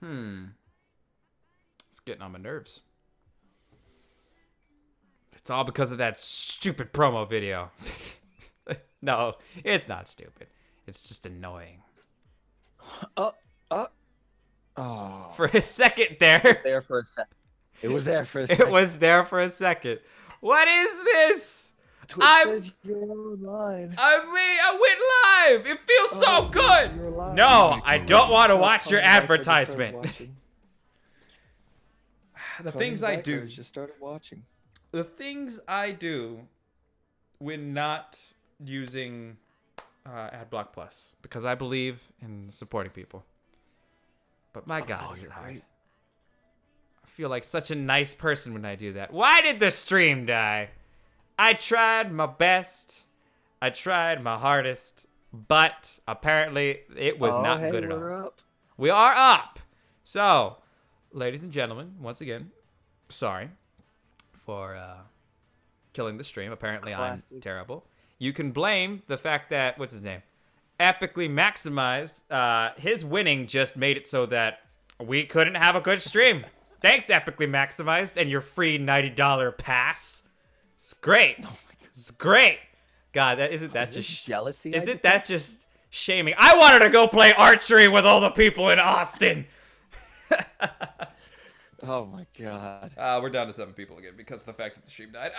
It's getting on my nerves. It's all because of that stupid promo video. No, it's not stupid. It's just annoying. Oh, oh, oh. For a second It was there. there for a second. It was there for a It second. was there for a second. What is this? Twitch says you're online. I went live. It feels so Oh, good. you're live. No, I don't want to So watch your funny, like, I just started advertisement. watching. The Calling things you I back, do. just started watching. The things I do when not using AdBlock Plus, because I believe in supporting people. But my God, you're God, great. I feel like such a nice person when I do that. Why did the stream die? I tried my best. I tried my hardest. But apparently it was not good at all. We're up. We are up. So, ladies and gentlemen, once again, sorry for killing the stream. Apparently Classic. I'm terrible. You can blame the fact that, what's his name? Epically maximized. His winning just made it so that we couldn't have a good stream. Thanks, Epically Maximized, and your free $90 pass. It's great. It's great. God, that's just jealousy? Isn't that just shaming? I wanted to go play archery with all the people in Austin. Oh my God. We're down to 7 people again because of the fact that the stream died.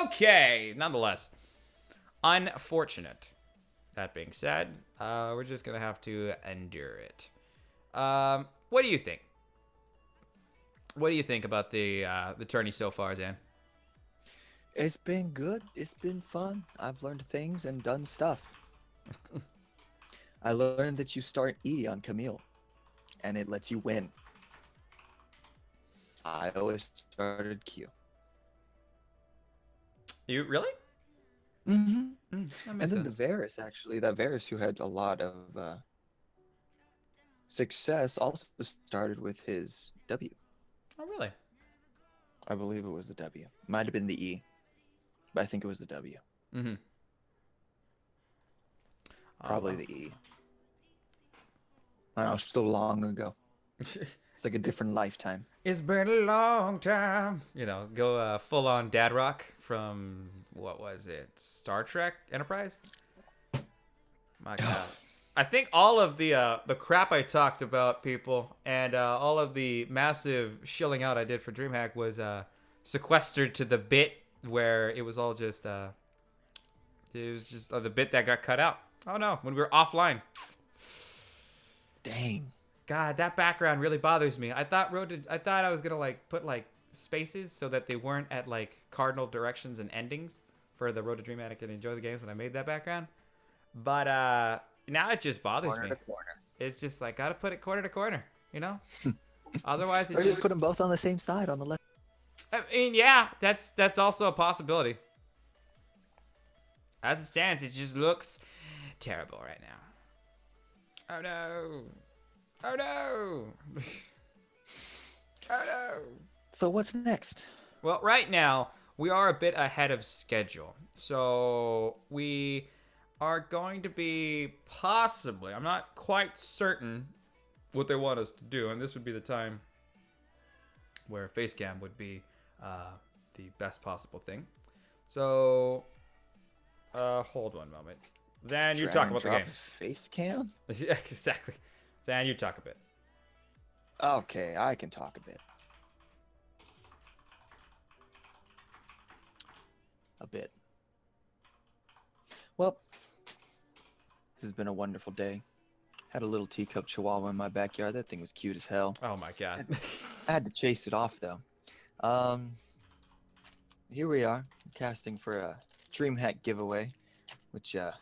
Okay, nonetheless, unfortunate. That being said, we're just gonna have to endure it. What do you think? What do you think about the tourney so far, Zan? It's been good. It's been fun. I've learned things and done stuff. I learned that you start E on Camille, and it lets you win. I always started Q. You really? Mm-hmm. That And makes then sense. the Varus, actually, that Varus who had a lot of success also started with his W. Oh, really? I believe it was the W. Might have been the E, but I think it was the W. Mm-hmm. Probably the E. I don't know, still long ago. It's like a different lifetime. It's been a long time. You know, go full on dad rock from, what was it? Star Trek Enterprise? My God. I think all of the crap I talked about, people, and all of the massive shilling out I did for Dreamhack was sequestered to the bit where it was all just the bit that got cut out. Oh no, when we were offline. Dang. God, that background really bothers me. I thought I was gonna like put like spaces so that they weren't at like cardinal directions and endings for the Road to Dream Addict and Enjoy the Games when I made that background. But now it just bothers Corner me. to corner. It's just like gotta put it corner to corner, you know? Otherwise, Or it's just put them both on the same side on the left. I mean, yeah, that's also a possibility. As it stands, it just looks terrible right now. Oh no. Oh no! Oh no! So what's next? Well, right now, we are a bit ahead of schedule. So, we are going to be possibly, I'm not quite certain what they want us to do, and this would be the time where Facecam would be the best possible thing. So, hold one moment. Zan, you talk about the game. Face cam? Yeah, exactly. Zan, you talk a bit. Okay, I can talk a bit. A bit. Well, this has been a wonderful day. Had a little teacup chihuahua in my backyard. That thing was cute as hell. Oh my God. I had to chase it off though. Here we are, casting for a Dreamhack giveaway, which if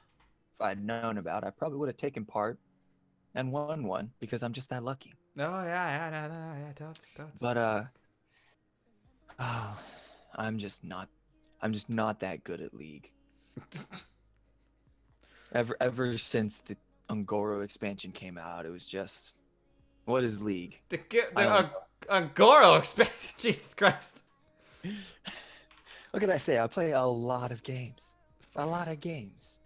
I'd known about, I probably would have taken part and won one because I'm just that lucky. Oh yeah, totes. But I'm just not that good at League. Ever since the Ungoro expansion came out, it was just, what is League? The Angoro expansion. Jesus Christ. What can I say? I play a lot of games. A lot of games.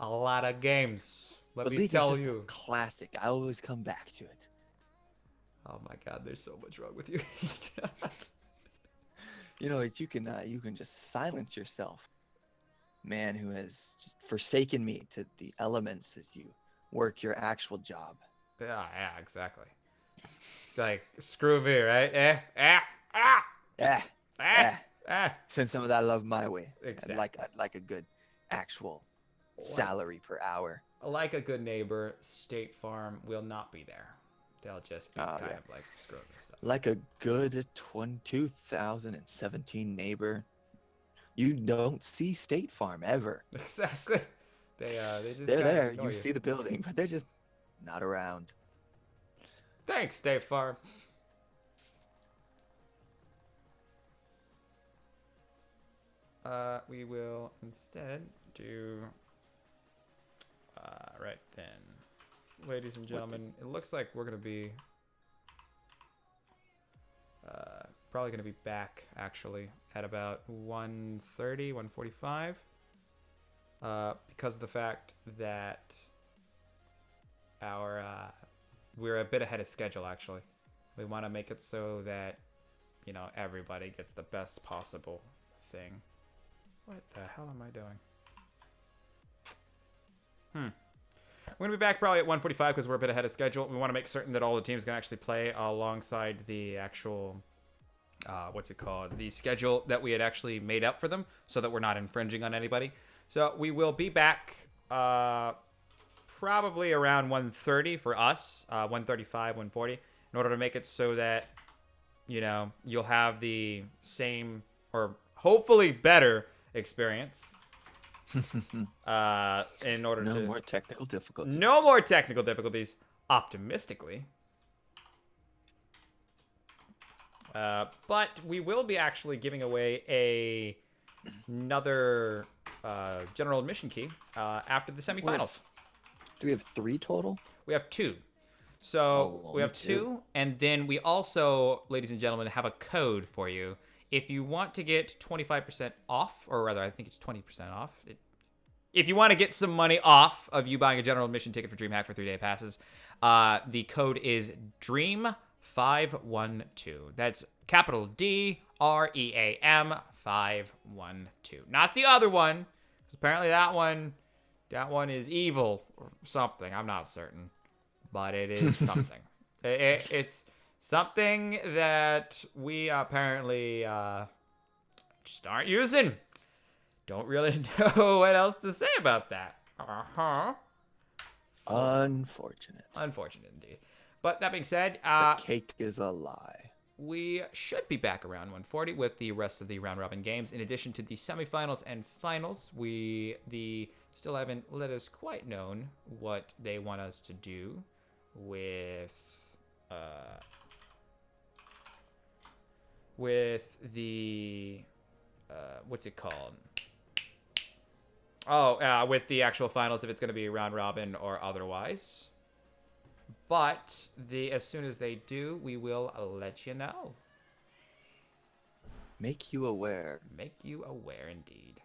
Let But me League tell is just you. a classic. I always come back to it. Oh my God, there's so much wrong with you. You know, you can just silence yourself. Man who has just forsaken me to the elements as you work your actual job. Yeah, exactly. Like, screw me, right? Ah, Eh, ah, eh. ah. Send some of that love my way. Exactly. I'd like a good actual Like, salary per hour. like a good neighbor, State Farm will not be there. They'll just be Oh kind yeah. of like screwing this stuff. Like a good 2017 neighbor. You don't see State Farm ever. Exactly. They just They're kind of there. ignore You you. see the building, but they're just not around. Thanks, State Farm. We will instead do. Right then, ladies and gentlemen, it looks like we're gonna be probably gonna be back actually at about 1:30, 1:45. Because of the fact that our we're a bit ahead of schedule actually. We want to make it so that everybody gets the best possible thing. What the hell am I doing? We're going to be back probably at 1:45 because we're a bit ahead of schedule. We want to make certain that all the teams can actually play alongside the actual, the schedule that we had actually made up for them so that we're not infringing on anybody. So we will be back probably around 1:30 for us, 1:35, 1:40, in order to make it so that, you'll have the same or hopefully better experience. In order No to more technical difficulties. no more technical difficulties, optimistically. But we will be actually giving away another general admission key after the semifinals. Do we have 3 total? We have 2. So we have 2, and then we also, ladies and gentlemen, have a code for you. If you want to get 25% off, or rather, I think it's 20% off. If you want to get some money off of you buying a general admission ticket for Dreamhack for 3-day passes, the code is DREAM512. That's capital DREAM 512. Not the other one, because apparently that one is evil or something. I'm not certain, but it is something. It's something that we apparently just aren't using. Don't really know what else to say about that. Unfortunate. Unfortunate indeed. But that being said, The cake is a lie. we should be back around 1:40 with the rest of the round robin games. In addition to the semifinals and finals, we still haven't let us quite known what they want us to do with the what's it called? With the actual finals, if it's going to be round robin or otherwise. But as soon as they do, we will let you know. Make you aware. Make you aware, indeed.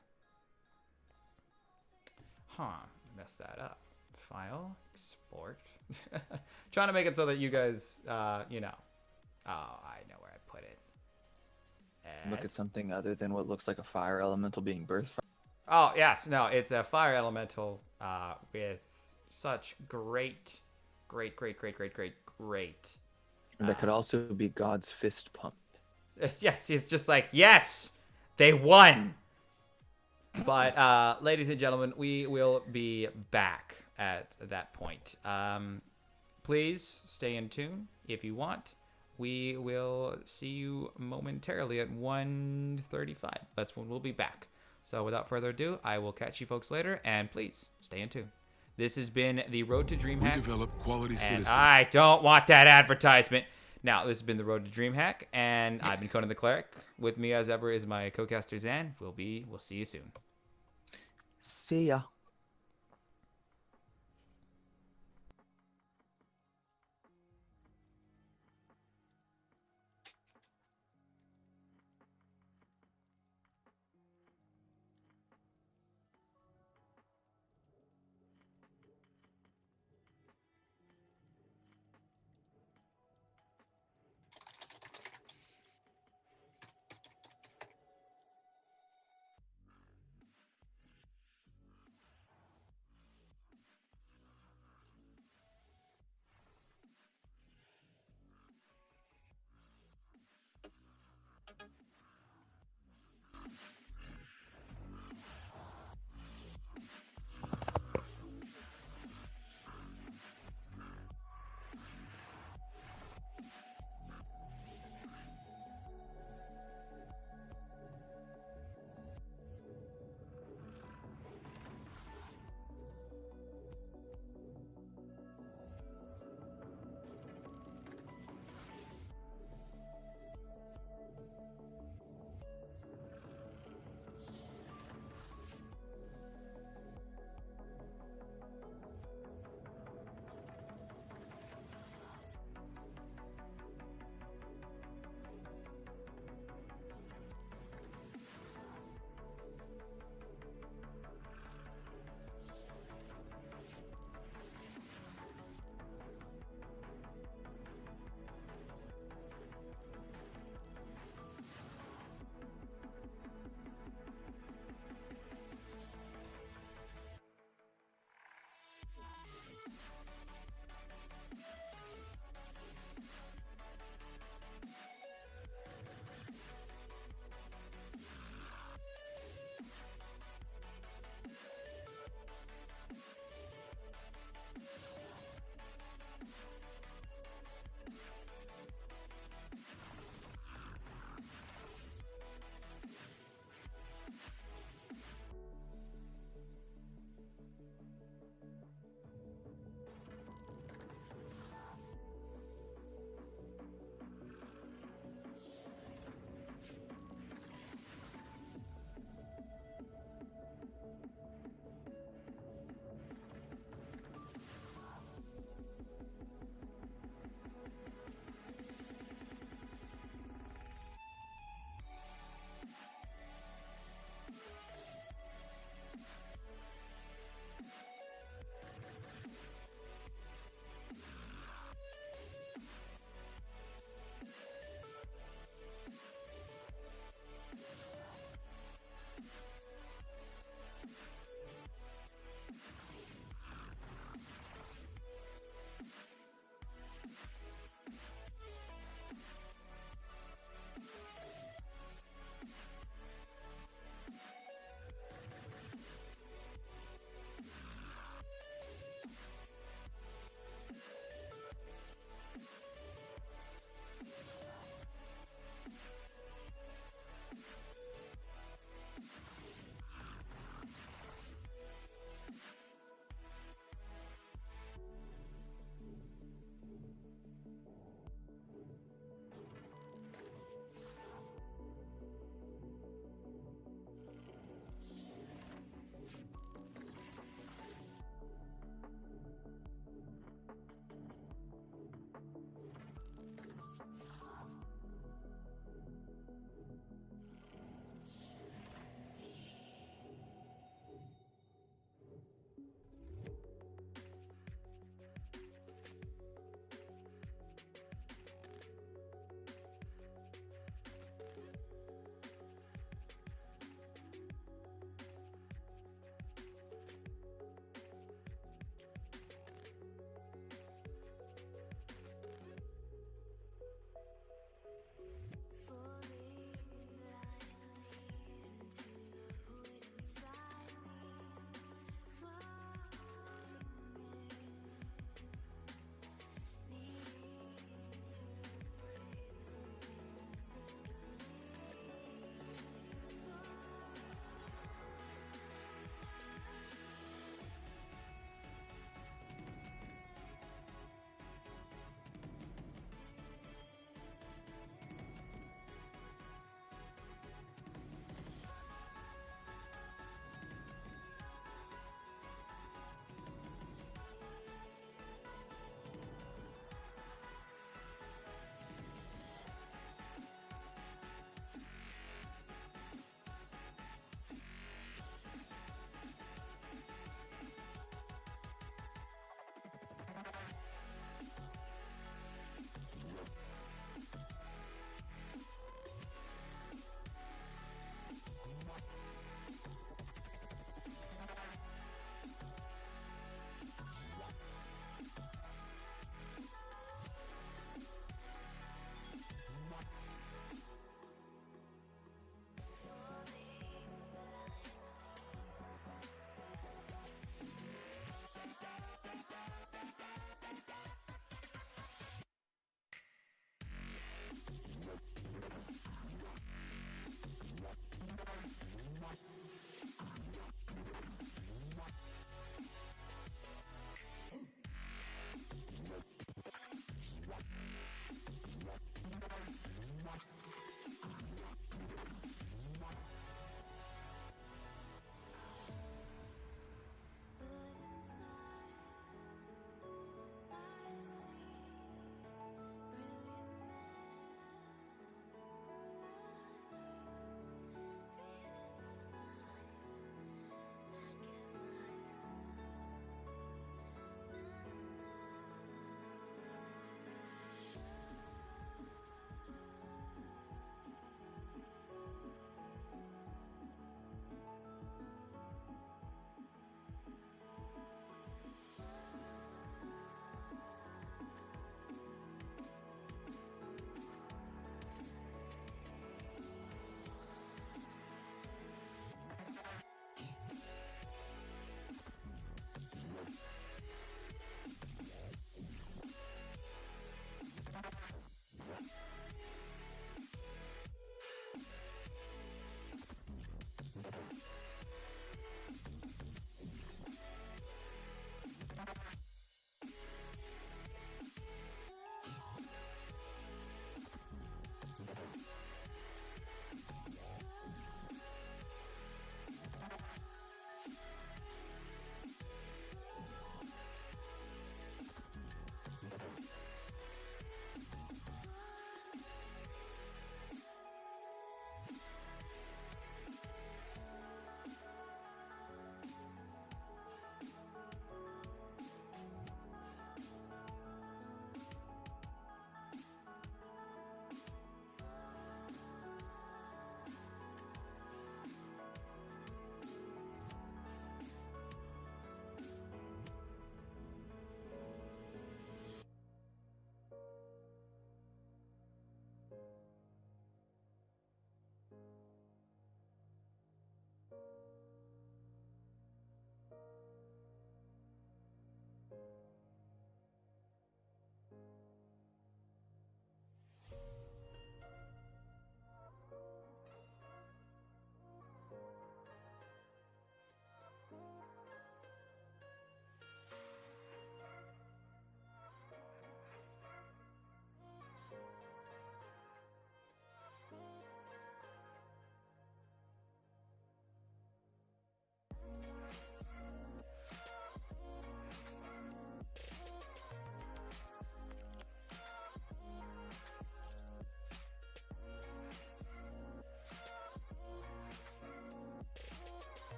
Messed that up. File, export. Trying to make it so that you guys, Oh, I know where I put it. Look at something other than what looks like a fire elemental being birthed from. Oh, yes. No, it's a fire elemental with such great. And that could also be God's fist pump. Yes, he's just like, yes, they won. But, ladies and gentlemen, we will be back at that point. Please stay in tune if you want. We will see you momentarily at 1:35. That's when we'll be back. So without further ado, I will catch you folks later, and please stay in tune. This has been the Road to Dreamhack. We develop quality citizens. I don't want that advertisement. Now, this has been the Road to Dreamhack, and I've been Conan the Cleric. With me, as ever, is my co-caster Zan. We'll see you soon. See ya.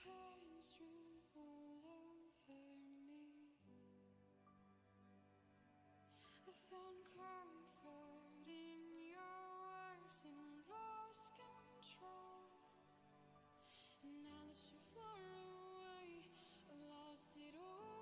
pain strewn all over me. I found comfort in your words and lost control. And now that you're far away, I've lost it all.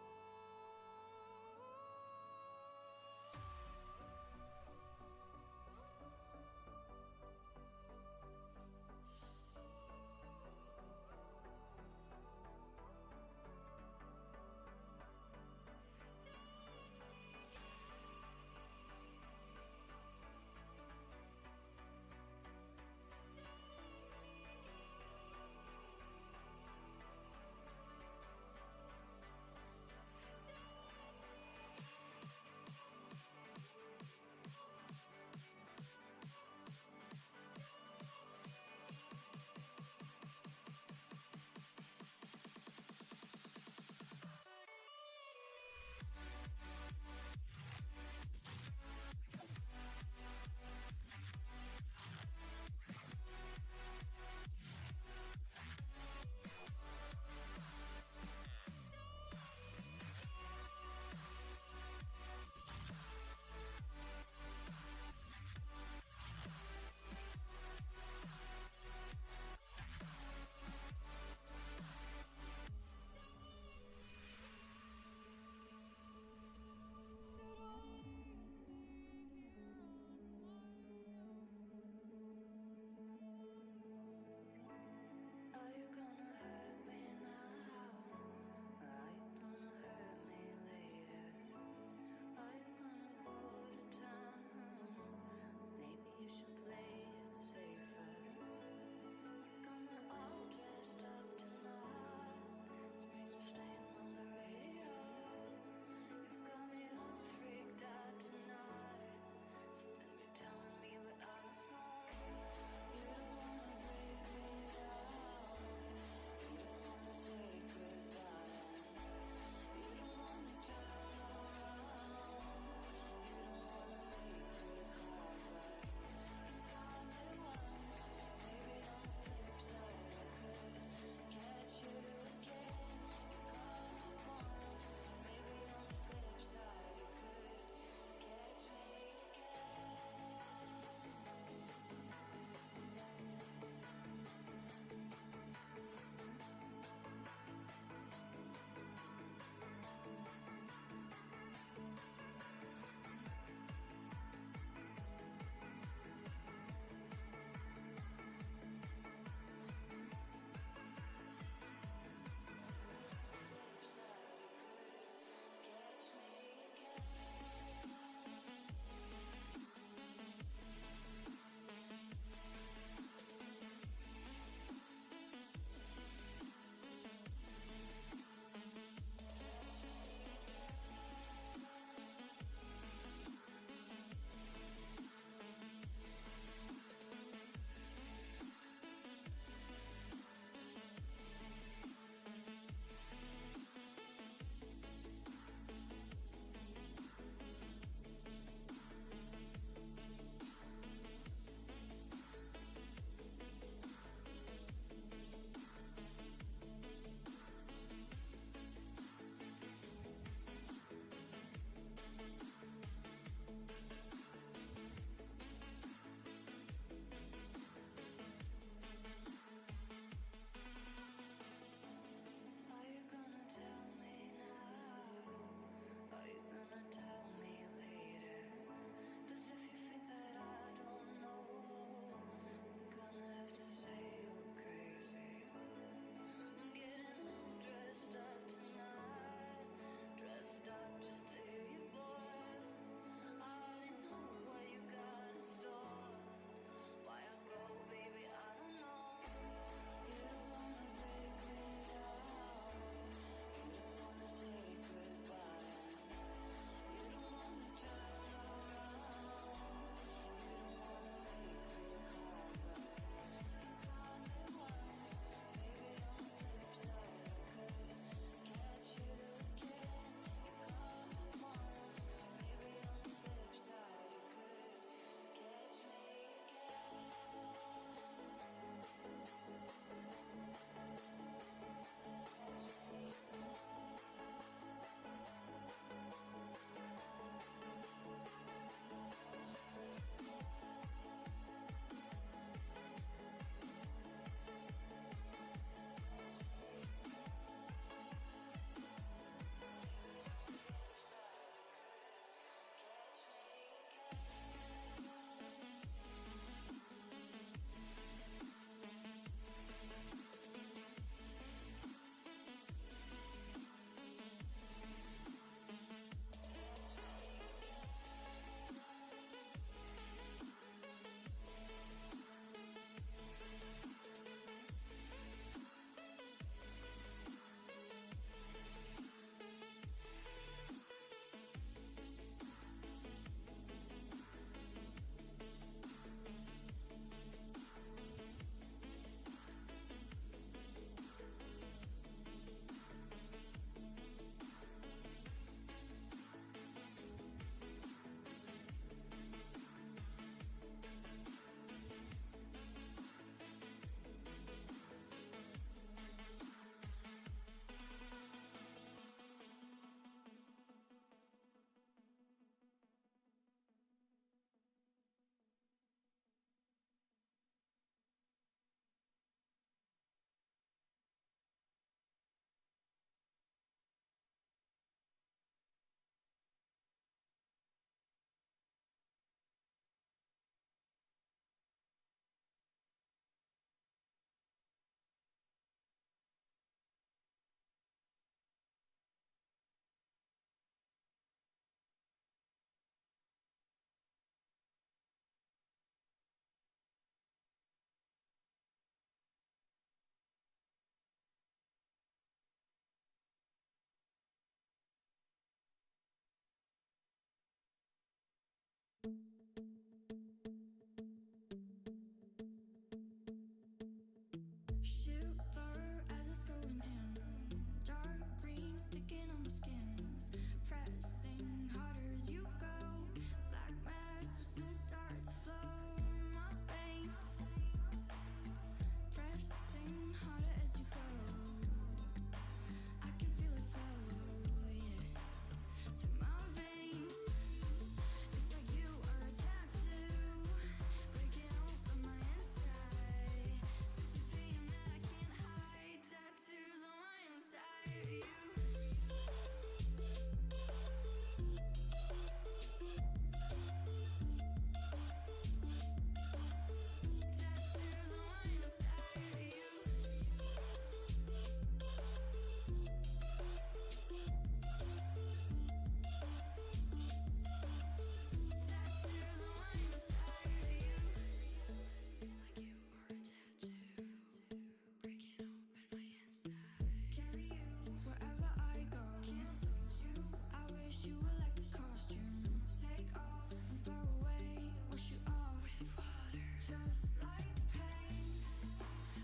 throw away, wash you off, just like paint.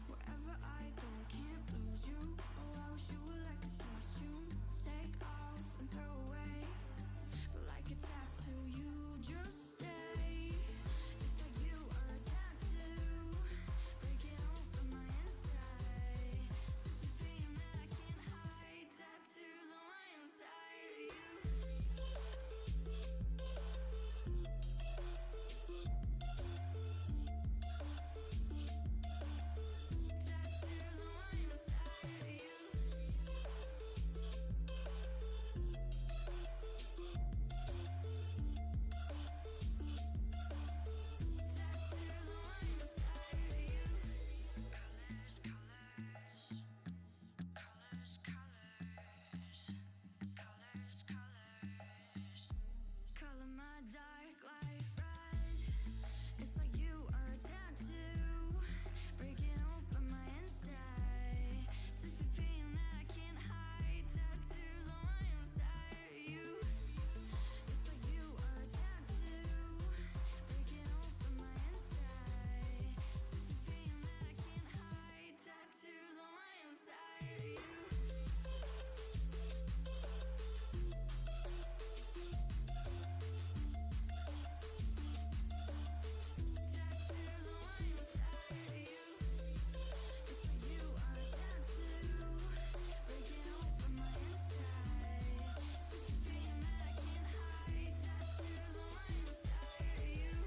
Wherever I go, can't lose you. Oh, I wish you were like a costume. Take off and throw away, but like a tattoo, you just stay. It's like you are a tattoo, breaking open my inside. Just the pain that I can't hide. Tattoos on my inside of you. Tattoos on my inside of you. Tattoos on my inside of you. Colors, colors, colors, colors, colors, colors. Color my dark life red. It's like you are a tattoo, breaking open my inside. Just the pain that I can't hide. Tattoos on my inside of you. It's like you are a tattoo, breaking open my inside. Just the pain that I can't hide. Tattoos on my inside of you. Tattoos on my inside of you. It's like you are a tattoo, breaking open my inside. Just the pain that I can't hide. Tattoos on my inside of you.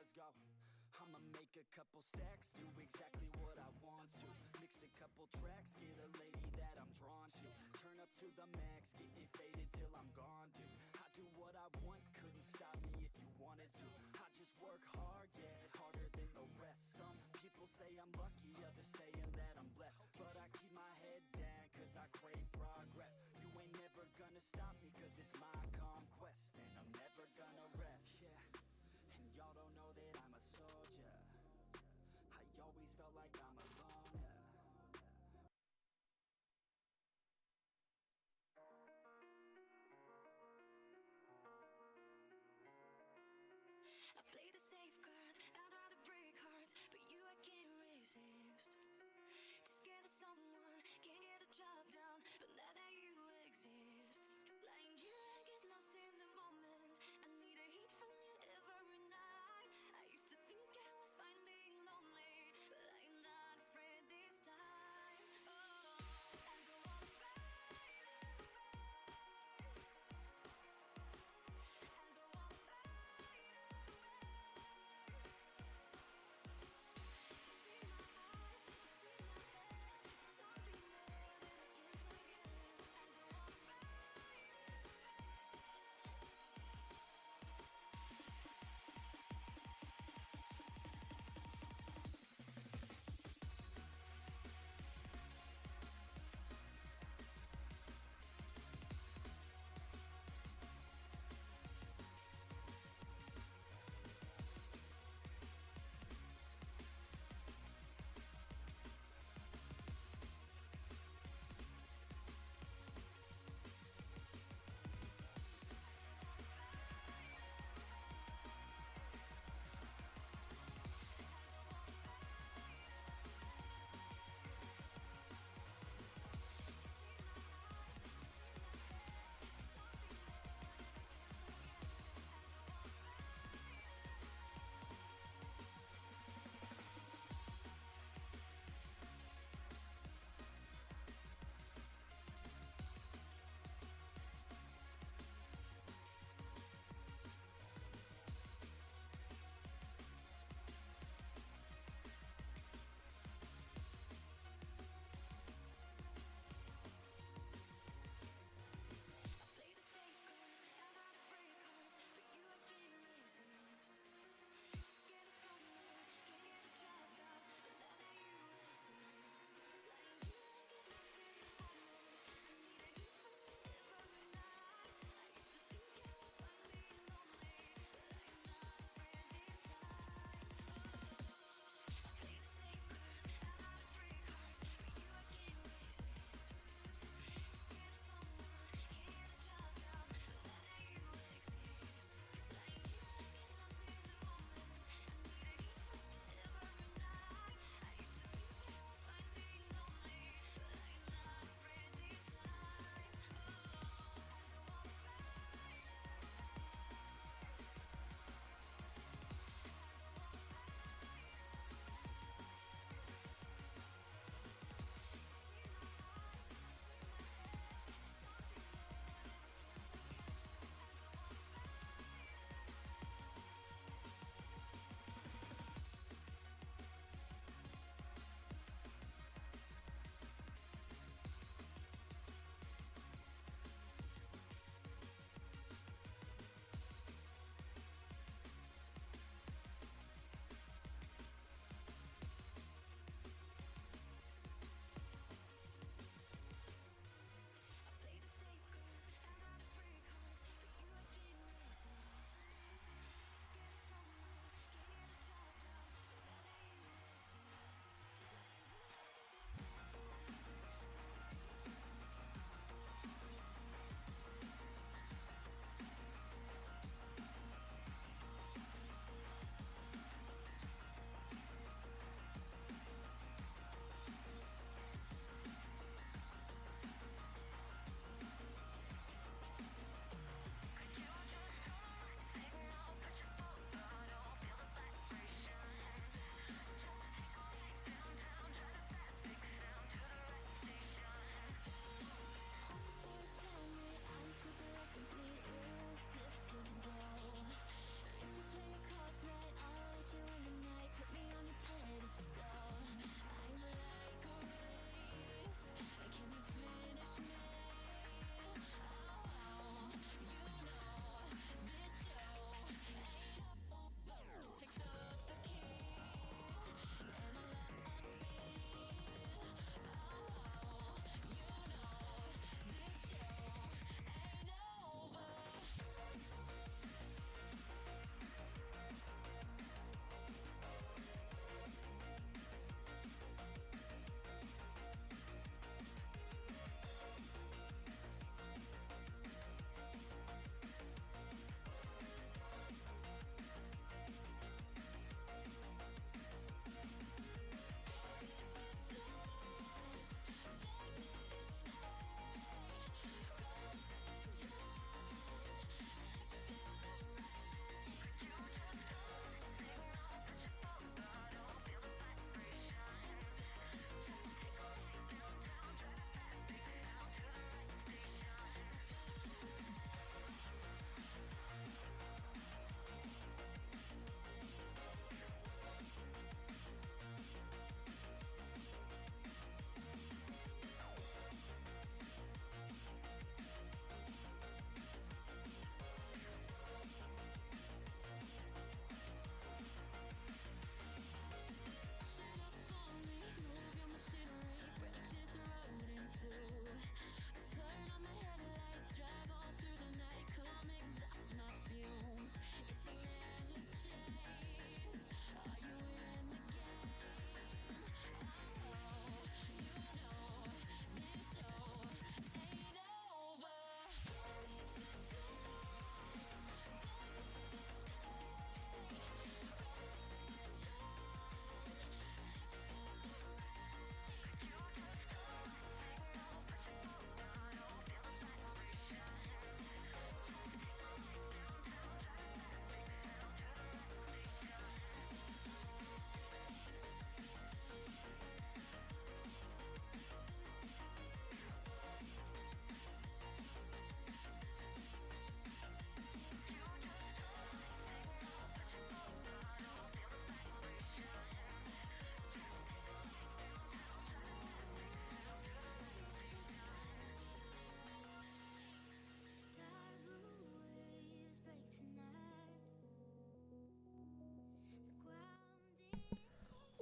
let's go. I'ma make a couple stacks, do exactly what I want to. Mix a couple tracks, get a lady that I'm drawn to. Turn up to the max, get me faded till I'm gone, dude. I do what I want, couldn't stop me if you wanted to. I just work hard, yeah, harder than the rest. Some people say I'm lucky, others saying that I'm blessed. But I keep my head down, cause I crave progress. You ain't never gonna stop me, cause it's my conquest. And I'm never gonna rest, yeah. And y'all don't know that I'm a soldier. I always felt like I'm alone, yeah. I play the safeguard, I'd rather break hearts, but you I can't resist.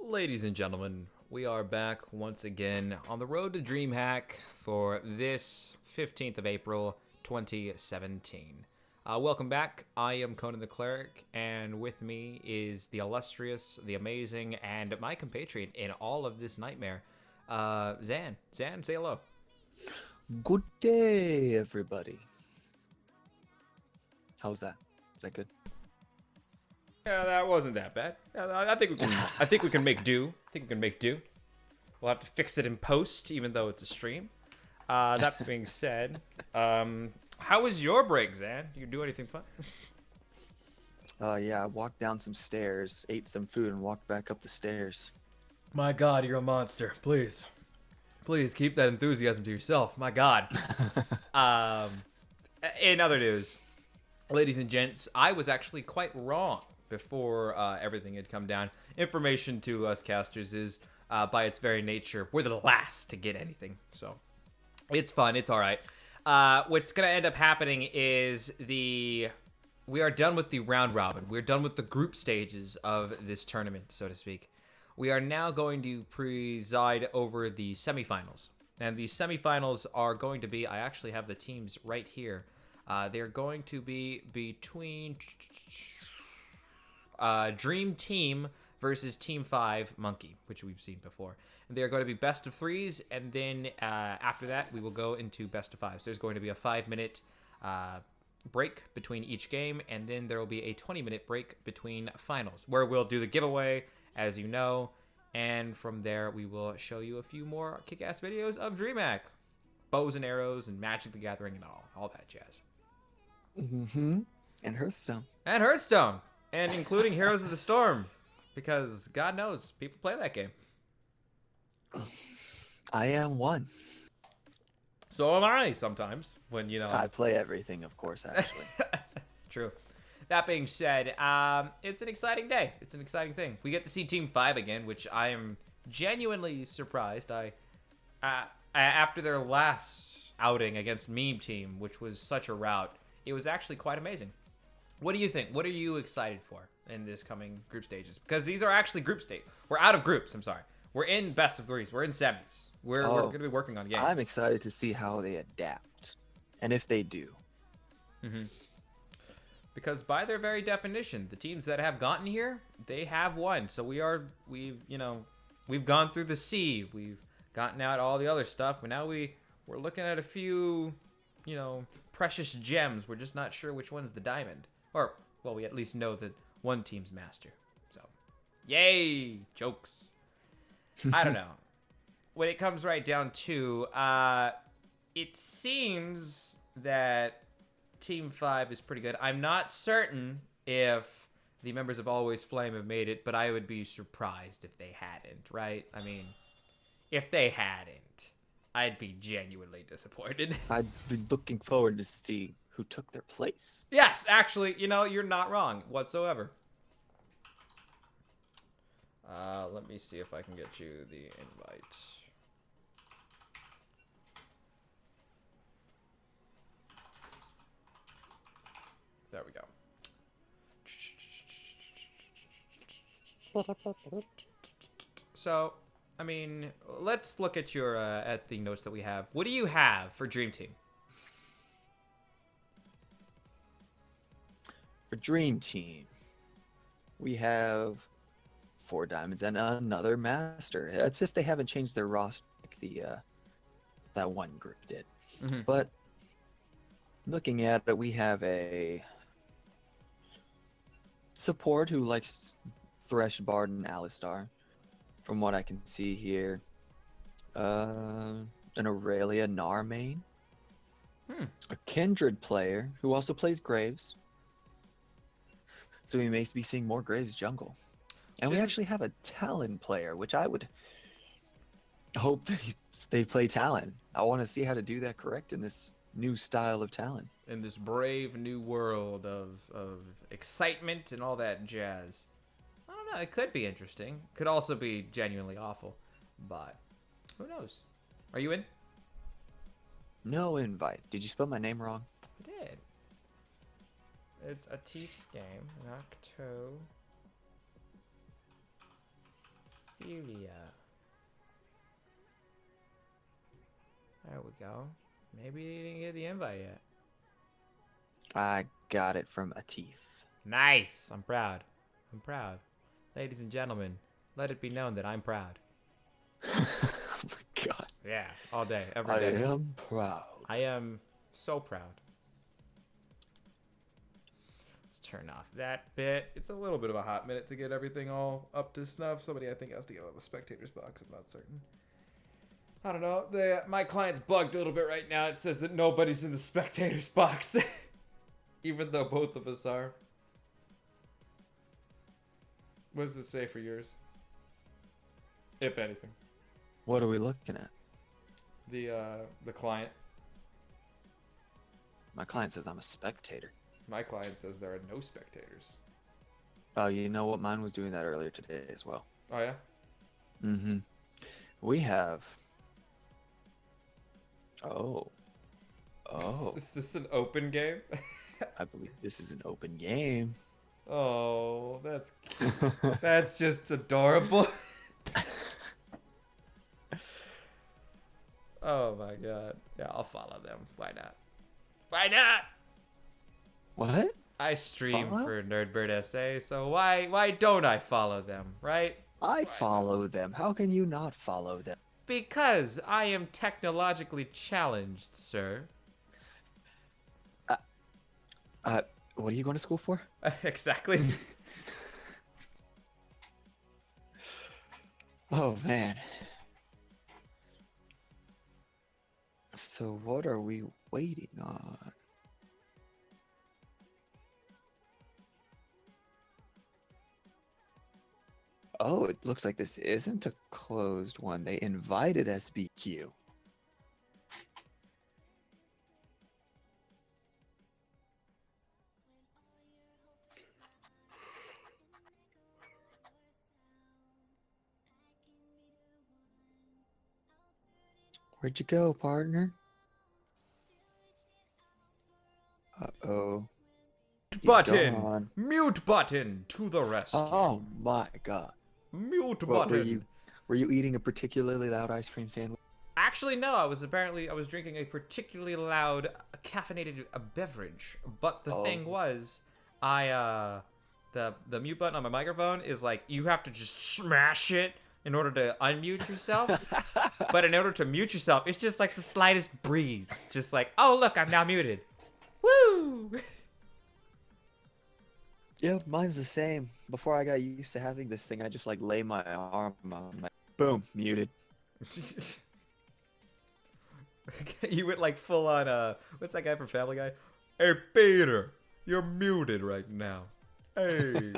Ladies and gentlemen, we are back once again on the road to Dreamhack for this 15th of April, 2017. Welcome back. I am Conan the Cleric, and with me is the illustrious, the amazing, and my compatriot in all of this nightmare, Zan. Zan, say hello. Good day, everybody. How's that? Is that good? Yeah, that wasn't that bad. I think we can. I think we can make do. We'll have to fix it in post, even though it's a stream. That being said, how was your break, Zan? Did you do anything fun? Yeah, I walked down some stairs, ate some food, and walked back up the stairs. My God, you're a monster. Please keep that enthusiasm to yourself. My God. In other news, ladies and gents, I was actually quite wrong before everything had come down. Information to us casters is, by its very nature, we're the last to get anything. So it's fun. It's all right. What's going to end up happening is we are done with the round robin. We're done with the group stages of this tournament, so to speak. We are now going to preside over the semifinals. And the semifinals are going to be, I actually have the teams right here. They're going to be between Dream Team versus Team 5 Monkey, which we've seen before. And they're going to be best of threes, and then after that, we will go into best of fives. There's going to be a 5-minute break between each game, and then there will be a 20-minute break between finals, where we'll do the giveaway, as you know, and from there, we will show you a few more kick-ass videos of Dreamhack. Bows and arrows and Magic the Gathering and all that jazz. Mm-hmm. And Hearthstone. And including Heroes of the Storm, because God knows, people play that game. I am one. So am I sometimes, when, you know. I play everything, of course, actually. True. That being said, it's an exciting day. It's an exciting thing. We get to see Team 5 again, which I am genuinely surprised. After their last outing against Meme Team, which was such a rout, it was actually quite amazing. What do you think? What are you excited for in this coming group stages? Because these are actually group stage. We're out of groups, I'm sorry. We're in best of threes. We're in semis. We're going to be working on games. I'm excited to see how they adapt, and if they do. Mm-hmm. Because by their very definition, the teams that have gotten here, they have won. So we've gone through the sea. We've gotten out all the other stuff. And now we're looking at a few, precious gems. We're just not sure which one's the diamond. Or, well, we at least know that one team's master. So, yay! Jokes. I don't know. When it comes right down to, it seems that Team 5 is pretty good. I'm not certain if the members of Always Flame have made it, but I would be surprised if they hadn't, right? I mean, if they hadn't, I'd be genuinely disappointed. I'd be looking forward to see who took their place. Yes, actually, you're not wrong whatsoever. Let me see if I can get you the invite. There we go. So, I mean, let's look at your at the notes that we have. What do you have for Dream Team? For Dream Team, we have 4 diamonds and another master. That's if they haven't changed their roster like that one group did. Mm-hmm. But looking at it, we have a support who likes Thresh, Bard, and Alistar. From what I can see here, an Aurelia Gnar main, a Kindred player who also plays Graves. So we may be seeing more Graves jungle. And we actually have a Talon player, which I would hope that they play Talon. I want to see how to do that correct in this new style of Talon. In this brave new world of excitement and all that jazz. I don't know. It could be interesting. Could also be genuinely awful. But who knows? Are you in? No invite. Did you spell my name wrong? I did. It's a Teefs game, not Toe. Ophelia. There we go. Maybe you didn't get the invite yet. I got it from Atif. Nice. I'm proud. I'm proud. Ladies and gentlemen, let it be known that I'm proud. Oh my god. Yeah, all day, every I day. am proud. I am so proud. Let's turn off that bit. It's a little bit of a hot minute to get everything all up to snuff. Somebody, I think, has to get out of the spectators box. I'm not certain. I don't know. My client's bugged a little bit right now. It says that nobody's in the spectators box. Even though both of us are. What does it say for yours? If anything. What are we looking at? The client. My client says I'm a spectator. My client says there are no spectators. Oh, you know what? Mine was doing that earlier today as well. Oh, yeah? Mm-hmm. We have... Oh. Oh. Is this an open game? I believe this is an open game. Oh, that's cute. That's just adorable. Oh my god. Yeah, I'll follow them. Why not? Why not? What? I stream Follow? for Nerdbird SA, so why don't I follow them, right? I follow them. How can you not follow them? Because I am technologically challenged, sir. What are you going to school for? Exactly. Oh, man. So what are we waiting on? Oh, it looks like this isn't a closed one. They invited SBQ. Where'd you go, partner? Uh-oh. He's Button! gone. Mute button to the rescue. Oh my god. Mute What, button. were you eating a particularly loud ice cream sandwich? Actually, no. I was drinking a particularly loud caffeinated beverage. But the thing was, the mute button on my microphone is like you have to just smash it in order to unmute yourself. But in order to mute yourself, it's just like the slightest breeze. Just like, oh look, I'm now muted. Woo! Yeah, mine's the same. Before I got used to having this thing, I just like lay my arm on my boom, muted. You went like full on what's that guy from Family Guy? Hey Peter, you're muted right now. Hey.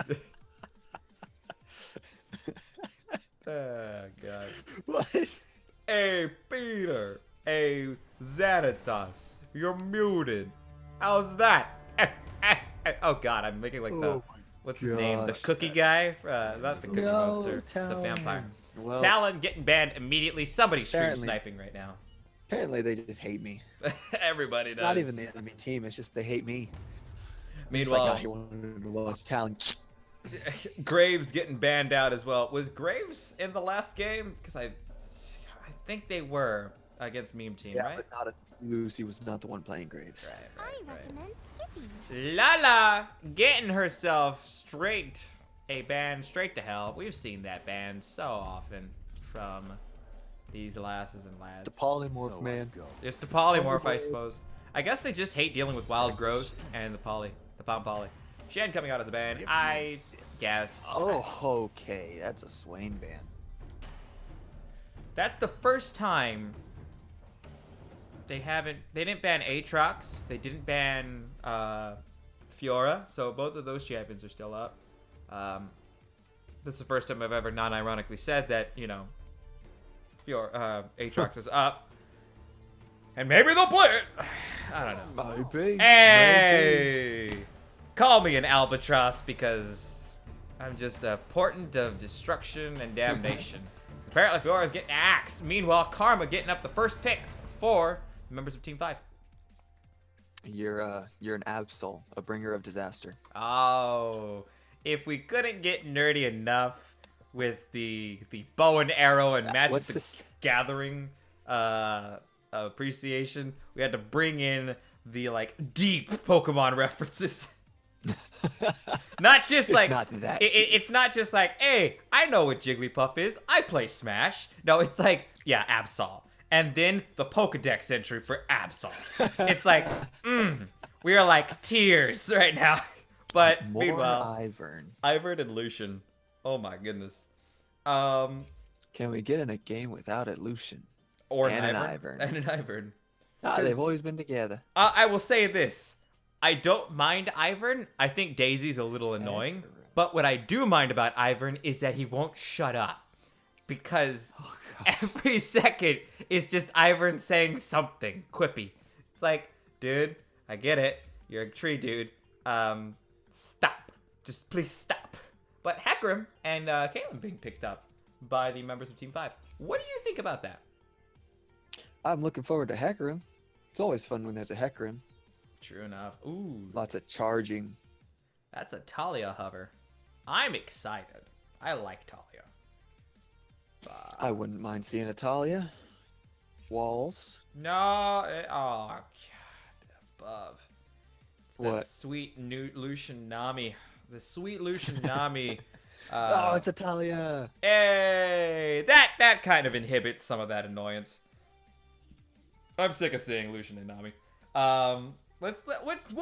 Oh god. What? Hey Peter. Hey Xanatos, you're muted. How's that? Oh god, I'm making like the Oh my what's his name? The gosh. cookie guy? Not the cookie No, monster. The Talon. vampire. Well, Talon getting banned immediately. Somebody's stream Apparently. sniping right now. apparently they just hate me. Everybody It's does. not even the enemy team, it's just they hate me. It's Meanwhile, like I wanted to watch Talon. Graves getting banned out as well. Was Graves in the last game? Because I think they were against Meme Team, Yeah, right? but not Lucy was not the one playing Graves. Right. Lala getting herself straight to hell. We've seen that ban so often from these lasses and lads. The polymorph man. It's the polymorph, I suppose. I guess they just hate dealing with wild growth and the palm poly. Shen coming out as a ban, I guess. Oh, okay, that's a Swain ban. That's the first time they didn't ban Aatrox, they didn't ban Fiora, so both of those champions are still up. This is the first time I've ever non-ironically said that, you know, Aatrox is up. And maybe they'll play it. I don't know. Maybe. Hey! Call me an albatross because I'm just a portent of destruction and damnation. 'Cause apparently Fiora's getting axed. Meanwhile, Karma getting up the first pick for members of Team 5. You're an Absol, a bringer of disaster. Oh, if we couldn't get nerdy enough with the bow and arrow and Magic What's the this? Gathering appreciation. We had to bring in the like deep Pokemon references. Not just It's like not that it's not just like, hey, I know what Jigglypuff is. I play Smash. No, it's like, yeah, Absol. And then the Pokedex entry for Absol. It's like, we are like tears right now. But More meanwhile, Ivern. Ivern and Lucian. Oh my goodness. Can we get in a game without a Lucian? Or And an an Ivern. Ivern. And an Ivern. Ah, they've always been together. I will say this. I don't mind Ivern. I think Daisy's a little annoying. But what I do mind about Ivern is that he won't shut up. Because every second is just Ivern saying something quippy. It's like, dude, I get it. You're a tree dude. Stop. Just please stop. But Hecarim and Caitlyn being picked up by the members of Team 5. What do you think about that? I'm looking forward to Hecarim. It's always fun when there's a Hecarim. True enough. Ooh, Lots of charging. that's a Talia hover. I'm excited. I like Talia. I wouldn't mind seeing Atalia. Walls. No, oh god, above. It's that What? sweet new Lucian Nami. The sweet Lucian Nami. Oh, it's Atalia. Hey, that kind of inhibits some of that annoyance. I'm sick of seeing Lucian and Nami. What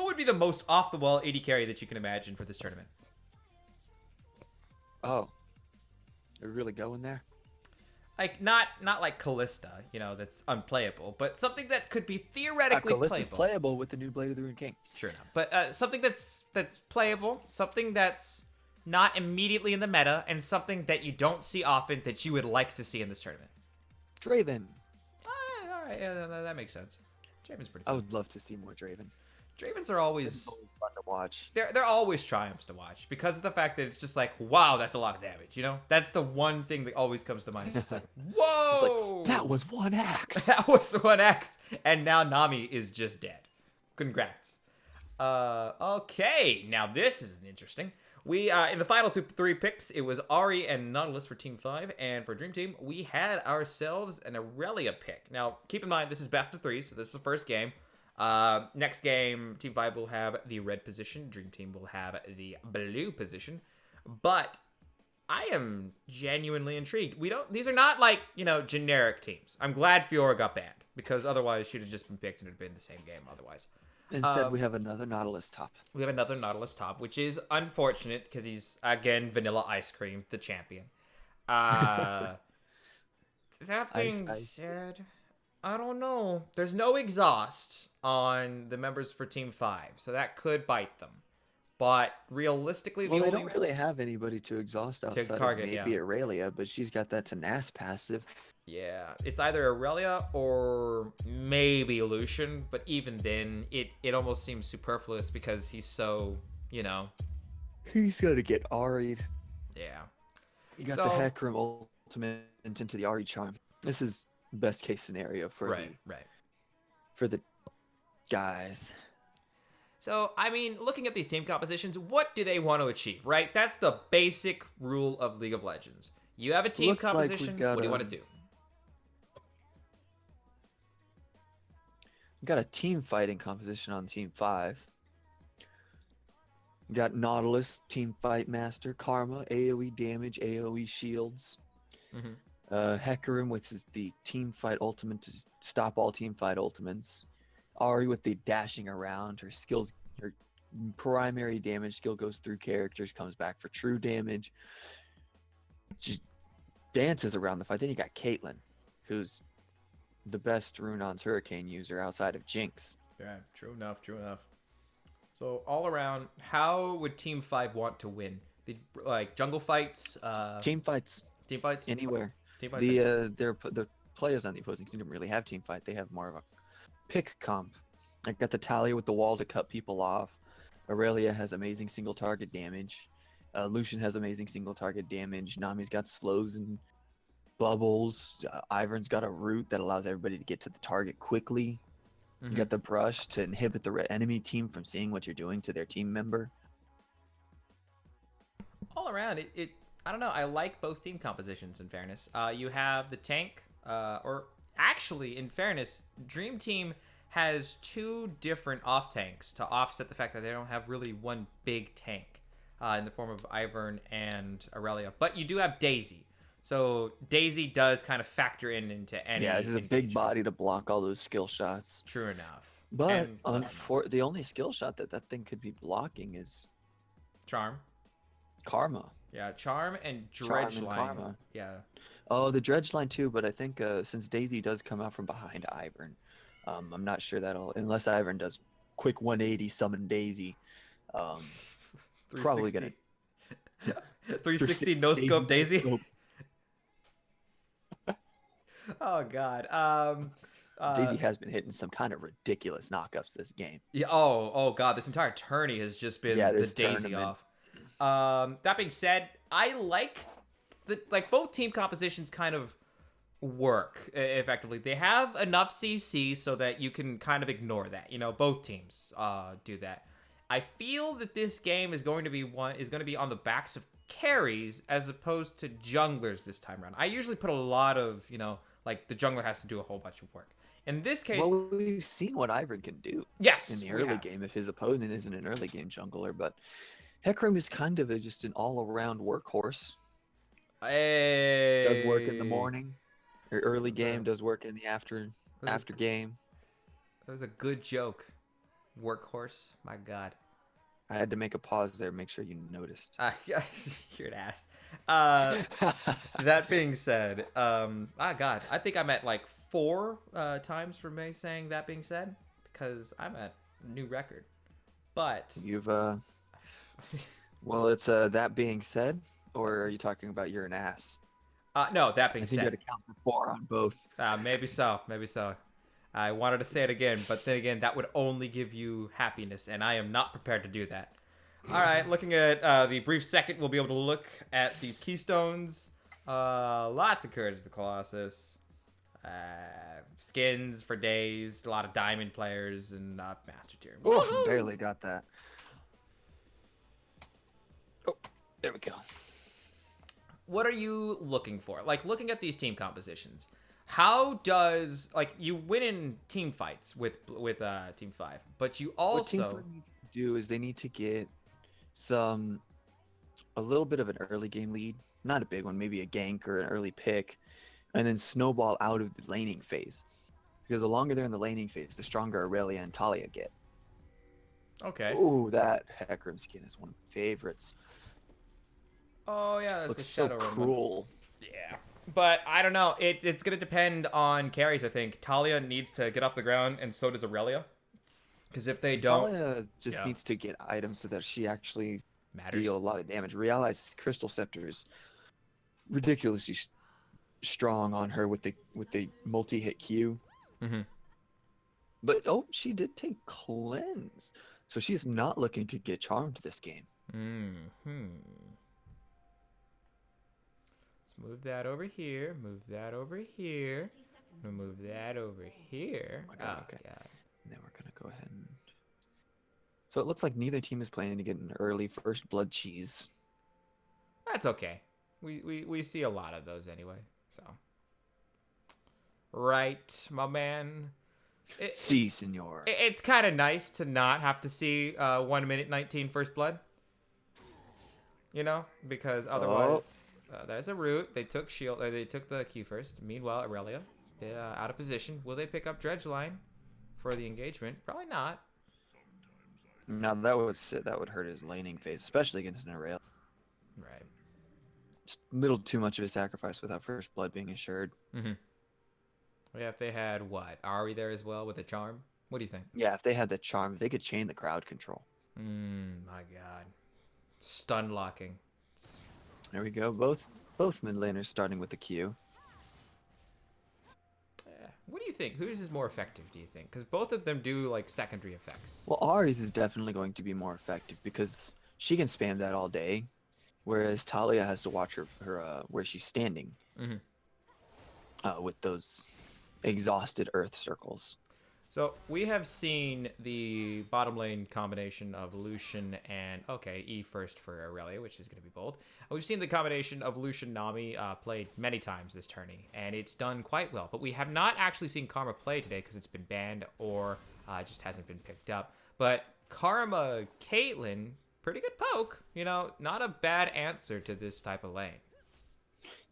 would be the most off the wall AD carry that you can imagine for this tournament? Oh. Are we really going there? Like not like Callista, that's unplayable, but something that could be theoretically Callista's playable. playable with the new Blade of the Rune King. Sure enough. But something that's playable, something that's not immediately in the meta, and something that you don't see often that you would like to see in this tournament. Draven. All right, yeah, that makes sense. Draven's pretty I fun. would love to see more Draven. Dravens are always Always fun to watch. they're always triumphs to watch because of the fact that it's just like, wow, that's a lot of damage. That's the one thing that always comes to mind. It's like, Just whoa, like, that was one axe. that was 1x, and now Nami is just dead. Congrats. Okay, now this is interesting. We in the final 3 picks, it was Ari and Nautilus for Team 5, and for Dream Team, we had ourselves an Aurelia pick. Now, keep in mind, this is best of 3, so this is the first game. Next game, Team 5 will have the red position, Dream Team will have the blue position, but I am genuinely intrigued. These are not like, generic teams. I'm glad Fiora got banned, because otherwise she'd have just been picked and it'd been the same game otherwise. Instead, we have another Nautilus top. We have another Nautilus top, which is unfortunate because he's, again, Vanilla Ice Cream, the champion. That being Ice. said, I don't know. There's no exhaust on the members for Team 5, so that could bite them. But realistically, Well, the they only... don't really have anybody to exhaust outside target, of maybe yeah. Aurelia, but she's got that Tenace passive. Yeah, it's either Aurelia or maybe Lucian, but even then, it almost seems superfluous because he's so, He's gonna get Ari'd. yeah. You got So- the Hecarim ultimate into the Ari charm. This is best case scenario for Right. for the guys. So, I mean, looking at these team compositions, what do they want to achieve, right? That's the basic rule of League of Legends. You have a team Looks like we've composition, got what do you a- want to do? We got a team fighting composition on Team 5. We got Nautilus, Team Fight Master, Karma, AoE damage, AoE shields. Mhm. Hecarim, which is the team fight ultimate to stop all team fight ultimates. Ari with the dashing around. Her primary damage skill goes through characters, comes back for true damage. She dances around the fight. Then you got Caitlyn, who's the best Runon's Hurricane user outside of Jinx. Yeah, true enough. So, all around, how would Team 5 want to win? Like, jungle fights? Team fights Team fights? anywhere. Team fights? The players on the opposing team don't really have team fight. They have more of a pick comp. I got the Talia with the wall to cut people off. Aurelia has amazing single target damage. Lucian has amazing single target damage. Nami's got slows and bubbles. Ivern's got a root that allows everybody to get to the target quickly. Mhm. You got the brush to inhibit the enemy team from seeing what you're doing to their team member. All around, it I don't know. I like both team compositions. In fairness, you have the tank, or actually, in fairness, Dream Team has two different off tanks to offset the fact that they don't have really one big tank in the form of Ivern and Aurelia. But you do have Daisy. So Daisy does kind of factor into any. Yeah, she's a big engagement. body to block all those skill shots. True enough. But And the only skill shot that thing could be blocking is Charm. Karma. Yeah, Charm and Charm Dredge and line. Karma. Yeah. Oh, the dredge line too, but I think since Daisy does come out from behind Ivern, I'm not sure that'll, unless Ivern does quick 180 summon Daisy, probably gonna 360 no scope Daisy. Nope. Oh god. Daisy has been hitting some kind of ridiculous knockups this game. Yeah. Oh god. This entire tourney has just been the this Daisy tournament. off. That being said, I like both team compositions kind of work effectively. They have enough CC so that you can kind of ignore that. You know, both teams do that. I feel that this game is going to be on the backs of carries as opposed to junglers this time around. I usually put a lot of, like the jungler has to do a whole bunch of work. In this case, Well, we've seen what Ivern can do yes, in the we early have. game if his opponent isn't an early game jungler, but Hecarim is kind of just an all-around workhorse. Hey. Does work in the morning, or early That's a- game, does work in the after game. That was a good joke. Workhorse. My god. I had to make a pause there, make sure you noticed. You're an ass. That being said, God, I think I'm at like 4 times for me saying that being said, because I'm at a new record. But You've well, it's that being said, or are you talking about you're an ass? no, that being I think you said, had to count for 4 on both. maybe so. I wanted to say it again, but then again, that would only give you happiness, and I am not prepared to do that. All right, looking at the brief second, we'll be able to look at these keystones. Lots of Courage of the Colossus. Skins for days, a lot of diamond players, and Master Tier. Oof, barely got that. Oh, there we go. What are you looking for? Like, looking at these team compositions, how does, like, you win in team fights with Team 5, but you What Team also... 5 needs to do is they need to get a little bit of an early game lead, not a big one, maybe a gank or an early pick, and then snowball out of the laning phase. Because the longer they're in the laning phase, the stronger Aurelia and Talia get. Okay. Ooh, that Hecarim skin is one of my favorites. Oh, yeah, Just that's looks the so Shadow Rumba. cruel. Yeah. But I don't know. It's going to depend on carries, I think. Talia needs to get off the ground, and so does Aurelia. Because if they don't... Talia just Yeah. needs to get items so that she actually Matters. deal a lot of damage. Realize Crystal Scepter's ridiculously strong on her with the multi-hit Q. Mm-hmm. But oh, she did take cleanse, so she's not looking to get charmed this game. Mm-hmm. Let's move that over here. Move that over here. We'll move that over here. Oh, God, okay. God. And then we're gonna go ahead and. So it looks like neither team is planning to get an early first blood cheese. That's okay. We see a lot of those anyway. So. Right, my man. Si, senor. It's kind of nice to not have to see 1 minute 19 first blood. You know, because otherwise, there's a root. They took shield. They took the Q first. Meanwhile, Aurelia, out of position. Will they pick up Dredge line for the engagement? Probably not. Now that would hurt his laning phase, especially against an Aurelia. Right. It's a little too much of a sacrifice without first blood being assured. Mm-hmm. Yeah, if they had what? Ari there as well with a charm? What do you think? Yeah, if they had the charm, if they could chain the crowd control. My God. Stun locking. There we go. Both mid laners starting with the Q. What do you think? Whose is more effective, do you think? Because both of them do, like, secondary effects. Well, Ari's is definitely going to be more effective because she can spam that all day, whereas Talia has to watch her where she's standing Mm-hmm. with those exhausted earth circles. So we have seen the bottom lane combination of Lucian and E first for Aurelia, which is going to be bold. We've seen the combination of Lucian Nami played many times this tourney, and it's done quite well. But we have not actually seen Karma play today because it's been banned or just hasn't been picked up. But Karma Caitlyn, pretty good poke. You know, not a bad answer to this type of lane.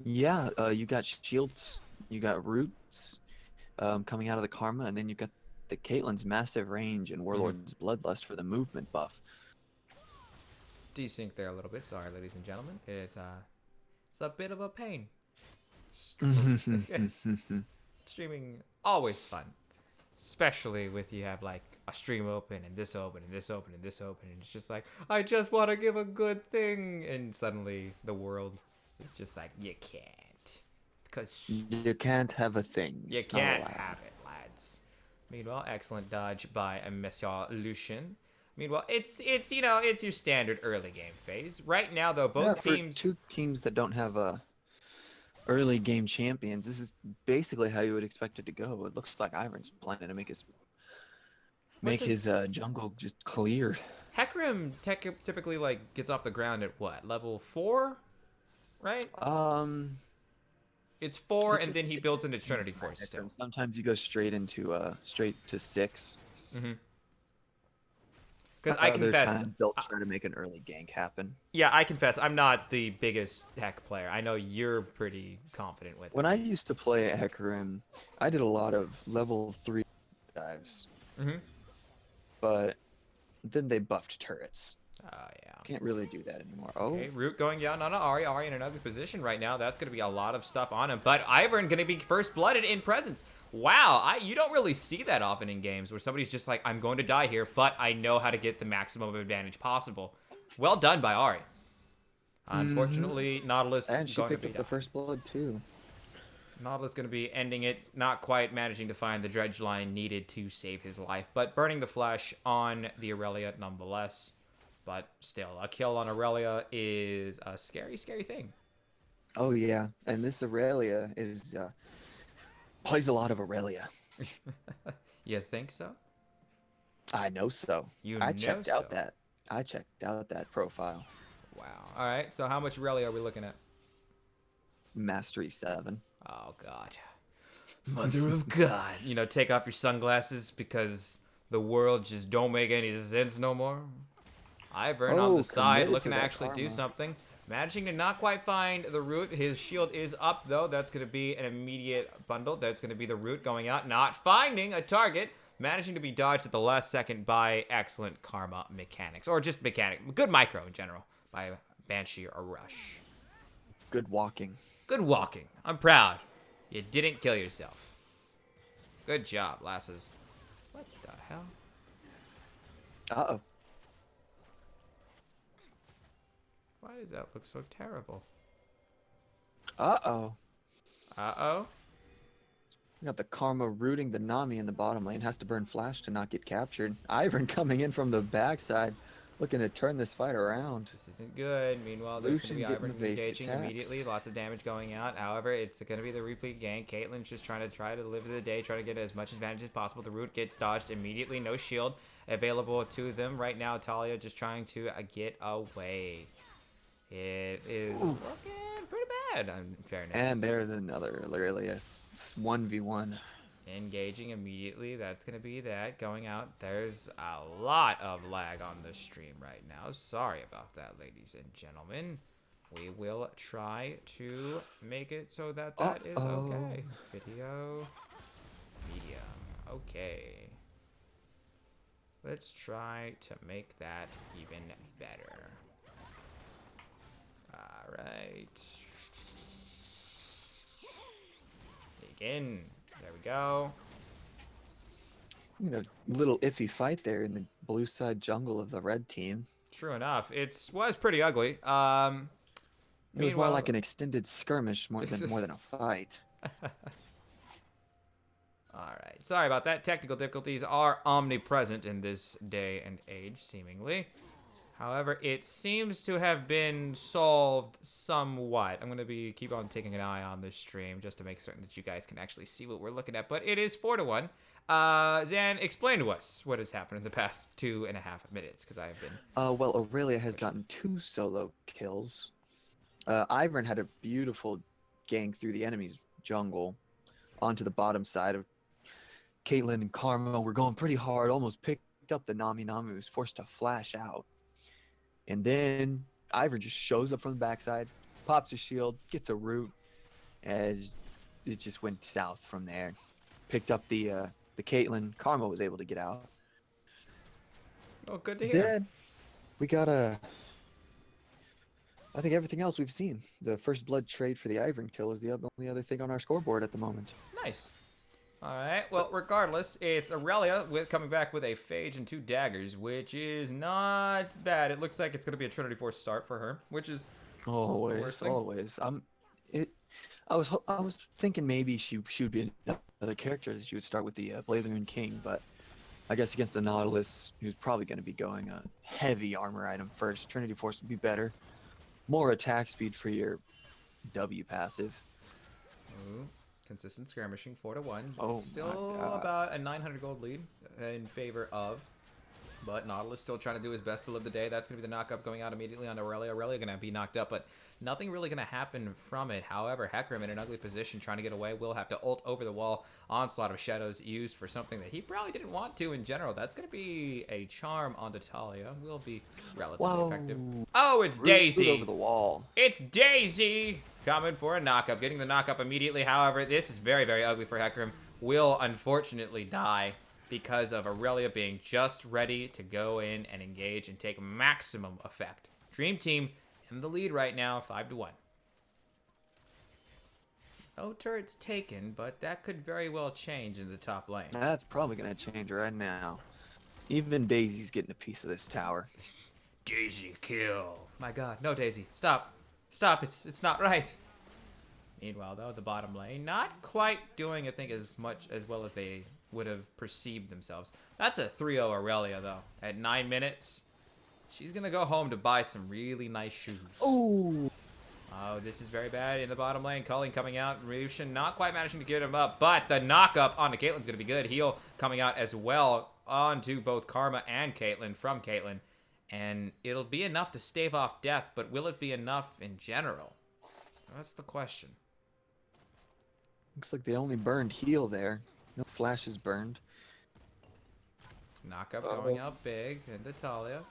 Yeah, you got shields, you got roots coming out of the Karma, and then you got the Caitlyn's massive range and Warlord's Bloodlust for the movement buff. Desync there a little bit. Sorry, ladies and gentlemen. It's a bit of a pain. Streaming always fun, especially with you have like a stream open and this open and this open and this open, and it's just like I just want to give a good thing, and suddenly the world is just like you can't, because You can't have a thing. you It's not can't allowed. have it, lads. Meanwhile, excellent dodge by Monsieur Lucian. Meanwhile, it's you know, it's your standard early game phase. Right now, though, Yeah, both for teams. two teams that don't have early game champions, this is basically how you would expect it to go. It looks like Ivan's planning to make his jungle just cleared. Hecarim typically like gets off the ground at what, level 4, right? It's 4, It and then he builds into Trinity Force still. Sometimes you go straight to 6. Because I Other confess, times they'll try to make an early gank happen. yeah, I confess, I'm not the biggest Heck player. I know you're pretty confident with When it. I used to play Hecarim, I did a lot of level 3 dives. But then they buffed turrets. Oh, yeah. Can't really do that anymore. Oh, Okay, Root going down on Ari. Ari in another position right now. That's going to be a lot of stuff on him. But Ivern going to be first blooded in presence. Wow, you don't really see that often in games where somebody's just like, I'm going to die here, but I know how to get the maximum advantage possible. Well done by Ari. Unfortunately, Nautilus and she going to picked be up the first blood too. Nautilus going to be ending it, not quite managing to find the dredge line needed to save his life, but burning the flesh on the Aurelia nonetheless. But still, a kill on Aurelia is a scary, scary thing. Oh yeah, and this Aurelia is plays a lot of Aurelia. You think so? I know so. You I know checked so. out that profile. Wow. All right, so how much Aurelia are we looking at? Mastery 7. Oh, God. Mother of God. You know, take off your sunglasses because the world just don't make any sense no more. Ivern on the side, committed looking to that actually do karma. something. Managing to not quite find the root. His shield is up, though. That's going to be an immediate bundle. That's going to be the root going out. Not finding a target. Managing to be dodged at the last second by excellent karma mechanics. Or just good micro in general by Banshee or Rush. Good walking. Good walking. I'm proud. You didn't kill yourself. Good job, lasses. What the hell? Uh-oh. Why does that look so terrible? Uh-oh. Uh-oh. We got the Karma rooting the Nami in the bottom lane. Has to burn flash to not get captured. Ivan coming in from the backside, looking to turn this fight around. This isn't good. Meanwhile, there's going Lucian to be getting Ivern evasive engaging attacks. immediately. Lots of damage going out. However, it's going to be the replete gank. Caitlyn's just trying to live the day, try to get as much advantage as possible. The root gets dodged immediately. No shield available to them. Right now, Talia just trying to get away. It is looking pretty bad, in fairness. And there's another Aurelia 1v1. Engaging immediately. That's going to be that. Going out. There's a lot of lag on the stream right now. Sorry about that, ladies and gentlemen. We will try to make it so that is okay. Video. Medium. Okay. Let's try to make that even better. Alright. Begin. There we go. You know, little iffy fight there in the blue side jungle of the red team. True enough. It was pretty ugly. It was more Meanwhile- like an extended skirmish more than a fight. Alright. Sorry about that. Technical difficulties are omnipresent in this day and age, seemingly. However, it seems to have been solved somewhat. I'm going to keep on taking an eye on this stream just to make certain that you guys can actually see what we're looking at. But it is 4-1. Zan, explain to us what has happened in the past 2.5 minutes, because I have been. Well, Aurelia has gotten 2 solo kills. Ivern had a beautiful gang through the enemy's jungle onto the bottom side of Caitlyn and Karma. Were going pretty hard, almost picked up the Nami. Nami was forced to flash out. And then Ivern just shows up from the backside, pops a shield, gets a root, as it just went south from there. Picked up the Caitlyn. Karma was able to get out. Oh, good to hear. Then we got I think everything else we've seen. The first blood trade for the Ivern kill is the only other thing on our scoreboard at the moment. Nice. All right. Well, regardless, it's Aurelia coming back with a Phage and 2 daggers, which is not bad. It looks like it's going to be a Trinity Force start for her, which is Always. I was thinking maybe she would be another character that she would start with the Blatherin King, but I guess against the Nautilus, he was probably going to be going a heavy armor item first. Trinity Force would be better. More attack speed for your W passive. Ooh, consistent skirmishing, 4-1. Oh, Still my God. about a 900 gold lead in favor of. But Nautilus still trying to do his best to live the day. That's going to be the knock-up going out immediately on Aurelia. Aurelia going to be knocked up, but nothing really going to happen from it. However, Hecarim in an ugly position trying to get away will have to ult over the wall. Onslaught of Shadows used for something that he probably didn't want to in general. That's going to be a charm on Talia. Will be relatively effective. Oh, it's Daisy. Over the wall. It's Daisy coming for a knock-up. Getting the knock-up immediately. However, this is very, very ugly for Hecarim. Will unfortunately die because of Aurelia being just ready to go in and engage and take maximum effect. Dream Team in the lead right now, 5-1. No turrets taken, but that could very well change in the top lane. That's probably going to change right now. Even Daisy's getting a piece of this tower. Daisy kill. My God, no Daisy, stop. Stop, it's not right. Meanwhile, though, the bottom lane, not quite doing, I think, as well as they would have perceived themselves. That's a 3-0 Aurelia, though. At 9 minutes, she's going to go home to buy some really nice shoes. Ooh. Oh, this is very bad in the bottom lane. Culling coming out. Rushin not quite managing to get him up, but the knock-up onto Caitlyn's going to be good. Heal coming out as well onto both Karma and Caitlyn from Caitlyn. And it'll be enough to stave off death, but will it be enough in general? That's the question. Looks like they only burned heal there. No flashes burned. Knock-up going out big into Talia.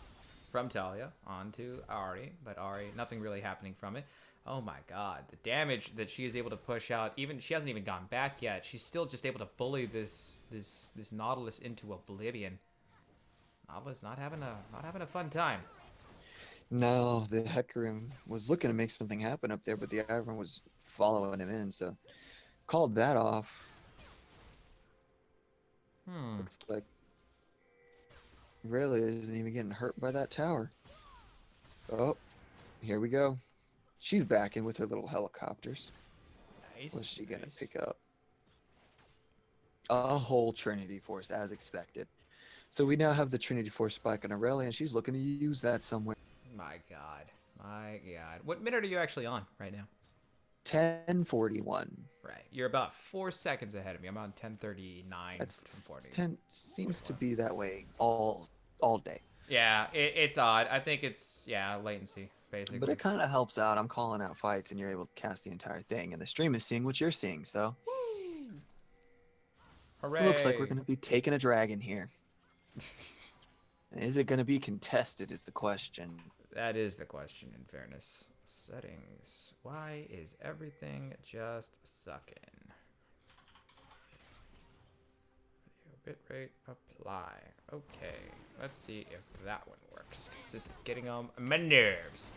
From Talia onto Ahri, but Ahri, nothing really happening from it. Oh my God, the damage that she is able to push out, even she hasn't even gone back yet. She's still just able to bully this Nautilus into oblivion. Nautilus not having a fun time. No, the Hecarim was looking to make something happen up there, but the Ivern was following him in, so called that off. Looks like really isn't even getting hurt by that tower. Oh, here we go. She's back in with her little helicopters. Nice. What's she gonna nice. pick up? A whole Trinity Force, as expected. So we now have the Trinity Force spike on Aurelia, and she's looking to use that somewhere. My God. My God. What minute are you actually on right now? 10:41. Right. You're about 4 seconds ahead of me. I'm on 10:39. That's 10:40. seems to be that way all day. Yeah, it's odd. I think it's, latency, basically. But it kind of helps out. I'm calling out fights, and you're able to cast the entire thing, and the stream is seeing what you're seeing. So Hooray. it looks like we're gonna be taking a dragon here. Is it gonna be contested? Is the question. That is the question, in fairness. Settings. Why is everything just sucking? Video bitrate apply. Okay, let's see if that one works, 'cause this is getting on my nerves.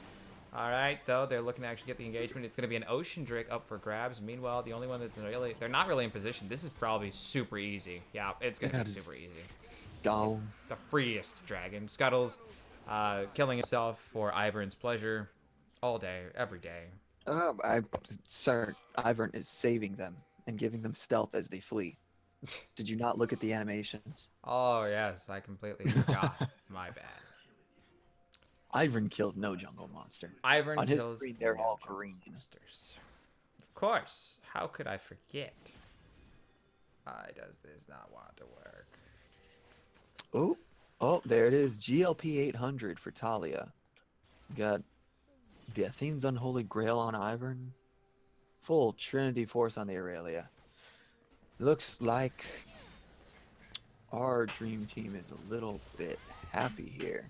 All right, though, they're looking to actually get the engagement. It's going to be an Ocean Drake up for grabs. Meanwhile, the only one that's really, they're not really in position. This is probably super easy. Yeah, it's going to be super easy. Go. The freest dragon. Scuttles killing himself for Ivern's pleasure all day, every day. Sir, Ivern is saving them and giving them stealth as they flee. Did you not look at the animations? Oh, yes, I completely forgot. My bad. Ivern kills no jungle monster. Ivern On his kills screen, they're all jungle green. monsters. Of course. How could I forget? Why does this not want to work? Oh, there it is. GLP 800 for Talia. Got the Athene's Unholy Grail on Ivern. Full Trinity Force on the Aurelia. Looks like our dream team is a little bit happy here.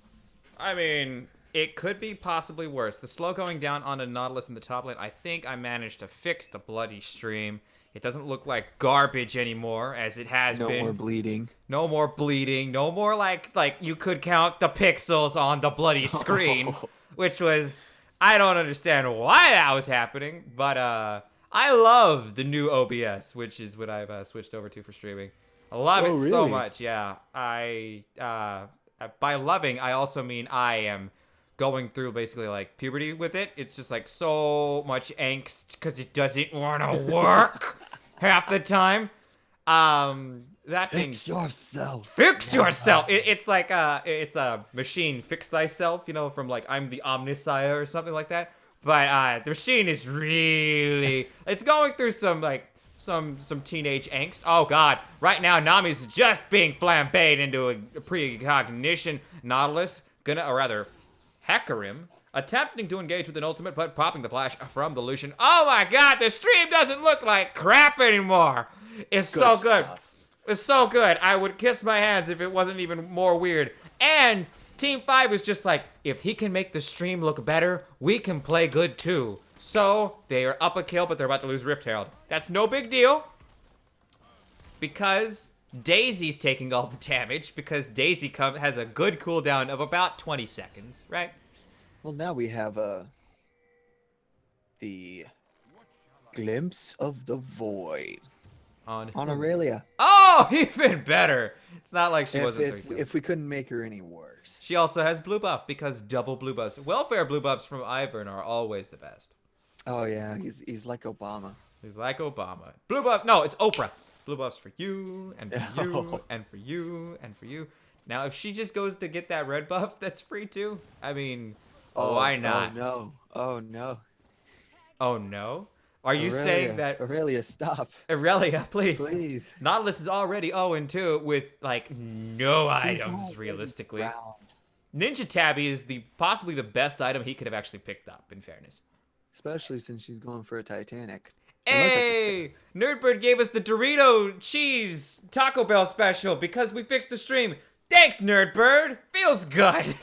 I mean, it could be possibly worse. The slow going down on a Nautilus in the top lane, I think I managed to fix the bloody stream. It doesn't look like garbage anymore, as it has been. No more bleeding. No more bleeding. No more like you could count the pixels on the bloody screen, which was, I don't understand why that was happening, but I love the new OBS, which is what I've switched over to for streaming. I love it so really? much. Yeah, by loving, I also mean I am going through basically like puberty with it. It's just like so much angst because it doesn't want to work half the time. That Fix yourself. Fix yourself. It's like it's a machine. Fix thyself. You know, from like I'm the Omnissiah or something like that. But the machine is really, it's going through some like some teenage angst. Oh God! Right now, Nami's just being flambéed into a precognition. Nautilus or rather, Hecarim attempting to engage with an ultimate, but popping the flash from the Lucian. Oh my God! The stream doesn't look like crap anymore. It's so good. Stuff. It's so good. I would kiss my hands if it wasn't even more weird. And Team 5 is just like, if he can make the stream look better, we can play good too. So they are up a kill, but they're about to lose Rift Herald. That's no big deal. Because Daisy's taking all the damage, because Daisy has a good cooldown of about 20 seconds, right? Well, now we have the glimpse of the void On Aurelia. Oh, even better. It's not like she wasn't If we couldn't make her any worse. She also has blue buff because double blue buffs. Welfare blue buffs from Ivern are always the best. Oh yeah, he's like Obama. He's like Obama. Blue buff. No, it's Oprah. Blue buffs for you and for you and for you and for you. Now, if she just goes to get that red buff, that's free too. I mean, why not? Oh no. Oh no. Oh no. Are you saying that Aurelia, stop. Aurelia, please. Please. Nautilus is already 0-2 with like no items realistically. Ninja Tabby is possibly the best item he could have actually picked up, in fairness. Especially since she's going for a Titanic. Hey! Nerdbird gave us the Dorito cheese Taco Bell special because we fixed the stream. Thanks, Nerdbird. Feels good.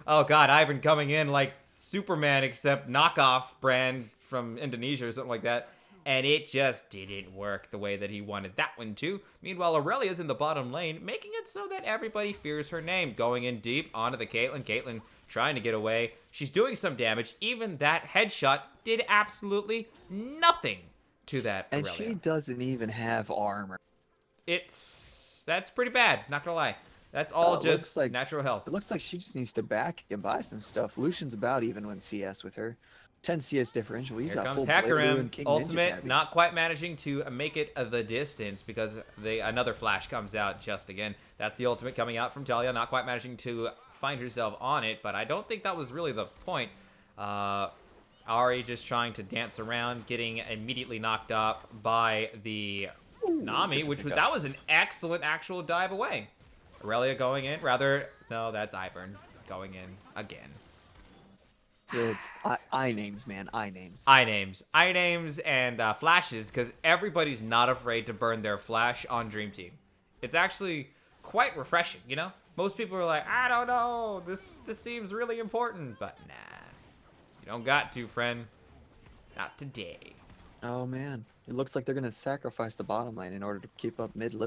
Oh God, Ivan coming in like Superman except knockoff brand from Indonesia or something like that. And it just didn't work the way that he wanted that one to. Meanwhile, Aurelia's in the bottom lane, making it so that everybody fears her name. Going in deep onto the Caitlyn. Caitlyn trying to get away. She's doing some damage. Even that headshot did absolutely nothing to that Aurelia. And she doesn't even have armor. That's pretty bad, not gonna lie. That's all just like natural health. It looks like she just needs to back and buy some stuff. Lucian's about even when CS with her. 10 CS differential. He's Here got comes full Hecarim, King ultimate, Ninja not quite managing to make it the distance because another flash comes out just again. That's the ultimate coming out from Talia, not quite managing to find herself on it, but I don't think that was really the point. Ari just trying to dance around, getting immediately knocked up by the Nami, that was an excellent actual dive away. Aurelia going in, no, that's Ivern going in again. It's I names, man. I names. I names and flashes, because everybody's not afraid to burn their flash on Dream Team. It's actually quite refreshing, you know? Most people are like, I don't know, this seems really important, but nah. You don't got to, friend. Not today. Oh man, it looks like they're gonna sacrifice the bottom lane in order to keep up the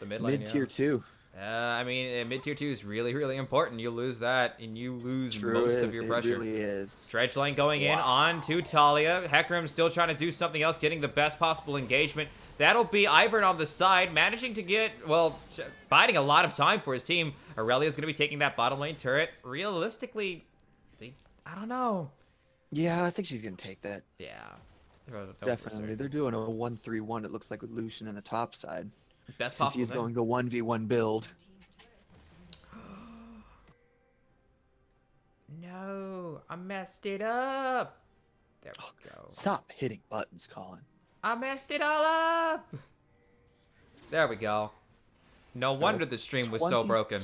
mid lane, tier 2. I mean, mid tier 2 is really, really important. You lose that, and you lose most of your pressure. It really is. Dredge lane going in on to Talia. Hecarim still trying to do something else, getting the best possible engagement. That'll be Ivern on the side, managing to get, well, biding a lot of time for his team. Aurelia's going to be taking that bottom lane turret. Realistically, I don't know. Yeah, I think she's going to take that. Yeah. Definitely. They're doing a 1-3-1, it looks like, with Lucian in the top side. Best Since he's going the 1v1 build. No, I messed it up. There we go. Stop hitting buttons, Colin. I messed it all up. There we go. No wonder the stream was so 20 broken.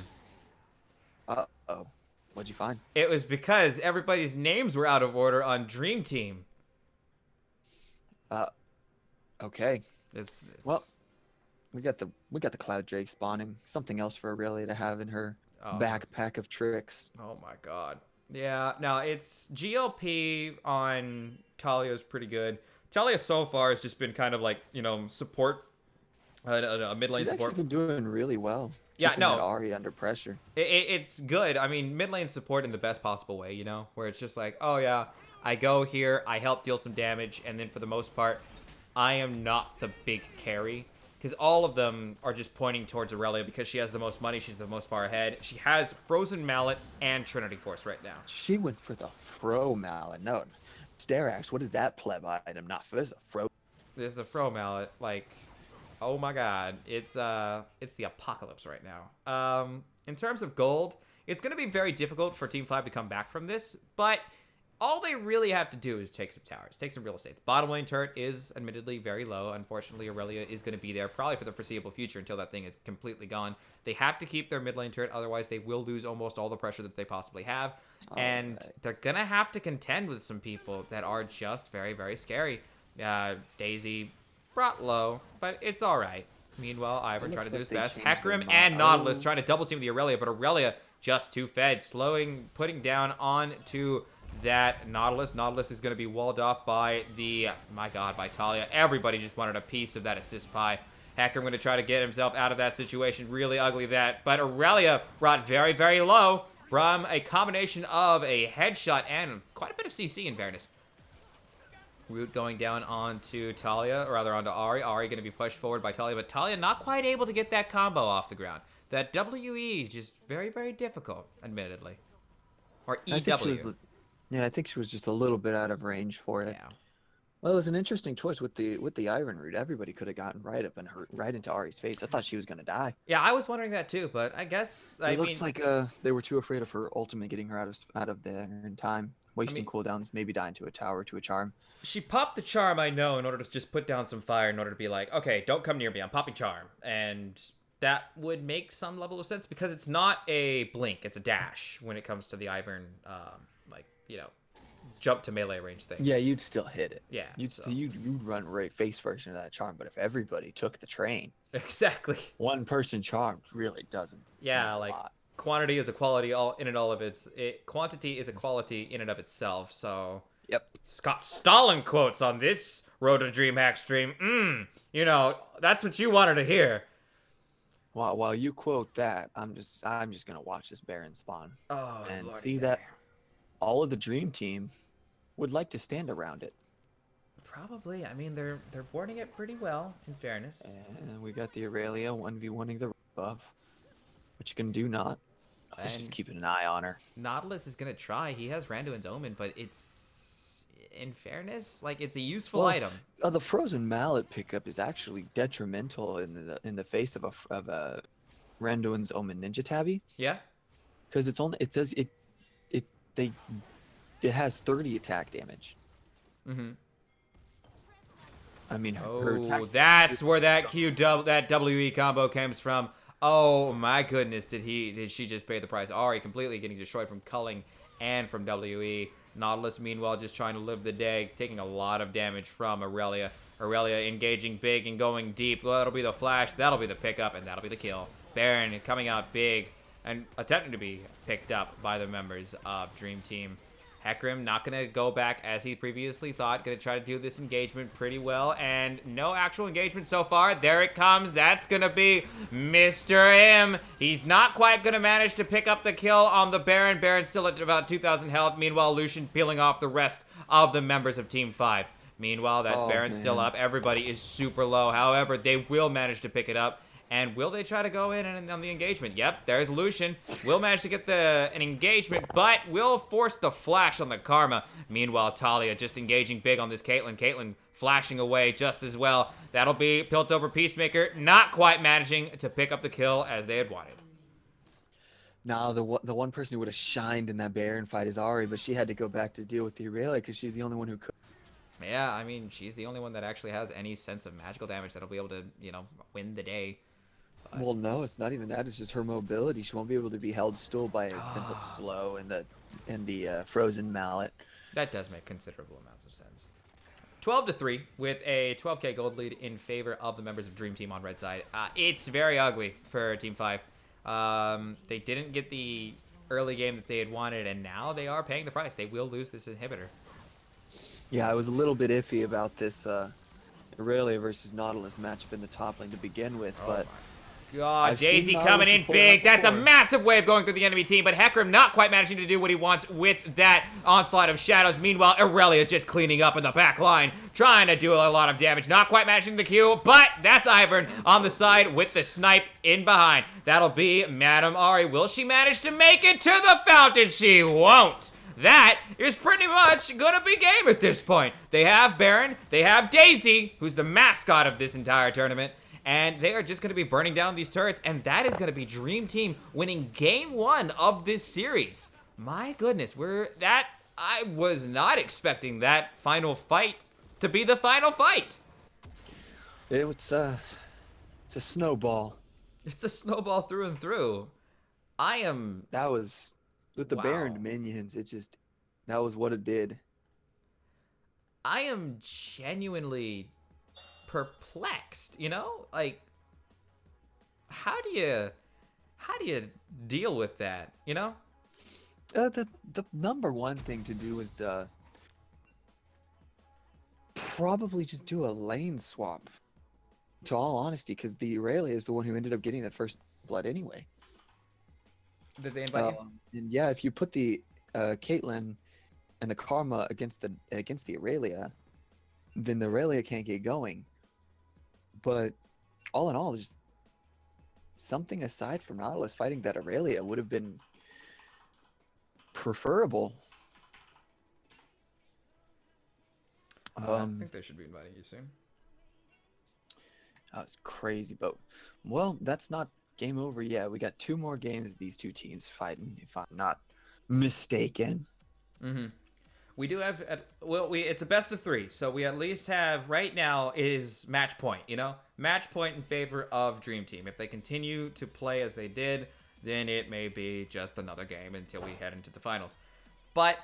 Uh-oh. What'd you find? It was because everybody's names were out of order on Dream Team. Okay. It's Well, we got the Cloud Drake spawning. Something else for Aurelia to have in her backpack of tricks. oh my god. Yeah, no, it's GLP on Talia's pretty good. Talia so far has just been kind of like, support, a mid lane She's support. actually been doing really well. Yeah, keeping no. that Ahri under pressure. It's good. I mean, mid lane support in the best possible way, where it's just like, oh yeah, I go here, I help deal some damage, and then for the most part, I am not the big carry. Because all of them are just pointing towards Aurelia because she has the most money, she's the most far ahead. She has Frozen Mallet and Trinity Force right now. She went for the Fro Mallet. No, Starax, what is that pleb item? Not for this, a Fro. This is a Fro Mallet, like, oh my god, it's the apocalypse right now. In terms of gold, it's gonna be very difficult for Team 5 to come back from this, but all they really have to do is take some towers, take some real estate. The bottom lane turret is admittedly very low. Unfortunately, Aurelia is going to be there probably for the foreseeable future until that thing is completely gone. They have to keep their mid lane turret, otherwise they will lose almost all the pressure that they possibly have. And they're going to have to contend with some people that are just very, very scary. Daisy brought low, but it's all right. Meanwhile, Ivern trying to do his best. Hecarim and Nautilus trying to double team the Aurelia, but Aurelia just too fed, putting down onto that Nautilus. Nautilus is going to be walled off by by Talia. Everybody just wanted a piece of that assist pie. Hecarim going to try to get himself out of that situation. Really ugly but Aurelia brought very, very low from a combination of a headshot and quite a bit of CC in fairness. Root going down onto Talia, or rather onto Ahri. Ahri going to be pushed forward by Talia, but Talia not quite able to get that combo off the ground. That WE is just very, very difficult, admittedly. Or EW. I think she was just a little bit out of range for it. Yeah. Well, it was an interesting choice with the Iron Root. Everybody could have gotten right up and hurt right into Ahri's face. I thought she was gonna die. Yeah, I was wondering that too, but I guess It looks like they were too afraid of her ultimate getting her out of there in time, wasting cooldowns, maybe dying to a tower, to a charm. She popped the charm, I know, in order to just put down some fire, in order to be like, okay, don't come near me, I'm popping charm, and that would make some level of sense because it's not a blink, it's a dash when it comes to the Ivern, jump to melee range thing. Yeah, you'd still hit it. Yeah. You'd run right face first into that charm, but if everybody took the train, exactly. one person charmed really doesn't. Yeah, like quantity is a quality quantity is a quality in and of itself. So yep. Scott Stalin quotes on this Road to Dreamhack stream. That's what you wanted to hear. While you quote that, I'm just gonna watch this Baron spawn and Lordy see that all of the Dream Team would like to stand around it. Probably. I mean, they're warding it pretty well, in fairness. And we got the Aurelia 1v1ing the buff. What you can do not. Let's just keeping an eye on her. Nautilus is gonna try. He has Randuin's Omen, but it's, in fairness, like, it's a useful item. The Frozen Mallet pickup is actually detrimental in the face of a Randuin's Omen Ninja Tabby. Yeah. Because it has 30 attack damage. Mm-hmm. I mean, her attack. That's where that that WE combo comes from. Oh my goodness, did she just pay the price? Ahri completely getting destroyed from culling and from WE. Nautilus, meanwhile, just trying to live the day, taking a lot of damage from Aurelia. Aurelia engaging big and going deep. Well, that'll be the flash, that'll be the pickup, and that'll be the kill. Baron coming out big and attempting to be picked up by the members of Dream Team. Hecarim not going to go back as he previously thought. Going to try to do this engagement pretty well. And no actual engagement so far. There it comes. That's going to be Mr. M. He's not quite going to manage to pick up the kill on the Baron. Baron still at about 2,000 health. Meanwhile, Lucian peeling off the rest of the members of Team 5. Meanwhile, that Baron's still up. Everybody is super low. However, they will manage to pick it up. And will they try to go in and on the engagement? Yep, there's Lucian. Will manage to get an engagement, but will force the flash on the Karma. Meanwhile, Talia just engaging big on this Caitlyn. Caitlyn flashing away just as well. That'll be Piltover Peacemaker, not quite managing to pick up the kill as they had wanted. Now, the one person who would have shined in that Baron fight is Ahri, but she had to go back to deal with the Aurelia because she's the only one who could. Yeah, I mean, she's the only one that actually has any sense of magical damage that'll be able to, win the day. Well, no, it's not even that. It's just her mobility. She won't be able to be held still by a simple slow and the frozen mallet. That does make considerable amounts of sense. 12-3 with a 12k gold lead in favor of the members of Dream Team on red side. It's very ugly for Team 5. They didn't get the early game that they had wanted, and now they are paying the price. They will lose this inhibitor. Yeah, I was a little bit iffy about this Aurelia versus Nautilus matchup in the top lane to begin with, but God, I've seen Daisy Nautilus coming in before big. That's a before. massive wave going through the enemy team, but Hecarim not quite managing to do what he wants with that onslaught of shadows. Meanwhile, Aurelia just cleaning up in the back line, trying to do a lot of damage. Not quite managing the Q, but that's Ivern on the side with the snipe in behind. That'll be Madame Ari. Will she manage to make it to the fountain? She won't. That is pretty much gonna be game at this point. They have Baron, they have Daisy, who's the mascot of this entire tournament, and they are just going to be burning down these turrets, and that is going to be Dream Team winning game 1 of this series. My goodness, I was not expecting that final fight to be the final fight. it's a snowball. It's a snowball through and through. That was with the Wow. Baron minions. That was what it did. I am genuinely perplexed, like how do you deal with that, The number one thing to do is probably just do a lane swap. To all honesty, because the Aurelia is the one who ended up getting that first blood anyway. Did they invite you? And yeah, if you put the Caitlyn and the Karma against the Aurelia, then the Aurelia can't get going. But all in all, just something aside from Nautilus fighting that Aurelia would have been preferable. I think they should be inviting you soon. That was crazy, but well, that's not game over yet. We got 2 more games of these 2 teams fighting, if I'm not mistaken. Mm-hmm. We do have, it's a best of 3, so we at least have, right now, is match point, Match point in favor of Dream Team. If they continue to play as they did, then it may be just another game until we head into the finals. But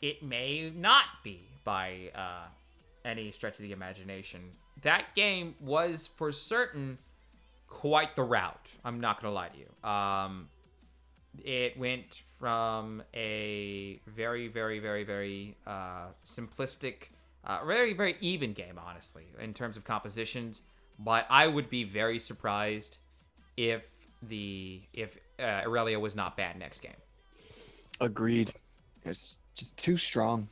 it may not be by any stretch of the imagination. That game was, for certain, quite the rout. I'm not going to lie to you. It went from a very, very, very, very simplistic, very, very even game, honestly, in terms of compositions. But I would be very surprised if Aurelia was not bad next game. Agreed. It's just too strong.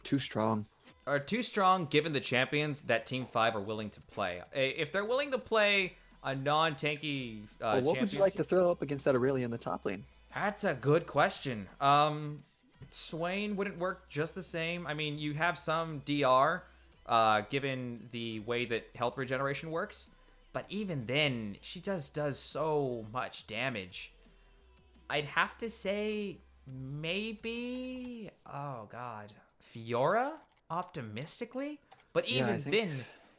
Are too strong given the champions that Team 5 are willing to play. If they're willing to play a non-tanky Well, what champion, would you like to throw up against that Aurelia in the top lane? That's a good question. Swain wouldn't work just the same. I mean, you have some DR, given the way that health regeneration works. But even then, she does so much damage. I'd have to say maybe, Fiora, optimistically. But even then,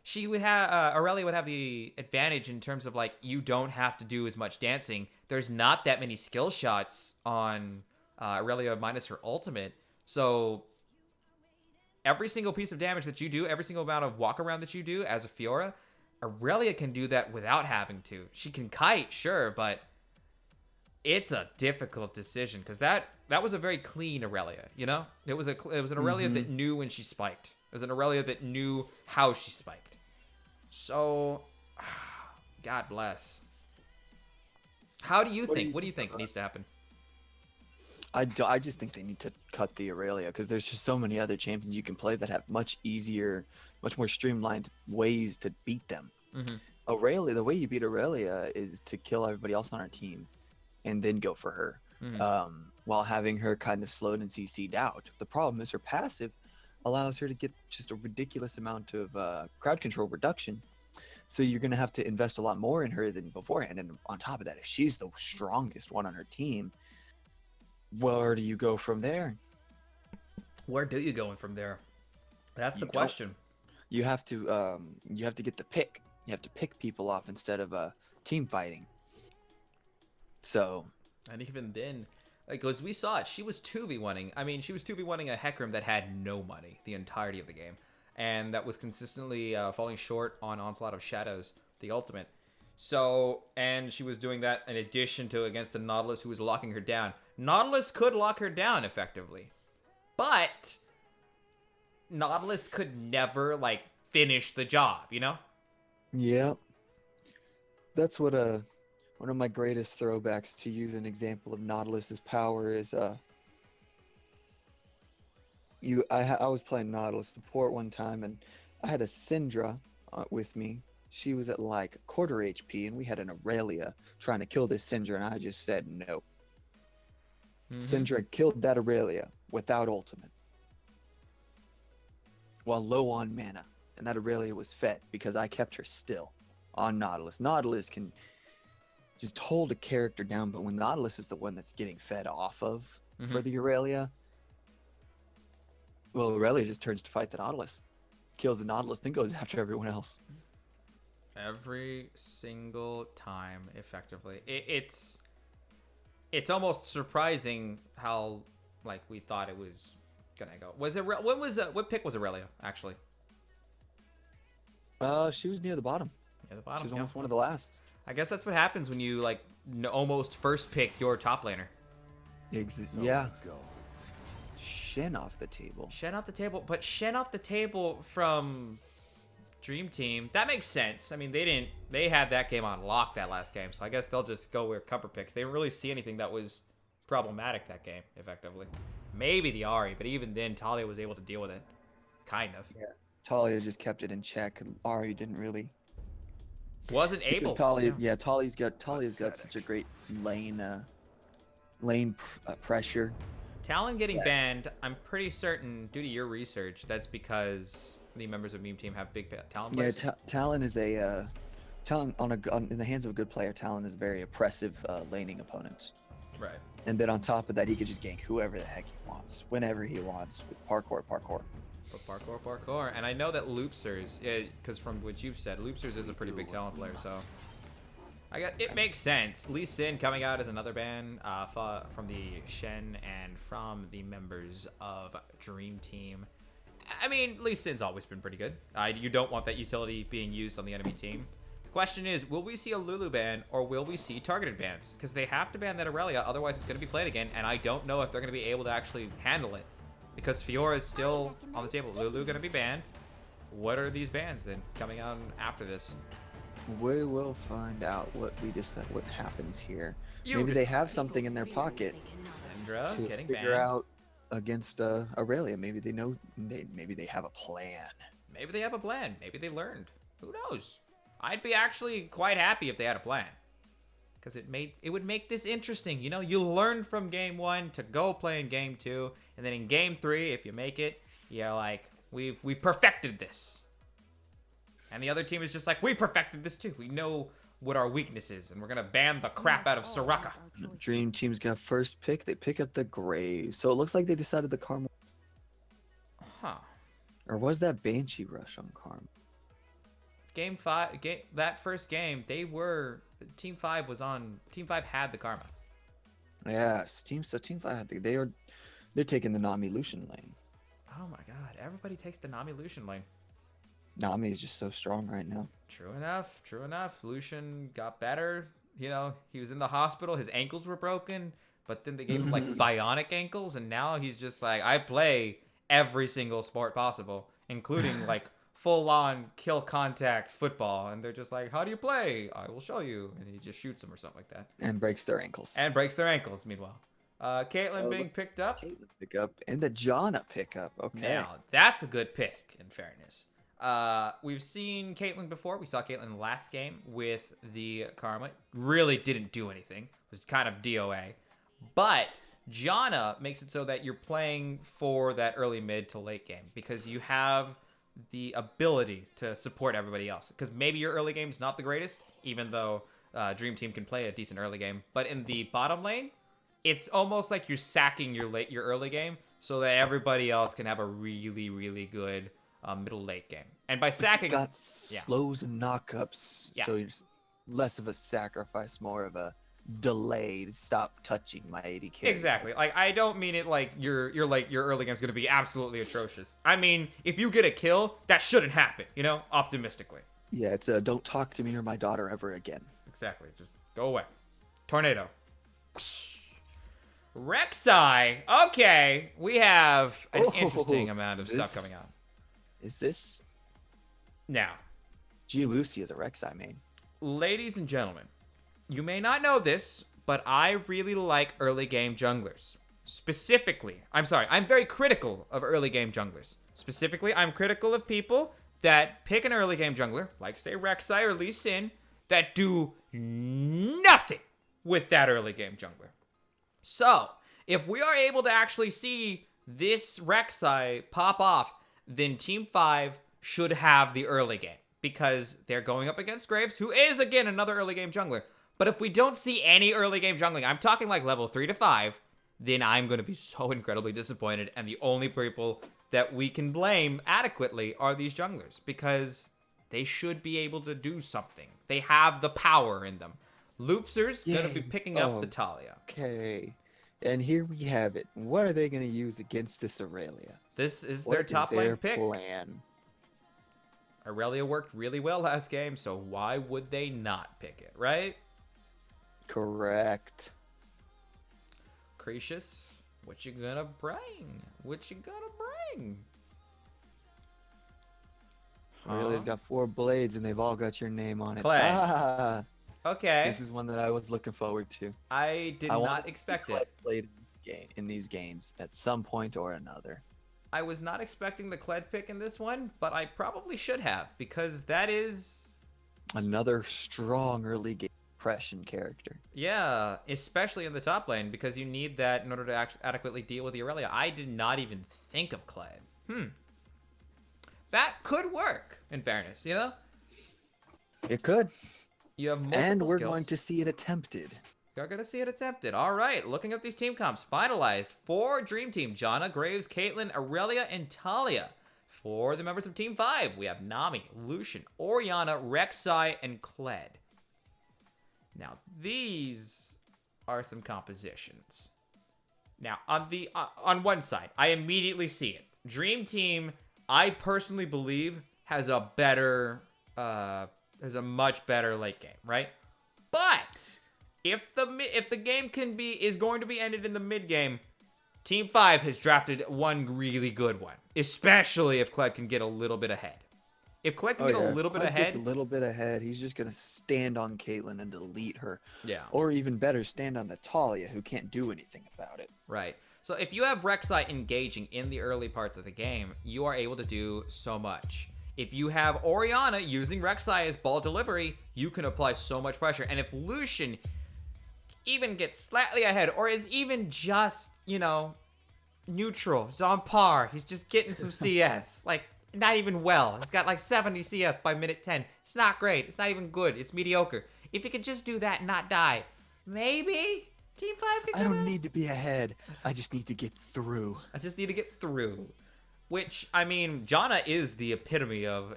she would have Aurelia would have the advantage in terms of you don't have to do as much dancing. There's not that many skill shots on Aurelia minus her ultimate. So every single piece of damage that you do, every single amount of walk around that you do as a Fiora, Aurelia can do that without having to. She can kite, sure, but it's a difficult decision because that was a very clean Aurelia, It was an Aurelia that knew when she spiked. It was an Aurelia that knew how she spiked. So, God bless. What do you think needs to happen? I just think they need to cut the Aurelia because there's just so many other champions you can play that have much easier, much more streamlined ways to beat them. Mm-hmm. Aurelia, the way you beat Aurelia is to kill everybody else on our team and then go for her, while having her kind of slowed and CC'd out. The problem is her passive allows her to get just a ridiculous amount of crowd control reduction. So you're going to have to invest a lot more in her than beforehand. And on top of that, if she's the strongest one on her team, where do you go from there? Where do you go from there? That's the question. you have to get the pick. You have to pick people off instead of team fighting. So And even then, like, as we saw it, she was 2v1ing. I mean, she was 2v1ing a Hecarim that had no money the entirety of the game. And that was consistently falling short on Onslaught of Shadows, the ultimate. So, and she was doing that in addition to against a Nautilus who was locking her down. Nautilus could lock her down effectively. But Nautilus could never, like, finish the job, you know? yeah, that's what one of my greatest throwbacks to use an example of Nautilus's power is I was playing Nautilus support one time and I had a Syndra with me. She was at like quarter HP and we had an Aurelia trying to kill this Syndra and I just said no. Syndra killed that Aurelia without ultimate while low on mana, and that Aurelia was fed because I kept her still on Nautilus. Nautilus can just hold a character down, but when Nautilus is the one that's getting fed off of for the Aurelia, well, Aurelia just turns to fight the Nautilus, kills the Nautilus, then goes after everyone else. Every single time, effectively. It's almost surprising how, like, we thought it was gonna go. What pick was Aurelia, actually? She was near the bottom. Near the bottom. She was almost one of the last. I guess that's what happens when you, like, almost first pick your top laner. Yeah. Shen off the table. Shen off the table, but Shen off the table from Dream Team. That makes sense. I mean, they had that game on lock that last game, so I guess they'll just go with cover picks. They didn't really see anything that was problematic that game, effectively. Maybe the Ahri, but even then, Talia was able to deal with it. Kind of. Yeah. Talia just kept it in check. Ahri didn't really. Wasn't able. Talia's got such a great lane pressure. Talon getting banned, I'm pretty certain, due to your research, that's because the members of Meme Team have big Talon players. Yeah, Talon is a Talon in the hands of a good player. Talon is a very oppressive laning opponent. Right. And then on top of that, he could just gank whoever the heck he wants, whenever he wants, with parkour. But parkour. And I know that Loopsers, because from what you've said, Loopsers is a pretty big Talon player, so it makes sense. Lee Sin coming out as another ban from the Shen and from the members of Dream Team. I mean, Lee Sin's always been pretty good. You don't want that utility being used on the enemy team. The question is, will we see a Lulu ban or will we see targeted bans? Because they have to ban that Aurelia, otherwise it's going to be played again, and I don't know if they're going to be able to actually handle it. Because Fiora is still on the table. Lulu going to be banned. What are these bans then coming out after this? We will find out what happens here. Maybe they have something in their pocket Syndra to getting figure banned. out against Aurelia. Maybe they know. Maybe they have a plan. Maybe they have a plan. Maybe they learned. Who knows? I'd be actually quite happy if they had a plan, because it would make this interesting. You know, you learn from game 1 to go play in game 2, and then in game 3, if you make it, you're like, we've perfected this. And the other team is just like, we perfected this too. We know what our weakness is, and we're gonna ban the crap out of Soraka. Dream Team's got first pick. They pick up the Graves. So it looks like they decided the Karma. Huh. Or was that Banshee Rush on Karma? Game 5, that first game, Team 5 had the Karma. Yes, Team 5 had they're taking the Nami Lucian lane. Oh my god, everybody takes the Nami Lucian lane. Nami is just so strong right now. True enough. Lucian got better. You know, he was in the hospital. His ankles were broken, but then they gave him like bionic ankles, and now he's just like, I play every single sport possible, including like full-on kill contact football. And they're just like, how do you play? I will show you. And he just shoots them or something like that. And breaks their ankles. Meanwhile. Caitlyn being picked up. Caitlyn pick up. And the Janna pick up. Okay. Now, that's a good pick, in fairness. We've seen Caitlyn before. We saw Caitlyn last game with the Karma. Really didn't do anything. It was kind of DOA. But Janna makes it so that you're playing for that early mid to late game, because you have the ability to support everybody else. Because maybe your early game is not the greatest, even though Dream Team can play a decent early game. But in the bottom lane, it's almost like you're sacking your early game so that everybody else can have a really, really good middle late game. And by But sacking, you got yeah. slows and knockups, Yeah. so it's less of a sacrifice, more of a delayed. Stop touching my 80 carry. Exactly. Like, I don't mean it like your early game's gonna be absolutely atrocious. I mean, if you get a kill, that shouldn't happen. You know, optimistically. Yeah, it's a don't talk to me or my daughter ever again. Exactly. Just go away. Tornado. Rek'Sai. Okay, we have an interesting amount of stuff coming out. Is this Now, G Lucy is a Rek'Sai main? ladies and gentlemen, you may not know this, but I really like early game junglers. Specifically, I'm very critical of early game junglers. Specifically, I'm critical of people that pick an early game jungler, like say Rek'Sai or Lee Sin, that do nothing with that early game jungler. So, if we are able to actually see this Rek'Sai pop off, then Team 5 should have the early game, because they're going up against Graves, who is, again, another early game jungler. But if we don't see any early game jungling, I'm talking like level 3 to 5, then I'm going to be so incredibly disappointed, and the only people that we can blame adequately are these junglers, because they should be able to do something. They have the power in them. Loopser's going to be picking up the Talia. Okay. And here we have it. What are they going to use against this Aurelia? This is What their top lane pick. plan? Aurelia worked really well last game, so why would they not pick it, right? Correct. Cretius, what you gonna bring? What you gonna bring? Aurelia's got 4 blades and they've all got your name on it. Kled. Ah, Okay. this is one that I was looking forward to. I did not expect Kled it. played in these games at some point or another. I was not expecting the Kled pick in this one, but I probably should have, because that is... Another strong early game impression character. Yeah, especially in the top lane, because you need that in order to adequately deal with the Aurelia. I did not even think of Kled. That could work, in fairness, you know? It could. You have multiple And we're skills. going to see it attempted. You're going to see it attempted. All right, looking at these team comps, finalized for Dream Team, Janna, Graves, Caitlyn, Aurelia, and Talia. For the members of Team 5, we have Nami, Lucian, Orianna, Rek'Sai, and Kled. Now, these are some compositions. Now, on one side, I immediately see it. Dream Team, I personally believe, has a much better late game, right? But if the game is going to be ended in the mid game, Team 5 has drafted one really good one, especially if Kled can get a little bit ahead. If Kled can get a little bit ahead, gets a little bit ahead, he's just gonna stand on Caitlyn and delete her. Yeah. Or even better, stand on the Talia, who can't do anything about it. right. So if you have Rek'Sai engaging in the early parts of the game, you are able to do so much. If you have Orianna using Rek'Sai as ball delivery, you can apply so much pressure. And if Lucian even gets slightly ahead, or is even just, neutral, he's on par, he's just getting some CS, like, not even well. He's got like 70 CS by minute 10. It's not great. It's not even good. It's mediocre. If he could just do that and not die, maybe Team 5 could I come don't out. need to be ahead. I just need to get through. I just need to get through. Which, I mean, Janna is the epitome of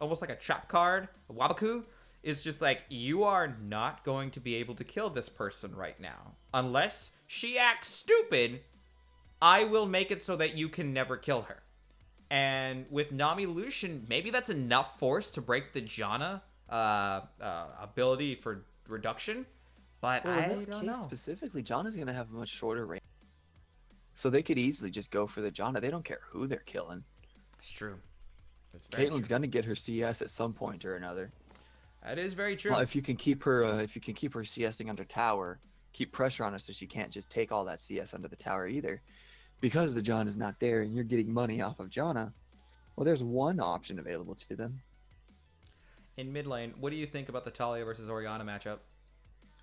almost like a trap card. A Wabaku is just like, you are not going to be able to kill this person right now. Unless she acts stupid, I will make it so that you can never kill her. And with Nami Lucian, maybe that's enough force to break the Janna ability for reduction. But Well, I in this don't case know. specifically, Janna's gonna have a much shorter range. So they could easily just go for the Janna. They don't care who they're killing. It's true. That's very Caitlyn's true. gonna get her CS at some point or another. That is very true. Well, if you can keep her, CSing under tower, keep pressure on her so she can't just take all that CS under the tower either. Because the Janna is not there and you're getting money off of Janna, well, there's one option available to them. In mid lane, what do you think about the Talia versus Orianna matchup?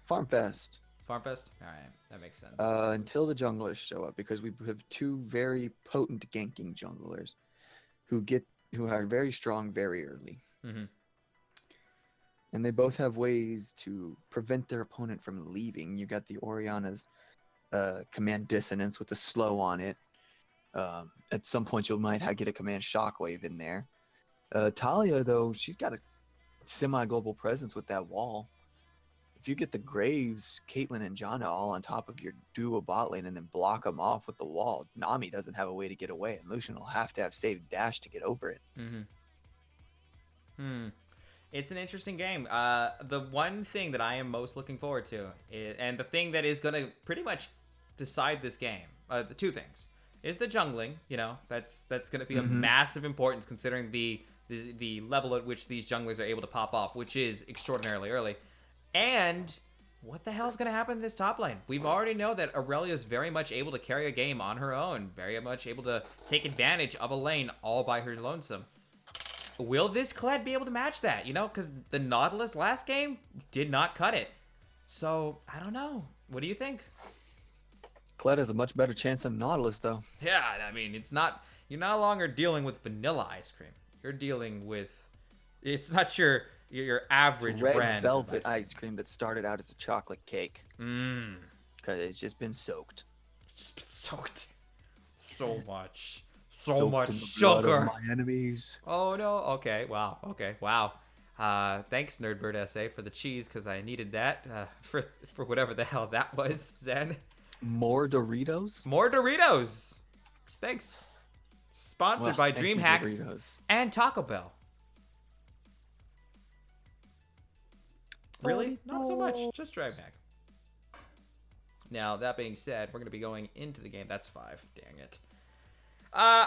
Farmfest. Farmfest? Alright, that makes sense. Until the junglers show up, because we have 2 very potent ganking junglers who are very strong very early. Mm-hmm. And they both have ways to prevent their opponent from leaving. You got the Orianna's command dissonance with the slow on it. At some point, you might get a command shockwave in there. Talia, though, she's got a semi-global presence with that wall. If you get the Graves, Caitlyn, and Janna all on top of your duo bot lane and then block them off with the wall, Nami doesn't have a way to get away, and Lucian will have to have saved dash to get over it. It's an interesting game. The one thing that I am most looking forward to, and the thing that is going to pretty much decide this game, the two things, is the jungling. You know, that's going to be a massive importance considering the level at which these junglers are able to pop off, which is extraordinarily early. And what the hell is going to happen in this top lane? We've already know that Aurelia is very much able to carry a game on her own, very much able to take advantage of a lane all by her lonesome. Will this Kled be able to match that? You know, because the Nautilus last game did not cut it. So, I don't know. What do you think? Kled has a much better chance than Nautilus, though. Yeah, I mean, you're no longer dealing with vanilla ice cream. You're dealing with, it's not your average Red brand velvet ice cream that started out as a chocolate cake. Because it's just been soaked. It's just been soaked. So much. Soaked much in the blood sugar. of my enemies. Oh no. Okay. Wow. Thanks, Nerdbird SA, for the cheese, because I needed that for whatever the hell that was, Zen. More Doritos? More Doritos. Thanks. Sponsored by Dreamhack and Taco Bell. Really? Not so much. Just Dreamhack. Now, that being said, we're going to be going into the game. That's 5. Dang it.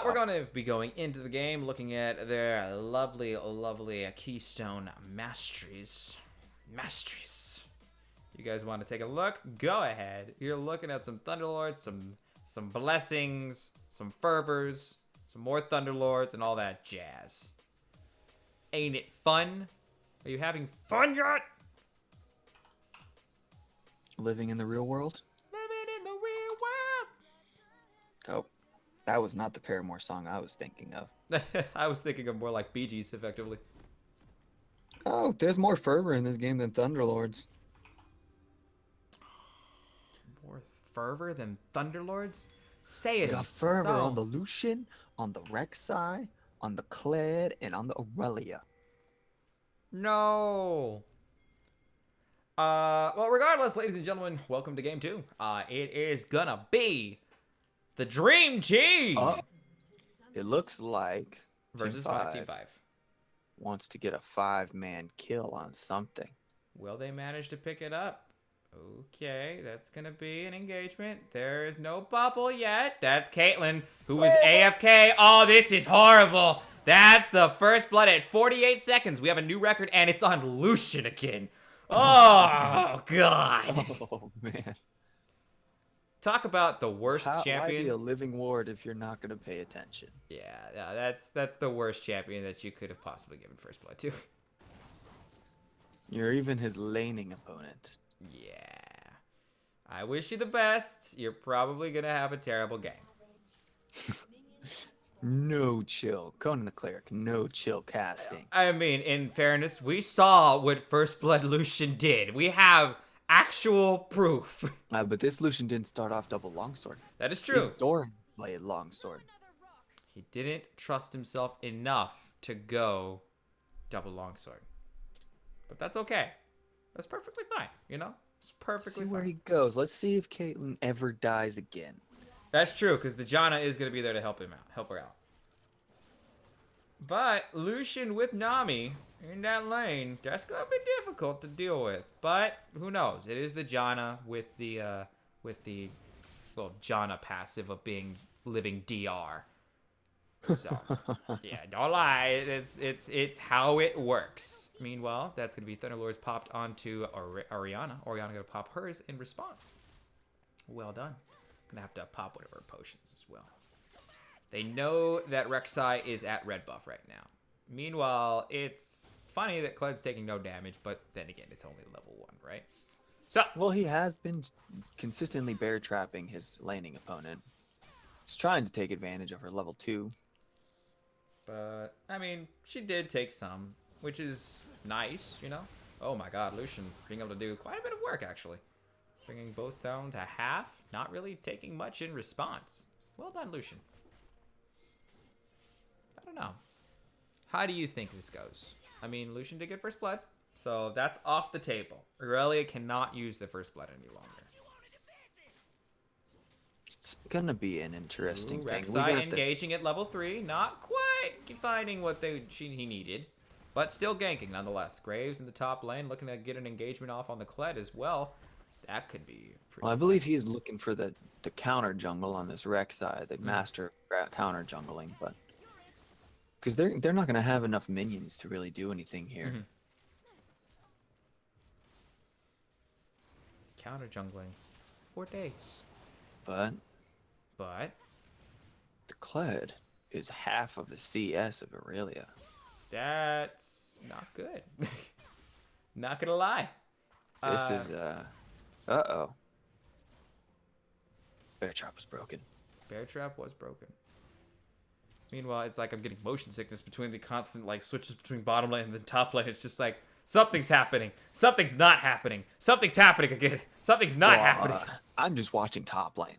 We're going to be going into the game looking at their lovely, lovely Keystone Masteries. You guys want to take a look? Go ahead. You're looking at some Thunderlords, some Blessings, some Fervors, some more Thunderlords, and all that jazz. Ain't it fun? Are you having fun yet? Living in the real world? Living in the real world. Oh, that was not the Paramore song I was thinking of. I was thinking of more like Bee Gees, effectively. Oh, there's more fervor in this game than Thunderlords. More fervor than Thunderlords? Say it. We got fervor on the Lucian, on the Rek'Sai, on the Kled, and on the Aurelia. No. Well, regardless, ladies and gentlemen, welcome to game 2. It is gonna be the Dream Team It looks like versus Team 5 wants to get a 5-man kill on something. Will they manage to pick it up? Okay, that's gonna be an engagement. There is no bubble yet. That's Caitlyn, who is AFK. Oh, this is horrible. That's the first blood at 48 seconds. We have a new record, and it's on Lucian again. Oh, God. Oh, man. Talk about the worst Why champion. be a living ward if you're not going to pay attention? Yeah, that's the worst champion that you could have possibly given first blood to. You're even his laning opponent. Yeah. I wish you the best. You're probably going to have a terrible game. No chill. Conan the Cleric, no chill casting. I mean, in fairness, we saw what First Blood Lucian did. We have actual proof. But this Lucian didn't start off double longsword. That is true. His Doran played longsword. He didn't trust himself enough to go double longsword. But that's okay. That's perfectly fine, you know? It's perfectly See where fine. he goes. Let's see if Caitlyn ever dies again. That's true, because the Janna is going to be there to help her out. But Lucian with Nami in that lane, that's going to be difficult to deal with. But who knows? It is the Janna with the Janna passive of being living DR. So yeah, don't lie. It's how it works. Meanwhile, that's going to be Thunderlords popped onto Orianna. Orianna going to pop hers in response. Well done. Gonna have to pop one of her potions as well. They know that Rek'Sai is at red buff right now. Meanwhile, it's funny that Kled's taking no damage, but then again, it's only level 1, right? So, well, he has been consistently bear trapping his laning opponent. He's trying to take advantage of her level 2. But I mean, she did take some, which is nice, you know. Oh my God, Lucian being able to do quite a bit of work actually. Bringing both down to half, not really taking much in response. Well done, Lucian. don't know. How do you think this goes? I mean, Lucian did get first blood, so that's off the table. Aurelia cannot use the first blood any longer. It's gonna be an interesting thing. Rek'Sai engaging at level 3, not quite finding what he needed, but still ganking nonetheless. Graves in the top lane, looking to get an engagement off on the Kled as well. That could be pretty. Well, I believe he's looking for the counter jungle on this Rek'Sai, the master counter jungling, but because they're not gonna have enough minions to really do anything here. Counter jungling, 4 days. But the Kled is half of the CS of Aurelia. That's not good. Not gonna lie. This is uh-oh. Bear trap was broken. Bear trap was broken. Meanwhile, it's like I'm getting motion sickness between the constant like switches between bottom lane and the top lane. It's just like something's happening. Something's not happening. Something's happening again. Something's not happening. I'm just watching top lane.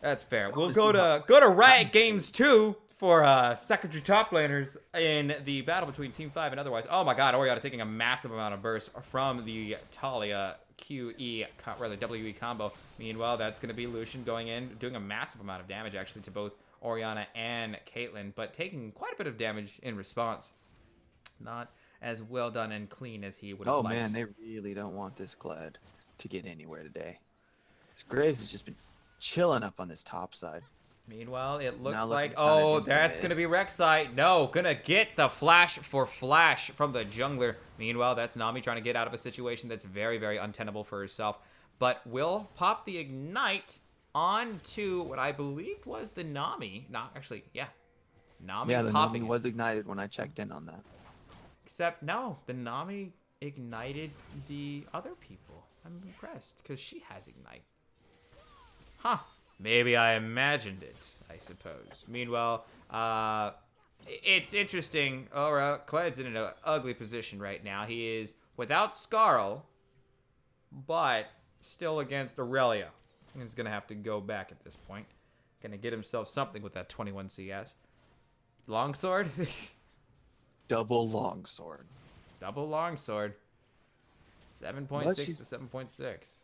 That's fair. We'll go to Riot Games 2 for secondary top laners in the battle between Team 5 and otherwise. Oh my god, Orianna taking a massive amount of burst from the Talia WE combo. Meanwhile, that's going to be Lucian going in, doing a massive amount of damage actually to both Orianna and Caitlyn, but taking quite a bit of damage in response. Not as well done and clean as he would have liked. Oh man, they really don't want this Kled to get anywhere today. Graves has just been chilling up on this top side. Meanwhile, it looks Now like, looking kinda that's going to be Rek'Sai. No, going to get the flash for flash from the jungler. Meanwhile, that's Nami trying to get out of a situation that's very, very untenable for herself. But will pop the Ignite onto what I believed was the Nami. Not actually, yeah. Nami Yeah, the popping Nami was ignited when I checked in on that. Except, no, the Nami ignited the other people. I'm impressed, because she has Ignite. Huh. Maybe I imagined it, I suppose. Meanwhile, it's interesting. Kled's in an ugly position right now. He is without Skarl, but still against Aurelia. He's going to have to go back at this point. Going to get himself something with that 21 CS. Longsword? Double longsword. Double longsword. 7.6 to 7.6.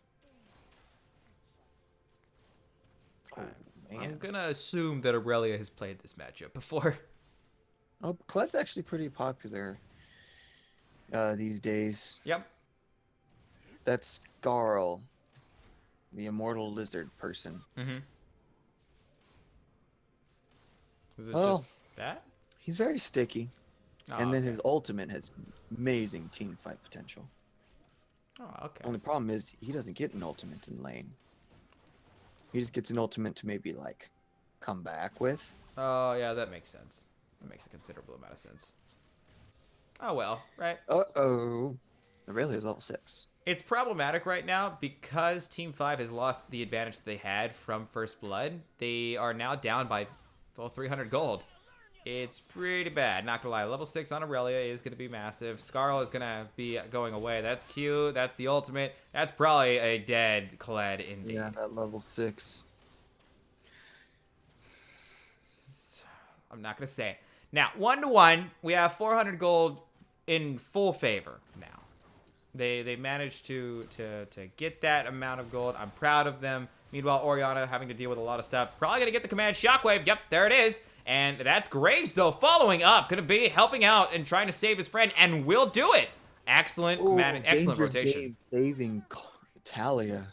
Oh, man. I'm gonna assume that Aurelia has played this matchup before. Oh, Kled's actually pretty popular these days. Yep. That's Skarl, the immortal lizard person. Mm-hmm. Is it Well, just that? He's very sticky. Oh, And then okay. his ultimate has amazing team fight potential. Oh, okay. Only problem is he doesn't get an ultimate in lane. He just gets an ultimate to maybe like come back with. Oh, yeah, that makes sense. That makes a considerable amount of sense. Oh, well, right? Uh-oh. Aurelia is level 6. It's problematic right now because Team 5 has lost the advantage that they had from First Blood. They are now down by 300 gold. It's pretty bad, not gonna lie. Level 6 on Aurelia is gonna be massive. Skarl is gonna be going away. That's cute. That's the ultimate. That's probably a dead Kled indeed. Yeah, that level 6. I'm not gonna say it. Now, 1-1, we have 400 gold in full favor now. They managed to get that amount of gold. I'm proud of them. Meanwhile, Orianna having to deal with a lot of stuff. Probably gonna get the command Shockwave. Yep, there it is. And that's Graves, though, following up. Gonna be helping out and trying to save his friend, and will do it. Excellent, excellent rotation. Game saving Talia.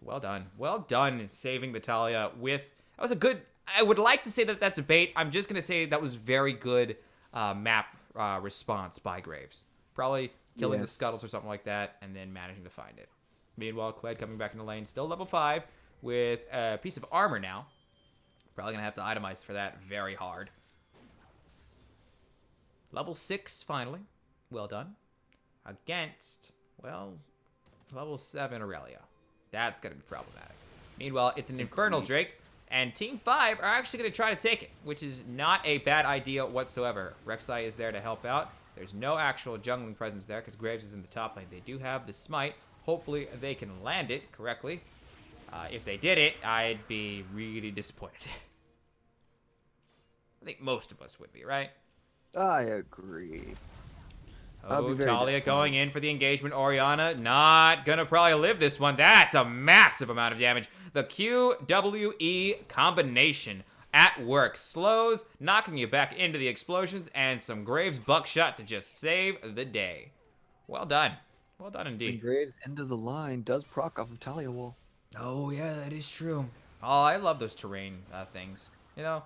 Well done. Well done saving the Talia with... That was a good... I would like to say that that's a bait. I'm just going to say that was very good map response by Graves. Probably killing the Scuttles or something like that, and then managing to find it. Meanwhile, Kled coming back into lane, still level 5, with a piece of armor now. Probably going to have to itemize for that very hard. Level 6, finally. Well done. Against, well, level 7 Aurelia. That's going to be problematic. Meanwhile, it's an Infernal Drake, and Team 5 are actually going to try to take it, which is not a bad idea whatsoever. Rek'Sai is there to help out. There's no actual jungling presence there because Graves is in the top lane. They do have the smite. Hopefully, they can land it correctly. If they did it, I'd be really disappointed. I think most of us would be, right? I agree. I'll be Oh, very Talia disappointed. going in for the engagement. Oriana not gonna probably live this one. That's a massive amount of damage. The QWE combination at work. Slows, knocking you back into the explosions, and some Graves buckshot to just save the day. Well done. Well done And indeed. Graves into the line does proc off of Talia Wall. Oh, yeah, that is true. Oh, I love those terrain things. You know,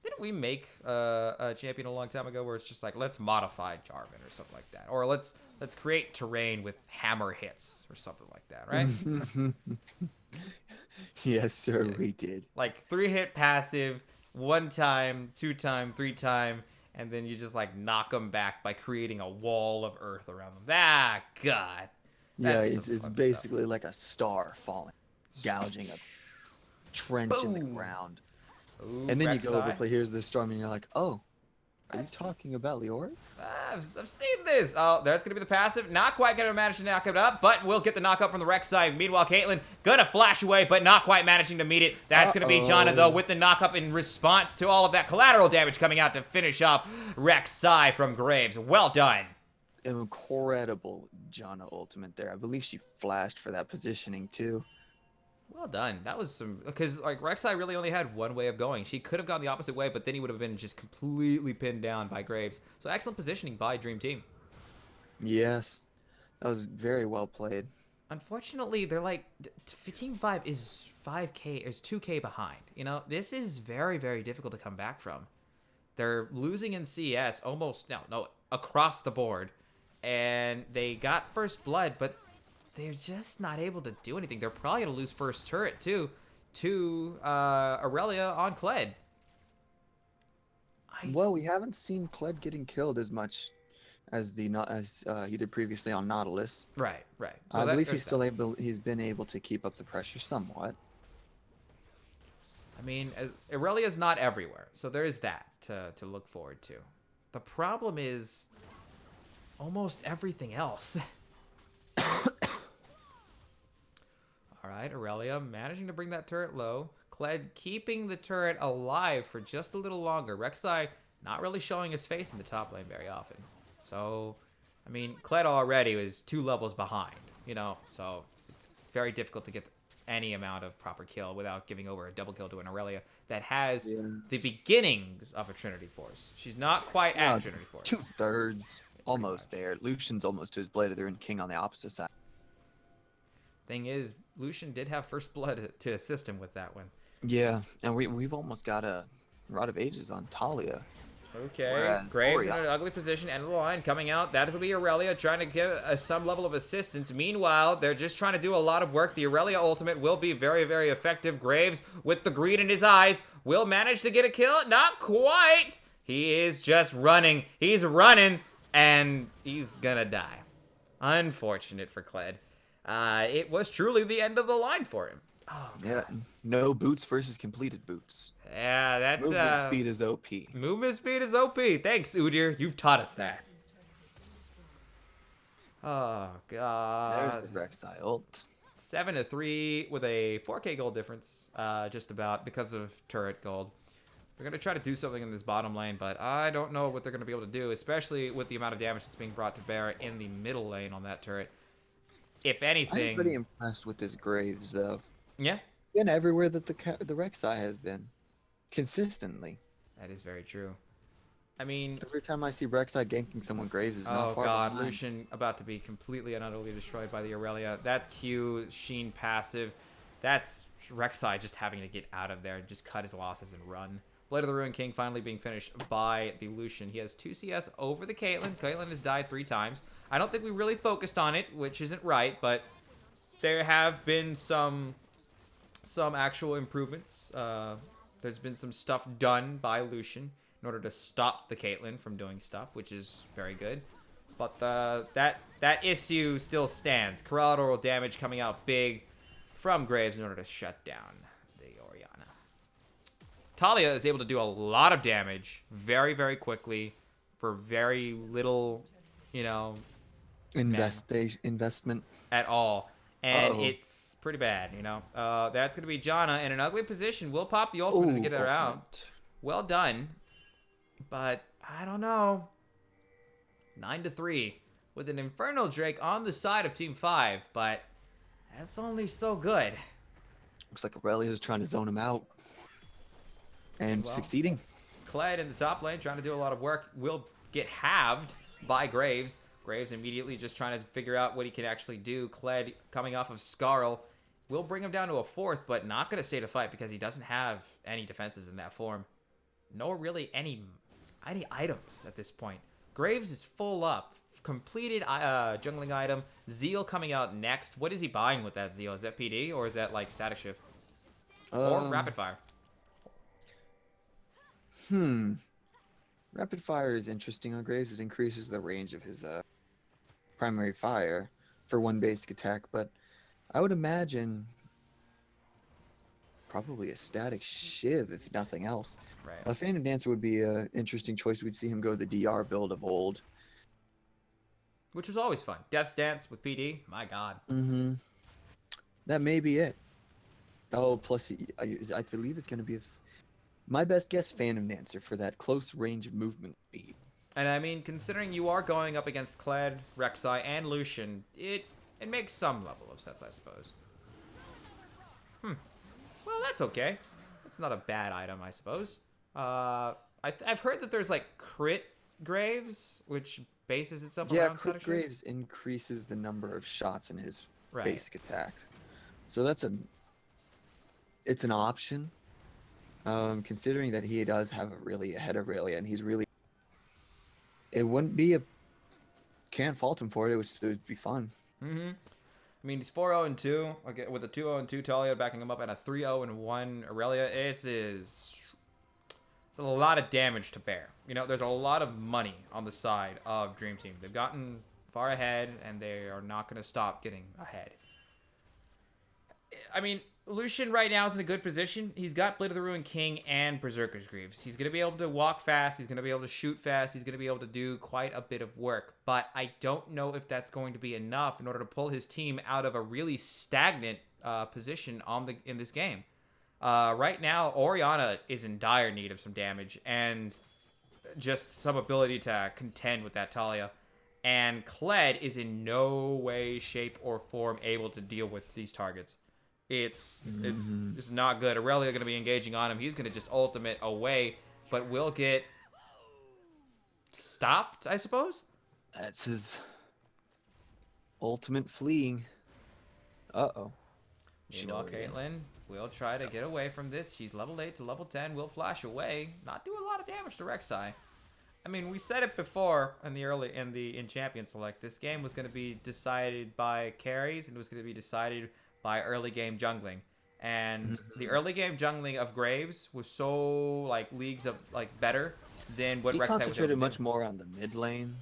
didn't we make a champion a long time ago where it's just like, let's modify Jarvan or something like that? Or let's create terrain with hammer hits or something like that, right? Yes, sir, we did. Like 3-hit passive, 1 time, 2 time, 3 time, and then you just like knock them back by creating a wall of earth around them. Ah, God. Yeah, That's it's some fun basically like a star falling, gouging a trench in the Boom. ground. Ooh, And then you go over Rek'Sai. play Here's the Storm, and you're like, oh, are you talking about Leora? I've seen this. Oh, that's going to be the passive. Not quite going to manage to knock it up, but we'll get the knock up from the Rek'Sai. Meanwhile, Caitlyn going to flash away, but not quite managing to meet it. That's going to be Janna, though, with the knock up in response to all of that collateral damage coming out to finish off Rek'Sai from Graves. Well done. Incredible Janna ultimate there. I believe she flashed for that positioning too. Well done. That was some... Because, like, Rek'Sai really only had one way of going. She could have gone the opposite way, but then he would have been just completely pinned down by Graves. So excellent positioning by Dream Team. Yes, that was very well played. Unfortunately, they're like... Team 5 is 5K, is 2K behind. You know, this is very, very difficult to come back from. They're losing in CS almost... No, across the board. And they got first blood, but... they're just not able to do anything. They're probably going to lose first turret, too, to Aurelia on Kled. Well, we haven't seen Kled getting killed as much as he did previously on Nautilus. Right. So I believe there's he's been able to keep up the pressure somewhat. I mean, Aurelia's not everywhere, so there is that to look forward to. The problem is almost everything else. All right, Aurelia managing to bring that turret low. Kled keeping the turret alive for just a little longer. Rek'Sai not really showing his face in the top lane very often. So, I mean, Kled already was 2 levels behind, you know, so it's very difficult to get any amount of proper kill without giving over a double kill to an Aurelia that has the beginnings of a Trinity Force. She's not quite at Trinity Force. 2/3, almost there. Lucian's almost to his blade of the Rune King on the opposite side. Thing is, Lucian did have first blood to assist him with that one. Yeah, and we've almost got a Rod of Ages on Talia. Okay, Whereas Graves in Oriana- an ugly position, end of the line, coming out. That'll be Aurelia trying to give some level of assistance. Meanwhile, they're just trying to do a lot of work. The Aurelia ultimate will be very, very effective. Graves, with the greed in his eyes, will manage to get a kill. Not quite. He is just running. He's running, and he's gonna die. Unfortunate for Kled. It was truly the end of the line for him. Oh, Yeah, no boots versus completed boots. yeah, that's Movement speed is OP. Movement speed is OP. Thanks, Udyr. You've taught us that. Oh god. There's the Rek'Sai ult. 7-3 with a 4K gold difference, just about because of turret gold. They're gonna try to do something in this bottom lane, but I don't know what they're gonna be able to do, especially with the amount of damage that's being brought to bear in the middle lane on that turret. If anything, I'm pretty impressed with this Graves though. yeah, Been everywhere that the Rek'Sai has been, consistently. that is very true. I mean, Every time I see Rek'Sai ganking someone, Graves is not oh far god, behind. Lucian about to be completely and utterly destroyed by the Aurelia. That's Q, Sheen passive. That's Rek'Sai just having to get out of there and just cut his losses and run. Blade of the Ruin King finally being finished by the Lucian. He has 2 CS over the Caitlyn. Caitlyn has died 3 times. I don't think we really focused on it, which isn't right, but there have been some actual improvements. There's been some stuff done by Lucian in order to stop the Caitlyn from doing stuff, which is very good. But that issue still stands. Collateral damage coming out big from Graves in order to shut down the Oriana. Talia is able to do a lot of damage very, very quickly for very little, you know, Investment. at all. And Uh-oh. it's pretty bad, you know. That's going to be Janna in an ugly position. Will pop the ultimate to get her out. Ultimate. Well done. but I don't know. 9-3 with an Infernal Drake on the side of Team 5, but that's only so good. Looks like Aurelia is trying to zone him out and Meanwhile, succeeding. Kled in the top lane trying to do a lot of work will get halved by Graves. Graves immediately just trying to figure out what he can actually do. Kled coming off of Scarl will bring him down to a 4th, but not going to stay to fight because he doesn't have any defenses in that form. Nor really any items at this point. Graves is full up. Completed jungling item. Zeal coming out next. What is he buying with that Zeal? Is that PD or is that like static shift? Or rapid fire? Rapid fire is interesting on Graves. It increases the range of his primary fire for one basic attack, but I would imagine probably a static shiv if nothing else. Right. A Phantom Dancer would be an interesting choice. We'd see him go the DR build of old. Which was always fun. Death's Dance with PD. My God. That may be it. Oh, plus I believe it's going to be my best guess, Phantom Dancer for that close range of movement speed. And I mean, considering you are going up against Kled, Rek'Sai, and Lucian, it makes some level of sense, I suppose. Well, that's okay. That's not a bad item, I suppose. I've heard that there's like crit Graves, which bases itself around Crit static shift. Graves increases the number of shots in his Right. basic attack. So it's an option. Considering that he does have a really ahead of Aurelia, and it wouldn't be can't fault him for it. It would be fun. I mean, he's 4-0-2 okay, with a 2-0-2 Talia backing him up and a 3-0-1 Aurelia. It's a lot of damage to bear. You know, there's a lot of money on the side of Dream Team. They've gotten far ahead, and they are not going to stop getting ahead. I mean, Lucian right now is in a good position. He's got Blade of the Ruined King and Berserker's Greaves. He's going to be able to walk fast. He's going to be able to shoot fast. He's going to be able to do quite a bit of work. But I don't know if that's going to be enough in order to pull his team out of a really stagnant position in this game. Right now, Orianna is in dire need of some damage and just some ability to contend with that Talia. And Kled is in no way, shape, or form able to deal with these targets. It's not good. Aurelia going to be engaging on him. He's going to just ultimate away, but will get stopped, I suppose? That's his ultimate fleeing. Uh-oh. Meanwhile, Caitlyn will try to get away from this. She's level 8 to level 10. Will flash away. Not do a lot of damage to Rek'Sai. I mean, we said it before in Champion Select. This game was going to be decided by carries, and it was going to be decided by early game jungling. And the early game jungling of Graves was so like leagues of like better than what He Rek'Sai was able to concentrated do. much more on the mid lane.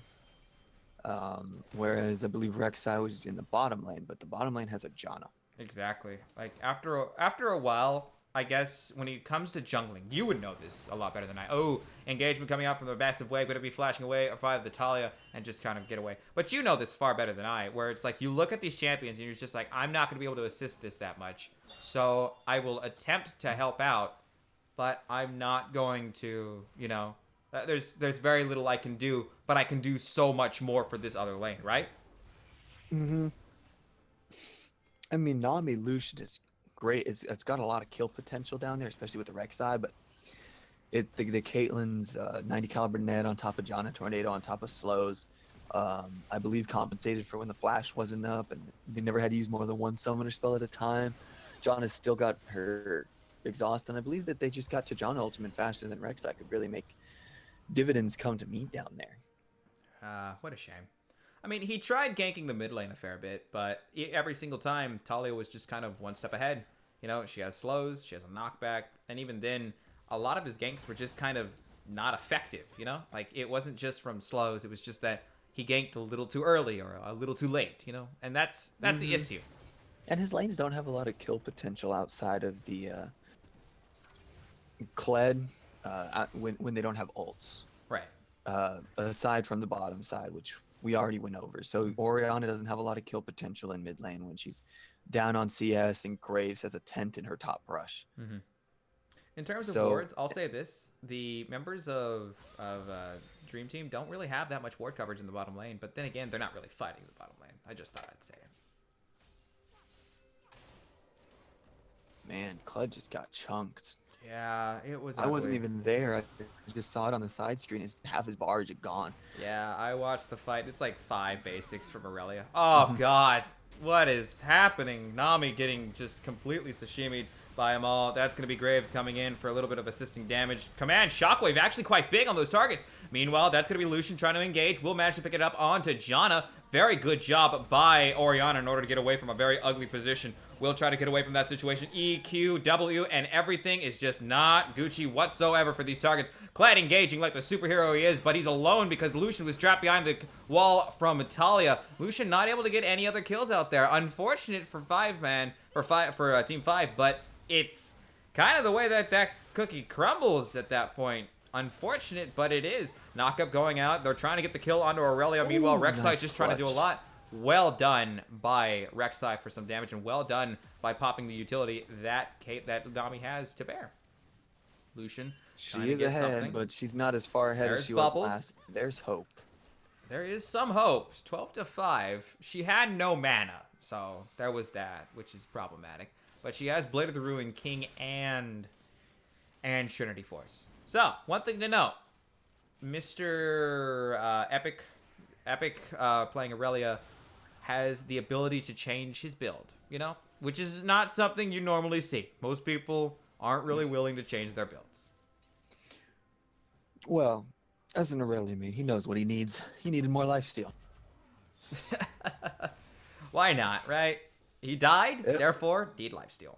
Whereas I believe Rek'Sai was in the bottom lane, but the bottom lane has a Janna. Exactly. Like after a while, I guess when it comes to jungling, you would know this a lot better than I. Oh, engagement coming out from the massive wave, going to be flashing away or fire the Talia and just kind of get away. But you know this far better than I, where it's like you look at these champions and you're just like, I'm not going to be able to assist this that much. So I will attempt to help out, but I'm not going to, you know, there's very little I can do, but I can do so much more for this other lane, right? I mean, Nami Lucian is great. It's got a lot of kill potential down there, especially with the Rek'Sai, but the Caitlyn's 90 caliber net on top of Janna Tornado on top of slows, I believe compensated for when the flash wasn't up, and they never had to use more than one summoner spell at a time. Janna's still got her exhaust, and I believe that they just got to Janna ultimate faster than Rek'Sai could really make dividends come to meet down there. What a shame. I mean, he tried ganking the mid lane a fair bit, but every single time, Talia was just kind of one step ahead. You know, she has slows, she has a knockback, and even then, a lot of his ganks were just kind of not effective, you know? Like, it wasn't just from slows, it was just that he ganked a little too early or a little too late, you know? And that's the issue. And his lanes don't have a lot of kill potential outside of the Kled when they don't have ults. Right. Aside from the bottom side, which we already went over. So Orianna doesn't have a lot of kill potential in mid lane when she's down on CS, and Graves has a tent in her top brush. In terms of So- wards, I'll say this: the members of Dream Team don't really have that much ward coverage in the bottom lane. But then again, they're not really fighting the bottom lane. I just thought I'd say it. Man, Kled just got chunked. Yeah, it was. I wasn't ugly. even there. I just saw it on the side screen. Half his barge had gone. Yeah, I watched the fight. It's like 5 basics from Aurelia. Oh god, what is happening? Nami getting just completely sashimied by them all. That's going to be Graves coming in for a little bit of assisting damage. Command Shockwave actually quite big on those targets. Meanwhile, that's going to be Lucian trying to engage. Will manage to pick it up onto Janna. Very good job by Orianna in order to get away from a very ugly position. Will try to get away from that situation. EQ, W, and everything is just not Gucci whatsoever for these targets. Kled engaging like the superhero he is, but he's alone because Lucian was trapped behind the wall from Talia. Lucian not able to get any other kills out there. Unfortunate for Team 5, but it's kind of the way that cookie crumbles at that point. Unfortunate, but it is. Knockup going out. They're trying to get the kill onto Aurelia. Meanwhile, Rek'Sai's nice just trying to do a clutch. lot. Well done by Rek'Sai for some damage, and well done by popping the utility that Nami has to bear. Lucian trying She to is get ahead, something. but she's not as far ahead There's as she Bubbles. was last. There's hope. There is some hope. 12-5. She had no mana, so there was that, which is problematic. But she has Blade of the Ruin King and Trinity Force. So, one thing to note. Mr. Epic playing Aurelia has the ability to change his build, you know? Which is not something you normally see. Most people aren't really willing to change their builds. Well, as an Aurelia main, he knows what he needs. He needed more lifesteal. Why not, right? He died, Yep. therefore, need lifesteal.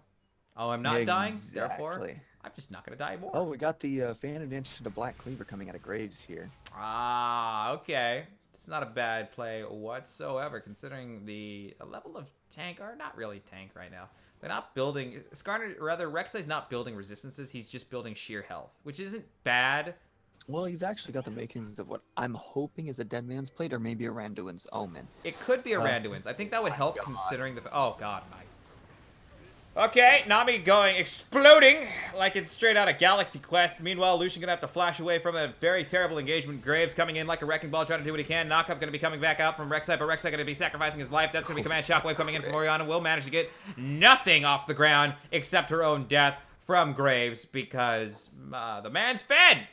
Oh, I'm not dying, Exactly. therefore, I'm just not going to die more. Oh, we got the fan advantage to the Black Cleaver coming out of Graves here. Ah, okay. It's not a bad play whatsoever, considering the level of tank, or not really tank right now. They're not building, Rek'Sai's not building resistances, he's just building sheer health, which isn't bad. Well, he's actually got the makings of what I'm hoping is a Dead Man's Plate or maybe a Randuin's Omen. It could be a Randuin's. I think that would help considering the, oh god, Mike. Okay, Nami going exploding like it's straight out of Galaxy Quest. Meanwhile, Lucian gonna have to flash away from a very terrible engagement. Graves coming in like a wrecking ball, trying to do what he can. Knockup gonna be coming back out from Rek'Sai, but Rek'Sai gonna be sacrificing his life. That's gonna be Command Shockwave coming in from Orianna. Will manage to get nothing off the ground except her own death from Graves because the man's fed.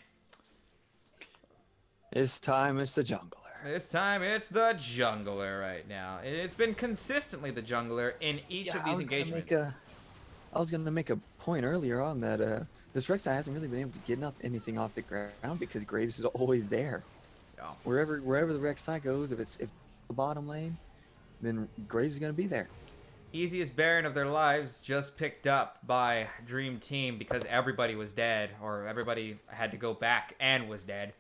This time it's the jungler. This time it's the jungler right now. It's been consistently the jungler in each of these engagements. I was gonna make a point earlier on that this Rek'Sai hasn't really been able to get anything off the ground because Graves is always there. Yeah. Wherever the Rek'Sai goes, if the bottom lane, then Graves is gonna be there. Easiest Baron of their lives just picked up by Dream Team because everybody was dead, or everybody had to go back and was dead.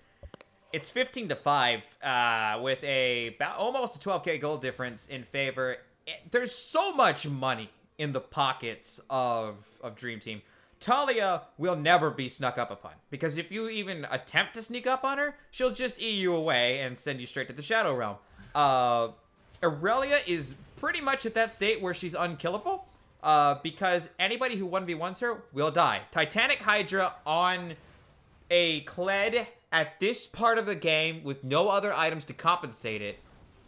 It's 15-5 with almost a 12k gold difference in favor. There's so much money in the pockets of Dream Team. Talia will never be snuck up upon, because if you even attempt to sneak up on her, she'll just E you away and send you straight to the Shadow Realm. Aurelia is pretty much at that state where she's unkillable, because anybody who 1v1s her will die. Titanic Hydra on a Kled at this part of the game with no other items to compensate it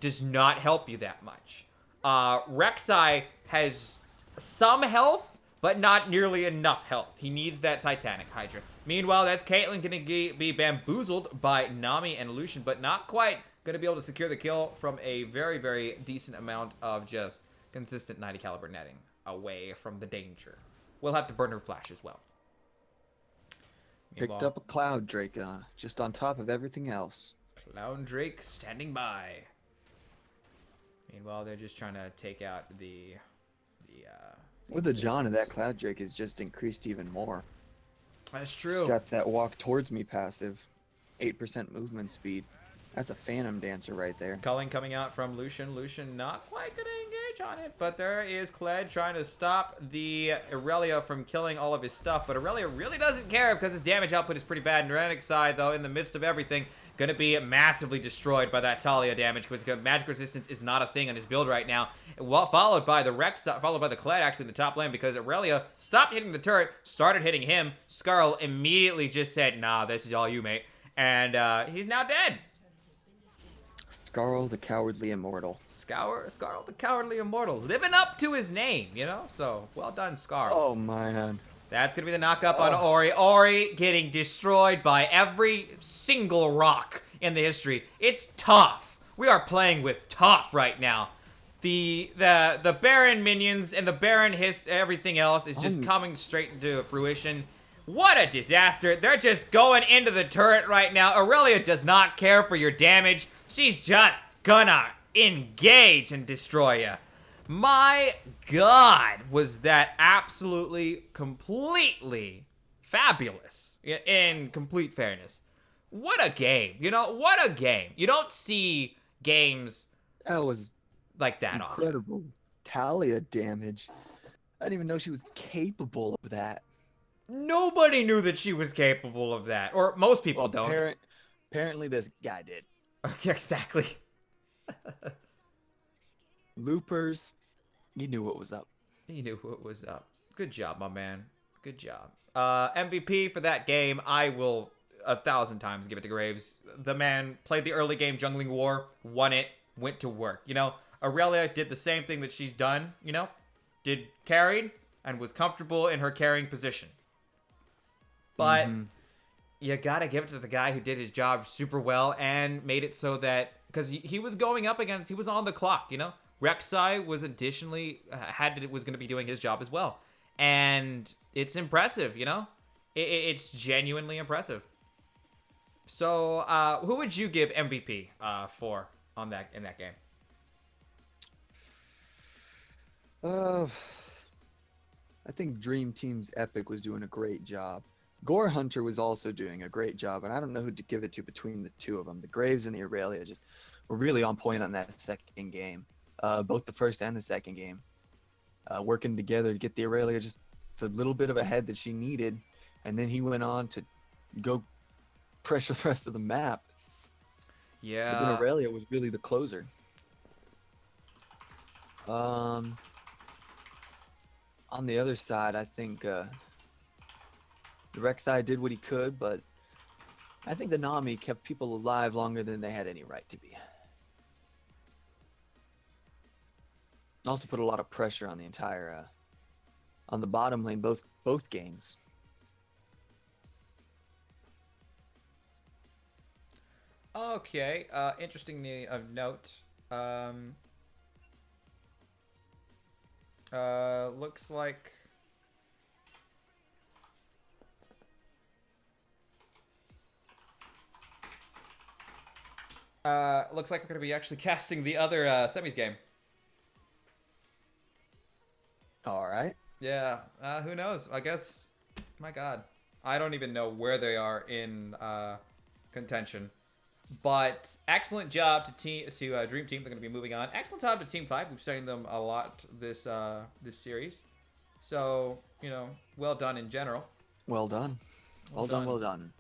does not help you that much. Rek'Sai has some health, but not nearly enough health. He needs that Titanic Hydra. Meanwhile, that's Caitlyn gonna be bamboozled by Nami and Lucian, but not quite gonna be able to secure the kill from a very, very decent amount of just consistent 90 caliber netting away from the danger. We'll have to burn her flash as well. Picked up a Cloud Drake just on top of everything else. Clown Drake standing by. Meanwhile, they're just trying to take out the With the Janna, that Cloud Drake is just increased even more. That's She's true. got that walk towards me passive. 8% movement speed. That's a Phantom Dancer right there. Culling coming out from Lucian. Lucian not quite gonna engage damage on it, but there is Kled trying to stop the Aurelia from killing all of his stuff, but Aurelia really doesn't care because his damage output is pretty bad. Neurenic side, though, in the midst of everything, gonna be massively destroyed by that Talia damage because magic resistance is not a thing on his build right now. Well, followed by the Rex, followed by the Kled actually in the top lane because Aurelia stopped hitting the turret, started hitting him. Skarl immediately just said, nah, this is all you, mate. And he's now dead. Skarl the Cowardly Immortal. Skarl the Cowardly Immortal. Living up to his name, you know? So, well done, Skarl. Oh, man. That's going to be the knock-up on Ori. Ori getting destroyed by every single rock in the history. It's tough. We are playing with tough right now. The Baron minions and the Baron everything else is just coming straight into fruition. What a disaster. They're just going into the turret right now. Aurelia does not care for your damage. She's just gonna engage and destroy you. My God, was that absolutely, completely fabulous in complete fairness. What a game. You know, what a game. You don't see games That was like that often. incredible. Talia damage. I didn't even know she was capable of that. Nobody knew that she was capable of that. Or most people Well, don't. apparently this guy did. Exactly. Loopers, you knew what was up. He knew what was up. Good job, my man. Good job. MVP for that game, I will 1,000 times give it to Graves. The man played the early game jungling war, won it, went to work. You know, Aurelia did the same thing that she's done, you know, carried and was comfortable in her carrying position. But you gotta give it to the guy who did his job super well and made it so that, because he was going up against, he was on the clock, you know? Rek'Sai was additionally, was going to be doing his job as well. And it's impressive, you know? It's genuinely impressive. So, who would you give MVP for in that game? I think Dream Team's Epic was doing a great job. Gore Hunter was also doing a great job, and I don't know who to give it to between the two of them. The Graves and the Aurelia just were really on point on that second game. Both the first and the second game. Working together to get the Aurelia just the little bit of a head that she needed, and then he went on to go pressure the rest of the map. Yeah. But then Aurelia was really the closer. On the other side, I think the Rek'Sai did what he could, but I think the Nami kept people alive longer than they had any right to be. Also put a lot of pressure on the entire, on the bottom lane, both games. Okay, interestingly of note, looks like we're gonna be actually casting the other semis game. All right. Yeah, who knows? I guess, my God, I don't even know where they are in contention. But excellent job to Dream Team. They're going to be moving on. Excellent job to Team 5. We've studied them a lot this series. So, you know, well done in general. Well done. Well done.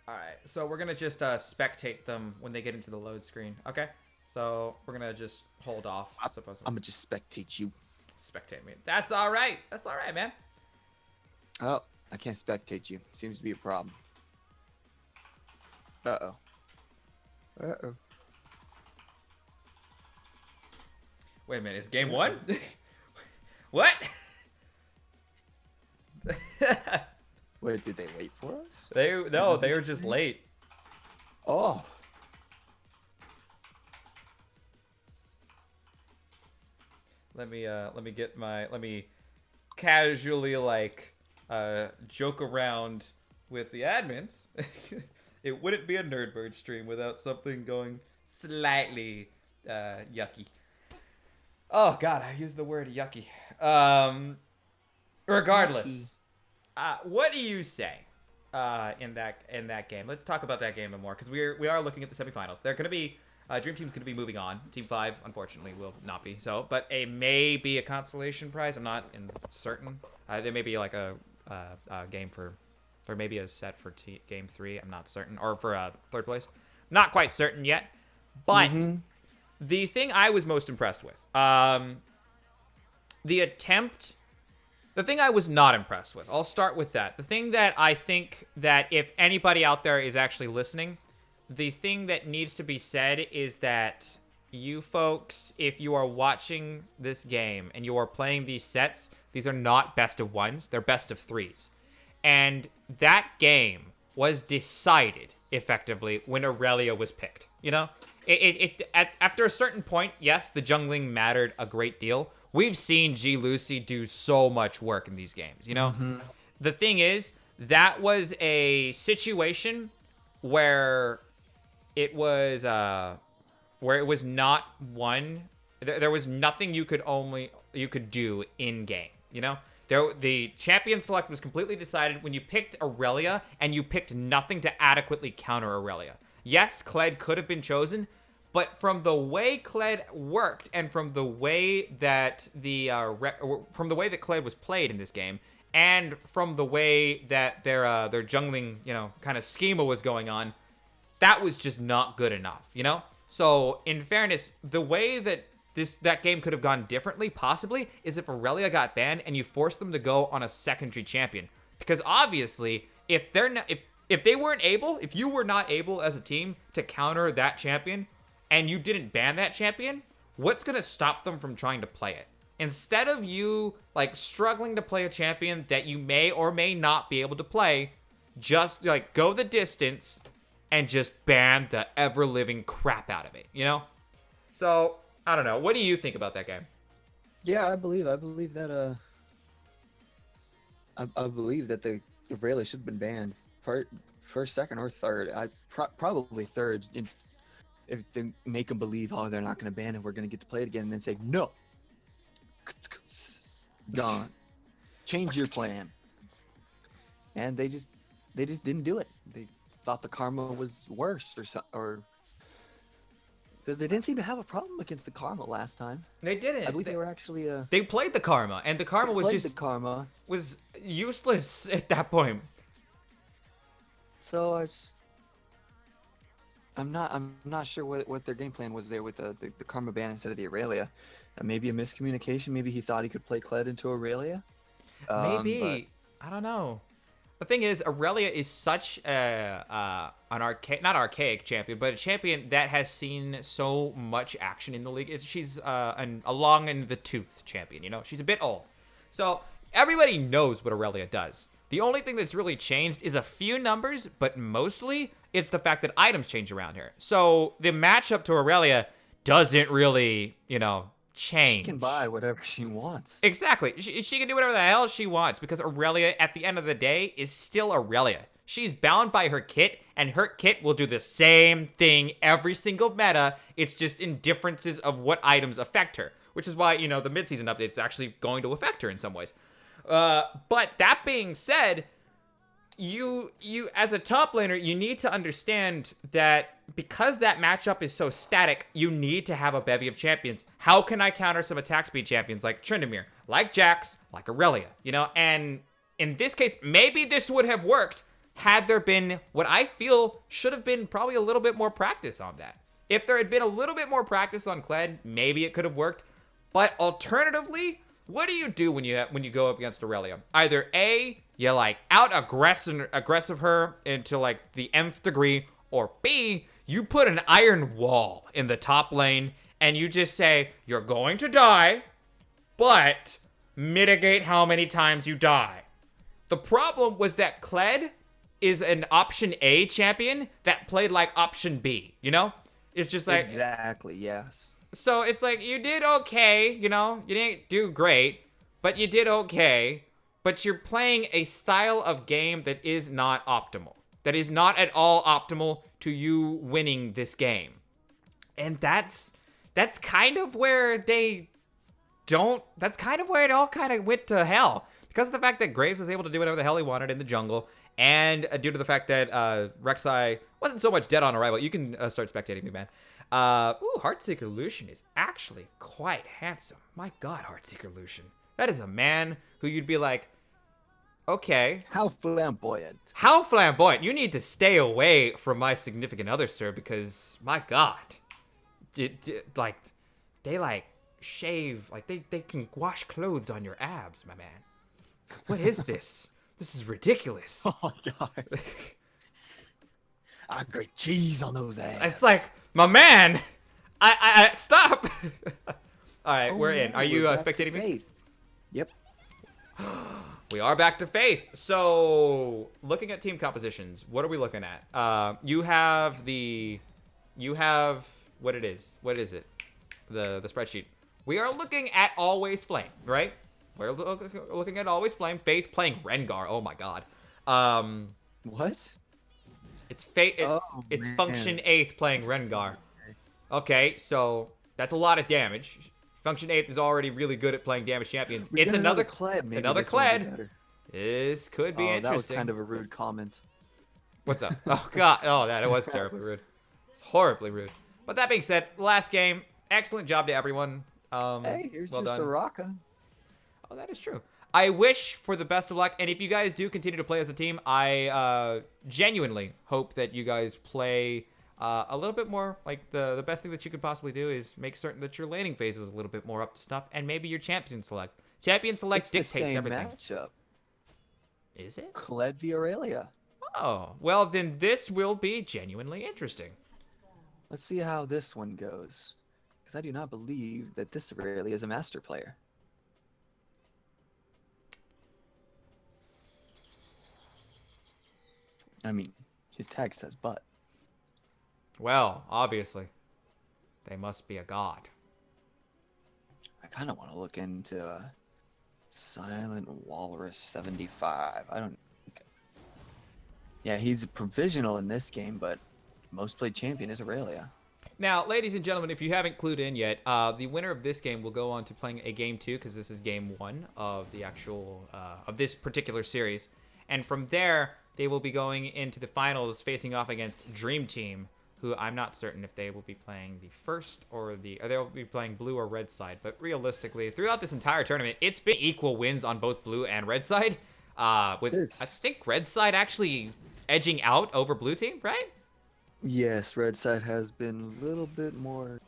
All right, so we're going to just spectate them when they get into the load screen. Okay? So we're going to just hold off. I'm going to just spectate you. Spectate me. That's all right. That's all right, man. Oh, I can't spectate you. Seems to be a problem. Uh-oh. Uh-oh. Wait a minute. Is game one? What? Wait, did they wait for us? They were just late. Oh. Let me casually joke around with the admins. It wouldn't be a Nerdbird stream without something going slightly yucky. Oh God, I used the word yucky. Regardless, what do you say? in that game. Let's talk about that game more because we are looking at the semifinals. They're going to be Dream Team's going to be moving on. Team 5, unfortunately, will not be so, but it may be a consolation prize. I'm not certain. There may be like a game for, or maybe a set for game 3. I'm not certain, or for third place. Not quite certain yet, but the thing I was most impressed with, the thing I was not impressed with. I'll start with that. The thing that I think that if anybody out there is actually listening, the thing that needs to be said is that you folks, if you are watching this game and you are playing these sets, these are not best of 1s, they're best of 3s. And that game was decided effectively when Aurelia was picked. You know, after a certain point, yes, the jungling mattered a great deal. We've seen G Lucy do so much work in these games, you know? The thing is, that was a situation where it was not one. There was nothing you could do in game, you know? The champion select was completely decided when you picked Aurelia and you picked nothing to adequately counter Aurelia. Yes, Kled could have been chosen, but from the way Kled worked and from the way that Kled was played in this game, and from the way that their jungling, you know, kind of schema was going on, that was just not good enough, you know? So, in fairness, the way that that game could have gone differently, possibly, is if Aurelia got banned and you forced them to go on a secondary champion. Because obviously, if you were not able as a team to counter that champion, and you didn't ban that champion, what's going to stop them from trying to play it? Instead of you, like, struggling to play a champion that you may or may not be able to play, just, like, go the distance and just ban the ever-living crap out of it, you know? So, I don't know. What do you think about that game? Yeah, I believe that I believe that the Aurelia should have been banned first, second, or third. Probably third. If they make them believe, oh, they're not going to ban it, we're going to get to play it again, and then say, no. Gone. Change your plan. And they just didn't do it. They thought the karma was worse or because they didn't seem to have a problem against the karma last time. They didn't. I believe they were actually they played the karma, and the karma was useless at that point. So I'm not sure what their game plan was there with the karma ban instead of the Aurelia. Maybe a miscommunication. Maybe he thought he could play Kled into Aurelia. Maybe. I don't know. The thing is, Aurelia is such an not archaic champion, but a champion that has seen so much action in the league. She's a long in the tooth champion, you know? She's a bit old. So everybody knows what Aurelia does. The only thing that's really changed is a few numbers, but mostly it's the fact that items change around her. So the matchup to Aurelia doesn't really, you know, change. She can buy whatever she wants. Exactly. She can do whatever the hell she wants because Aurelia, at the end of the day, is still Aurelia. She's bound by her kit, and her kit will do the same thing every single meta. It's just in differences of what items affect her, which is why, you know, the mid-season update is actually going to affect her in some ways. But that being said, you as a top laner, you need to understand that because that matchup is so static, you need to have a bevy of champions. How can I counter some attack speed champions like Tryndamere, like Jax, like Aurelia, you know? And in this case, maybe this would have worked had there been what I feel should have been probably a little bit more practice on that. If there had been a little bit more practice on Kled, maybe it could have worked. But alternatively, what do you do when you go up against Aurelia? Either A, you like out aggressive her into like the nth degree, or B, you put an iron wall in the top lane and you just say, you're going to die, but mitigate how many times you die. The problem was that Kled is an option A champion that played like option B, you know? It's just like... Exactly, yes. So it's like, you did okay, you know? You didn't do great, but you did okay. But you're playing a style of game that is not optimal. That is not at all optimal to you winning this game. And that's kind of where that's kind of where it all kind of went to hell. Because of the fact that Graves was able to do whatever the hell he wanted in the jungle, And due to the fact that Rek'Sai wasn't so much dead on arrival, you can start spectating me, man. Heartseeker Lucian is actually quite handsome. My God, Heartseeker Lucian. That is a man who you'd be like, okay. How flamboyant. How flamboyant. You need to stay away from my significant other, sir, because, my God. They shave, they can wash clothes on your abs, my man. What is this? This is ridiculous. Oh my God. I grate cheese on those abs. It's like, my man, I stop. All right, we're in. Are you spectating me? Faith. Yep. We are back to Faith. So, looking at team compositions, what are we looking at? You have what it is. What is it? The spreadsheet. We are looking at Always Flame, right? We're looking at Always Flame. Faith playing Rengar. Oh my God. What? It's it's Function 8th playing Rengar. Okay, so that's a lot of damage. Function 8th is already really good at playing damage champions. It's another Kled. Maybe another this one will be Kled. better. This could be interesting. That was kind of a rude comment. What's up? Oh God! Oh, that was terribly rude. It's horribly rude. But that being said, last game, excellent job to everyone. Hey, here's well your done. Soraka. Oh, that is true. I wish for the best of luck, and if you guys do continue to play as a team, I genuinely hope that you guys play a little bit more. Like the best thing that you could possibly do is make certain that your laning phase is a little bit more up to snuff, and maybe your champion select. Champion select It's dictates the same everything. matchup. Is it? Kled v Aurelia. Oh, well then this will be genuinely interesting. Let's see how this one goes. Because I do not believe that this Aurelia is a master player. I mean, his tag says but. Well, obviously, they must be a god. I kind of want to look into Silent Walrus 75. I don't... Yeah, he's provisional in this game, but most played champion is Aurelia. Now, ladies and gentlemen, if you haven't clued in yet, the winner of this game will go on to playing a game 2, because this is game 1 of the actual of this particular series, and from there they will be going into the finals, facing off against Dream Team, who I'm not certain if they will be playing the first or they'll be playing blue or red side. But realistically, throughout this entire tournament, it's been equal wins on both blue and red side. With I think red side actually edging out over blue team, right? Yes, red side has been a little bit more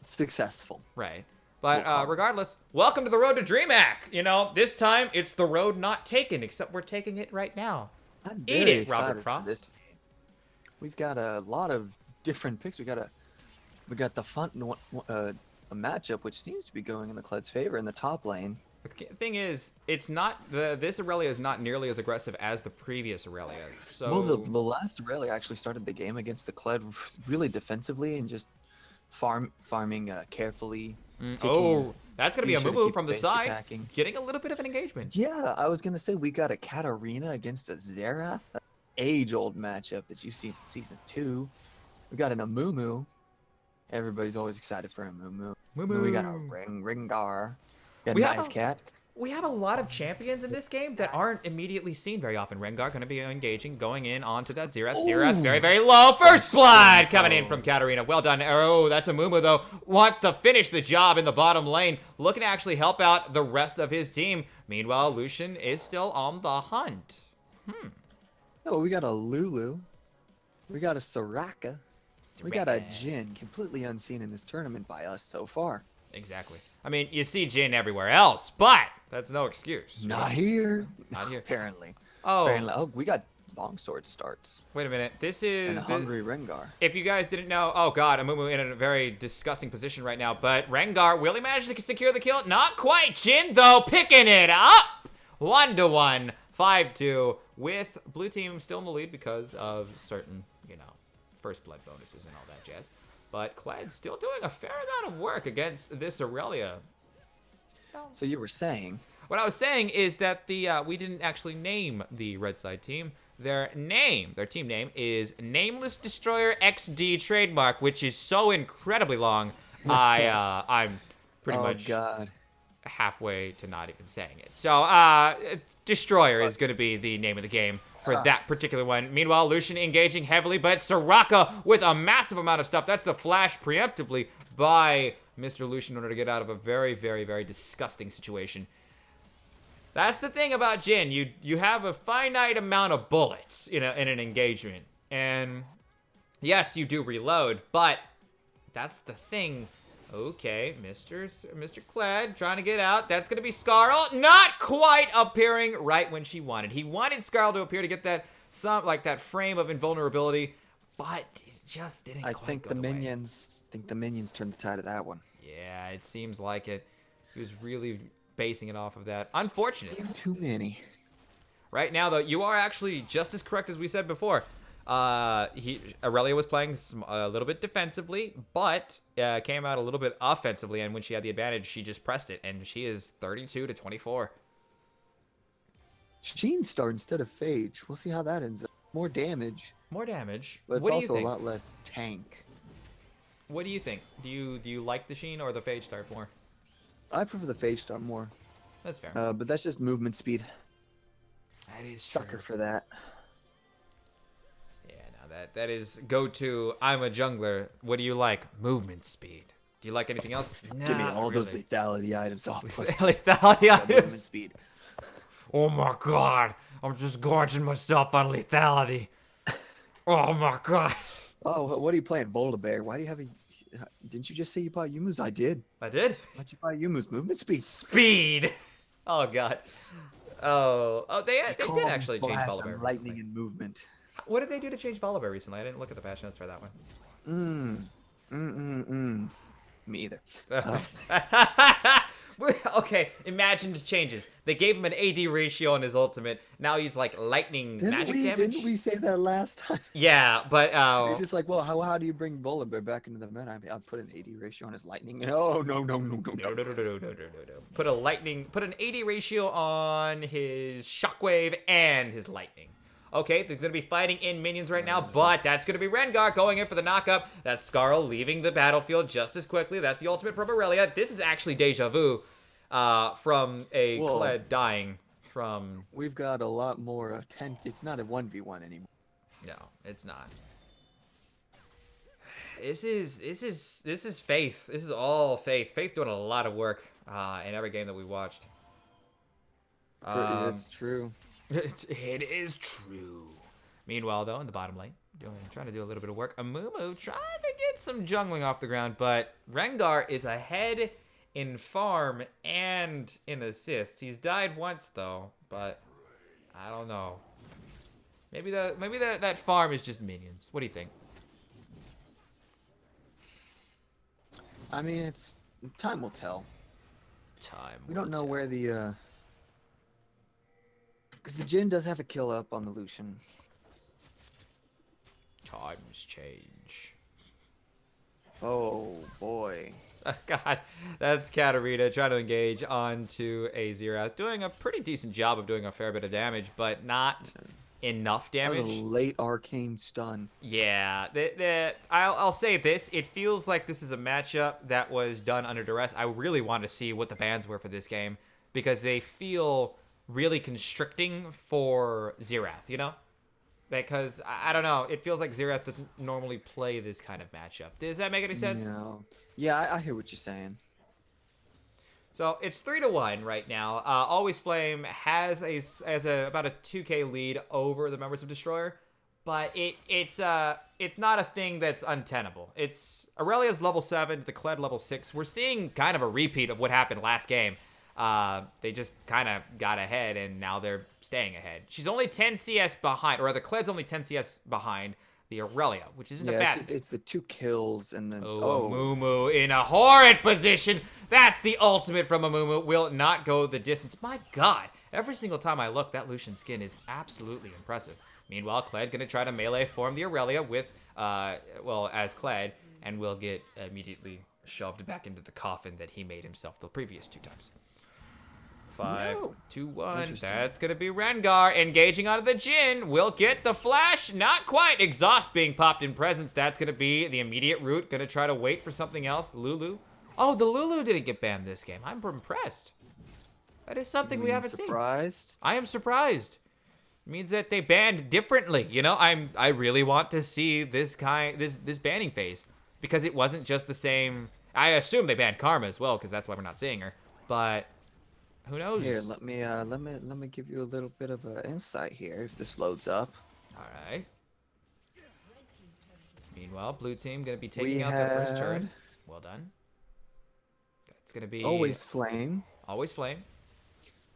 successful. Right. But regardless, welcome to the road to Dreamhack. You know, this time it's the road not taken, except we're taking it right now. I'm Eat very it, Robert excited for this Frost. game. We've got a lot of different picks. We got the fun a matchup which seems to be going in the Kled's favor in the top lane. The thing is, it's not this Aurelia is not nearly as aggressive as the previous Aurelia. So Well, the last Aurelia actually started the game against the Kled really defensively and just farming carefully. Oh, that's gonna be a sure to moo keep from the base side, attacking. getting a little bit of an engagement. Yeah, I was gonna say we got a Katarina against a Xerath, an age-old matchup that you've seen since season 2. We got an Amumu. Everybody's always excited for Amumu. Mumu. We got a Rengar. We We got have Knife Cat. We have a lot of champions in this game that aren't immediately seen very often. Rengar going to be engaging, going in onto that Xerath. Xerath very, very low. First blood coming in from Katarina. Well done. Oh, that's a Mumu, though. Wants to finish the job in the bottom lane. Looking to actually help out the rest of his team. Meanwhile, Lucian is still on the hunt. Oh, we got a Lulu. We got a Soraka. We got a Jhin, completely unseen in this tournament by us so far. Exactly. I mean, you see Jhin everywhere else, but that's no excuse. Not here. Not here. Apparently. Oh, Apparently. Oh, we got longsword starts. wait a minute. This is... And a hungry Rengar. If you guys didn't know, oh god, Amumu in a very disgusting position right now, but Rengar, will he manage to secure the kill? Not quite. Jhin, though, picking it up. 1-1, 5-2, with blue team still in the lead because of certain, first blood bonuses and all that jazz. But Kled's still doing a fair amount of work against this Aurelia. So you were saying... What I was saying is that we didn't actually name the red side team. Their team name is Nameless Destroyer XD trademark, which is so incredibly long. I'm pretty much. Oh God. halfway to not even saying it. So, Destroyer is going to be the name of the game for that particular one. Meanwhile, Lucian engaging heavily, but Soraka with a massive amount of stuff. That's the flash preemptively by Mr. Lucian in order to get out of a very, very, very disgusting situation. That's the thing about Jhin. You have a finite amount of bullets in an engagement. And yes, you do reload, but that's the thing. Okay, Mr. Kled trying to get out. That's going to be Skarl. Not quite appearing right when she wanted. He wanted Skarl to appear to get that that frame of invulnerability, but it just didn't quite think go the the way. minions turned the tide of that one. Yeah, it seems like it. He was really basing it off of that. Unfortunate. Too many. Right now, though, you are actually just as correct as we said before. Aurelia was playing a little bit defensively, but came out a little bit offensively, and when she had the advantage, she just pressed it, and she is 32-24. Sheen Star instead of Phage. We'll see how that ends up. More damage. More damage. But it's What do you also a think? lot less tank. What do you think? Do you like the Sheen or the Phage start more? I prefer the Phage Star more. That's fair. But that's just movement speed. That is Sucker for that. Yeah, no, that is go-to. I'm a jungler. What do you like? Movement speed. Do you like anything else? Give me Nah, all those really. lethality items off. Plus Lethality movement items. speed. Oh my god. I'm just gorging myself on lethality. Oh my god. Oh, what are you playing? Volibear. Why do you have a... Didn't you just say you bought Yumu's? I did. I did? Why'd you buy Yumu's? Movement speed. Speed. Oh god. Oh, they did actually change Blast Volibear. and lightning and movement. What did they do to change Volibear recently? I didn't look at the patch notes for that one. Me either. Okay, imagine the changes. They gave him an AD ratio on his ultimate. Now he's like lightning magic damage. Didn't we say that last time? Yeah, but It's just like, well, how do you bring Volibear back into the meta? I mean, I'll put an 80 ratio on his lightning. No. No. Put an 80 ratio on his shockwave and his lightning. Okay, there's gonna be fighting in minions right now, but that's gonna be Rengar going in for the knockup. That's Skarl leaving the battlefield just as quickly. That's the ultimate from Aurelia. This is actually deja vu from a Whoa. Kled dying from. We've got a lot more attention. It's not a 1v1 anymore. No, it's not. This is Faith. This is all Faith. Faith doing a lot of work in every game that we watched. It's true. It is true. Meanwhile, though, in the bottom lane, trying to do a little bit of work. Amumu trying to get some jungling off the ground, but Rengar is ahead in farm and in assists. He's died once though, but I don't know. Maybe that farm is just minions. What do you think? I mean, it's time will tell. Time. We don't know where the because the Jhin does have a kill up on the Lucian. Times change. Oh boy. God, that's Katarina trying to engage onto a Xerath, doing a pretty decent job of doing a fair bit of damage, but not enough That was damage. a late arcane stun. Yeah, I'll say this. It feels like this is a matchup that was done under duress. I really want to see what the bans were for this game because they feel really constricting for Xerath, you know? Because, I don't know, it feels like Xerath doesn't normally play this kind of matchup. Does that make any sense? No. Yeah, I hear what you're saying. So it's 3-1 right now. Always Flame has about a 2K lead over the members of Destroyer, but it's not a thing that's untenable. It's Aurelia's level 7, the Kled level 6. We're seeing kind of a repeat of what happened last game. They just kind of got ahead, and now they're staying ahead. She's only 10 CS behind, or the Kled's only 10 CS behind the Aurelia, which isn't a bad thing. It's the 2 kills and then Amumu in a horrid position. That's the ultimate from Amumu. Will not go the distance. My God, every single time I look, that Lucian skin is absolutely impressive. Meanwhile, Kled gonna try to melee form the Aurelia with, as Kled, and will get immediately shoved back into the coffin that he made himself the previous 2 times. 5, 2, 1. That's going to be Rengar engaging onto the Jhin. Will get the flash. Not quite. Exhaust being popped in presence. That's going to be the immediate route. Going to try to wait for something else. Lulu Oh, the Lulu didn't get banned this game. I'm impressed. That is something we haven't seen. Surprised? I am surprised. It means that they banned differently. You know, I really want to see this banning phase because it wasn't just the same. I assume they banned Karma as well because that's why we're not seeing her. But who knows? Here, let me give you a little bit of an insight here if this loads up. All right. Meanwhile, blue team gonna be taking out their first turret. had Well done. That's gonna be Always Flame. always flame.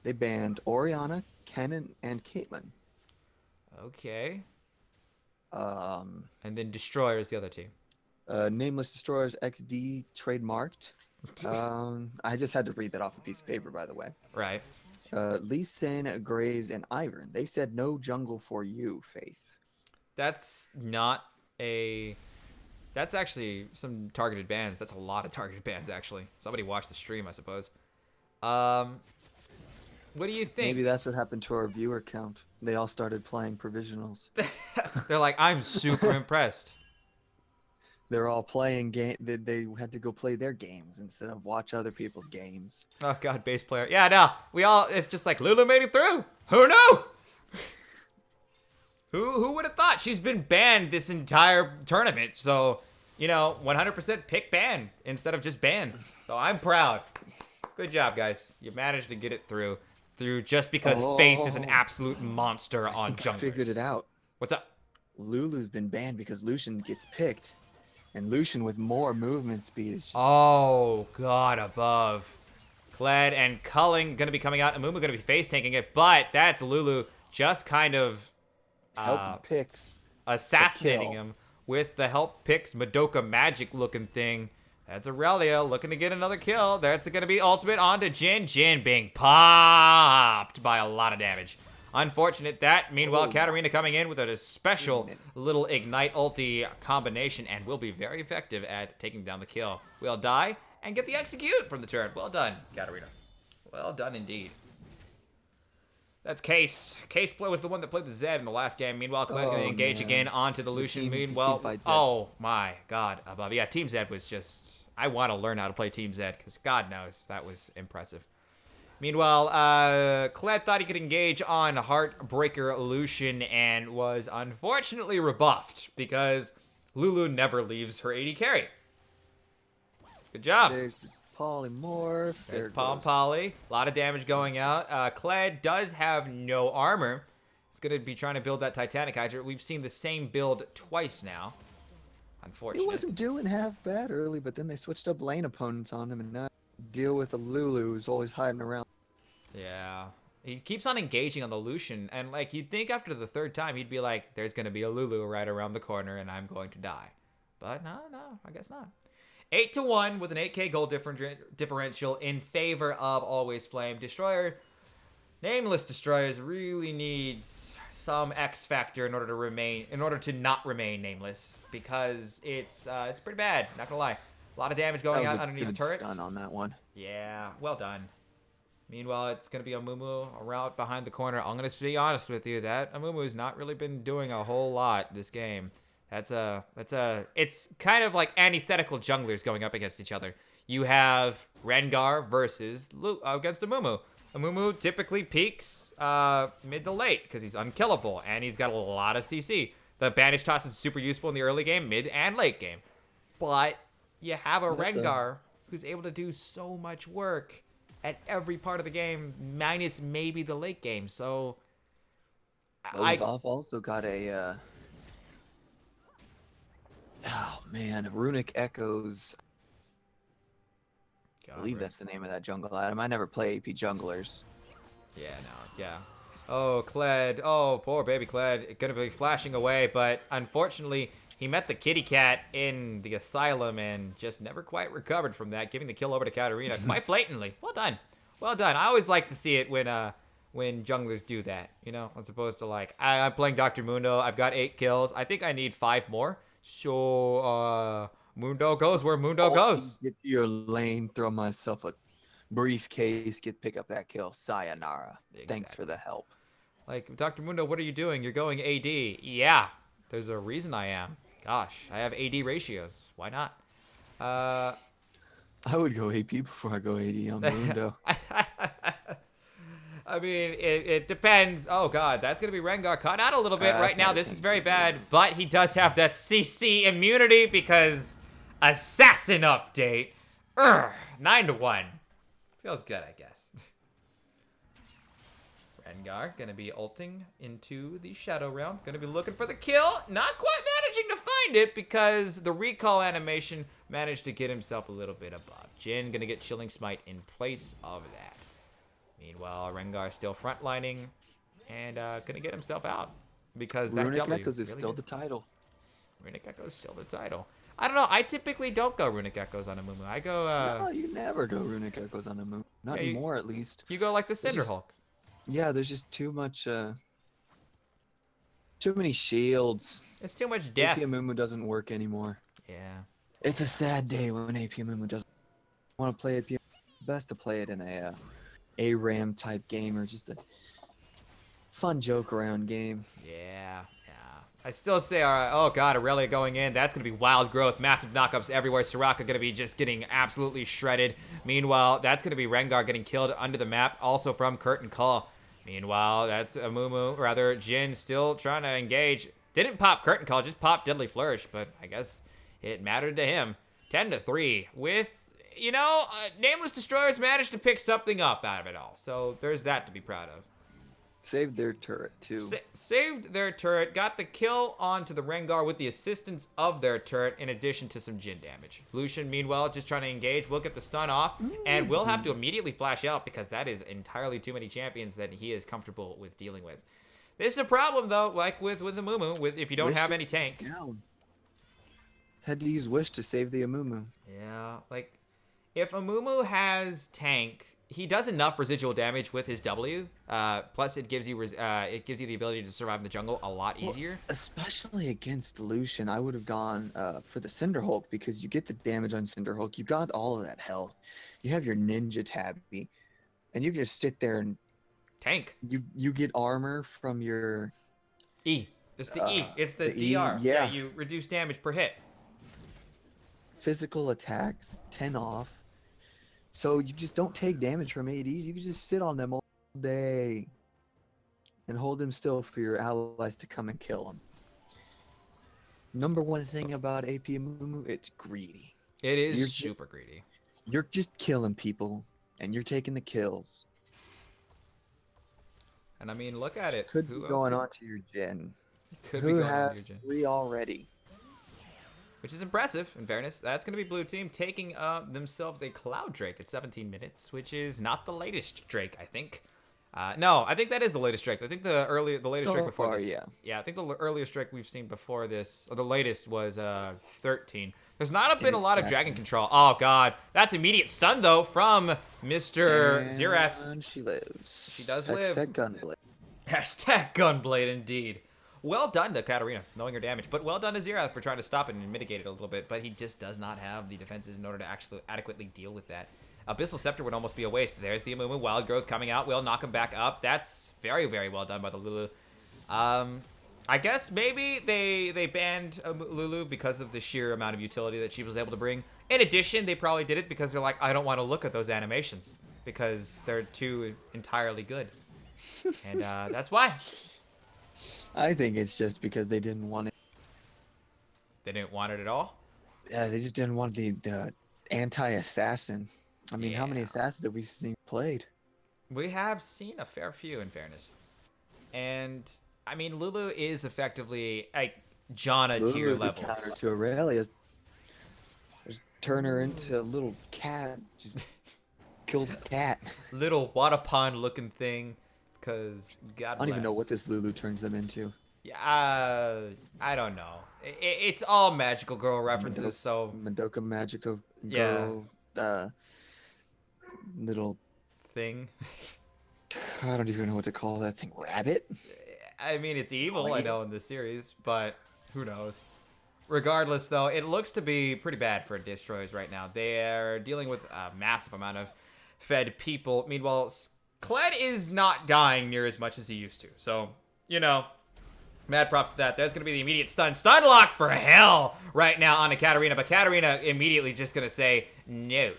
They banned Oriana, Kennen, and Caitlyn. Okay. Um, And then Destroyer is the other team. Nameless Destroyers XD trademarked. I just had to read that off a piece of paper, by the way. Right. Lee Sin, Graves, and Ivern. They said no jungle for you, Faith. That's not a. That's actually some targeted bans. That's a lot of targeted bans, actually. Somebody watched the stream, I suppose. What do you think? Maybe that's what happened to our viewer count. They all started playing provisionals. They're like, I'm super impressed. They're all playing game. They had to go play their games instead of watch other people's games. Oh god, bass player. Yeah, no. We all. It's just like Lulu made it through. Who knew? Who would have thought? She's been banned this entire tournament. So, 100% pick ban instead of just ban. So I'm proud. Good job, guys. You managed to get it through just because Faith is an absolute monster on junglers. I figured it out. What's up? Lulu's been banned because Lucian gets picked. And Lucian with more movement speed is just... Oh, God above. Kled and Culling going to be coming out. Amumu going to be face tanking it, but that's Lulu just kind of helping picks. Assassinating him with the help picks Madoka magic looking thing. That's Aurelia looking to get another kill. That's going to be ultimate onto Jin. Jin being popped by a lot of damage. Unfortunate that. Meanwhile, Katarina coming in with a special little Ignite ulti combination and will be very effective at taking down the kill. We'll die and get the execute from the turn. Well done, Katarina. Well done indeed. That's Case. Case was the one that played the Zed in the last game. Meanwhile, Kled going to engage again onto the Lucian. Meanwhile, oh my God, above. Yeah, Team Zed was just... I want to learn how to play Team Zed because God knows that was impressive. Meanwhile, Kled thought he could engage on Heartbreaker Lucian and was unfortunately rebuffed because Lulu never leaves her AD carry. Good job. There's the polymorph. There's Palm Poly. A lot of damage going out. Kled does have no armor. It's going to be trying to build that Titanic Hydra. We've seen the same build twice now. Unfortunate. He wasn't doing half bad early, but then they switched up lane opponents on him and now deal with a Lulu who's always hiding around. Yeah. He keeps on engaging on the Lucian, and like you'd think after the third time he'd be like, there's gonna be a Lulu right around the corner and I'm going to die. But no, I guess not. 8-1 with an 8k gold differential in favor of Always Flame. Destroyer, Nameless Destroyers really needs some X factor in order to not remain nameless because it's pretty bad, not gonna lie. A lot of damage going out underneath the turret. Stun on that one. Yeah, well done. Meanwhile, it's going to be Amumu around behind the corner. I'm going to be honest with you. That Amumu has not really been doing a whole lot this game. It's kind of like antithetical junglers going up against each other. You have Rengar versus against Amumu. Amumu typically peaks mid to late because he's unkillable and he's got a lot of CC. The bandage toss is super useful in the early game, mid and late game. But you have a Rengar who's able to do so much work at every part of the game, minus maybe the late game. So, Ozov also got a, Runic Echoes. I believe that's the name of that jungle item. I never play AP junglers. Yeah. Oh, Kled. Oh, poor baby Kled. Gonna be flashing away, but unfortunately, he met the kitty cat in the asylum and just never quite recovered from that, giving the kill over to Katarina quite blatantly. Well done. Well done. I always like to see it when junglers do that, as opposed to like, I'm playing Dr. Mundo. I've got 8 kills. I think I need 5 more. So, Mundo goes where Mundo goes. Get to your lane, throw myself a briefcase, pick up that kill. Sayonara. Exactly. Thanks for the help. Like, Dr. Mundo, what are you doing? You're going AD. Yeah, there's a reason I am. Gosh, I have AD ratios. Why not? I would go AP before I go AD on Mundo. I mean, it depends. Oh, God, that's going to be Rengar caught out a little bit. That's Right now, not a this is tank very either. bad, but he does have that CC immunity because Assassin update. 9-1. Feels good, I guess. Rengar going to be ulting into the Shadow Realm. Going to be looking for the kill. Not quite managing to find it because the recall animation managed to get himself a little bit above. Jhin going to get Chilling Smite in place of that. Meanwhile, Rengar still frontlining and going to get himself out because that Runic W Echoes is really still good. the title. Runic Echo is still the title. I don't know. I typically don't go Runic Echoes on a Mumu. I go, No, you never go Runic Echoes on the moon. Not yeah, anymore, at least. you go like the Cinder just- Hulk. Yeah, there's just too much, too many shields. It's too much death. AP Mumu doesn't work anymore. Yeah. It's a sad day when AP Mumu doesn't want to play AP. Best to play it in a ARAM type game or just a fun joke around game. Yeah. I still say, oh god, Aurelia going in. That's going to be wild growth. Massive knockups everywhere. Soraka going to be just getting absolutely shredded. Meanwhile, that's going to be Rengar getting killed under the map, also from Curtain Call. Meanwhile, that's Jhin still trying to engage. Didn't pop Curtain Call, just popped Deadly Flourish, but I guess it mattered to him. 10-3 with, Nameless Destroyers managed to pick something up out of it all. So there's that to be proud of. Saved their turret, too. Saved their turret, got the kill onto the Rengar with the assistance of their turret, in addition to some Jhin damage. Lucian, meanwhile, just trying to engage, will get the stun off, and will have to immediately flash out because that is entirely too many champions that he is comfortable with dealing with. This is a problem, though, like with the Mumu, if you don't have any tank. Down. Had to use Wish to save the Amumu. Yeah, like, if Amumu has tank, he does enough residual damage with his W. Plus, it gives you the ability to survive in the jungle a lot easier. Especially against Lucian, I would have gone for the Cinder Hulk because you get the damage on Cinder Hulk. You got all of that health. You have your Ninja Tabby, and you can just sit there and Tank. you get armor from your E. It's the E. It's the the E, DR. yeah. You reduce damage per hit. physical attacks 10 off. So you just don't take damage from ADs. You can just sit on them all day and hold them still for your allies to come and kill them. Number one thing about AP Mumu, it's greedy. It is You're super greedy. You're just killing people, and you're taking the kills. And I mean, look at it. Could Who be else going on to your gen. Could be Who going on to your has gen. 3 already? Which is impressive, in fairness. That's going to be Blue Team taking themselves a Cloud Drake at 17 minutes, which is not the latest Drake, I think. No, I think that is the latest Drake. I think the latest So Drake before far, this. yeah. Yeah, I think the earliest Drake we've seen before this, or the latest, was 13. There's not been a lot of dragon control. Oh, God. That's immediate stun, though, from Mr. Xerath. And she lives. She does live. Hashtag Gunblade. Hashtag Gunblade, indeed. Well done to Katarina, knowing her damage, but well done to Xerath for trying to stop it and mitigate it a little bit, but he just does not have the defenses in order to actually adequately deal with that. Abyssal Scepter would almost be a waste. There's the Amumu Wild Growth coming out. Will knock him back up. That's very, very well done by the Lulu. I guess maybe they banned Lulu because of the sheer amount of utility that she was able to bring. In addition, they probably did it because they're like, I don't want to look at those animations because they're too entirely good. And that's why. I think it's just because they didn't want it. They didn't want it at all? They just didn't want the anti-assassin. I mean, how many Yeah. assassins have we seen played? We have seen a fair few, in fairness. And, I mean, Lulu is effectively, like, Janna tier Lulu's a levels. counter to Aurelia. Just turn her into a little cat. Just kill the cat. Little water pond looking thing, because God I don't even know bless. what this Lulu turns them into. Yeah, I don't know. It's all magical girl references, so Madoka Magica Yeah. girl. Little. thing. I don't even know what to call that thing. Rabbit? I mean, it's evil, Oh, I yeah. know, in this series, but who knows. Regardless, though, it looks to be pretty bad for Destroyers right now. They're dealing with a massive amount of fed people. Meanwhile, Kled is not dying near as much as he used to. So, mad props to that. There's going to be the immediate stun. Stun lock for hell right now on Katarina. But Katarina immediately just going to say, no,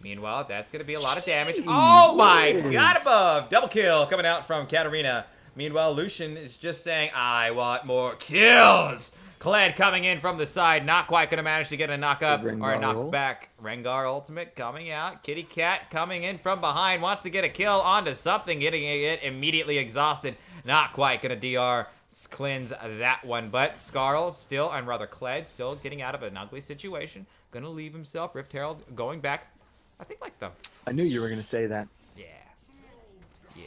Meanwhile, that's going to be a lot of damage. Oh my god, above! Double kill coming out from Katarina. Meanwhile, Lucian is just saying, I want more kills. Kled coming in from the side, not quite going to manage to get a knock up or a knock back. Rengar ultimate coming out. Kitty Cat coming in from behind, wants to get a kill onto something, getting it immediately exhausted. Not quite going to DR cleanse that one, but Skarl still, and rather Kled, still getting out of an ugly situation. Going to leave himself. Rift Herald going back. I think like the... I knew you were going to say that. Yeah. Yeah.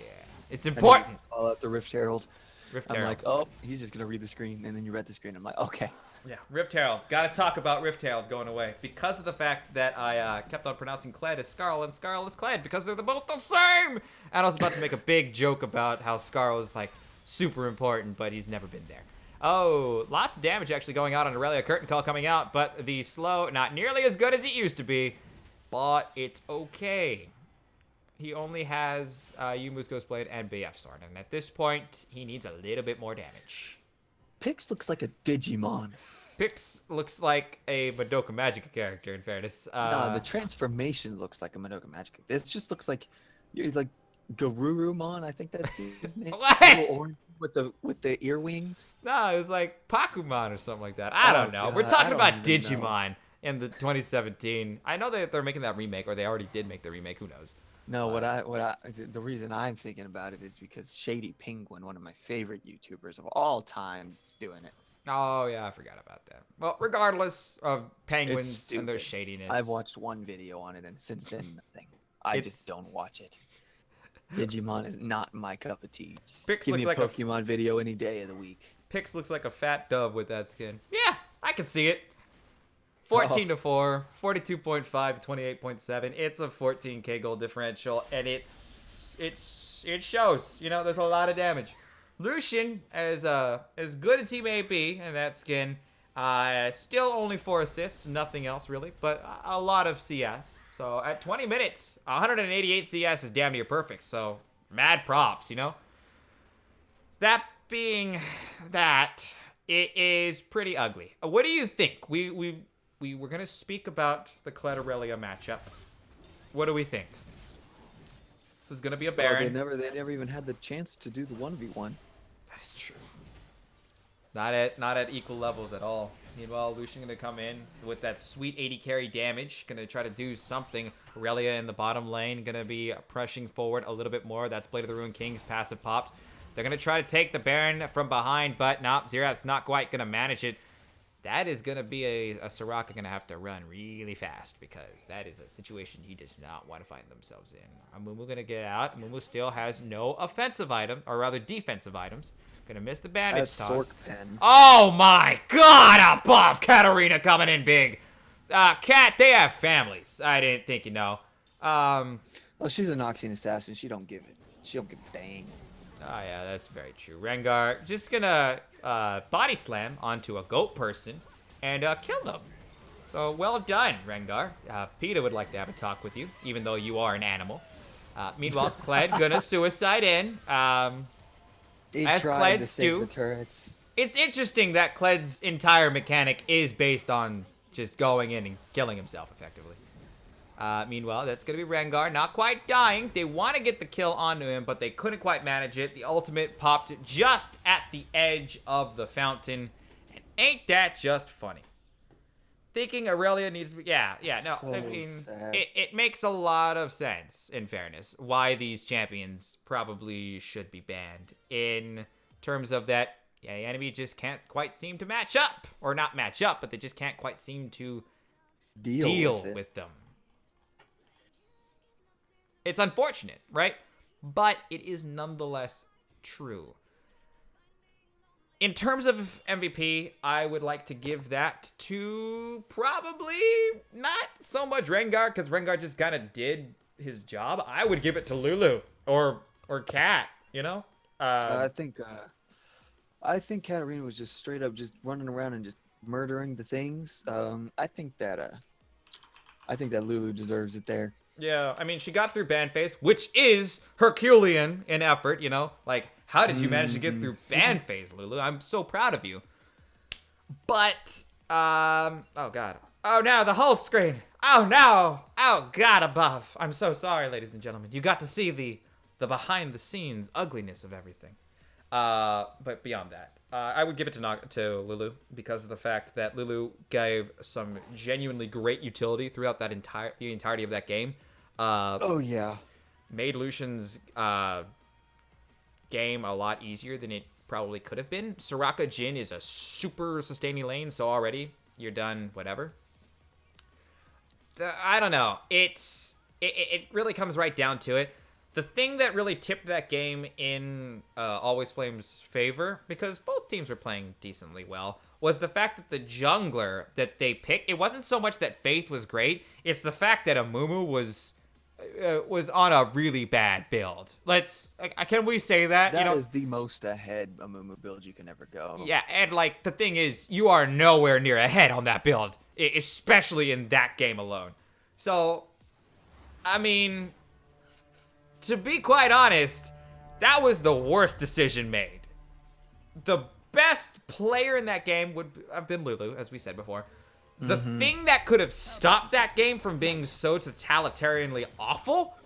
It's important. Call out the Rift Herald. Rift I'm Herald. like, oh, he's just going to read the screen. And then you read the screen. I'm like, okay. Yeah, Rift Herald. Gotta talk about Rift Herald going away. Because of the fact that I kept on pronouncing Kled as Skarl and Skarl as Kled. Because they're both the same! And I was about to make a big joke about how Skarl is like super important, but he's never been there. Oh, lots of damage actually going out on Aurelia. Curtain Call coming out, but the slow, not nearly as good as it used to be. But it's okay. He only has Yumu's Ghostblade and BF Sword, and at this point, he needs a little bit more damage. Pix looks like a Digimon. Pix looks like a Madoka Magica character, in fairness. No, the transformation looks like a Madoka Magica. This just looks like you're like Garurumon. I think that's his name. What? Little orange with the ear wings. No, it was like Pakumon or something like that. I don't know. God, We're talking I don't about even know. Digimon in the 2017. I know that they're making that remake, or they already did make the remake. Who knows? No, the reason I'm thinking about it is because Shady Penguin, one of my favorite YouTubers of all time, is doing it. Oh yeah, I forgot about that. Well, regardless of penguins and their stupid. shadiness, I've watched one video on it, and since then, nothing. I It's- just don't watch it. Digimon is not my cup of tea. Just Pix give me looks a like a- Pokemon video any day of the week. Pix looks like a fat dove with that skin. Yeah, I can see it. 14 to 4, 42.5 to 28.7. It's a 14k gold differential, and it shows. You know, there's a lot of damage. Lucian, as good as he may be in that skin, still only 4 assists, nothing else really, but a lot of CS. So at 20 minutes, 188 CS is damn near perfect. So mad props, you know. That being that, it is pretty ugly. What do you think? We were gonna speak about the Kled Aurelia matchup. What do we think? This is gonna be a Well, Baron. they never even had the chance to do the 1v1. That is true. Not at equal levels at all. Meanwhile, Lucian gonna come in with that sweet 80 carry damage. Gonna try to do something. Aurelia in the bottom lane gonna be pushing forward a little bit more. That's Blade of the Ruined King's passive popped. They're gonna try to take the Baron from behind, but nope, Xerath's not quite gonna manage it. That is gonna be a Soraka gonna have to run really fast, because that is a situation he does not want to find themselves in. Amumu gonna get out. Amumu still has no offensive item, or rather defensive items. Gonna miss the bandage That's toss. Sork Pen. Oh my god, above Katarina coming in big. Cat, they have families. I didn't think you know. Well, she's a Noxian assassin. She don't give a dang. Oh yeah, that's very true. Rengar just gonna body slam onto a goat person and kill them. So well done, Rengar. PETA would like to have a talk with you, even though you are an animal. Meanwhile, Kled gonna suicide in. He As tried to Kleds save do. the turrets. It's interesting that Kled's entire mechanic is based on just going in and killing himself effectively. Meanwhile, that's going to be Rengar, not quite dying. They want to get the kill onto him, but they couldn't quite manage it. The ultimate popped just at the edge of the fountain. And ain't that just funny? Thinking Aurelia needs to be... Yeah, no. So I mean, sad. it makes a lot of sense, in fairness, why these champions probably should be banned. In terms of that, yeah, the enemy just can't quite seem to match up. Or not match up, but they just can't quite seem to deal with them. It's unfortunate, right? But it is nonetheless true. In terms of MVP, I would like to give that to probably not so much Rengar, because Rengar just kind of did his job. I would give it to Lulu or Cat, you know? I think Katarina was just straight up just running around and just murdering the things. I think that Lulu deserves it there. Yeah, I mean, she got through ban phase, which is Herculean in effort, you know? Like, how did you manage to get through ban phase, Lulu? I'm so proud of you. But, oh god. Oh, now the Hulk screen. Oh no! Oh God above! I'm so sorry, ladies and gentlemen. You got to see the behind the scenes ugliness of everything. But beyond that, I would give it to Lulu because of the fact that Lulu gave some genuinely great utility throughout the entirety of that game. Oh yeah. Made Lucian's game a lot easier than it probably could have been. Soraka Jhin is a super sustaining lane, so already you're done. Whatever. I don't know. It really comes right down to it. The thing that really tipped that game in Always Flame's favor, because both teams were playing decently well, was the fact that the jungler that they picked, it wasn't so much that Faith was great, it's the fact that Amumu was on a really bad build. Can we say that? That is the most ahead Amumu build you can ever go. Yeah, and like the thing is, you are nowhere near ahead on that build, especially in that game alone. So, I mean, to be quite honest, that was the worst decision made. The best player in that game would have been Lulu, as we said before. The thing that could have stopped that game from being so totalitarianly awful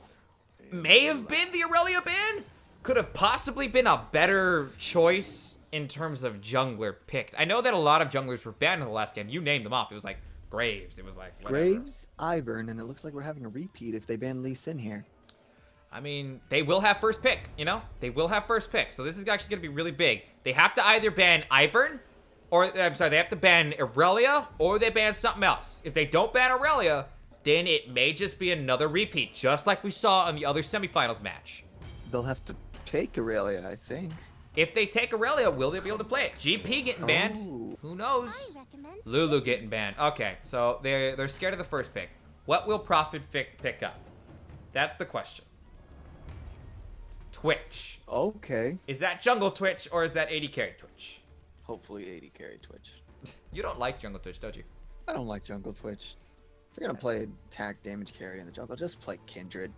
may have been the Aurelia ban. Could have possibly been a better choice in terms of jungler picked. I know that a lot of junglers were banned in the last game. You named them off. It was like Graves. It was like whatever. Graves, Ivern, and it looks like we're having a repeat if they ban Lee Sin here. I mean, they will have first pick, you know? They will have first pick. So this is actually going to be really big. They have to either ban Ivern, or, I'm sorry, they have to ban Aurelia, or they ban something else. If they don't ban Aurelia, then it may just be another repeat, just like we saw in the other semifinals match. They'll have to take Aurelia, I think. If they take Aurelia, will they be able to play it? GP getting banned. Oh. Who knows? Lulu getting banned. Okay, so they're scared of the first pick. What will Profit pick up? That's the question. Twitch. Okay. Is that jungle Twitch or is that AD carry Twitch? Hopefully 80 carry Twitch. You don't like jungle Twitch, don't you? I don't like jungle Twitch. If you're gonna play attack damage carry in the jungle, just play Kindred.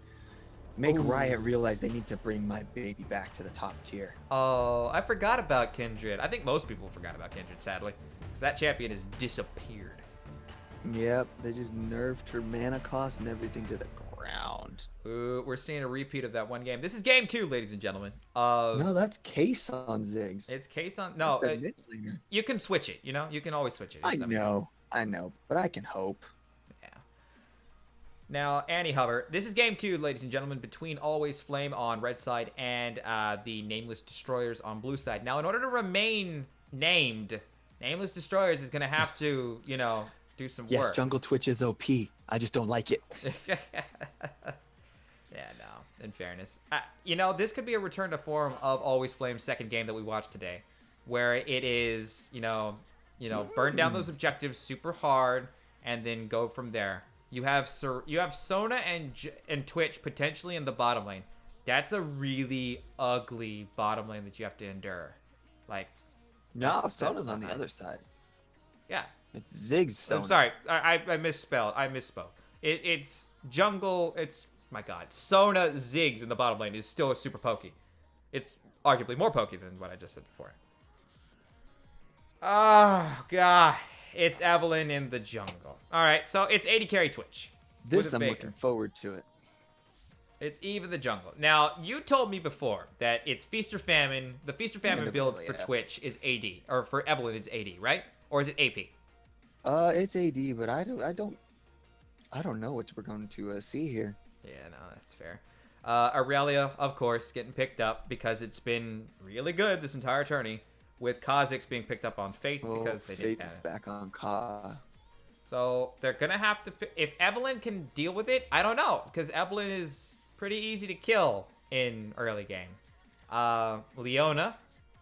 Make Riot realize they need to bring my baby back to the top tier. Oh, I forgot about Kindred. I think most people forgot about Kindred, sadly. Because that champion has disappeared. Yep, they just nerfed her mana cost and everything to the ground. Ooh, we're seeing a repeat of that one game. This is game 2, ladies and gentlemen. No, that's Case on Ziggs. It's Case on... No, you can switch it, you know? You can always switch it. I know, but I can hope. Yeah. Now, Annie Hover, this is game 2, ladies and gentlemen, between Always Flame on red side and the Nameless Destroyers on blue side. Now, in order to remain named, Nameless Destroyers is going to have to, you know, do some work. Yes, jungle Twitch is OP. I just don't like it. Yeah, no, in fairness. You know, this could be a return to form of Always Flame's second game that we watched today, where it is, you know, burn down those objectives super hard and then go from there. You have Sona and Twitch potentially in the bottom lane. That's a really ugly bottom lane that you have to endure. Like, No, that's Sona's not on the nice. other side. Yeah. It's Ziggs Sona. I'm sorry. I misspelled. I misspoke. It's jungle. It's, my God. Sona Ziggs in the bottom lane is still a super pokey. It's arguably more pokey than what I just said before. Oh, God. It's Evelyn in the jungle. All right, so it's 80 carry Twitch. This with a I'm Baker. looking forward to it. It's Eve in the jungle. Now, you told me before that it's Feast or Famine. The Feast or Famine build for Twitch is AD, or for Evelyn it's AD, right? Or is it AP? It's AD, but I don't know what we're going to see here. Yeah, no, that's fair. Aurelia, of course, getting picked up because it's been really good this entire tourney, with Kha'Zix being picked up on Faith because they didn't Faith have is it. back on Ka. So they're gonna have to. If Evelyn can deal with it, I don't know, because Evelyn is pretty easy to kill in early game. Leona,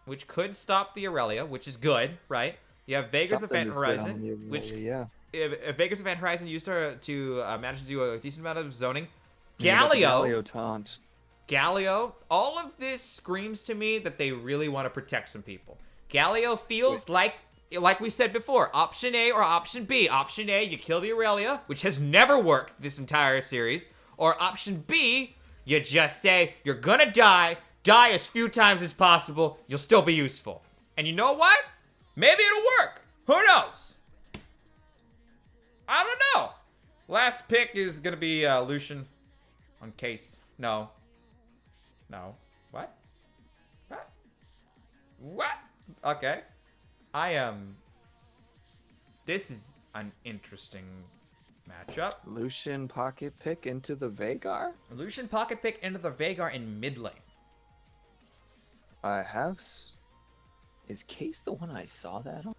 which could stop the Aurelia, which is good, right? You have Vega's Something Event to stay on Horizon, the Aurelia, which yeah. if Vega's Event Horizon used to manage to do a decent amount of zoning. And you got the Galio, taunt. Galio, all of this screams to me that they really want to protect some people. Galio feels like we said before, option A or option B. Option A, you kill the Aurelia, which has never worked this entire series. Or option B, you just say, you're gonna die as few times as possible, you'll still be useful. And you know what? Maybe it'll work. Who knows? I don't know. Last pick is gonna be Lucian on Case. No. What? What? Okay. This is an interesting matchup. Lucian pocket pick into the Veigar? Lucian pocket pick into the Veigar in mid lane. Is Case the one I saw that on?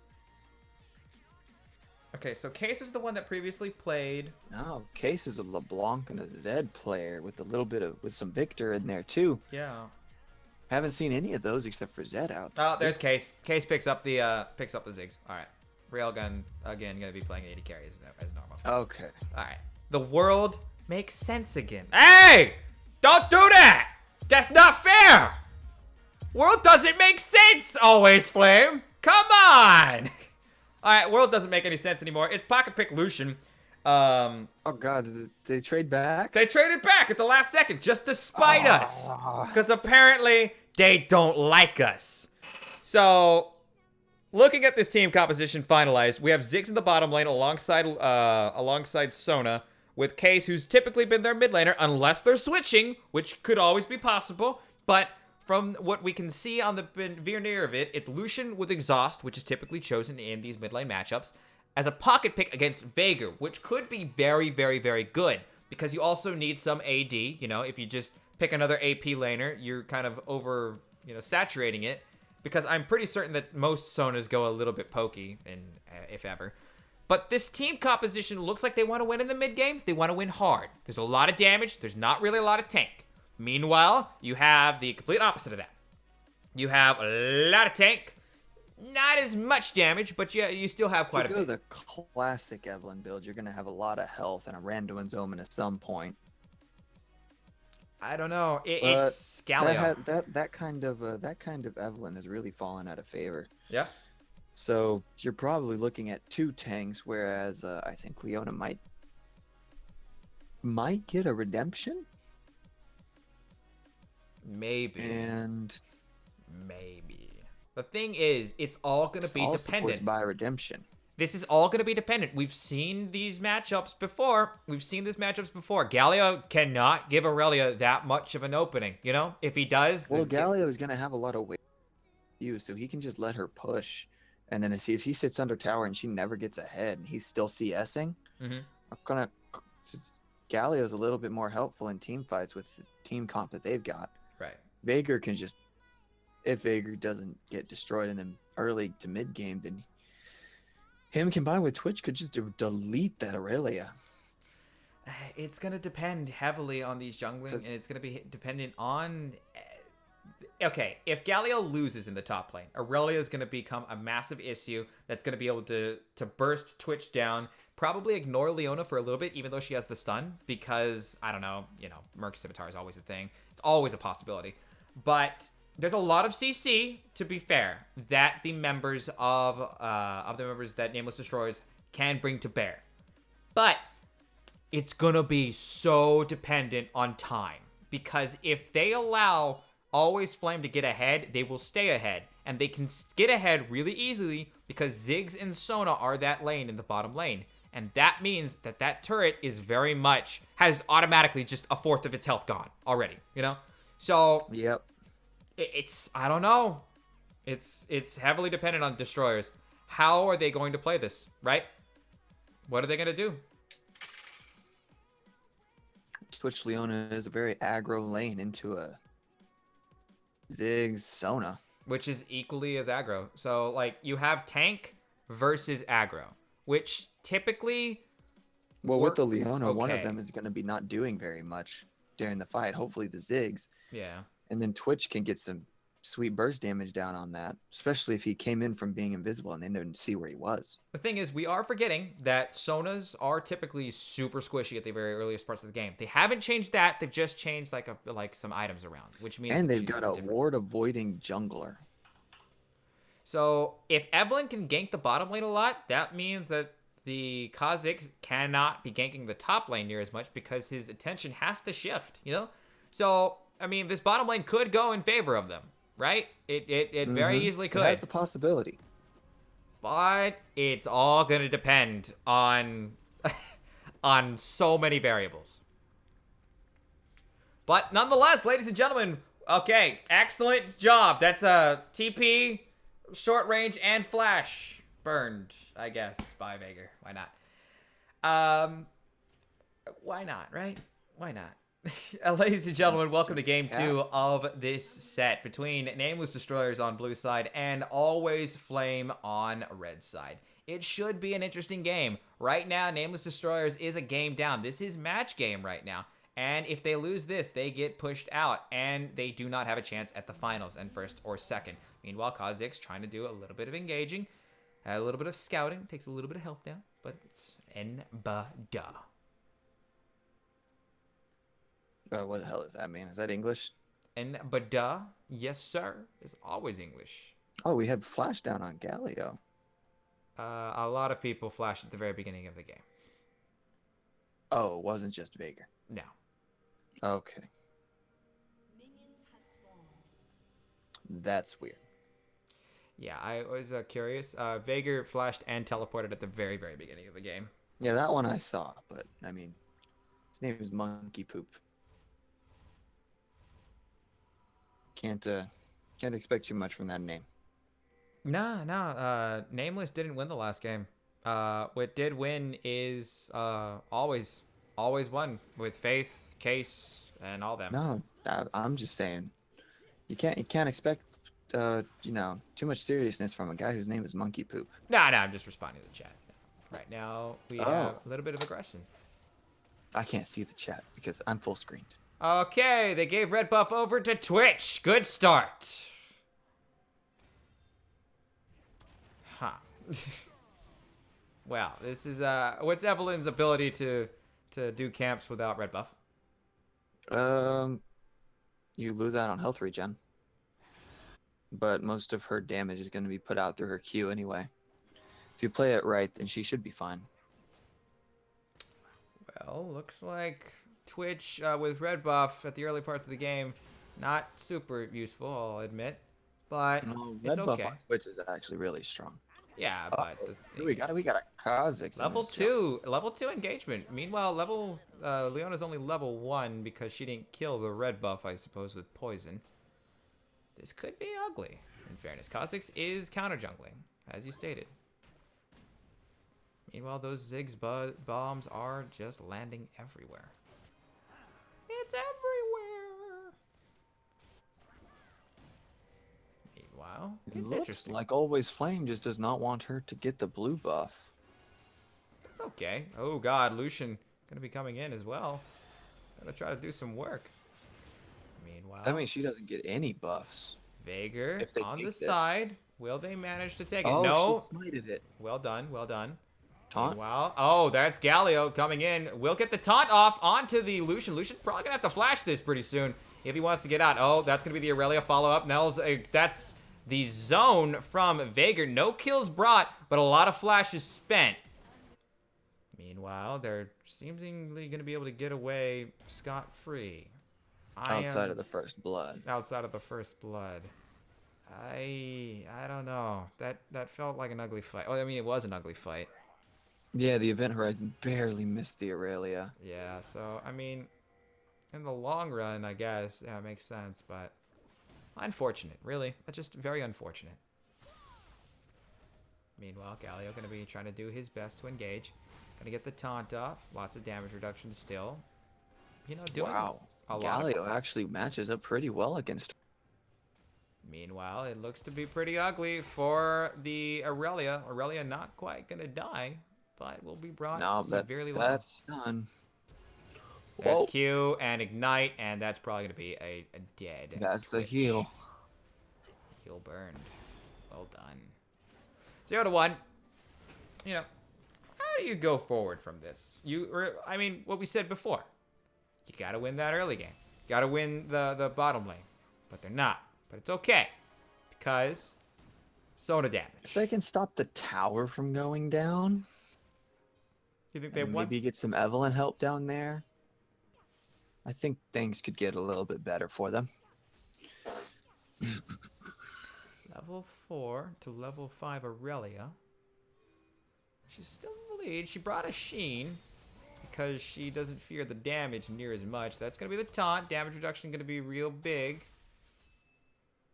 Okay, so Case was the one that previously played. No, Case is a LeBlanc and a Zed player with some Victor in there too. Yeah. Haven't seen any of those except for Zed out. Oh, there's Case. Case picks up the Ziggs. All right. Railgun again gonna be playing AD carry as normal. Okay. All right. The world makes sense again. Hey! Don't do that! That's not fair! World doesn't make sense, Always Flame! Come on! Alright, world doesn't make any sense anymore. It's pocket pick Lucian. Oh god, did they trade back? They traded back at the last second just to spite us. Because apparently they don't like us. So, looking at this team composition finalized, we have Ziggs in the bottom lane alongside Sona, with Case, who's typically been their mid laner, unless they're switching, which could always be possible. But from what we can see on the veneer of it, it's Lucian with Exhaust, which is typically chosen in these mid lane matchups, as a pocket pick against Veigar, which could be very, very, very good, because you also need some AD. You know, if you just pick another AP laner, you're kind of over, saturating it, because I'm pretty certain that most Sonas go a little bit pokey, if ever. But this team composition looks like they want to win in the mid game. They want to win hard. There's a lot of damage. There's not really a lot of tank. Meanwhile, you have the complete opposite of that. You have a lot of tank, not as much damage, but yeah, you still have quite a bit. If you go the classic Evelyn build, you're gonna have a lot of health and a Randuin's Omen at some point. I don't know. It's Galio. That kind of Evelyn has really fallen out of favor. Yeah. So you're probably looking at two tanks, whereas I think Leona might get a redemption. Maybe. And maybe. The thing is, it's all going to be dependent. By redemption. This is all going to be dependent. We've seen these matchups before. Galio cannot give Aurelia that much of an opening. If he does. Well, Galio is going to have a lot of weight so he can just let her push. And then see if he sits under tower and she never gets ahead and he's still CSing. Galio's a little bit more helpful in team fights with the team comp that they've got. Right. Veigar can just, if Veigar doesn't get destroyed in the early to mid game, then him combined with Twitch could just delete that Aurelia. It's going to depend heavily on these jungling, and it's going to be dependent on... Okay, if Galio loses in the top lane, Aurelia is going to become a massive issue that's going to be able to burst Twitch down, probably ignore Leona for a little bit, even though she has the stun, because, I don't know, Merc Scimitar is always a thing. It's always a possibility. But there's a lot of CC, to be fair, that the members that Nameless Destroyers can bring to bear. But it's going to be so dependent on time, because if they allow Always Flame to get ahead, they will stay ahead. And they can get ahead really easily because Ziggs and Sona are that lane in the bottom lane. And that means that turret is has automatically just a fourth of its health gone already, So, yep. I don't know. It's heavily dependent on destroyers. How are they going to play this, right? What are they going to do? Twitch Leona is a very aggro lane into a Ziggs Sona, which is equally as aggro. So you have tank versus aggro, which typically with the Leona, one of them is going to be not doing very much during the fight. Hopefully the Ziggs. Yeah. And then Twitch can get some sweet burst damage down on that, especially if he came in from being invisible and they didn't see where he was. The thing is, we are forgetting that Sonas are typically super squishy at the very earliest parts of the game. They haven't changed that. They've just changed some items around, which means... And they've got a ward-avoiding jungler. So if Evelyn can gank the bottom lane a lot, that means that the Kha'Zix cannot be ganking the top lane near as much because his attention has to shift, So, I mean, this bottom lane could go in favor of them. Right? It very easily could. It has the possibility. But it's all going to depend on on so many variables. But nonetheless, ladies and gentlemen, okay, excellent job. That's a TP, short range, and flash burned, I guess, by Veigar. Why not? Why not, right? Why not? Ladies and gentlemen, welcome to game 2 of this set between Nameless Destroyers on blue side and Always Flame on red side. It should be an interesting game. Right now, Nameless Destroyers is a game down. This is match game right now. And if they lose this, they get pushed out, and they do not have a chance at the finals and first or second. Meanwhile, Kha'Zix's trying to do a little bit of engaging, a little bit of scouting, takes a little bit of health down, but it's N-ba-da. What the hell does that mean? Is that English? N-ba-da, yes sir, is always English. Oh, we had flash down on Galio. A lot of people flashed at the very beginning of the game. Oh, it wasn't just Veigar. No. Okay. That's weird. Yeah, I was curious. Veigar flashed and teleported at the very, very beginning of the game. Yeah, that one I saw, but I mean, his name is Monkey Poop. Can't expect too much from that name. No. Nameless didn't win the last game. What did win is always won with Faith, Case, and all them. No, I'm just saying, you can't expect too much seriousness from a guy whose name is Monkey Poop. No, I'm just responding to the chat. Right now we have a little bit of aggression. I can't see the chat because I'm full screened. Okay, they gave red buff over to Twitch. Good start. Huh. Well, this is what's Evelyn's ability to do camps without red buff? You lose out on health regen, but most of her damage is going to be put out through her Q anyway. If you play it right, then she should be fine. Well, looks like Twitch with red buff at the early parts of the game, not super useful, I'll admit, but it's red buff okay. on Twitch is actually really strong. Yeah, but we got a Kha'Zix. level 2 engagement. Meanwhile, Leona's only level 1 because she didn't kill the red buff, I suppose, with poison. This could be ugly. In fairness, Kha'Zix is counter jungling, as you stated. Meanwhile, those Ziggs bombs are just landing everywhere. It's everywhere. Meanwhile, It it's looks interesting. like Always Flame just does not want her to get the blue buff. It's okay. Oh god, Lucian gonna be coming in as well. Gonna try to do some work. Meanwhile, I mean, she doesn't get any buffs. Veigar if they on take the this. side. Will they manage to take it? Oh, No. she smited it. Well done. Well done. Taunt? Meanwhile, oh, that's Galio coming in. We'll get the taunt off onto the Lucian. Lucian's probably gonna have to flash this pretty soon if he wants to get out. Oh, that's gonna be the Aurelia follow-up. Nels, that's the zone from Veigar. No kills brought, but a lot of flashes spent. Meanwhile, they're seemingly gonna be able to get away scot-free. Outside of the first blood. Outside of the first blood. I don't know. That felt like an ugly fight. Oh, I mean, it was an ugly fight. Yeah, the Event Horizon barely missed the Aurelia. Yeah, so, I mean, in the long run, I guess, yeah, it makes sense, but unfortunate, really. Just very unfortunate. Meanwhile, Galio going to be trying to do his best to engage. Going to get the taunt off. Lots of damage reduction still. You know, doing Wow. a lot of... Galio actually matches up pretty well against. Meanwhile, it looks to be pretty ugly for the Aurelia. Aurelia not quite going to die, but will be brought severely low. That's done. That's Q and Ignite, and that's probably going to be a dead That's the Twitch. heal. Heal burned. Well done. 0-1. You know, how do you go forward from this? I mean, what we said before. You got to win that early game. Got to win the bottom lane. But they're not. But it's okay. Because Sona damage. If they can stop the tower from going down, You think they and won? maybe get some Evelyn help down there, I think things could get a little bit better for them. Level 4 to level 5 Aurelia. She's still in the lead. She brought a Sheen because she doesn't fear the damage near as much. That's going to be the taunt. Damage reduction going to be real big.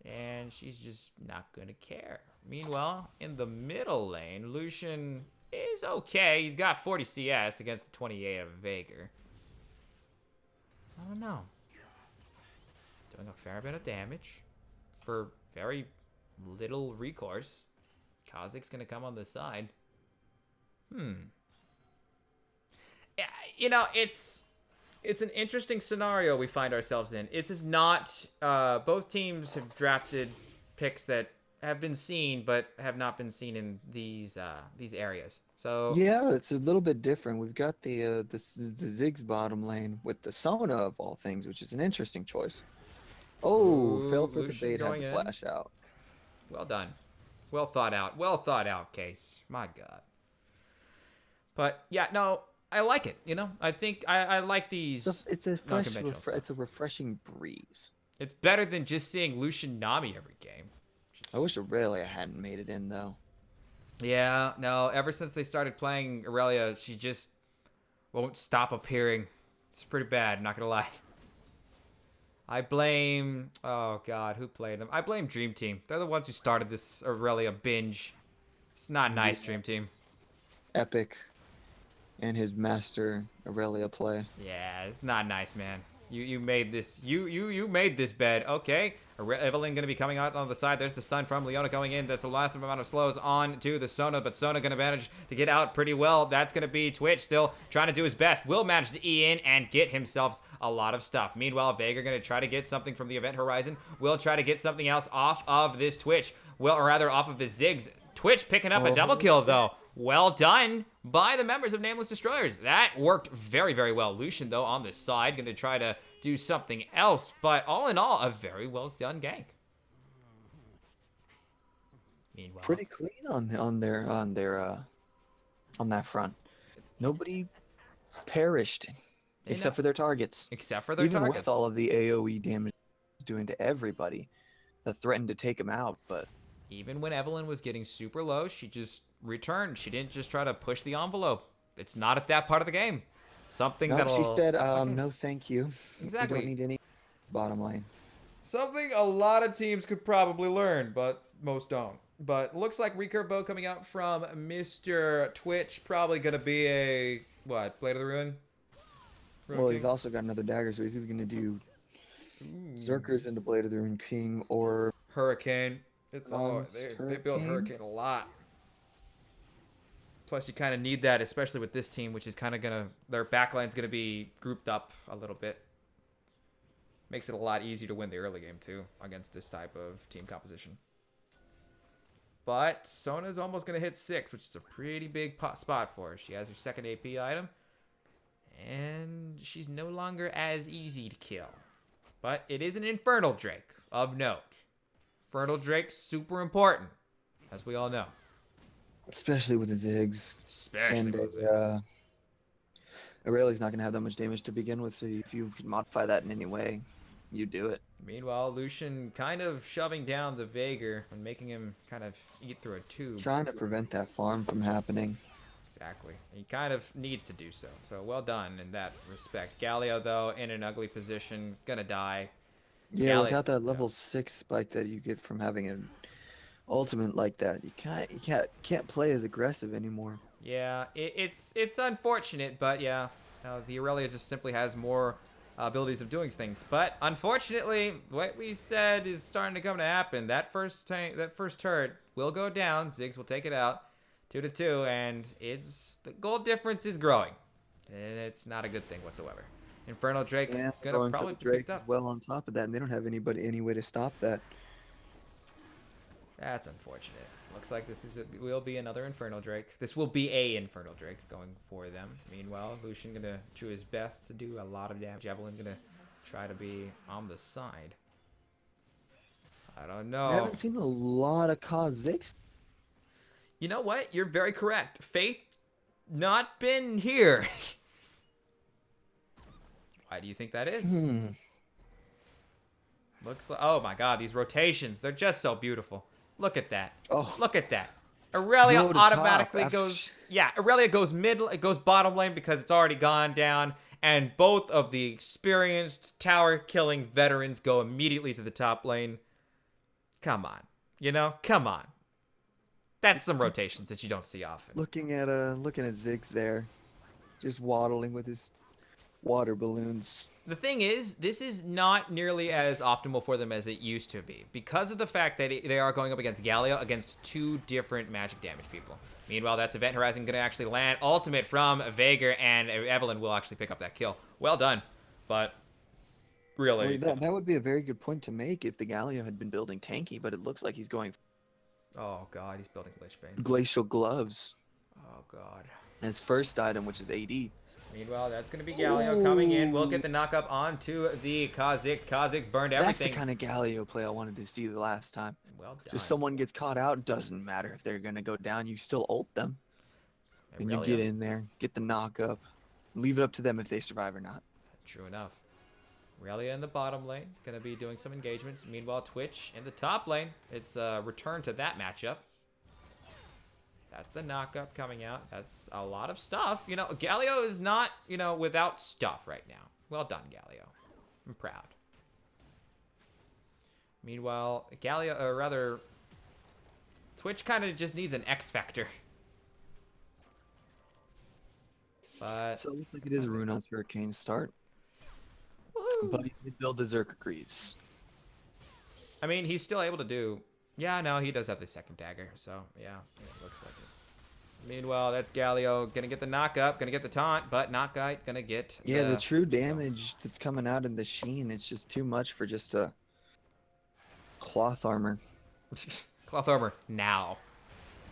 And she's just not going to care. Meanwhile, in the middle lane, Lucian is okay. He's got 40 CS against the 28 of Veigar. I don't know. Doing a fair bit of damage for very little recourse. Kha'Zix's going to come on the side. You know, it's an interesting scenario we find ourselves in. This is not, both teams have drafted picks that have been seen, but have not been seen in these areas. So Yeah, it's a little bit different. We've got the Ziggs bottom lane with the Sona of all things, which is an interesting choice. Oh, Ooh, fell for the Lucian bait, had going the in. flash out. well done. Well thought out. Well thought out, Case. My God. But yeah, no, I like it. You know, I think I like these. It's a fresh, non-conventional stuff. it's a refreshing breeze. It's better than just seeing Lucian Nami every game. I wish Aurelia hadn't made it in though. Yeah, no, ever since they started playing Aurelia, she just won't stop appearing. It's pretty bad, not gonna lie. I blame, oh God, who played them? I blame Dream Team. They're the ones who started this Aurelia binge. It's not nice, Dream Team. Epic and his master Aurelia play. Yeah, it's not nice, man. You made this. You made this bed. Okay. Evelyn gonna be coming out on the side. There's the stun from Leona going in. That's the last amount of slows on to the Sona, but Sona gonna manage to get out pretty well. That's gonna be Twitch still trying to do his best. Will manage to E in and get himself a lot of stuff. Meanwhile, Veigar gonna try to get something from the event horizon. Will try to get something else off of this Twitch. Or rather off of this Ziggs. Twitch picking up a double kill though. Well done by the members of Nameless Destroyers. That worked very, very well. Lucian, though, on the side, going to try to do something else. But all in all, a very well done gank. Meanwhile, Pretty clean on that front. Nobody perished except for their targets. except for their Even targets. with all of the AoE damage it's doing to everybody that threatened to take him out, but Even when Evelyn was getting super low, she just returned. She didn't just try to push the envelope. It's not at that part of the game. Something no, that'll... she said, no thank you. Exactly. We don't need any bottom lane. Something a lot of teams could probably learn, but most don't. But looks like recurve bow coming out from Mr. Twitch. Probably going to be a, what, Blade of the Ruin? Well, he's also got another dagger, so he's either going to do Zerkers into Blade of the Ruin King or... Hurricane. It's all they built Hurricane? Hurricane a lot. Plus, you kind of need that, especially with this team, which is kind of gonna their backline's gonna be grouped up a little bit. Makes it a lot easier to win the early game too against this type of team composition. But Sona's almost gonna hit 6, which is a pretty big spot for her. She has her second AP item, and she's no longer as easy to kill. But it is an Infernal Drake of note. Infernal Drake, super important, as we all know. Especially with the Ziggs. Especially with Ziggs. Aurelia's not going to have that much damage to begin with, so if you can modify that in any way, you do it. Meanwhile, Lucian kind of shoving down the Veigar and making him kind of eat through a tube. Trying to prevent that farm from happening. Exactly. He kind of needs to do so. So well done in that respect. Galio, though, in an ugly position, gonna die. Yeah, Galio- without that level 6 spike that you get from having an ultimate like that, you can't play as aggressive anymore. Yeah, it's unfortunate, but yeah, the Aurelia just simply has more abilities of doing things. But unfortunately, what we said is starting to come to happen. That first turret will go down. Ziggs will take it out, 2-2, and the goal difference is growing, and it's not a good thing whatsoever. Infernal Drake Yeah, gonna going for probably the be Drake picked as up. well on top of that, and they don't have any way to stop that. That's unfortunate. Looks like this will be another Infernal Drake. This will be a Infernal Drake going for them. Meanwhile, Lucian gonna do his best to do a lot of damage. Evelyn gonna try to be on the side. I don't know. I haven't seen a lot of Kha'Zix. You know what? You're very correct. Faith not been here. Why do you think that is? Looks like, oh my God, these rotations, they're just so beautiful. Look at that. Oh. Look at that. Aurelia Go to automatically top after goes. Yeah, Aurelia goes it goes bottom lane because it's already gone down. And both of the experienced tower killing veterans go immediately to the top lane. Come on. Come on. That's some rotations that you don't see often. looking at Ziggs there, just waddling with his water balloons. The thing is, this is not nearly as optimal for them as it used to be because of the fact that they are going up against Galio against 2 different magic damage people. Meanwhile, that's Event Horizon going to actually land ultimate from Vager, and Evelyn will actually pick up that kill. Well done, but really... That would be a very good point to make if the Galio had been building tanky, but it looks like he's going Oh, God, he's building Lichbane. glacial gloves. Oh, God. His first item, which is AD. Meanwhile, that's going to be Galio coming in. We'll get the knock-up onto the Kha'Zix. Kha'Zix burned everything. That's the kind of Galio play I wanted to see the last time. Well done. Just someone gets caught out, doesn't matter if they're going to go down, you still ult them. And you get in there, get the knock up, leave it up to them if they survive or not. True enough. Aurelia in the bottom lane, going to be doing some engagements. Meanwhile, Twitch in the top lane. It's a return to that matchup. That's the knock-up coming out. That's a lot of stuff. Galio is not, without stuff right now. Well done, Galio. I'm proud. Meanwhile, Galio, or rather, Twitch kind of just needs an X factor. But So it looks like it is Runon's Hurricane start. woohoo. But he did build the Zerker Greaves. I mean, he's still able to do... Yeah, no, he does have the second dagger, so yeah, it looks like it. Meanwhile, that's Galio gonna get the knock up, gonna get the taunt, but Knockite gonna get Yeah, the true damage that's coming out in the Sheen, it's just too much for just a cloth armor. Cloth armor now.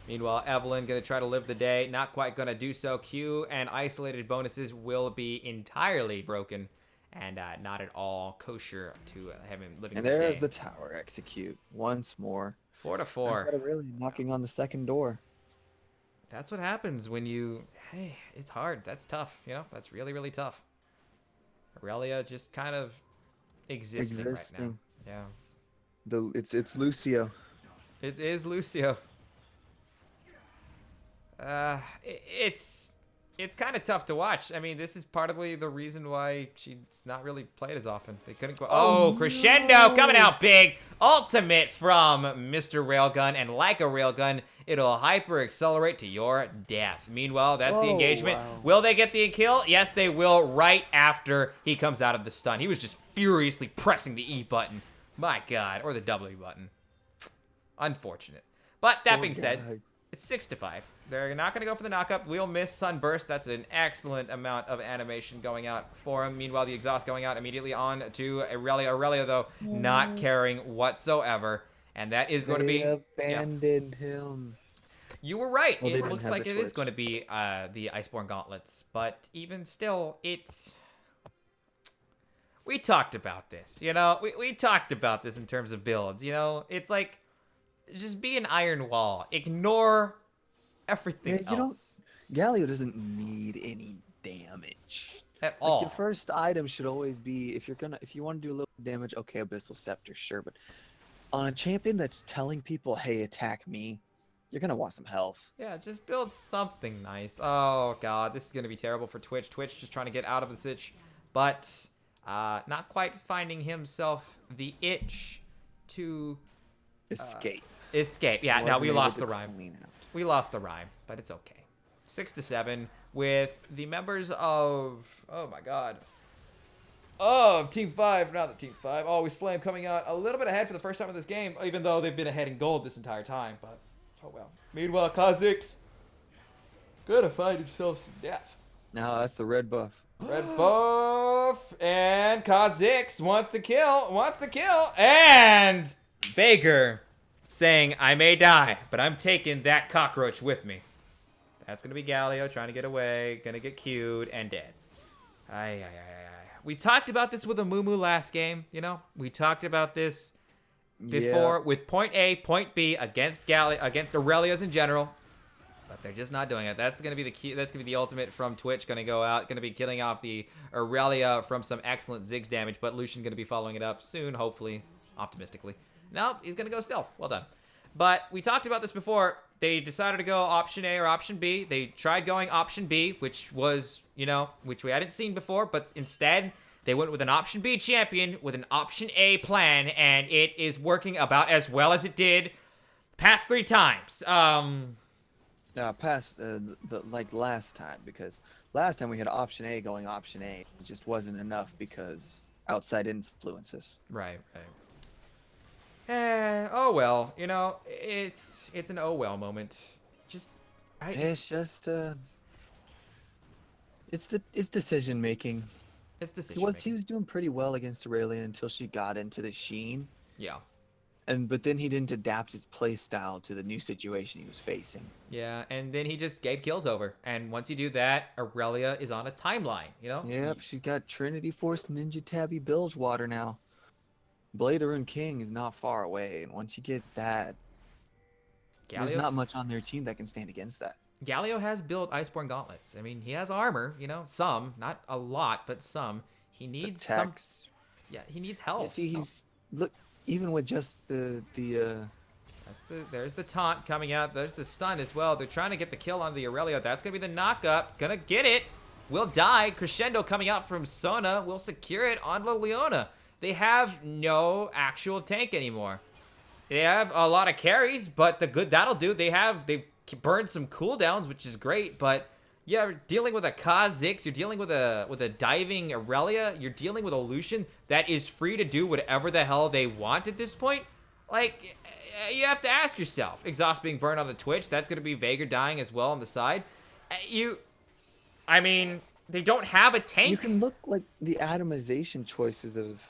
Meanwhile, Evelyn gonna try to live the day, not quite gonna do so. Q and isolated bonuses will be entirely broken and not at all kosher to have him living And the day. there's the tower execute once more. 4 to 4. Really knocking on the second door. That's what happens when you... Hey, it's hard. That's tough. That's really, really tough. Aurelia just kind of existing right now. Yeah. It's Lucio. It is Lucio. It's kind of tough to watch. I mean, this is partly the reason why she's not really played as often. They couldn't go... Oh, Crescendo coming out big. Ultimate from Mr. Railgun. And like a Railgun, it'll hyper accelerate to your death. Meanwhile, that's the engagement. Wow. Will they get the kill? Yes, they will right after he comes out of the stun. He was just furiously pressing the E button. My God. Or the W button. Unfortunate. But that being said... It's 6 to 5. They're not going to go for the knockup. We'll miss Sunburst. That's an excellent amount of animation going out for him. Meanwhile, the exhaust going out immediately on to Aurelia. Aurelia, though, not caring whatsoever. And that is going to be... abandoned him. You were right. Well, they It didn't looks have like the it is Twitch. going to be the Iceborne Gauntlets. But even still, it's... We talked about this, We talked about this in terms of builds, It's like... Just be an Iron Wall. Ignore everything else. Galio doesn't need any damage. At Like all. your first item should always be if you want to do a little damage, okay, Abyssal Scepter, sure, but on a champion that's telling people, hey, attack me, you're gonna want some health. Yeah, just build something nice. Oh god, this is gonna be terrible for Twitch. Twitch just trying to get out of the sitch, but not quite finding himself the itch to Escape. escape. Yeah, now Wasn't we able lost to the rhyme. clean out. We lost the rhyme, but it's okay. 6 to 7 with the members of Team 5, not the Team 5. Always Flame coming out a little bit ahead for the first time in this game, even though they've been ahead in gold this entire time, but oh well. Meanwhile, Kha'Zix gonna find himself some death. No, that's the red buff. Red buff, and Kha'Zix wants the kill, and Baker saying, I may die, but I'm taking that cockroach with me. That's going to be Galio trying to get away, going to get queued, and dead. Ay. We talked about this with Amumu last game, We talked about this before with point A, point B against Aurelias in general. But they're just not doing it. That's going to be the key. That's going to be the ultimate from Twitch. Going to go out. Going to be killing off the Aurelia from some excellent Ziggs damage. But Lucian going to be following it up soon, hopefully, optimistically. No, he's going to go stealth. Well done. But we talked about this before. They decided to go option A or option B. They tried going option B, which was, which we hadn't seen before, but instead they went with an option B champion with an option A plan, and it is working about as well as it did past 3 times. Past like last time, because last time we had option A going option A. It just wasn't enough because outside influences. Right. Oh well, it's an oh well moment. It's just it's decision making. It's decision He making. was doing pretty well against Aurelia until she got into the Sheen. Yeah. But then he didn't adapt his play style to the new situation he was facing. Yeah, and then he just gave kills over. And once you do that, Aurelia is on a timeline, Yep, she's got Trinity Force Ninja Tabby Bilgewater now. Blade of Rune King is not far away, and once you get that, there's not much on their team that can stand against that. Galio has built Iceborne gauntlets. I mean, he has armor, some, not a lot, but some. He needs Attacks. Yeah, he needs help. You see, look, even with just There's the taunt coming out. There's the stun as well. They're trying to get the kill on the Aurelia. That's gonna be the knock-up. Gonna get it. Will die. Crescendo coming out from Sona will secure it on Leona. They have no actual tank anymore. They have a lot of carries, but that'll do. They've burned some cooldowns, which is great, but yeah, you're dealing with a Kha'Zix, you're dealing with a diving Aurelia, you're dealing with a Lucian that is free to do whatever the hell they want at this point. Like, you have to ask yourself. Exhaust being burned on the Twitch, that's going to be Veigar dying as well on the side. They don't have a tank. You can look like the atomization choices of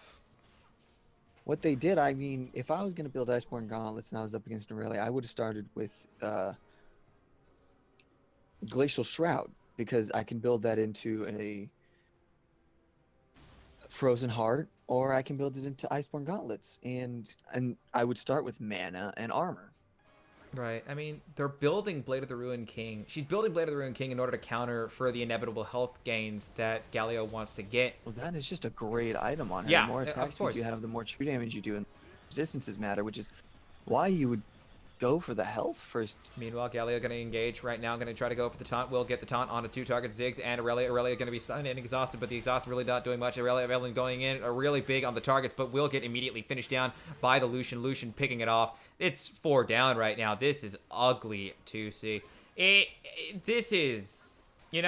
what they did. I mean, if I was going to build Iceborne Gauntlets and I was up against Aurelia, I would have started with Glacial Shroud, because I can build that into a Frozen Heart, or I can build it into Iceborne Gauntlets, and I would start with mana and armor. Right. I mean, they're building Blade of the Ruined King. She's building Blade of the Ruined King in order to counter for the inevitable health gains that Galio wants to get. Well, that is just a great item on her. Yeah, the more attack speed you have, the more true damage you do, and resistances matter, which is why you would go for the health first. Meanwhile, Galio going to engage right now, going to try to go for the taunt. Will get the taunt onto 2 targets, Ziggs and Aurelia. Aurelia going to be stunned and exhausted, but the exhaust really not doing much. Aurelia going in really big on the targets, but will get immediately finished down by the Lucian. Lucian picking it off. It's 4 down right now. This is ugly to see. This is, Is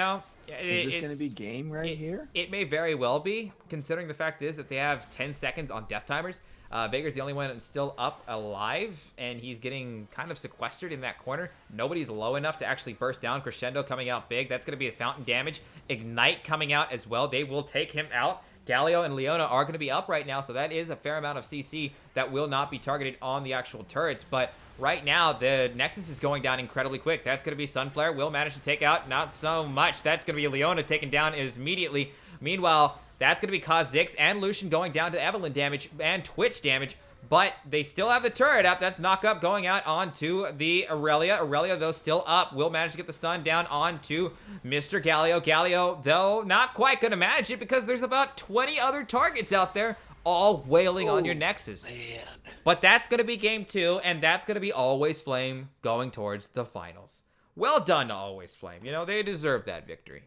this going to be game here? It may very well be, considering the fact is that they have 10 seconds on death timers. Veigar's the only one still up alive, and he's getting kind of sequestered in that corner. Nobody's low enough to actually burst down. Crescendo coming out big. That's going to be a fountain damage. Ignite coming out as well. They will take him out. Galio and Leona are going to be up right now, so that is a fair amount of CC that will not be targeted on the actual turrets. But right now, the Nexus is going down incredibly quick. That's going to be Sunflare. Will manage to take out not so much. That's going to be Leona taken down immediately. Meanwhile, that's going to be Kha'Zix and Lucian going down to Evelyn damage and Twitch damage, but they still have the turret up. That's knock-up going out onto the Aurelia. Aurelia, though, still up. Will manage to get the stun down onto Mr. Galio. Galio, though, not quite going to manage it because there's about 20 other targets out there all wailing on your Nexus. Man. But that's going to be game 2, and that's going to be Always Flame going towards the finals. Well done to Always Flame. They deserve that victory.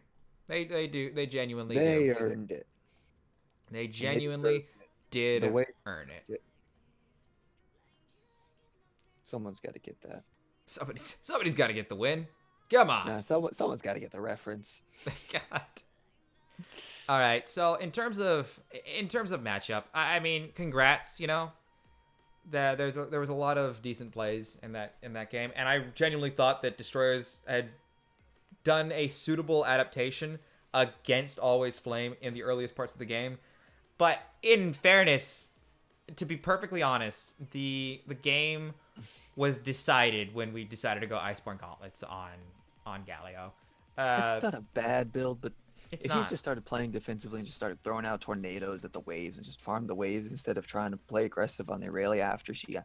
They do. They genuinely do. They earned it. They genuinely did earn it. Someone's got to get that. Somebody's got to get the win. Come on. Nah, someone's got to get the reference. God. All right. So in terms of matchup, I mean, congrats. There was a lot of decent plays in that game, and I genuinely thought that Destroyers had done a suitable adaptation against Always Flame in the earliest parts of the game. But in fairness, to be perfectly honest, the game was decided when we decided to go Iceborne Gauntlets on Galio. It's not a bad build, but if not. he just started playing defensively and just started throwing out tornadoes at the waves and just farmed the waves instead of trying to play aggressive on the Aurelia after she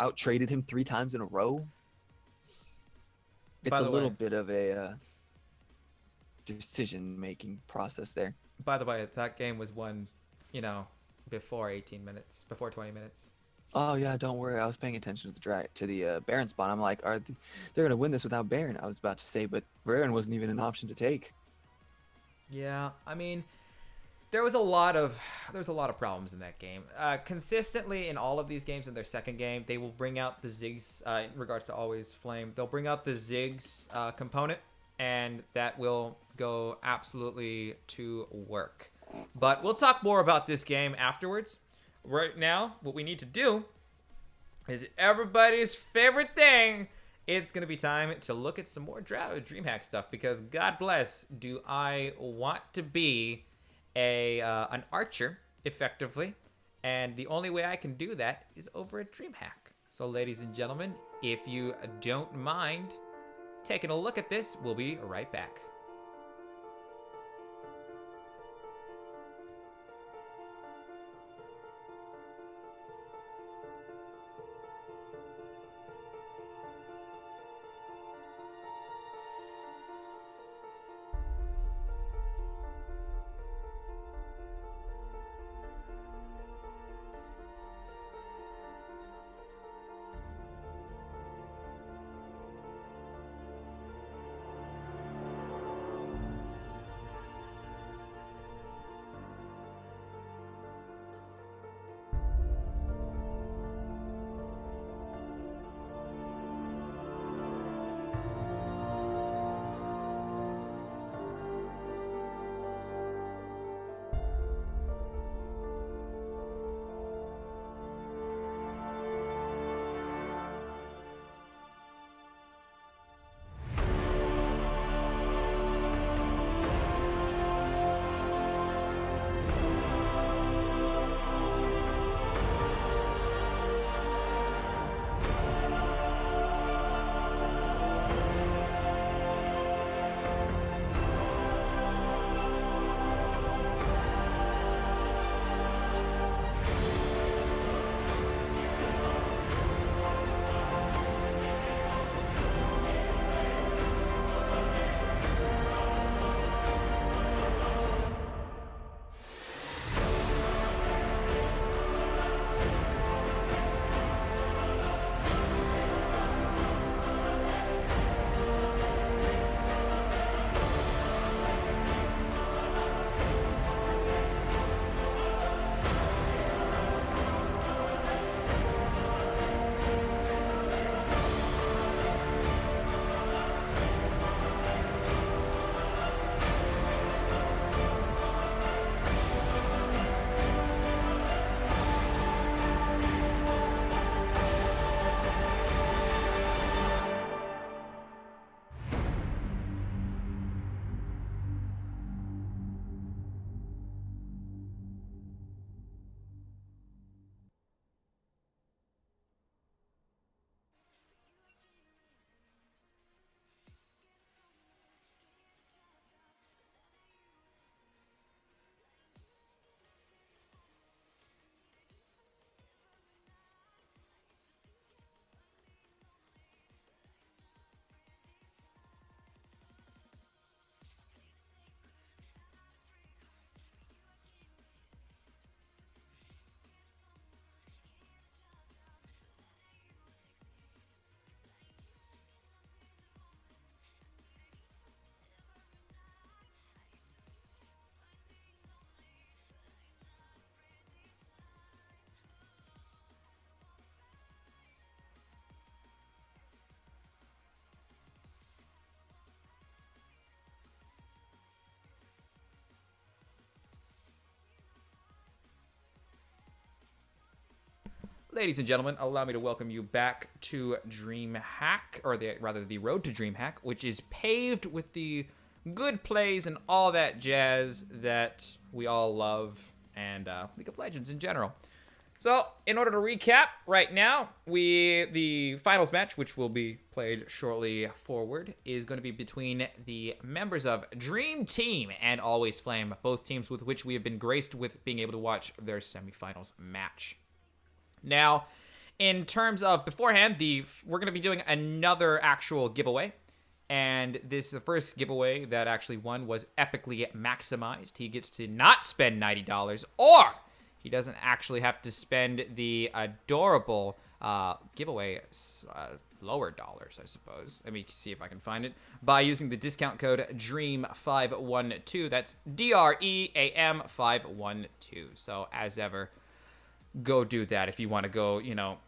out-traded him 3 times in a row, it's a little bit of a decision-making process there. By the way, that game was won, before 18 minutes, before 20 minutes. Oh yeah, don't worry. I was paying attention to the Baron spawn. I'm like, they're gonna win this without Baron? I was about to say, but Baron wasn't even an option to take. Yeah, I mean, there was a lot of problems in that game. Consistently in all of these games, in their second game, they will bring out the Ziggs. In regards to Always Flame, they'll bring out the Ziggs component, and that will go absolutely to work. But we'll talk more about this game afterwards. Right now, what we need to do is everybody's favorite thing. It's going to be time to look at some more Dreamhack stuff, because God bless, do I want to be an archer effectively, and the only way I can do that is over at Dreamhack. So ladies and gentlemen, if you don't mind taking a look at this, we'll be right back. Ladies and gentlemen, allow me to welcome you back to Dreamhack, or rather the road to Dreamhack, which is paved with the good plays and all that jazz that we all love, and League of Legends in general. So, in order to recap, right now, the finals match, which will be played shortly forward, is going to be between the members of Dream Team and Always Flame, both teams with which we have been graced with being able to watch their semifinals match. Now, in terms of beforehand, we're going to be doing another actual giveaway. And the first giveaway that actually won was epically maximized. He gets to not spend $90, or he doesn't actually have to spend the adorable giveaway lower dollars, I suppose. Let me see if I can find it. By using the discount code DREAM512. That's DREAM 512. So as ever, go do that if you want to go,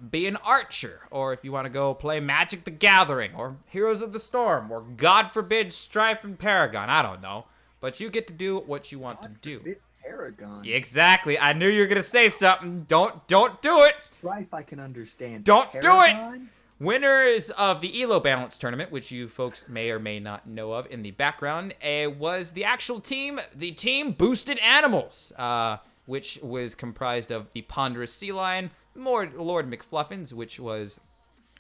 be an archer, or if you want to go play Magic the Gathering, or Heroes of the Storm, or God forbid Strife and Paragon. I don't know. But you get to do what you want to do. Paragon. Exactly. I knew you were going to say something. Don't do it. Strife I can understand. Don't Paragon? do it. Winners of the ELO Balance tournament, which you folks may or may not know of in the background, was the actual team, the Team Boosted Animals, which was comprised of the Ponderous Sea Lion, Lord McFluffins, which was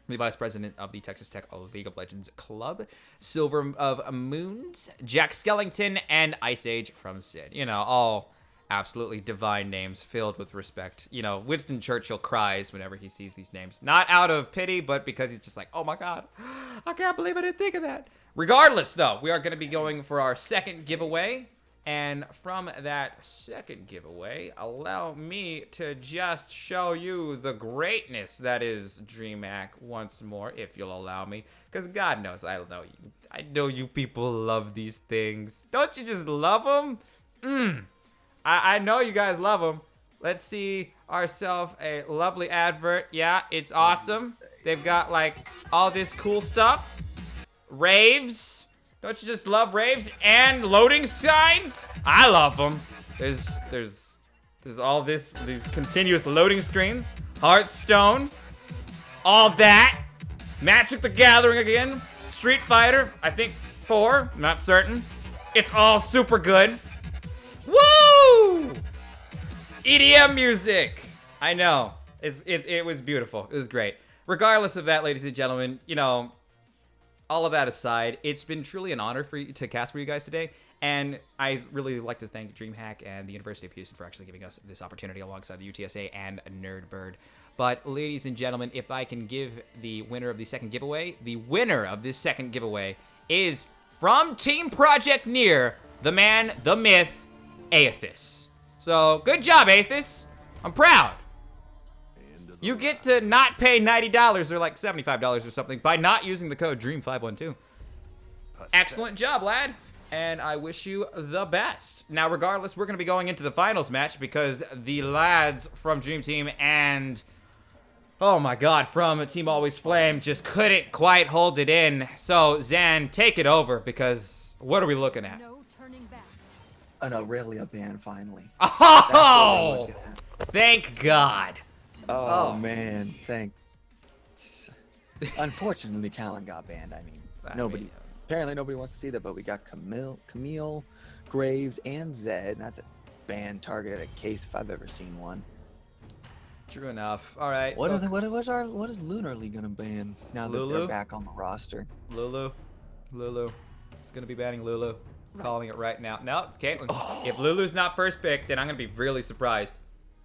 the vice president of the Texas Tech League of Legends Club, Silver of Moons, Jack Skellington, and Ice Age from Sid. All absolutely divine names filled with respect. Winston Churchill cries whenever he sees these names. Not out of pity, but because he's just like, oh my God, I can't believe I didn't think of that. Regardless, though, we are going to be going for our second giveaway. And from that second giveaway, allow me to just show you the greatness that is Dreamhack once more, if you'll allow me. Because God knows, I know you people love these things. Don't you just love them? I know you guys love them. Let's see ourselves a lovely advert. Yeah, it's awesome. They've got, all this cool stuff. Raves. Don't you just love raves and loading signs? I love them. There's all these continuous loading screens. Hearthstone. All that. Magic the Gathering again. Street Fighter, I think 4, I'm not certain. It's all super good. Woo! EDM music. I know. It was beautiful. It was great. Regardless of that, ladies and gentlemen, all of that aside, it's been truly an honor to cast for you guys today, and I really like to thank Dreamhack and the University of Houston for actually giving us this opportunity alongside the UTSA and Nerdbird. But, ladies and gentlemen, if I can give the winner of the second giveaway, is from Team Project Near, the man, the myth, Aethys. So, good job, Aethys. I'm proud. You get to not pay $90 or $75 or something by not using the code DREAM512. Excellent job, lad. And I wish you the best. Now, regardless, we're going to be going into the finals match because the lads from Dream Team and, oh my God, from Team Always Flame just couldn't quite hold it in. So, Zan, take it over because what are we looking at? No turning back. An Aurelia ban, finally. Oh! Thank God. Oh, man, Unfortunately, Talon got banned. Apparently nobody wants to see that, but we got Camille, Graves, and Zed. That's a ban targeted at Case if I've ever seen one. True enough. All right. What is Lunarly gonna ban now that they're back on the roster? Lulu. It's gonna be banning Lulu. Calling it right now. No, it's Caitlyn. Oh. If Lulu's not first pick, then I'm gonna be really surprised.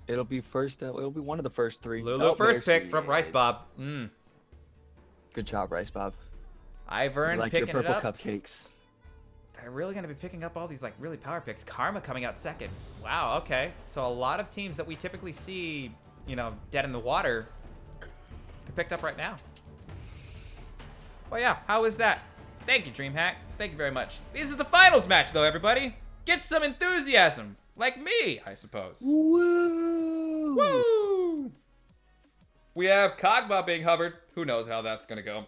It'll be one of the first 3. Lulu first pick from Rice Bob. Good job, Rice Bob. Ivern like picking your purple it up. cupcakes. They're really going to be picking up all these really power picks. Karma coming out second. Wow, okay. So a lot of teams that we typically see, dead in the water, they're picked up right now. Well, yeah, how was that? Thank you, Dreamhack. Thank you very much. This is the finals match, though, everybody. Get some enthusiasm. Like me, I suppose. Woo! Woo! We have Kog'Maw being hovered. Who knows how that's going to go.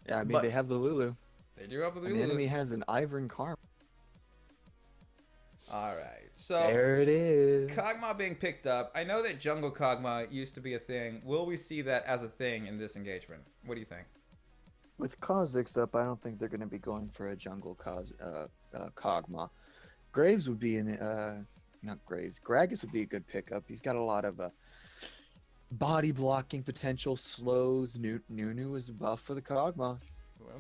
Yeah, they have the Lulu. They do have the Lulu. And the enemy has an Ivern Karma. All right, so there it is. Kog'Maw being picked up. I know that Jungle Kog'Maw used to be a thing. Will we see that as a thing in this engagement? What do you think? With Kha'Zix up, I don't think they're going to be going for a jungle Kog'Maw. Graves would be not Graves. Gragas would be a good pickup. He's got a lot of body blocking potential, slows. Nunu is buff for the Kog'Maw.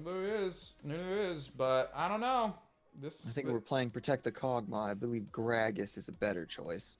Nunu is, but I don't know. I think we're playing Protect the Kog'Maw. I believe Gragas is a better choice.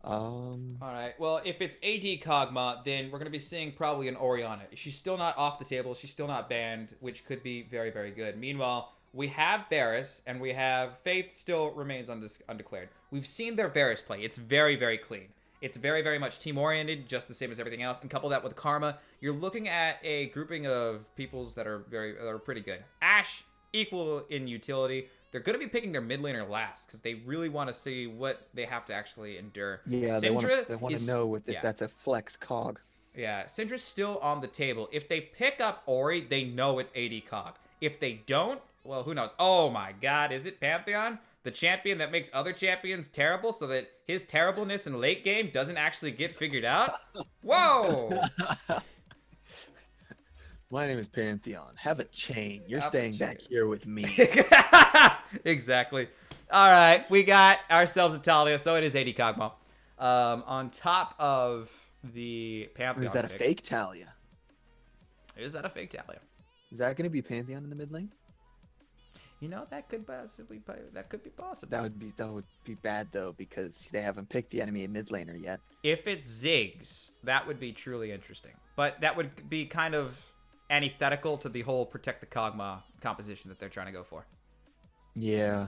All right. Well, if it's AD Kog'Maw, then we're going to be seeing probably an Orianna. She's still not off the table. She's still not banned, which could be very, very good. Meanwhile, we have Varus, and we have Faith still remains undeclared. We've seen their Varus play. It's very, very clean. It's very, very much team-oriented, just the same as everything else. And couple that with Karma, you're looking at a grouping of peoples that are pretty good. Ashe, equal in utility. They're going to be picking their mid laner last because they really want to see what they have to actually endure. Yeah, Syndra they want to is- know if yeah. that's a flex cog. Yeah, Syndra's still on the table. If they pick up Ori, they know it's AD Cog. If they don't, well, who knows? Oh my god, is it Pantheon? The champion that makes other champions terrible so that his terribleness in late game doesn't actually get figured out? Whoa! My name is Pantheon. Have a chain. You're Have a staying chain. back here with me. Exactly. All right, we got ourselves a Talia, so it is AD Kog'Maw. On top of the Pantheon Or is that a pick. fake Talia? Is that a fake Talia? Is that going to be Pantheon in the mid lane? You know, that could be possible. That would be bad though, because they haven't picked the enemy mid laner yet. If it's Ziggs, that would be truly interesting. But that would be kind of antithetical to the whole protect the Kog'Maw composition that they're trying to go for. Yeah.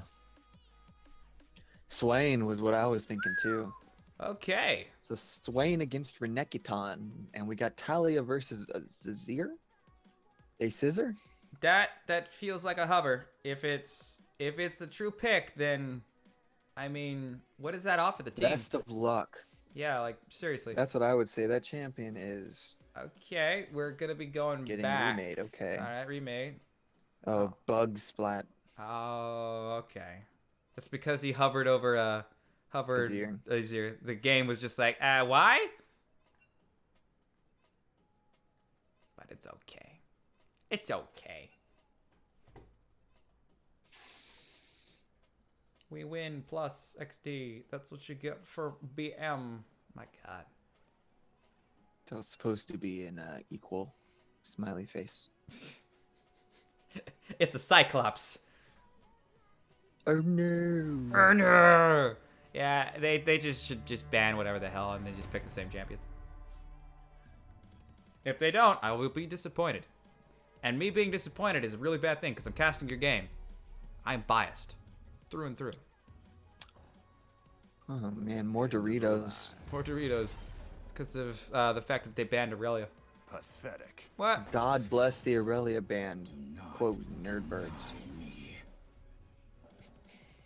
Swain was what I was thinking too. Okay. So Swain against Renekiton, and we got Talia versus Zazir? A scissor? That feels like a hover. If it's a true pick, then I mean, what does that offer the team? Best of luck. Yeah, like seriously. That's what I would say. That champion is Okay, we're gonna be going getting back. remade. Okay. All right, remade. Oh, bug splat. Oh, okay. That's because he hovered over Azir. The game was just like, why? But it's okay. It's okay. We win plus XD. That's what you get for BM. My god. That was supposed to be an equal smiley face. It's a Cyclops. Oh no. Earner. Yeah, they just should just ban whatever the hell and they just pick the same champions. If they don't, I will be disappointed. And me being disappointed is a really bad thing because I'm casting your game. I'm biased. Through and through. Oh man, more Doritos. Poor Doritos. It's because of the fact that they banned Aurelia. Pathetic. What? God bless the Aurelia band. Quote, nerdbirds.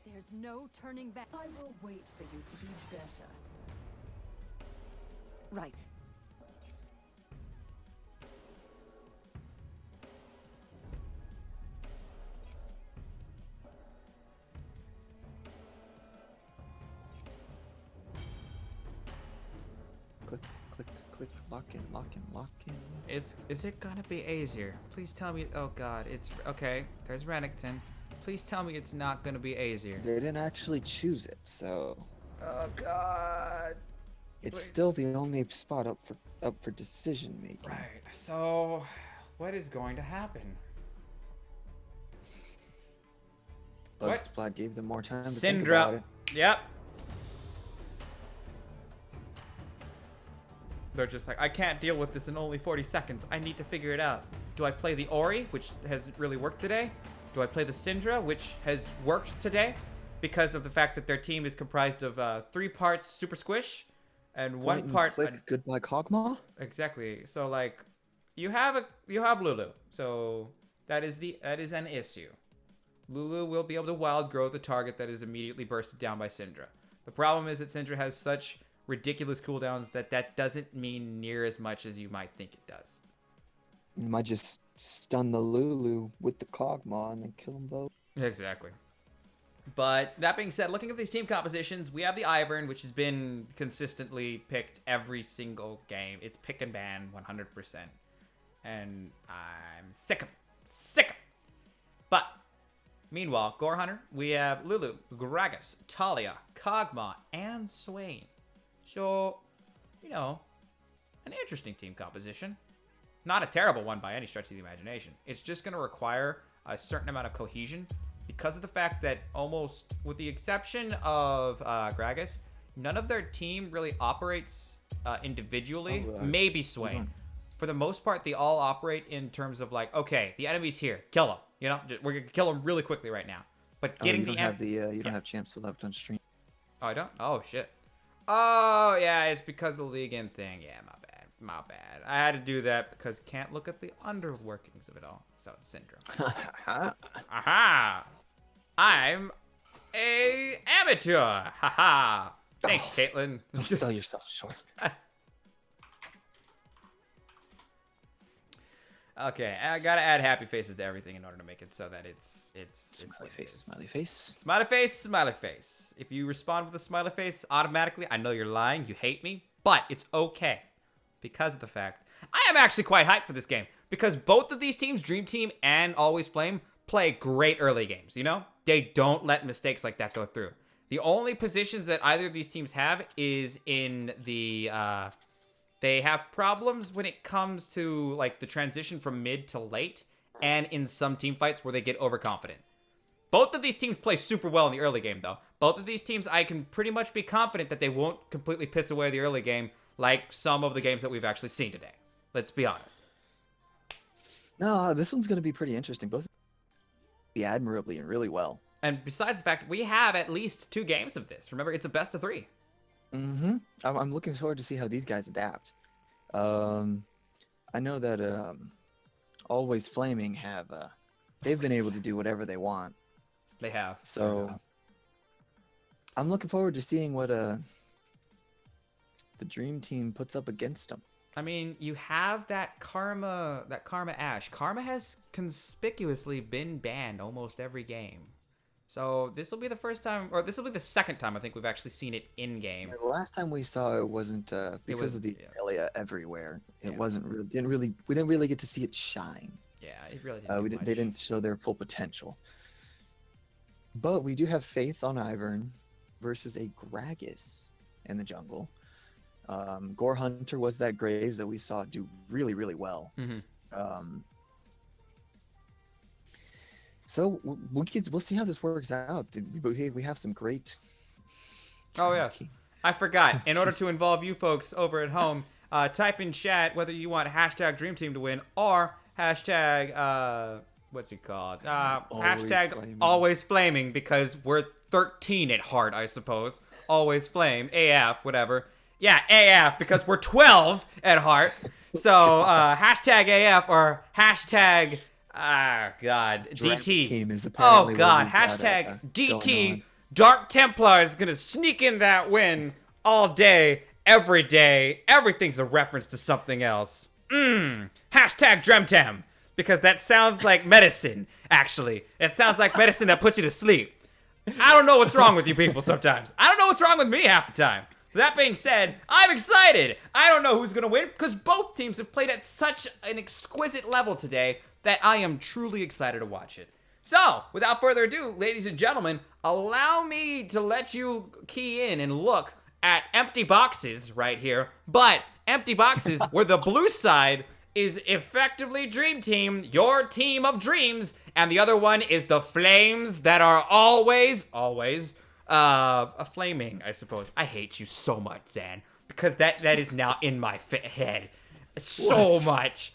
There's no turning back. I will wait for you to be better. Right. Click, click, click, lock in, lock in, lock in. Is it gonna be Azir? Please tell me. Oh god, it's okay. There's Renekton. Please tell me it's not gonna be Azir. They didn't actually choose it, so Oh god. it's Wait. still the only spot up for decision making. Right. So, what is going to happen? Bug What? Splat gave them more time to think about Syndra. it. Yep. They're just like, I can't deal with this in only 40 seconds. I need to figure it out. Do I play the Ori, which hasn't really worked today? Do I play the Syndra, which has worked today? Because of the fact that their team is comprised of 3 parts Super Squish and Point one and part... click, goodbye Kog'Maw? Exactly. So like, you have Lulu. So that is an issue. Lulu will be able to wild grow the target that is immediately bursted down by Syndra. The problem is that Syndra has such ridiculous cooldowns that doesn't mean near as much as you might think it does. You might just stun the Lulu with the Kog'Maw and then kill them both. Exactly. But that being said, looking at these team compositions, we have the Ivern, which has been consistently picked every single game. It's pick and ban 100%. And I'm sick of it. Sick of it. But meanwhile, Gore Hunter, we have Lulu, Gragas, Talia, Kog'Maw, and Swain. So, you know, an interesting team composition. Not a terrible one by any stretch of the imagination. It's just going to require a certain amount of cohesion because of the fact that almost, with the exception of Gragas, none of their team really operates individually. Oh, Maybe Swain. For the most part, they all operate in terms of like, okay, the enemy's here, kill him. You know, we're gonna kill him really quickly right now. But getting you don't the have the you don't have champs left on stream. Oh, I don't? Oh, shit. Oh, yeah, it's because of the league in thing. Yeah, my bad. My bad. I had to do that because can't look at the underworkings of it all. So it's syndrome. Aha! I'm a amateur. Haha. Thanks, Caitlin. Don't sell yourself short. Okay, I gotta add happy faces to everything in order to make it so that it's Smiley what it face, is. smiley face. Smiley face, smiley face. If you respond with a smiley face automatically, I know you're lying, you hate me, but it's okay. Because of the fact, I am actually quite hyped for this game. Because both of these teams, Dream Team and Always Flame, play great early games, you know? They don't let mistakes like that go through. The only positions that either of these teams have is in the, they have problems when it comes to, like, the transition from mid to late, and in some team fights where they get overconfident. Both of these teams play super well in the early game, though. Both of these teams, I can pretty much be confident that they won't completely piss away the early game like some of the games that we've actually seen today. Let's be honest. No, this one's going to be pretty interesting. Both be admirably and really well. And besides the fact, we have at least 2 games of this. Remember, it's a best of 3. Mm-hmm. I'm looking forward to see how these guys adapt. I know that Always Flaming have they've been able to do whatever they want. They have. So I'm looking forward to seeing what the Dream Team puts up against them. I mean, you have that Karma Ash. Karma has conspicuously been banned almost every game. So this will be the first time, or this will be the second time I think we've actually seen it in game. The last time we saw it wasn't because of the area everywhere. It wasn't really we didn't really get to see it shine. Yeah, it really didn't. They didn't show their full potential. But we do have faith on Ivern versus a Gragas in the jungle. Gore Hunter was that Graves that we saw do really, really well. Mm-hmm. So we'll see how this works out. We have some great. Oh yeah, I forgot. In order to involve you folks over at home, type in chat whether you want hashtag Dream Team to win or hashtag what's it called? Hashtag Flaming. Always Flaming, because we're 13 at heart, I suppose. Always Flame, AF, whatever. Yeah, AF, because we're 12 at heart. So hashtag AF or hashtag. God, Dream DT. Team is apparently Oh God, what we've got, hashtag going DT. on. Dark Templar is gonna sneak in that win all day, every day. Everything's a reference to something else. Hashtag Dremtem, because that sounds like medicine. Actually, it sounds like medicine that puts you to sleep. I don't know what's wrong with you people sometimes. I don't know what's wrong with me half the time. That being said, I'm excited. I don't know who's gonna win because both teams have played at such an exquisite level today that I am truly excited to watch it. So, without further ado, ladies and gentlemen, allow me to let you key in and look at empty boxes right here, but empty boxes where the blue side is effectively Dream Team, your team of dreams, and the other one is the flames that are always flaming, I suppose. I hate you so much, Zan, because that is now in my head. So much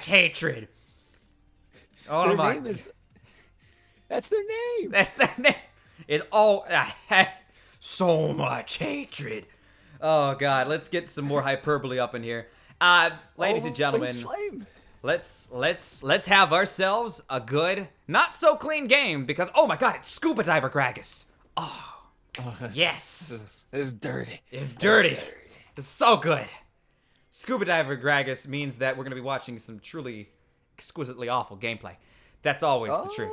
hatred. Oh Their my! name is. That's their name. That's their name. It's all so much hatred. Oh God, let's get some more hyperbole up in here. Ladies and gentlemen, Flame. let's have ourselves a good, not so clean game because oh my God, it's Scuba Diver Gragas. Oh yes, It's dirty. it's dirty. It's so good. Scuba Diver Gragas means that we're gonna be watching some truly exquisitely awful gameplay. That's always the truth.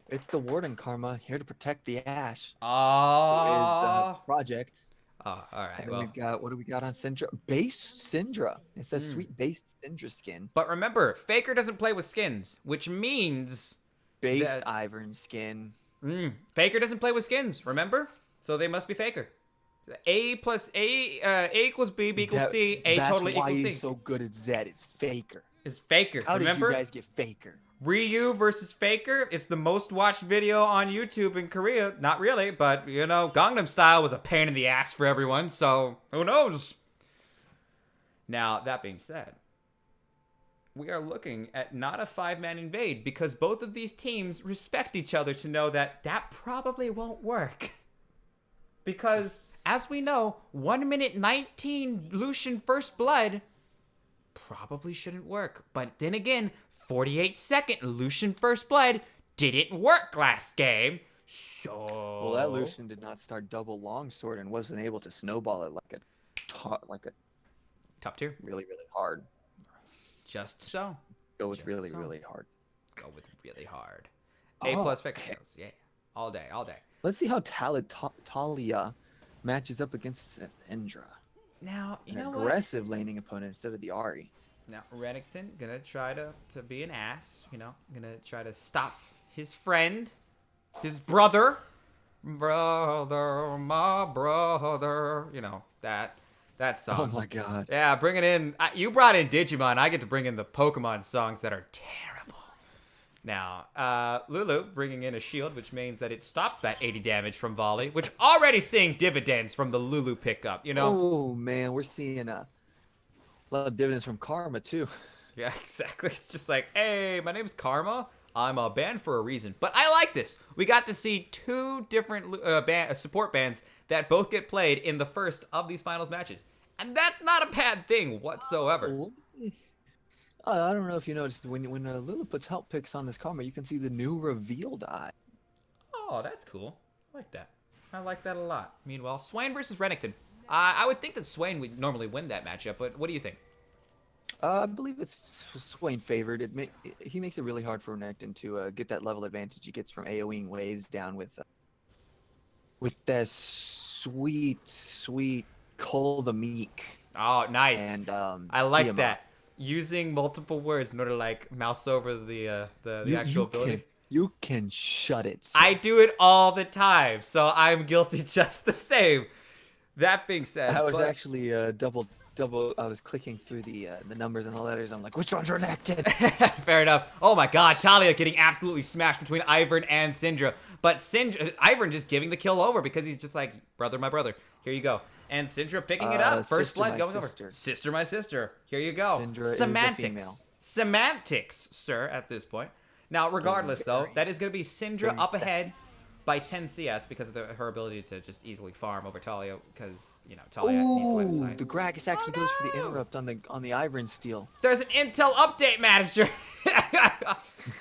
It's the Warden Karma here to protect the Ash. Oh, Is Project. all right. And then Well, we've got, what do we got on Syndra? Base Syndra. It says sweet base Syndra skin. but remember, Faker doesn't play with skins, which means Based that- Ivern skin. Faker doesn't play with skins. Remember, so they must be Faker. A plus A, A equals B, B equals C, A totally That's why equals C. he's so good at Zed. It's Faker. It's Faker. How Remember? did you guys get Faker? Ryu versus Faker. It's the most watched video on YouTube in Korea. Not really, but you know, Gangnam Style was a pain in the ass for everyone, so who knows? Now, that being said, we are looking at not a 5-man invade because both of these teams respect each other to know that that probably won't work. Because, as we know, 1 minute 19 Lucian First Blood probably shouldn't work. But then again, 48-second Lucian First Blood didn't work last game. So... Well, that Lucian did not start double longsword and wasn't able to snowball it like a top tier. really, really hard. Just so. Go with Just really, so. really hard. Go with really hard. A+ fix skills. Yeah. All day. Let's see how Talia matches up against Syndra. Now, you An know what? aggressive laning opponent instead of the Ahri. Now, Renekton gonna try to be an ass, gonna try to stop his friend, his brother, my brother, that song. Oh my god. Yeah, bringing in, you brought in Digimon, I get to bring in the Pokemon songs that are terrible. Now, Lulu bringing in a shield, which means that it stopped that 80 damage from volley, which already seeing dividends from the Lulu pickup, Oh man, we're seeing a lot of dividends from Karma too. Yeah, exactly. It's just like, hey, my name's Karma. I'm banned for a reason. But I like this. We got to see 2 different support bands that both get played in the first of these finals matches. And that's not a bad thing whatsoever. I don't know if you noticed, when Lulu puts help picks on this Karma, you can see the new revealed eye. Oh, that's cool. I like that. I like that a lot. Meanwhile, Swain versus Renekton. I would think that Swain would normally win that matchup, but what do you think? I believe it's Swain favored. He makes it really hard for Renekton to get that level advantage he gets from AoEing waves down with that sweet Cole the Meek. Oh, nice. And I like Tiamat. that. Using multiple words in order to like mouse over the actual ability. You can shut it. I do it all the time, so I'm guilty just the same. That being said, I was actually double. I was clicking through the numbers and the letters. I'm like, which one's Renekton? Fair enough. Oh my god, Talia getting absolutely smashed between Ivern and Syndra. But Ivern just giving the kill over because he's just like, brother, my brother. Here you go. And Syndra picking it up. First sister, blood my going sister. over. Sister, my sister. Here you go. Syndra is a Semantics. female. Semantics, sir, at this point. Now, regardless, though, that is going to be Syndra very up sexy. ahead by 10 CS because of her ability to just easily farm over Talia because, Talia needs line of Ooh, sight. the Gragas actually goes for the interrupt on the Ivern steal. There's an Intel update manager.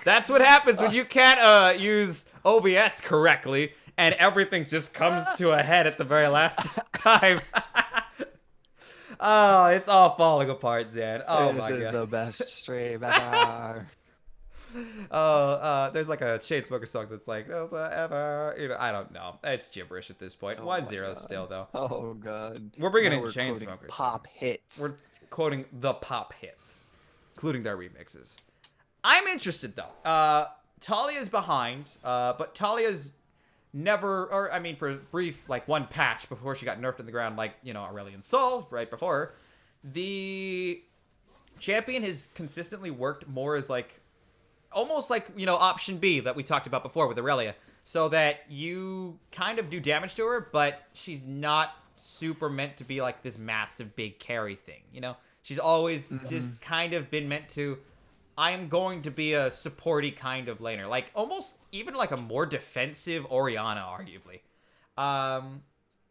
That's what happens when you can't use OBS correctly and everything just comes to a head at the very last time. Oh, it's all falling apart, Zan. Oh my god. This is the best stream ever. Oh, there's like a Chainsmoker song that's like, oh, forever. I don't know. It's gibberish at this point. 1-0 still, though. Oh god. We're bringing Now in we're quoting Chainsmokers. Pop hits. We're quoting the pop hits, including their remixes. I'm interested, though. Talia's behind, but Talia's never, or I mean, for a brief, like, one patch before she got nerfed in the ground, like, Aurelion Sol, right before her, the champion has consistently worked more as, like, almost like, option B that we talked about before with Aurelia. So that you kind of do damage to her, but she's not super meant to be like this massive big carry thing, She's always just kind of been meant to, I'm going to be a supporty kind of laner. Like, almost even like a more defensive Orianna, arguably.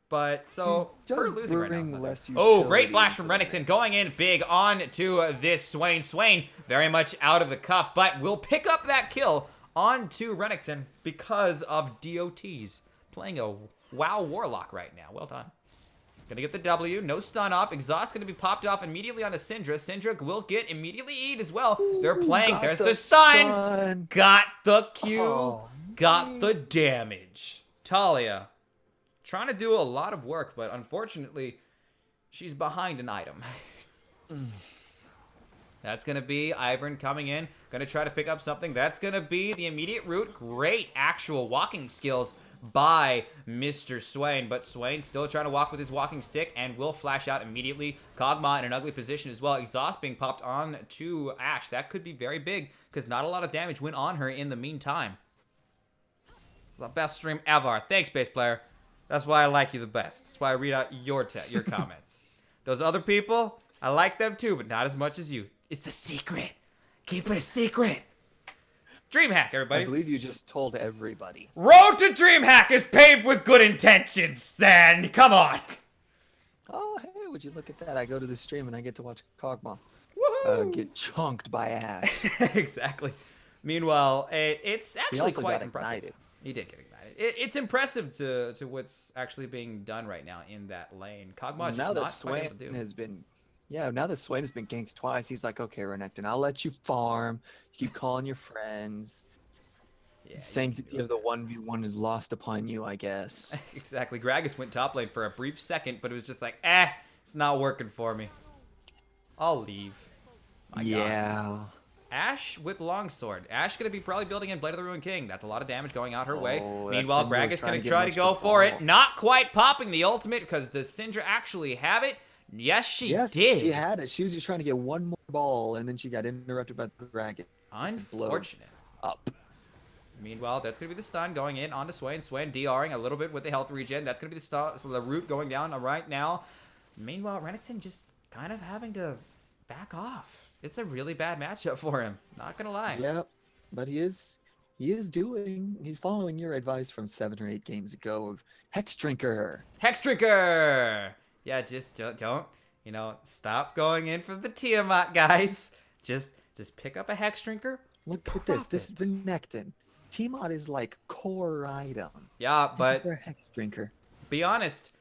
But, so, her losing right now. Oh, great flash from Renekton, going in big on to this Swain. Swain, very much out of the cuff, but will pick up that kill onto Renekton because of DOTs. Playing a WoW Warlock right now. Well done. Gonna get the W, no stun off. Exhaust gonna be popped off immediately onto Syndra. Syndra will get immediately E'd as well. They're playing, there's the stun. Got the Q, got the damage. Talia. Trying to do a lot of work, but unfortunately, she's behind an item. That's going to be Ivern coming in, going to try to pick up something. That's going to be the immediate route. Great actual walking skills by Mr. Swain, but Swain still trying to walk with his walking stick and will flash out immediately. Kog'Maw in an ugly position as well. Exhaust being popped on to Ashe. That could be very big because not a lot of damage went on her in the meantime. The best stream ever. Thanks, bass player. That's why I like you the best. That's why I read out your comments. Those other people, I like them too, but not as much as you. It's a secret. Keep it a secret. Dreamhack, I everybody. believe you just told everybody. Road to Dreamhack is paved with good intentions, Zan. Come on. Oh, hey, would you look at that? I go to the stream and I get to watch Kog'Maw Woohoo! get chunked by Ash. Exactly. Meanwhile, it's He actually also quite got impressive. ignited. He did get ignited. It's impressive to what's actually being done right now in that lane. Kog'Maw just Now that not quite able to Swain do. has been, now that Swain has been ganked twice, he's like, okay, Renekton, I'll let you farm. Keep calling your friends. Yeah, The sanctity of the 1v1 is lost upon you, I guess. exactly. Gragas went top lane for a brief second, but it was just like, it's not working for me. I'll leave. My God. Yeah. Ash with longsword. Ash gonna be probably building in Blade of the Ruined King. That's a lot of damage going out her way. Oh, that Meanwhile, Syndra was Gragas trying gonna to get try an to go extra for it. ball. Not quite popping the ultimate because does Syndra actually have it? Yes, she Yes, did. she had it. She was just trying to get one more ball, and then she got interrupted by the dragon. Unfortunate. Up. Meanwhile, that's going to be the stun going in onto Swain. Swain DRing a little bit with the health regen. That's going to be the stun, so the root going down right now. Meanwhile, Renekton just kind of having to back off. It's a really bad matchup for him. Not going to lie. Yep, but he's following your advice from 7 or 8 games ago of Hex Drinker. Hex Drinker! Yeah, just don't, stop going in for the Tiamat, guys. Just pick up a Hex Drinker. Look at this. This is the Renekton. T-Mod is like core item. Yeah, but They're Hex Drinker. be honest,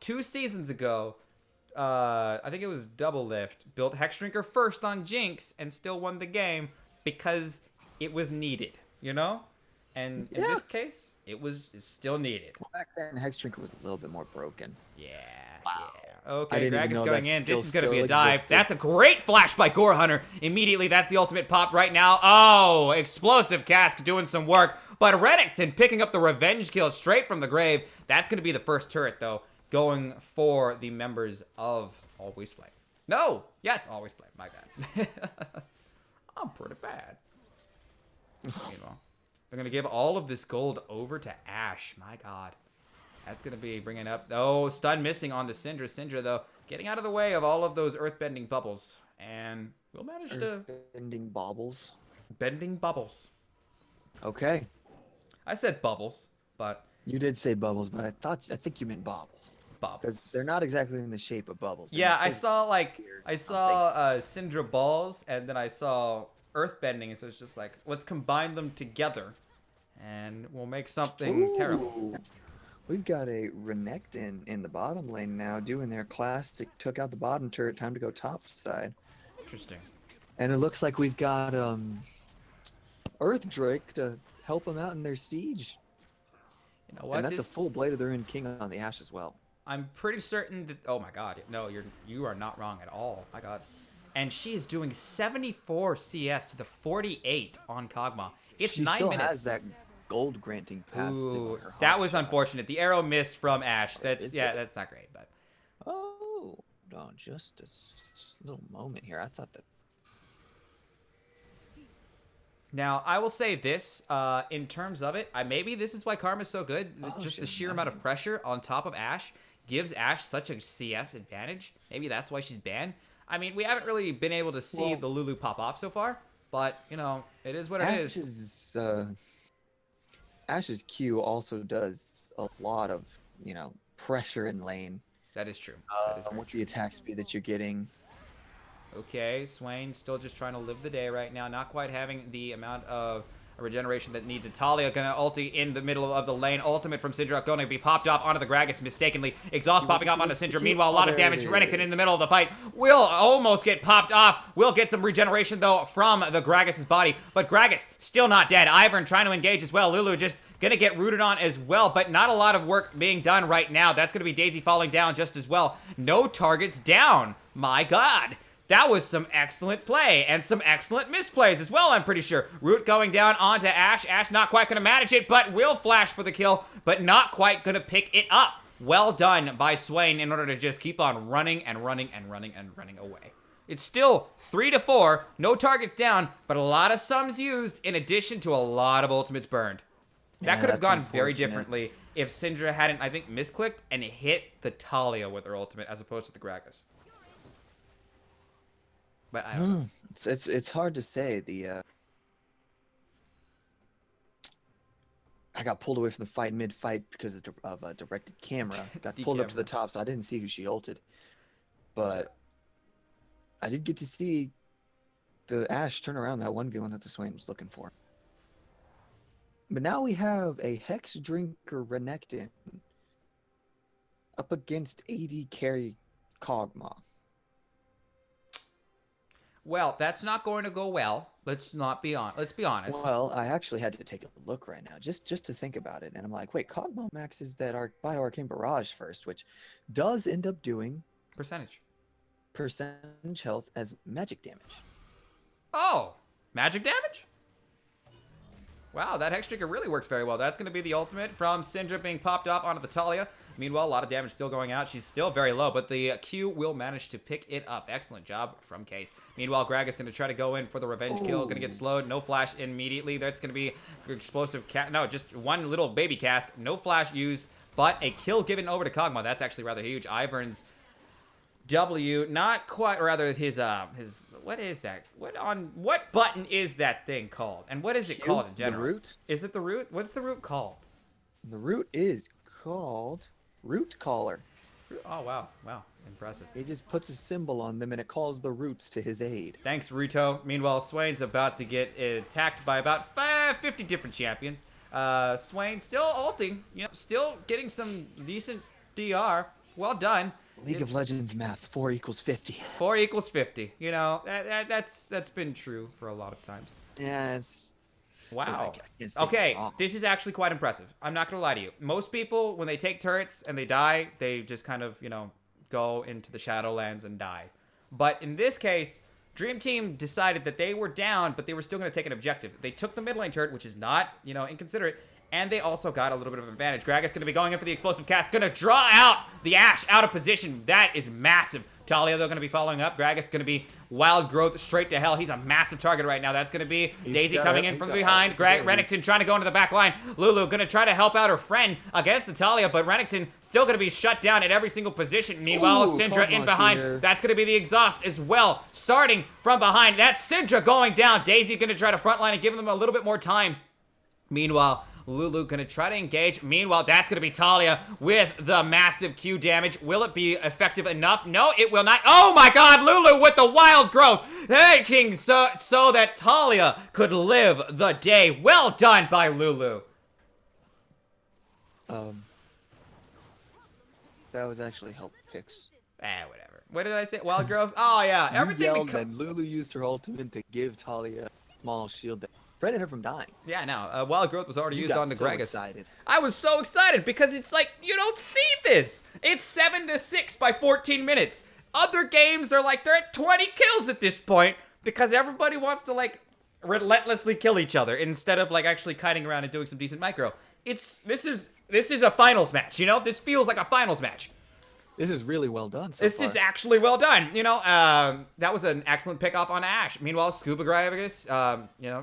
2 seasons ago, I think it was Double Lift, built Hex Drinker first on Jinx and still won the game because it was needed, And in this case, it's still needed. Well, back then, Hex Drinker was a little bit more broken. Yeah. Wow. Yeah. I Okay, didn't even Gragas know going that in. This skill is going to be a still dive. existed. That's a great flash by Gore Hunter. Immediately, that's the ultimate pop right now. Oh, explosive cask doing some work. But Renekton picking up the revenge kill straight from the grave. That's going to be the first turret, though, going for the members of Always Flame. No! Yes, Always Flame. My bad. I'm pretty bad. Meanwhile, they're going to give all of this gold over to Ash. My God. That's going to be bringing up... Oh, stun missing on the Syndra. Syndra, though, getting out of the way of all of those earthbending bubbles. And we'll manage to... Bending baubles. Bending bubbles. Okay. I said bubbles, but... You did say bubbles, but I think you meant baubles. Because Bubbles. they're not exactly in the shape of bubbles. They're Yeah, in the I shape saw, of weird Syndra balls, and then I saw earthbending, and so it's just like, let's combine them together, and we'll make something terrible. Ooh. We've got a Renekton in the bottom lane now doing their classic, took out the bottom turret, time to go top side. Interesting. And it looks like we've got Earth Drake to help them out in their siege. You know what? And that's a full Blade of the Ruined King on the Ash as well. I'm pretty certain that... Oh, my God. No, you are not wrong at all. My God. And she is doing 74 CS to the 48 on Kog'Maw. It's She 9 still minutes. has that gold granting passive Ooh, on her that hot was shot. unfortunate. The arrow missed from Ash. Is That's not great, but... Oh, no, just a little moment here. I thought that... Now, I will say this, in terms of it, maybe this is why Karma's so good. Just the sheer amount of pressure on top of Ash gives Ash such a CS advantage. Maybe that's why she's banned. I mean, we haven't really been able to see the Lulu pop off so far, but, it is what it is. Ash's Q also does a lot of, pressure in lane. That is true. That is very With true. the attack speed that you're getting. Okay, Swain still just trying to live the day right now. Not quite having the amount of regeneration that needed. Talia gonna ulti in the middle of the lane. Ultimate from Syndra gonna be popped off onto the Gragas mistakenly. Exhaust popping off onto Syndra. Meanwhile, a lot of damage to Renekton in the middle of the fight. Will almost get popped off. Will get some regeneration, though, from the Gragas' body. But Gragas still not dead. Ivern trying to engage as well. Lulu just gonna get rooted on as well, but not a lot of work being done right now. That's gonna be Daisy falling down just as well. No targets down. My God. That was some excellent play and some excellent misplays as well, I'm pretty sure. Root going down onto Ash. Ash not quite going to manage it, but will flash for the kill, but not quite going to pick it up. Well done by Swain in order to just keep on running and running and running and running away. It's still 3-4, no targets down, but a lot of sums used in addition to a lot of ultimates burned. That Yeah, could have that's gone very unfortunate. differently if Syndra hadn't, I think, misclicked and hit the Talia with her ultimate as opposed to the Gragas. But I don't know. It's hard to say. The I got pulled away from the fight mid-fight because of a directed camera. Got pulled up to the top, so I didn't see who she ulted. But I did get to see the Ashe turn around that 1v1 that the Swain was looking for. But now we have a Hex Drinker Renekton up against AD carry Kog'Maw. Well, that's not going to go well. Let's be honest. Well, I actually had to take a look right now, just to think about it, and I'm like, wait, Kog'Maw maxes that Bio-Arcane Barrage first, which does end up doing percentage health as magic damage. Oh, magic damage? Wow, that Hex Trigger really works very well. That's going to be the ultimate from Syndra being popped off onto the Talia. Meanwhile, a lot of damage still going out. She's still very low, but the Q will manage to pick it up. Excellent job from Case. Meanwhile, Gragas going to try to go in for the revenge kill. Going to get slowed. No flash immediately. That's going to be explosive. No, just one little baby cask. No flash used, but a kill given over to Kog'Maw. That's actually rather huge. Ivern's W, not quite, or rather his, what is that? What button is that thing called? And what is it called in general? The root? Is it the root? What's the root called? The root is called Root Caller. Oh, wow. Wow. Impressive. He just puts a symbol on them and it calls the roots to his aid. Thanks, Ruto. Meanwhile, Swain's about to get attacked by about 50 different champions. Swain still ulting, still getting some decent DR. Well done. League of Legends math, 4 equals 50. 4 equals 50. That's been true for a lot of times. Yeah, it's... Wow. Okay, this is actually quite impressive. I'm not going to lie to you. Most people, when they take turrets and they die, they just kind of, go into the Shadowlands and die. But in this case, Dream Team decided that they were down, but they were still going to take an objective. They took the mid lane turret, which is not, inconsiderate, and they also got a little bit of an advantage. Gragas going to be going in for the explosive cast, going to draw out the Ashe out of position. That is massive. Talia, though, going to be following up. Gragas going to be wild growth straight to hell. He's a massive target right now. That's going to be Daisy coming in from behind. Renekton trying to go into the back line. Lulu going to try to help out her friend against the Talia, but Renekton still going to be shut down at every single position. Meanwhile, Syndra in behind. Here. That's going to be the exhaust as well. Starting from behind. That's Syndra going down. Daisy going to try to frontline and give them a little bit more time. Meanwhile, Lulu going to try to engage. Meanwhile, that's going to be Talia with the massive Q damage. Will it be effective enough? No, it will not. Oh my god, Lulu with the wild growth. Taking so that Talia could live the day. Well done by Lulu. That was actually help picks. Whatever. What did I say? Wild growth? Oh yeah, everything. You yelled and Lulu used her ultimate to give Talia a small shield that prevented her from dying. Yeah, no. Wild growth was already used on the Gragas. Excited. I was so excited because it's like, you don't see this. It's 7-6 by 14 minutes. Other games are like, they're at 20 kills at this point because everybody wants to like relentlessly kill each other instead of like actually kiting around and doing some decent micro. This is a finals match, This feels like a finals match. This is really well done so This far. is actually well done. That was an excellent pick off on Ashe. Meanwhile, Scuba Gragas,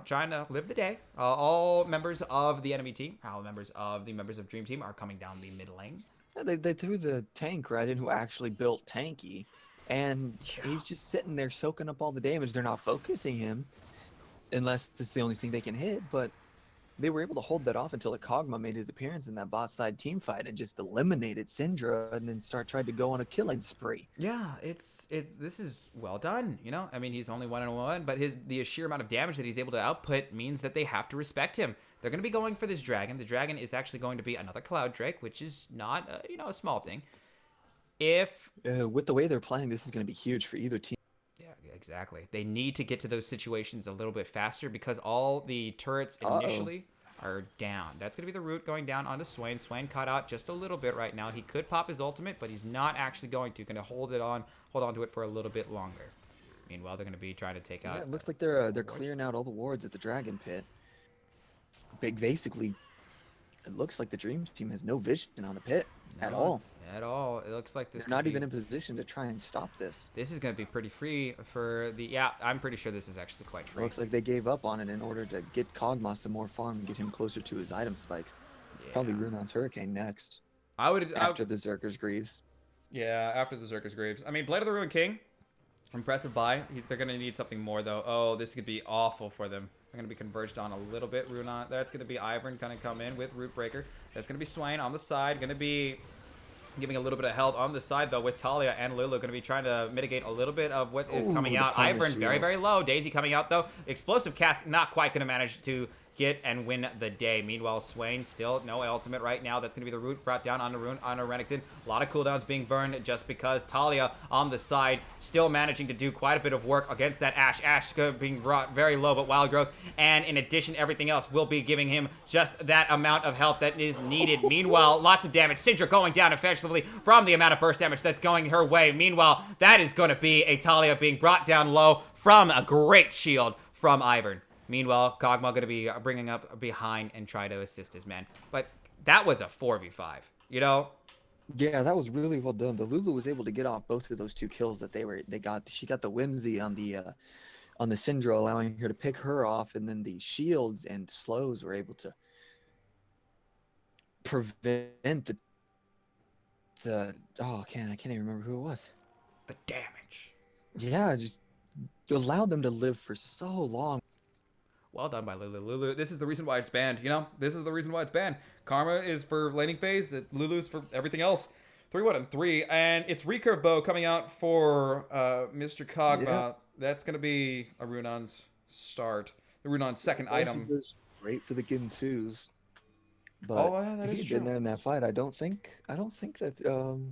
trying to live the day. All members of the enemy team, all members of Dream Team are coming down the mid lane. Yeah, they threw the tank right in who actually built tanky. And he's just sitting there soaking up all the damage. They're not focusing him unless it's the only thing they can hit. But they were able to hold that off until the Kog'Maw made his appearance in that bot side team fight and just eliminated Syndra and then tried to go on a killing spree. Yeah, this is well done, I mean, he's only 1-1, but the sheer amount of damage that he's able to output means that they have to respect him. They're going to be going for this dragon. The dragon is actually going to be another Cloud Drake, which is not, a small thing. With the way they're playing, this is going to be huge for either team. Yeah, exactly. They need to get to those situations a little bit faster because all the turrets initially are down. That's going to be the root going down onto Swain. Swain caught out just a little bit right now. He could pop his ultimate, but he's not actually going to. Going to hold on to it for a little bit longer. Meanwhile, they're going to be trying to take out. Yeah, it looks like they're clearing out all the wards at the Dragon Pit. Basically, it looks like the Dream Team has no vision on the pit at all. At all. It looks like this. They're not even in position to try and stop this. This is going to be pretty free for the. Yeah, I'm pretty sure this is actually quite free. It looks like they gave up on it in order to get Kog'Maw some more farm and get him closer to his item spikes. Yeah. Probably Runon's Hurricane next. After the Zerker's Greaves. Yeah, after the Zerker's Greaves. I mean, Blade of the Ruined King Impressive buy. They're going to need something more, though. Oh, this could be awful for them. They're going to be converged on a little bit. Rune on. That's going to be Ivern going to come in with Root Breaker. That's going to be Swain on the side. Going to be giving a little bit of health on the side, though, with Talia and Lulu going to be trying to mitigate a little bit of what is coming out. Ivern, very, very low. Daisy coming out, though. Explosive Cask, not quite going to manage to get and win the day. Meanwhile, Swain still no ultimate right now. That's going to be the root brought down on Renekton. A lot of cooldowns being burned just because Talia on the side still managing to do quite a bit of work against that Ashe. Ashe being brought very low, but Wild Growth, and in addition, everything else will be giving him just that amount of health that is needed. Meanwhile, lots of damage. Syndra going down effectively from the amount of burst damage that's going her way. Meanwhile, that is going to be a Talia being brought down low from a great shield from Ivern. Meanwhile, Kog'Maw going to be bringing up behind and try to assist his man. But that was a 4v5, you know? Yeah, that was really well done. The Lulu was able to get off both of those 2 kills that they got. She got the Whimsy on the Syndra, allowing her to pick her off, and then the shields and slows were able to prevent the I can't even remember who it was. The damage. Yeah, just allowed them to live for so long. Well done by Lulu. Lulu, this is the reason why it's banned, you know? This is the reason why it's banned. Karma is for laning phase. Lulu is for everything else. 3-1 and 3. And it's Recurve Bow coming out for Mr. Kog'Maw. Yeah. That's going to be a Runon's start. The Runon's second item. Great for the Ginsus. But that if is he'd true. been there in that fight, I don't think that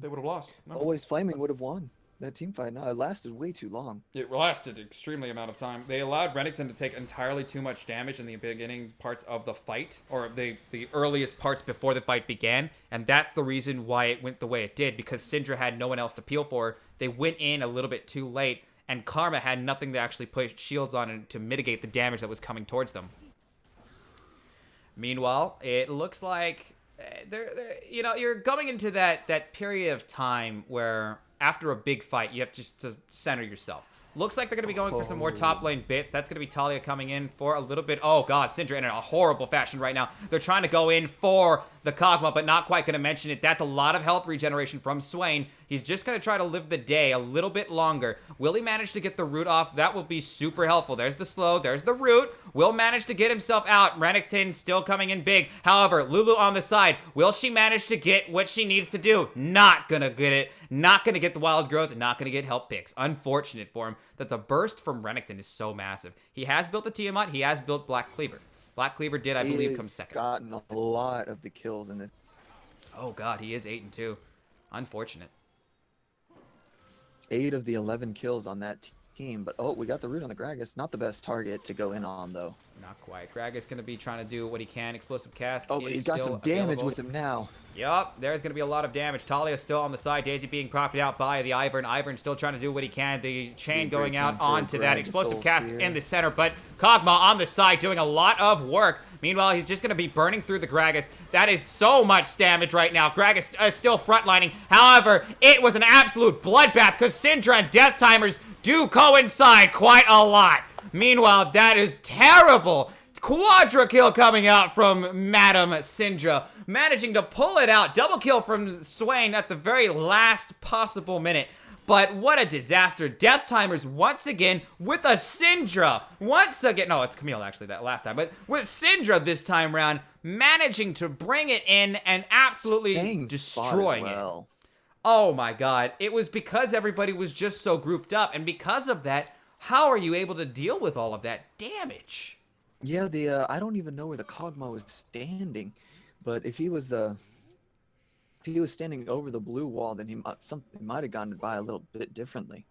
They would have lost. No. Always Flaming would have won that team fight. No, it lasted way too long. It lasted extremely amount of time. They allowed Renekton to take entirely too much damage in the beginning parts of the fight, or the earliest parts before the fight began, and that's the reason why it went the way it did, because Syndra had no one else to peel for. They went in a little bit too late, and Karma had nothing to actually put shields on and to mitigate the damage that was coming towards them. Meanwhile, it looks like you're going into that period of time where after a big fight, you have just to center yourself. Looks like they're going to be going for some more top lane bits. That's going to be Talia coming in for a little bit. Oh, God, Syndra in a horrible fashion right now. They're trying to go in for the Kog'Maw, but not quite going to mention it. That's a lot of health regeneration from Swain. He's just going to try to live the day a little bit longer. Will he manage to get the root off? That will be super helpful. There's the slow. There's the root. Will manage to get himself out. Renekton still coming in big. However, Lulu on the side. Will she manage to get what she needs to do? Not going to get it. Not going to get the wild growth. Not going to get help picks. Unfortunate for him that the burst from Renekton is so massive. He has built the Tiamat. He has built Black Cleaver. Black Cleaver did, I believe, come second. He's gotten a lot of the kills in this. Oh, God, he is 8-2. Unfortunate. 8 of the 11 kills on that team, but we got the root on the Gragas. Not the best target to go in on, though. Not quite. Gragas going to be trying to do what he can. Explosive Cast but he's got some damage with him now. Yup, there's going to be a lot of damage. Talia still on the side. Daisy being propped out by the Ivern. Ivern still trying to do what he can. The chain going out onto that explosive cast in the center, but Kog'Maw on the side doing a lot of work. Meanwhile, he's just going to be burning through the Gragas. That is so much damage right now. Gragas still frontlining. However, it was an absolute bloodbath because Syndra and Death Timers do coincide quite a lot. Meanwhile, that is terrible. Quadra kill coming out from Madam Syndra, managing to pull it out. Double kill from Swain at the very last possible minute. But what a disaster. Death Timers once again with a Syndra. Once again, no, it's Camille actually that last time, but with Syndra this time around, managing to bring it in and absolutely destroying it. Oh my God. It was because everybody was just so grouped up, and because of that, how are you able to deal with all of that damage? Yeah, I don't even know where the Kog'Maw was standing, but if he was standing over the blue wall, then he might have gone by a little bit differently.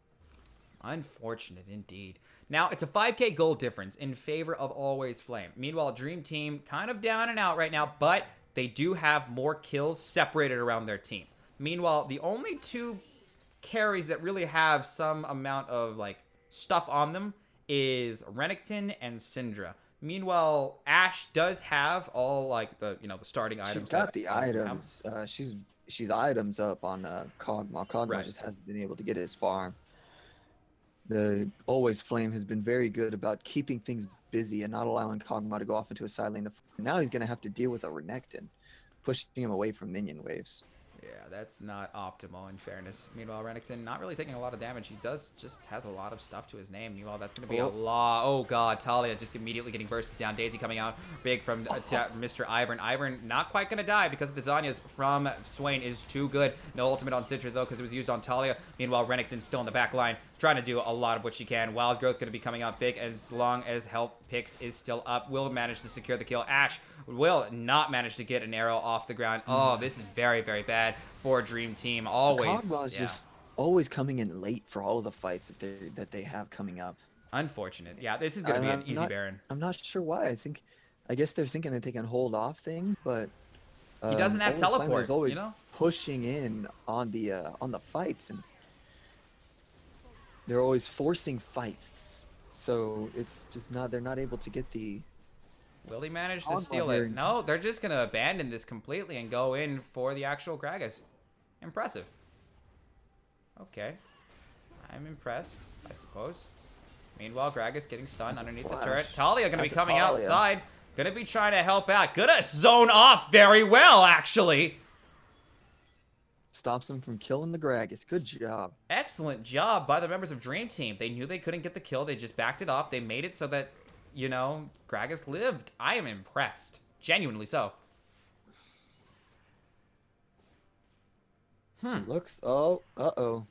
Unfortunate indeed. Now, it's a 5k gold difference in favor of Always Flame. Meanwhile, Dream Team kind of down and out right now, but they do have more kills separated around their team. Meanwhile, the only 2 carries that really have some amount of like stuff on them is Renekton and Syndra. Meanwhile, Ashe does have all like the the starting items. She's got the items. She's items up on Kog'Maw. Kog'Maw just hasn't been able to get as far. The Always Flame has been very good about keeping things busy and not allowing Kog'Maw to go off into a side lane. Now he's gonna have to deal with a Renekton, pushing him away from minion waves. Yeah, that's not optimal in fairness. Meanwhile, Renekton not really taking a lot of damage. He just has a lot of stuff to his name. Meanwhile, that's going to be a lot. Oh, God. Talia just immediately getting bursted down. Daisy coming out big from Mr. Ivern. Ivern not quite going to die because the Zanyas from Swain is too good. No ultimate on Citra, though, because it was used on Talia. Meanwhile, Renekton's still in the back line, trying to do a lot of what she can. Wild Growth going to be coming out big as long as Help Pix is still up. Will manage to secure the kill. Ash will not manage to get an arrow off the ground. Oh, this is very, very bad for Dream Team. Always. Kog'Maw is just always coming in late for all of the fights that they have coming up. Unfortunate. Yeah, this is going to be an easy Baron. I'm not sure why. I guess they're thinking that they can hold off things, but he doesn't have teleport. Is always you know? pushing in on the fights, and they're always forcing fights. So it's just they're not able to get the. Will he manage to steal it? No, they're just going to abandon this completely and go in for the actual Gragas. Impressive. Okay. I'm impressed, I suppose. Meanwhile, Gragas getting stunned underneath the turret. Talia going to be coming outside. Going to be trying to help out. Gonna zone off very well, actually. Stops him from killing the Gragas. Good job. Excellent job by the members of Dream Team. They knew they couldn't get the kill. They just backed it off. They made it so that, you know, Gragas lived. I am impressed. Genuinely so. Looks. Oh. Uh-oh.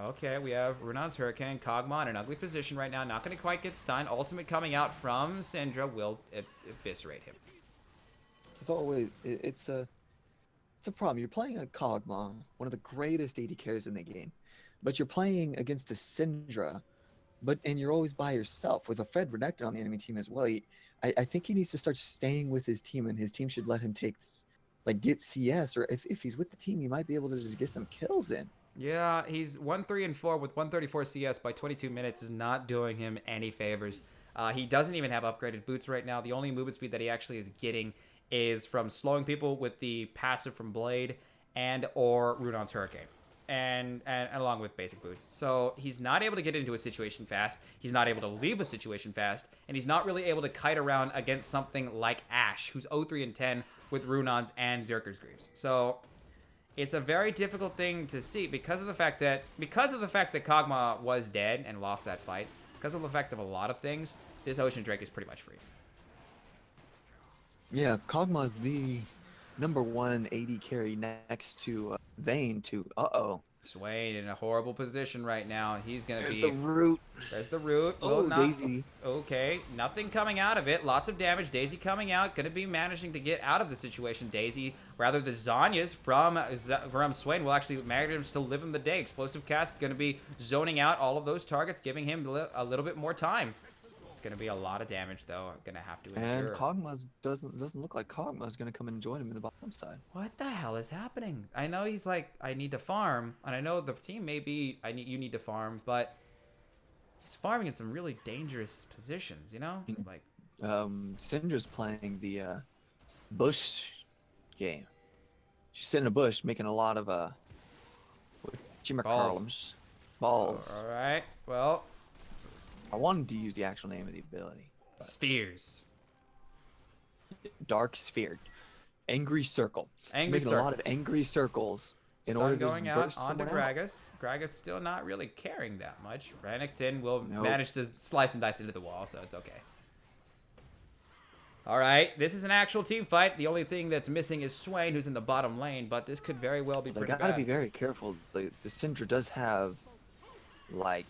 Okay, we have Runon's Hurricane. Kog'Maw in an ugly position right now. Not going to quite get stunned. Ultimate coming out from Syndra will eviscerate him. It's always. It's a problem. You're playing a Kog'Maw, one of the greatest AD carries in the game, but you're playing against a Syndra, and you're always by yourself with a Fed Renekton on the enemy team as well. I think he needs to start staying with his team, and his team should let him take this, like get CS, or if he's with the team, he might be able to just get some kills in. Yeah, he's 1-3-4 with 134 CS by 22 minutes is not doing him any favors. He doesn't even have upgraded boots right now. The only movement speed that he actually is getting is from slowing people with the passive from Blade and or Runon's Hurricane. And along with basic boots. So he's not able to get into a situation fast. He's not able to leave a situation fast. And he's not really able to kite around against something like Ashe, who's 0-3-10 with Runon's and Zerker's Greaves. So it's a very difficult thing to see because of the fact that Kog'Maw was dead and lost that fight. Because of the fact of a lot of things, this Ocean Drake is pretty much free. Yeah, Kog'Maw's the #1 AD carry next to Vayne to Swain in a horrible position right now. He's gonna There's be. the root. There's the root. Oh, Daisy. Okay, nothing coming out of it. Lots of damage. Daisy coming out. Gonna be managing to get out of the situation. Daisy, rather the Zanyas from Swain will actually manage to live in the day. Explosive Cast gonna be zoning out all of those targets, giving him a little bit more time. It's gonna be a lot of damage though. Gonna have to endure. And Kog'Maw doesn't look like Kog'Maw's gonna come and join him in the bottom side. What the hell is happening? I know he's like, I need to farm, and I know the team may be, you need to farm, but he's farming in some really dangerous positions, you know? Like, Syndra's playing the bush game. She's sitting in a bush, making a lot of balls. All right. Well, I wanted to use the actual name of the ability. Spheres. Dark Sphere. Angry Circle. Angry She's making circles. a lot of angry circles in Stun order to going just out burst onto someone out. Gragas. Gragas still not really caring that much. Renekton will manage to slice and dice into the wall, so it's okay. All right, this is an actual team fight. The only thing that's missing is Swain, who's in the bottom lane, but this could very well be They pretty gotta bad. be very careful. The Syndra does have, like,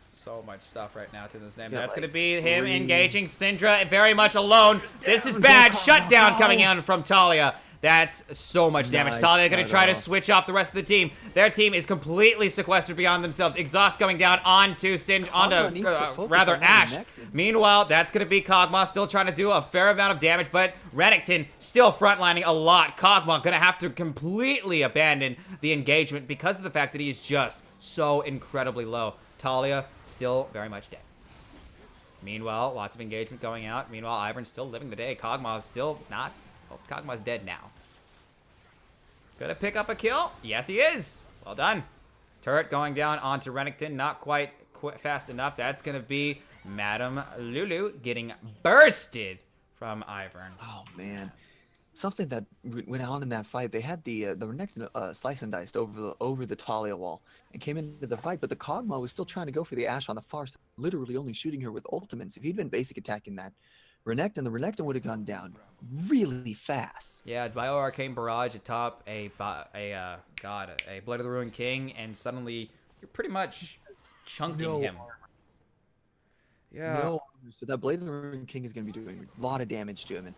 So much stuff right now to this name. got That's like going to be him 3. engaging Syndra very much alone. This is bad. Shutdown coming out from Talia. That's so much damage. Nice Talia going to try to cut off. switch off the rest of the team. Their team is completely sequestered beyond themselves. Exhaust coming down onto needs to focus rather on Ashe. Renekton. Meanwhile, that's going to be Kog'Maw still trying to do a fair amount of damage, but Renekton still frontlining a lot. Kog'Maw going to have to completely abandon the engagement because of the fact that he is just so incredibly low. Talia still very much dead. Meanwhile, lots of engagement going out. Meanwhile, Ivern's still living the day. Kog'Maw's still not. Well, Kog'Maw's dead now. Gonna pick up a kill? Yes, he is. Well done. Turret going down onto Renekton. Not quite fast enough. That's gonna be Madame Lulu getting bursted from Ivern. oh man. something that went on in that fight. They had the Renekton slice and diced over the Talia wall and came into the fight, but the Kog'Maw was still trying to go for the Ashe on the far side, literally only shooting her with ultimates. If he'd been basic attacking that Renekton, the Renekton would have gone down really fast. Yeah, Bio Arcane Barrage atop a Blade of the Ruined King, and suddenly you're pretty much chunking him. Yeah. No, so that Blade of the Ruined King is going to be doing a lot of damage to him, and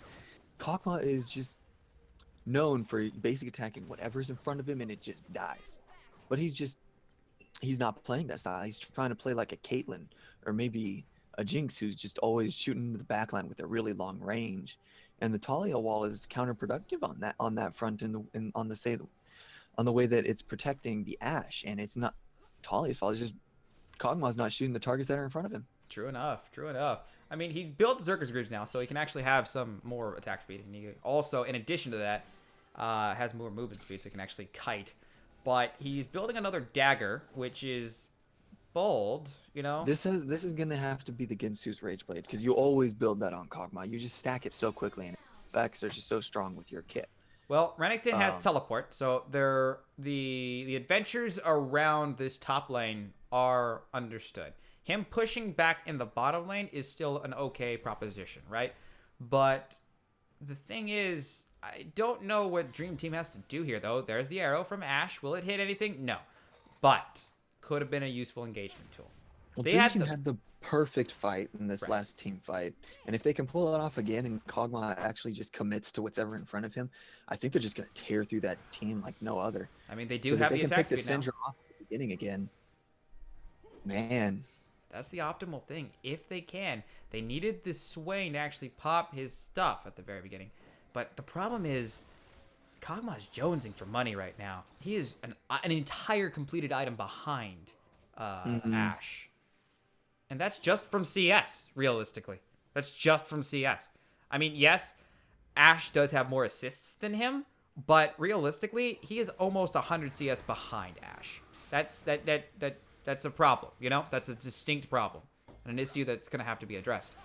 Kog'Maw is just known for basic attacking whatever's in front of him, and it just dies. But he's not playing that style. He's trying to play like a Caitlyn or maybe a Jinx, who's just always shooting into the backline with a really long range. And the Talia wall is counterproductive on that front, and on the way that it's protecting the Ashe, and it's not Talia's fault. It's just Kog'Maw's not shooting the targets that are in front of him. True enough. True enough. I mean, he's built Zerker's Greaves now, so he can actually have some more attack speed. And he also, in addition to that, has more movement speed, so he can actually kite. But he's building another dagger, which is bold, you know? This is gonna have to be the Ginsu's Rage Blade, because you always build that on Kog'Maw. You just stack it so quickly, and effects are just so strong with your kit. Well, Renekton has teleport, so the adventures around this top lane are understood. Him pushing back in the bottom lane is still an okay proposition, right? But the thing is, I don't know what Dream Team has to do here, though. There's the arrow from Ashe. Will it hit anything? No. But could have been a useful engagement tool. Well, Dream Team had the perfect fight in this last team fight, and if they can pull it off again and Kog'Maw actually just commits to what's ever in front of him, I think they're just going to tear through that team like no other. I mean, they do have the attack speed now. If they can pick the Syndra off at the beginning again, man. That's the optimal thing. If they can. They needed this Swain to actually pop his stuff at the very beginning. But the problem is, Kog'Maw's jonesing for money right now. He is an entire completed item behind Ashe. And that's just from CS, realistically. That's just from CS. I mean, yes, Ashe does have more assists than him, but realistically, he is almost 100 CS behind Ashe. That's a problem, you know? That's a distinct problem. And an issue that's going to have to be addressed.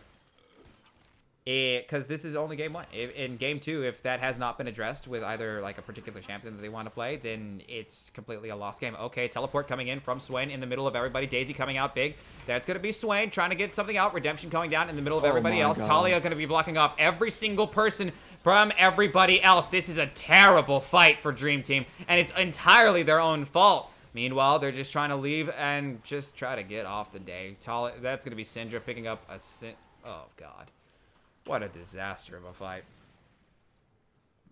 Because this is only game 1. In game 2, if that has not been addressed with either like a particular champion that they want to play, then it's completely a lost game. Okay, teleport coming in from Swain in the middle of everybody. Daisy coming out big. That's going to be Swain trying to get something out. Redemption going down in the middle of everybody else. God. Talia going to be blocking off every single person from everybody else. This is a terrible fight for Dream Team, and it's entirely their own fault. Meanwhile, they're just trying to leave and just try to get off the day. That's going to be Syndra picking up a oh, God. What a disaster of a fight.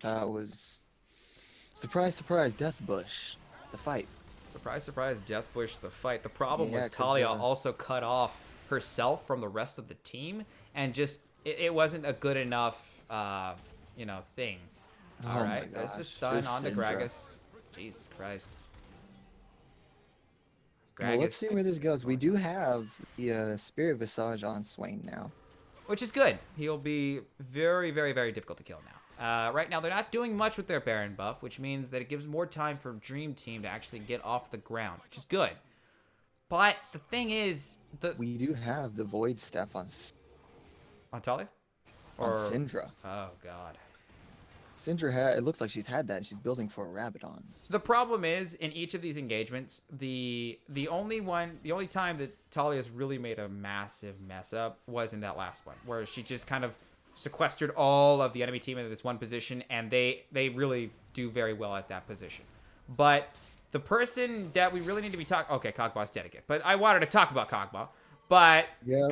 That was... Surprise, surprise, Death Bush. The fight. Surprise, surprise, Death Bush, the fight. The problem was Talia also cut off herself from the rest of the team, and just, it wasn't a good enough, you know, thing. All right, there's the stun on the Gragas. Jesus Christ. Well, let's see where this goes. We do have the Spirit Visage on Swain now. Which is good. He'll be very, very, very difficult to kill now. Right now, they're not doing much with their Baron buff, which means that it gives more time for Dream Team to actually get off the ground, which is good. But the thing is... We do have the Void Staff on Talia? On Syndra. Oh, God. Syndra, it looks like she's had that, and she's building for Rabadons. The problem is, in each of these engagements, the only time that Talia's really made a massive mess up was in that last one, where she just kind of sequestered all of the enemy team into this one position, and they really do very well at that position. But the person that we really need to be talking... Okay, Kog'Maw's dead again, but I wanted to talk about Kog'Maw. But... Yeah.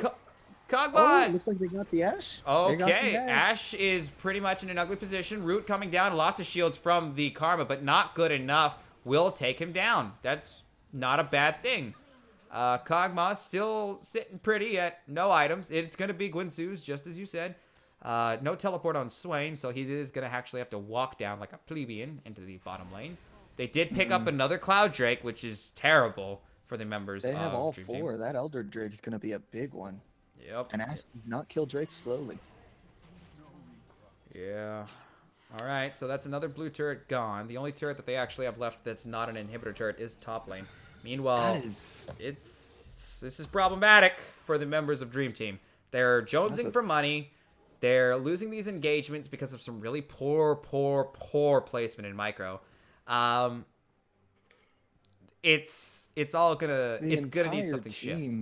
Kog'Maw. Oh, it looks like they got the Ashe. Okay, Ashe is pretty much in an ugly position. Root coming down, lots of shields from the Karma, but not good enough. Will take him down. That's not a bad thing. Kog'Maw still sitting pretty at no items. It's going to be Guinsoo's, just as you said. No teleport on Swain, so he is going to actually have to walk down like a plebeian into the bottom lane. They did pick up another Cloud Drake, which is terrible for the members of They have all Dream 4. Team. That Elder Drake is going to be a big one. Yep. And Ashe does not kill Drake slowly. Yeah. All right, so that's another blue turret gone. The only turret that they actually have left that's not an inhibitor turret is top lane. Meanwhile, this is problematic for the members of Dream Team. They're jonesing for money. They're losing these engagements because of some really poor placement in micro. It's gonna need something shift.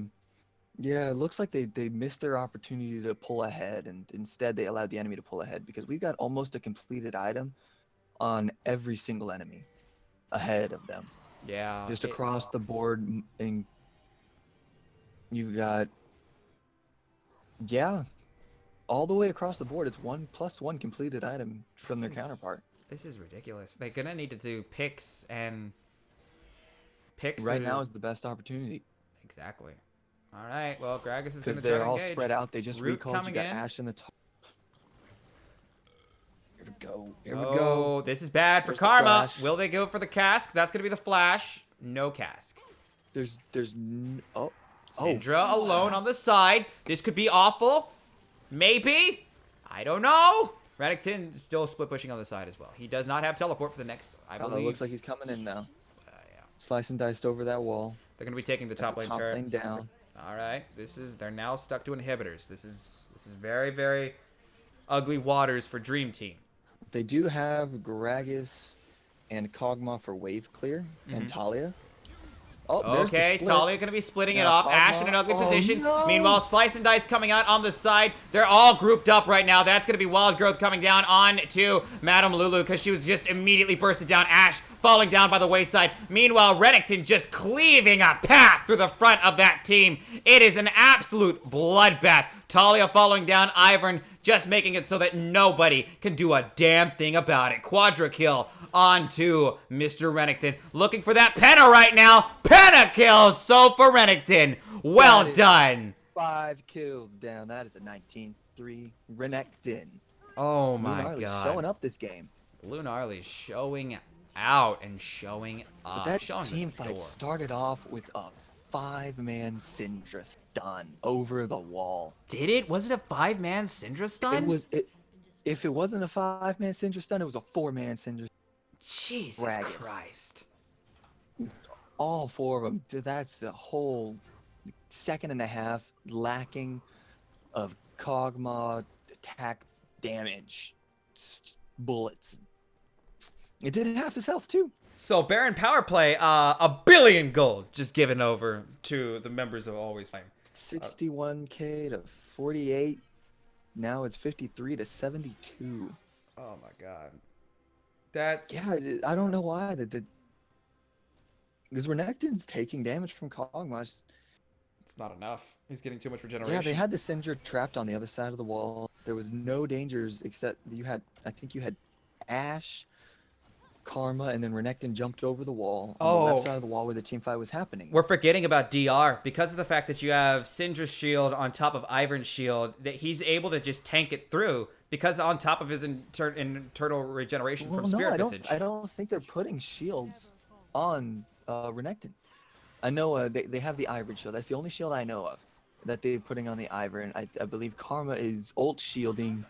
Yeah, it looks like they missed their opportunity to pull ahead, and instead they allowed the enemy to pull ahead because we've got almost a completed item on every single enemy ahead of them. Yeah. Just across the board, and you've got, yeah, all the way across the board, it's 1+1 completed item from their counterpart. This is ridiculous. They're gonna need to do picks and picks. Right now is the best opportunity. Exactly. All right. Well, Gragas is because gonna try to they're all engage. spread out. They just Root recalled. You coming got in. Ashe in the top. Here we go. Here we Oh, go. this is bad for There's the Karma. flash. Will they go for the cask? That's gonna be the flash. No cask. Oh. Syndra alone on the side. This could be awful. Maybe. I don't know. Renekton still split pushing on the side as well. He does not have teleport for the next, I believe. It looks like he's coming in now. Yeah. Slice and diced over that wall. They're gonna be taking the top lane turret. Lane down. All right. They're now stuck to inhibitors. This is very, very ugly waters for Dream Team. They do have Gragas and Kog'Maw for wave clear and Talia. Oh, there's the Okay, split. Talia gonna be splitting it Now off. Ashe in Kog'Maw. an ugly Oh, position. no. Meanwhile, Slice and Dice coming out on the side. They're all grouped up right now. That's gonna be Wild Growth coming down on to Madame Lulu because she was just immediately bursted down. Ashe falling down by the wayside. Meanwhile, Renekton just cleaving a path through the front of that team. It is an absolute bloodbath. Talia falling down. Ivern just making it so that nobody can do a damn thing about it. Quadra kill onto Mr. Renekton. Looking for that Penna right now. Penna kill. So for Renekton. Well That is done. 5 kills down. That is a 19-3 Renekton. Oh my Lunarly's god. showing up this game. Lunarly showing out and showing up. But that showing the team fight door. started off with a 5-man Syndra stun over the wall. Did it? Was it a 5-man Syndra stun? If it wasn't a 5-man Syndra stun, it was a 4-man Syndra. Jesus Gragas. Christ. All 4 of them. That's the whole second and a half lacking of Kog'Maw attack damage bullets. It did half his health too. So Baron power play, a billion gold just given over to the members of Always Flame. 61k to 48. Now it's 53 to 72. Oh my god. That's Yeah, I don't know why because Renekton's taking damage from Kog'Maw. it's not enough. He's getting too much regeneration. Yeah, they had the Syndra trapped on the other side of the wall. There was no dangers except I think you had Ashe, Karma, and then Renekton jumped over the wall on the left side of the wall where the team fight was happening. We're forgetting about DR because of the fact that you have Syndra's shield on top of Ivern's shield, that he's able to just tank it through because on top of his internal regeneration from Spirit Visage. I don't think they're putting shields on Renekton. I know they have the Ivern shield. That's the only shield I know of that they're putting on the Ivern. I believe Karma is ult shielding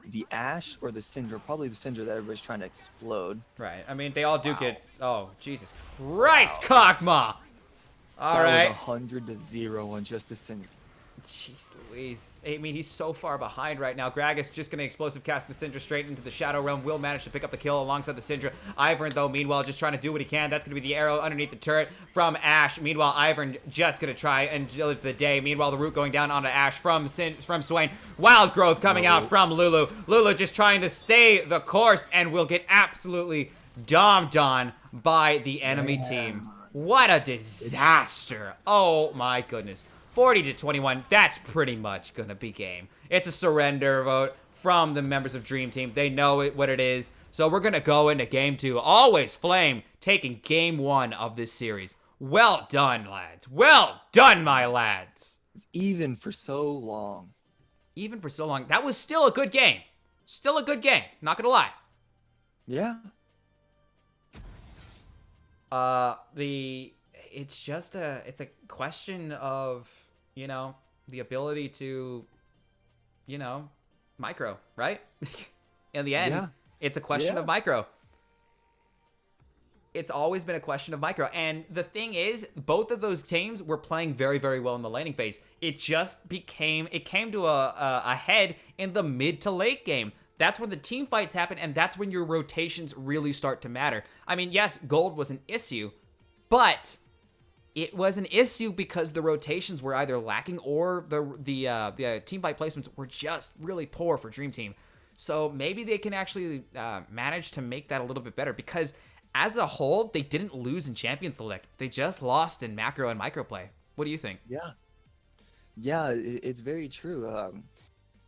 the Ashe or the Syndra, probably the Syndra that everybody's trying to explode. Right. I mean, they all do get. Oh, Jesus Christ, Kog'Maw! All right. That was 100-0 on just the Syndra. Jeez Louise. I mean, he's so far behind right now. Gragas just going to explosive cast the Syndra straight into the Shadow Realm. Will manage to pick up the kill alongside the Syndra. Ivern, though, meanwhile, just trying to do what he can. That's going to be the arrow underneath the turret from Ashe. Meanwhile, Ivern just going to try and live the day. Meanwhile, the root going down onto Ashe from Swain. Wild Growth coming out from Lulu. Lulu just trying to stay the course and will get absolutely domed on by the enemy team. What a disaster. Oh, my goodness. 40 to 21, that's pretty much gonna be game. It's a surrender vote from the members of Dream Team. They know what it is. So we're gonna go into game 2. Always Flame taking game 1 of this series. Well done, lads. Well done, my lads. It's even for so long. Even for so long. That was still a good game. Still a good game. Not gonna lie. Yeah. It's a question of, the ability to, micro, right? In the end, Yeah. it's a question Yeah. of micro. it's always been a question of micro. And the thing is, both of those teams were playing very, very well in the laning phase. It came to a head in the mid to late game. That's when the team fights happen, and that's when your rotations really start to matter. I mean, yes, gold was an issue, but it was an issue because the rotations were either lacking or the team fight placements were just really poor for Dream Team. So maybe they can actually manage to make that a little bit better, because as a whole, they didn't lose in Champion Select. They just lost in macro and micro play. What do you think? Yeah, it's very true.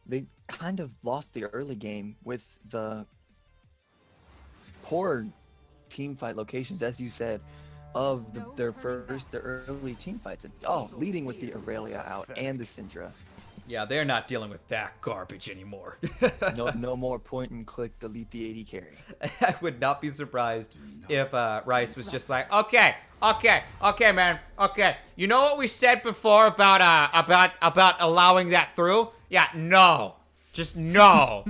They kind of lost the early game with the poor team fight locations, as you said, of their early team fights. Leading with the Aurelia out and the Syndra. Yeah, they're not dealing with that garbage anymore. No more point and click, delete the AD carry. I would not be surprised if Rice was just like, okay, man, okay. You know what we said before about allowing that through? Yeah, no, just no.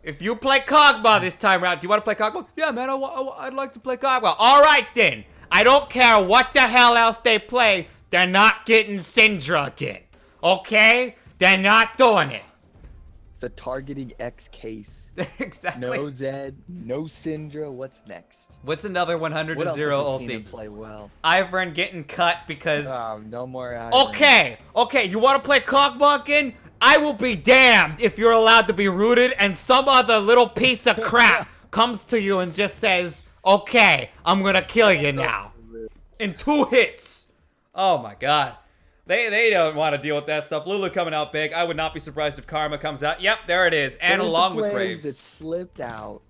if you play Kog'Maw this time around, do you want to play Kog'Maw? Yeah, man, I'd like to play Kog'Maw. All right then. I don't care what the hell else they play. They're not getting Syndra again. Okay? They're not doing it. It's a targeting X case. Exactly. No Zed, no Syndra. What's next? What's another 100 What to else 0 have we seen him ulti? play well? Ivern getting cut because... No more Ivern. Okay, you want to play Kog'Maw again? I will be damned if you're allowed to be rooted and some other little piece of crap comes to you and just says, okay, I'm gonna kill you now. In 2 hits. Oh my god. They don't want to deal with that stuff. Lulu coming out big. I would not be surprised if Karma comes out. Yep, there it is. And There's along the with Graves. It Graves. slipped out.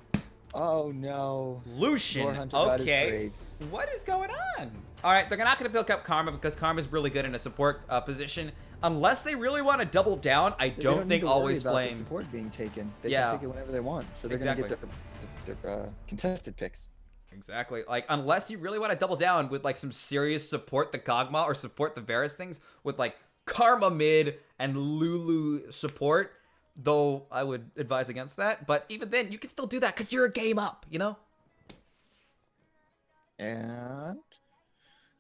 Oh no. Lucian. Lore Hunter got his Okay. Graves. What is going on? Alright, they're not going to pick up Karma because Karma's really good in a support position. Unless they really want to double down, I They don't need think to worry always about playing. the support being taken. They Yeah. can pick it whenever they want. So they're Exactly. gonna get their contested picks. Exactly. Like, unless you really want to double down with, like, some serious support the Kog'Maw or support the Varus things with, like, Karma mid and Lulu support, though I would advise against that. But even then, you can still do that because you're a game up, you know? And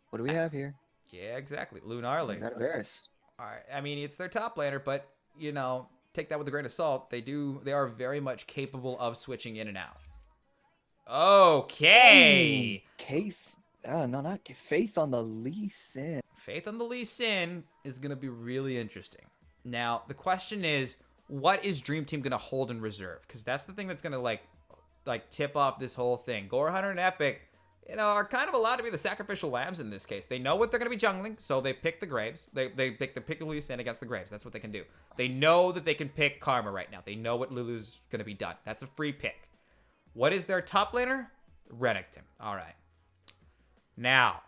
what do we have here? Yeah, exactly. Lunarly. Is that Varus? All right. I mean, it's their top laner, but, you know, take that with a grain of salt. They are very much capable of switching in and out. Okay. Case. No, not Faith on the Lee Sin. Faith on the Lee Sin is going to be really interesting. Now, the question is, what is Dream Team going to hold in reserve? Because that's the thing that's going to, like tip off this whole thing. Gore Hunter and Epic, you know, are kind of allowed to be the sacrificial lambs in this case. They know what they're going to be jungling, so they pick the Graves. They pick the Lee Sin against the Graves. That's what they can do. They know that they can pick Karma right now. They know what Lulu's going to be done. That's a free pick. What is their top laner? Renekton. All right. Now,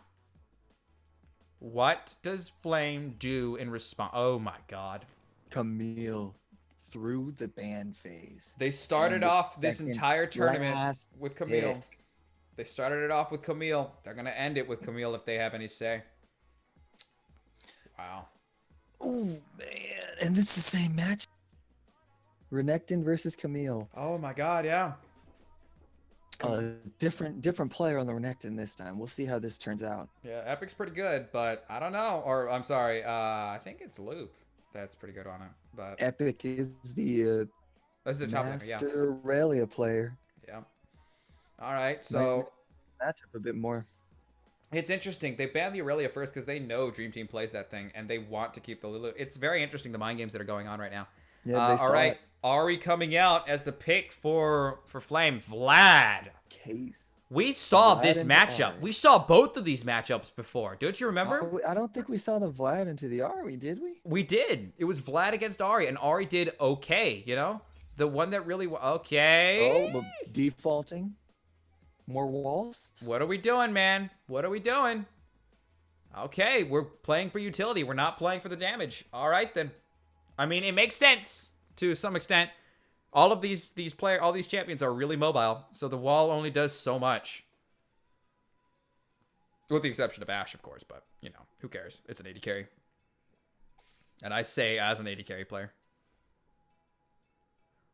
what does Flame do in response? Oh my god. Camille through the ban phase. They started And the off this second entire tournament last with Camille. pick. They started it off with Camille. They're going to end it with Camille if they have any say. Wow. Oh man, and it's the same match. Renekton versus Camille. Oh my god, yeah. Different player on the Renekton this time. We'll see how this turns out. Yeah, Epic's pretty good, but I don't know. Or, I'm sorry, I think it's Loop that's pretty good on it. But Epic is the that's the top laner, yeah. Master Aurelia player. Yeah. All right, so Matchup a bit more. it's interesting. They banned the Aurelia first because they know Dream Team plays that thing, and they want to keep the Lulu. It's very interesting, the mind games that are going on right now. Yeah, they saw all right, it. Ari coming out as the pick for Flame. Vlad. Case. We saw Vlad this into matchup. Ari. We saw both of these matchups before. Don't you remember? Oh, I don't think we saw the Vlad into the Ari, did we? We did. It was Vlad against Ari, and Ari did okay, you know? The one that really... Okay. Oh, but defaulting. More walls. What are we doing, man? What are we doing? Okay, we're playing for utility. We're not playing for the damage. All right, then. I mean, it makes sense to some extent. All of these champions are really mobile, so the wall only does so much. With the exception of Ashe, of course, but, you know, who cares? It's an AD carry. And I say as an AD carry player.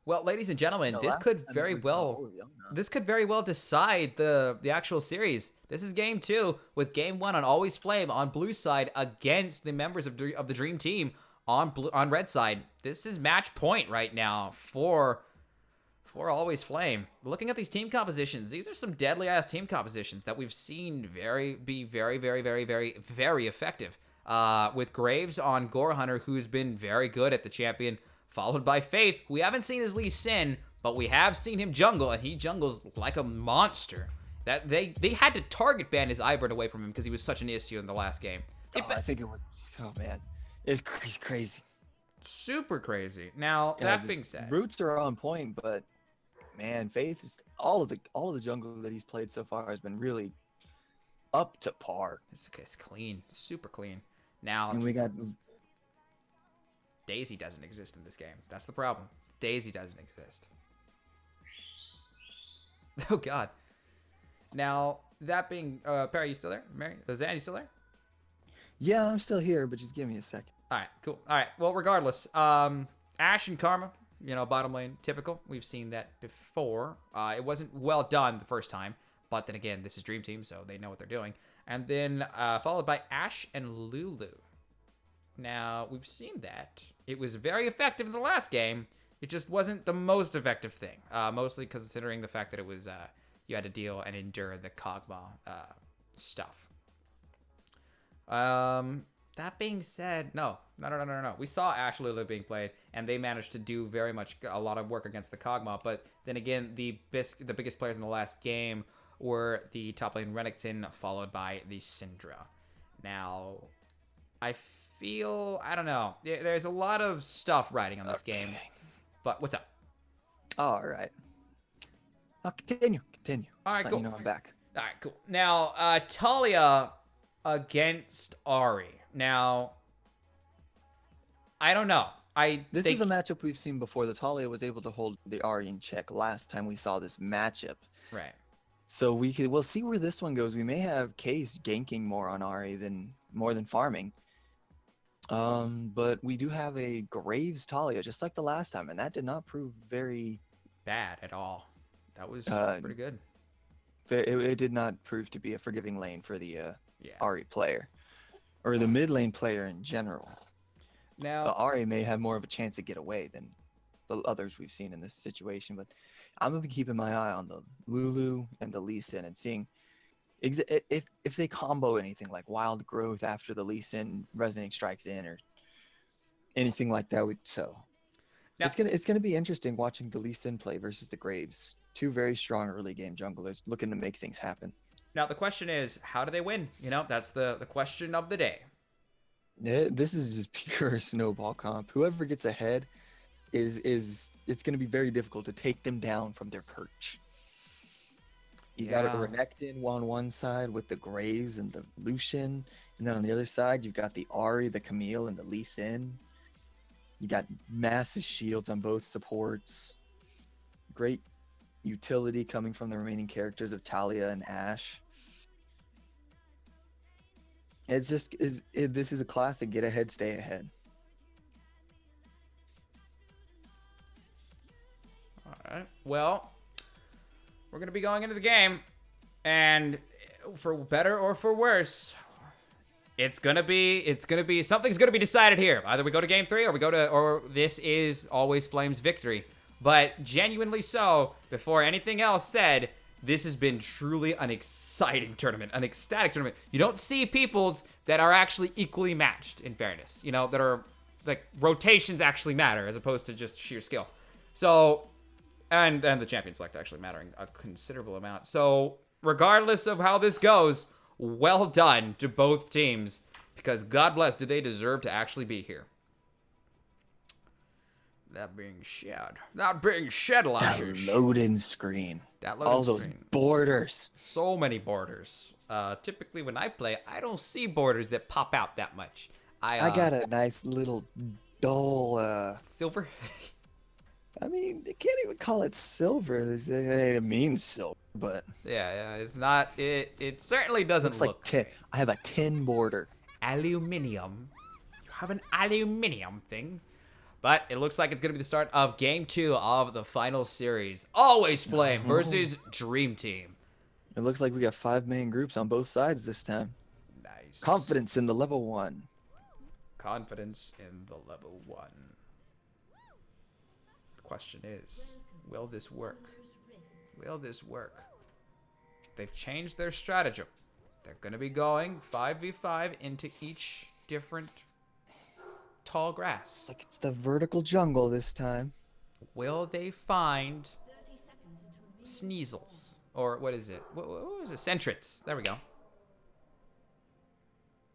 Well, ladies and gentlemen, No, this last could time it very was well Raul Young. this could very well decide the actual series. This is game 2 with game 1 on Always Flame on blue side against the members of the Dream Team on red side. This is match point right now for Always Flame. Looking at these team compositions, these are some deadly ass team compositions that we've seen be very, very, very, very, very effective. With Graves on Gore Hunter, who's been very good at the champion, followed by Faith. We haven't seen his Lee Sin, but we have seen him jungle, and he jungles like a monster. That they had to target ban his Ivern away from him because he was such an issue in the last game. I think it was. Oh man, it's crazy. Super crazy. Now Yeah, that being said, roots are on point, but man, Faith is all of the jungle that he's played so far has been really up to par. it's clean, super clean. Now And we got Daisy doesn't exist in this game. That's the problem. Daisy doesn't exist. Oh God. Now that being Perry, you still there? Mary, Zan, you still there? yeah, I'm still here, but just give me a second. All right, cool. All right. Well, regardless, Ashe and Karma, bottom lane, typical. We've seen that before. It wasn't well done the first time, but then again, this is Dream Team, so they know what they're doing. And then followed by Ashe and Lulu. Now, we've seen that. It was very effective in the last game. It just wasn't the most effective thing, mostly considering the fact that it was you had to deal and endure the Kog'Maw stuff. That being said, no. We saw Ashe Lulu being played, and they managed to do a lot of work against the Kog'Maw. But then again, the biggest players in the last game were the top lane Renekton, followed by the Syndra. Now, I don't know. There's a lot of stuff riding on this game. But what's up? All right. I'll continue. All right, Just cool. letting you know I'm back. All right, cool. Now, Talia against Ahri. Now, I don't know. This is a matchup we've seen before. The Talia was able to hold the Ahri in check last time we saw this matchup. Right. So we'll see where this one goes. We may have Case ganking more on Ahri more than farming. But we do have a Graves Talia just like the last time, and that did not prove very Bad at all. That was pretty good. it did not prove to be a forgiving lane for the Yeah. Ahri player or the mid lane player in general. Now, But Ahri may have more of a chance to get away than the others we've seen in this situation. But I'm gonna be keeping my eye on the Lulu and the Lee Sin and seeing if they combo anything like Wild Growth after the Lee Sin Resonating Strikes in or anything like that. Now- It's gonna be interesting watching the Lee Sin play versus the Graves. Two very strong early game junglers looking to make things happen. now the question is, how do they win? That's the question of the day. This is just pure snowball comp. Whoever gets ahead is it's going to be very difficult to take them down from their perch. You got a Yeah. Renekton on one side with the Graves and the Lucian, and then on the other side you've got the Ahri, the Camille, and the Lee Sin. You got massive shields on both supports. Great utility coming from the remaining characters of Talia and Ashe. This is a classic get ahead, stay ahead. All right. Well, we're going to be going into the game, and for better or for worse, something's going to be decided here. Either we go to game 3 or this is Always Flames victory. But genuinely so, before anything else said, this has been truly an exciting tournament, an ecstatic tournament. You don't see peoples that are actually equally matched, in fairness. That are, like, rotations actually matter as opposed to just sheer skill. So, and the champion select actually mattering a considerable amount. So, regardless of how this goes, well done to both teams, because God bless, do they deserve to actually be here. That being said, Elijah. Loading screen. That All loading those screen. borders. So many borders. Typically when I play, I don't see borders that pop out that much. I got a nice little dull. Silver. I mean, they can't even call it silver. It means silver, but yeah, it's not. It certainly doesn't it's look like tin. I have a tin border. aluminium. You have an aluminium thing. But it looks like it's going to be the start of Game 2 of the final series. Always Flame versus Dream Team. It looks like we got 5 main groups on both sides this time. Nice. Confidence in the level 1. Confidence in the level 1. The question is, will this work? Will this work? They've changed their stratagem. They're going to be going 5v5 into each different tall grass. It's like it's the vertical jungle this time. Will they find Sneasels? Or what is it? What was it? Sentrits. There we go.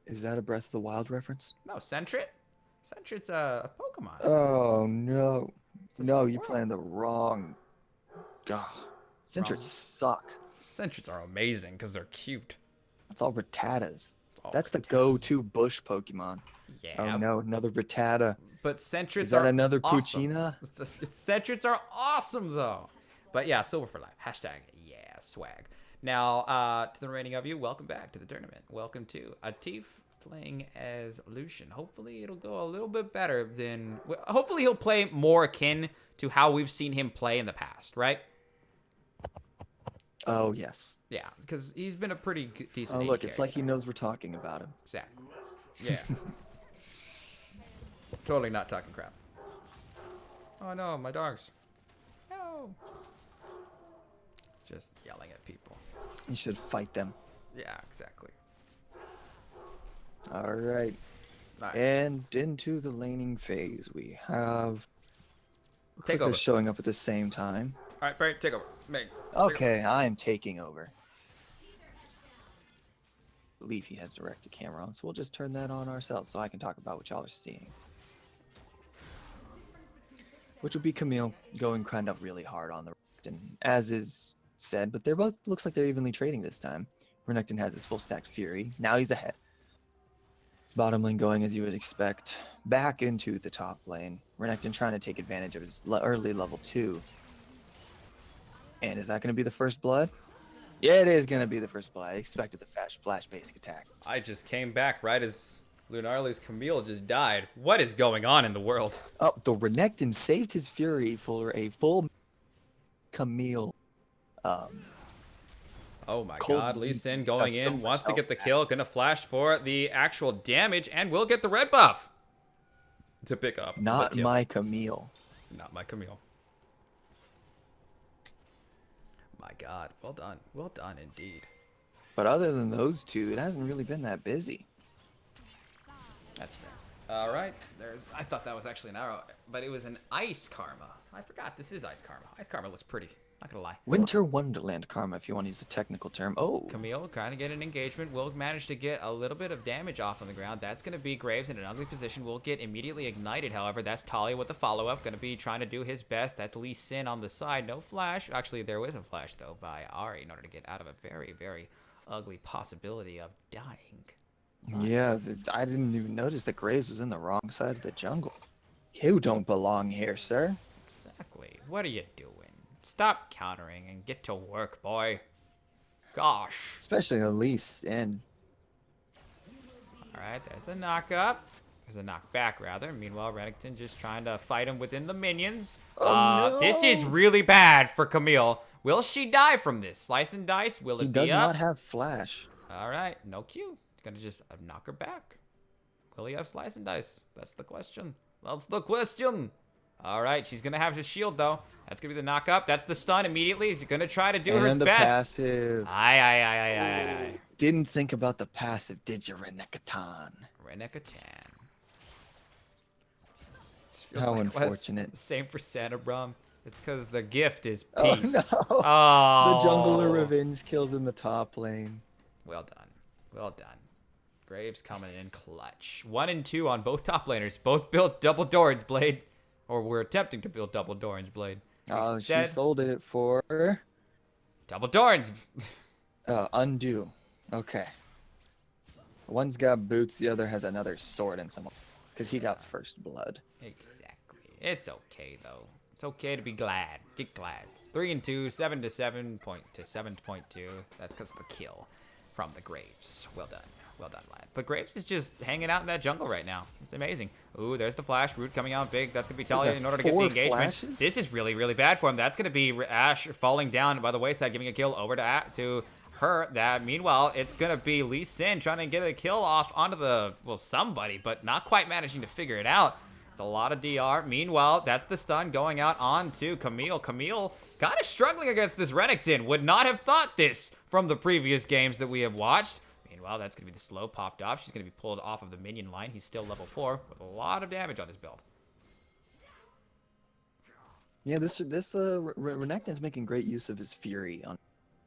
Is that a Breath of the Wild reference? No, Sentrit? Sentrit's a Pokemon. Oh, no. a No, you're squirrel. playing the wrong... God. Centrits suck. Sentrits are amazing because they're cute. That's all Rattatas. all That's the Rattatas. go-to bush Pokemon. Yeah. Oh, no, another Rattata. But Sentrits Is that are another awesome. Poochyena? Sentrits are awesome, though. But yeah, Silver for Life. Hashtag, yeah, swag. Now, to the remaining of you, welcome back to the tournament. Welcome to Atif playing as Lucian. Hopefully, it'll go a little bit better than... Hopefully, he'll play more akin to how we've seen him play in the past, right? Oh, yes. Yeah, because he's been a pretty decent Oh, AD look, it's carry. like he knows we're talking about him. Exactly. Yeah. Totally not talking crap. Oh no, my dogs. No. Just yelling at people. You should fight them. Yeah, exactly. All right. Alright. And into the laning phase, we have... Looks Take like over. they're showing up at the same time. Alright, Barry, take over. Meg. Okay, I'm taking over. Leafy has direct to camera on, so we'll just turn that on ourselves so I can talk about what y'all are seeing. Which would be Camille going kind of really hard on the Renekton, as is said, but they're both, looks like they're evenly trading this time. Renekton has his full stacked Fury. Now he's ahead. Bottom lane going as you would expect. Back into the top lane. Renekton trying to take advantage of his early level 2. And is that going to be the first blood? Yeah, it is going to be the first blood. I expected the flash basic attack. I just came back right as Lunarly's Camille just died. What is going on in the world? Oh, the Renekton saved his Fury for a full Camille. Oh my Cold god, Lee Leaf Sin going does so in, much wants to health get the back. kill, gonna flash for the actual damage, and will get the red buff to pick up. the Not kill. my Camille. Not my Camille. My god, well done. Well done indeed. But other than those two, it hasn't really been that busy. That's fair. All right, I thought that was actually an arrow, but it was an Ice Karma. I forgot this is Ice Karma. Ice Karma looks pretty, not gonna lie. Winter Wonderland Karma, if you want to use the technical term. Oh, Camille trying to get an engagement, will manage to get a little bit of damage off on the ground. That's going to be Graves in an ugly position, will get immediately ignited, however. That's Talia with the follow-up, going to be trying to do his best. That's Lee Sin on the side, no flash. Actually, there was a flash, though, by Ari in order to get out of a very, very ugly possibility of dying. yeah, I didn't even notice that Graves was in the wrong side of the jungle. You don't belong here, sir. Exactly. What are you doing? Stop countering and get to work, boy. Gosh. Especially Elise and All right, there's the knock up. There's a knock back, rather. Meanwhile, Renekton just trying to fight him within the minions. This is really bad for Camille. Will she die from this? Slice and dice? Will it he be does up? not have flash. All right, no Q. It's gonna just knock her back. Will he have slice and dice? That's the question. That's the question. All right, she's gonna have his shield though. That's gonna be the knock up. That's the stun immediately. She's gonna try to do her And the best. passive. Aye. Didn't think about the passive, did you, Renekton? Renekton. This feels How like less- unfortunate. Same for Santa Brum. It's because the gift is Oh, peace. no. Oh. The jungler revenge kills in the top lane. Well done. Well done. Graves coming in clutch. 1 and 2 on both top laners. Both built double Doran's Blade. Or we're attempting to build double Doran's Blade. Oh, she Instead, sold it for double Doran's. undo. Okay. One's got boots, the other has another sword and some. Because he got first blood. Exactly. It's okay though. It's okay to be glad. Get glad. 3 and 2, 7 to 7 point to 7.2. That's because of the kill from the Graves. Well done. Well done, lad. But Graves is just hanging out in that jungle right now. It's amazing. Ooh, there's the flash. Root coming out big. That's going to be Talia in order to get the 4 engagement. flashes? This is really, really bad for him. That's going to be Ashe falling down by the wayside, giving a kill over to her. That meanwhile, it's going to be Lee Sin trying to get a kill off onto the, well, somebody, but not quite managing to figure it out. It's a lot of DR. Meanwhile, that's the stun going out onto Camille. Camille kind of struggling against this Renekton. Would not have thought this from the previous games that we have watched. Meanwhile, that's going to be the slow popped off. She's going to be pulled off of the minion line. He's still level 4 with a lot of damage on his build. Yeah, this Renekton's making great use of his Fury on,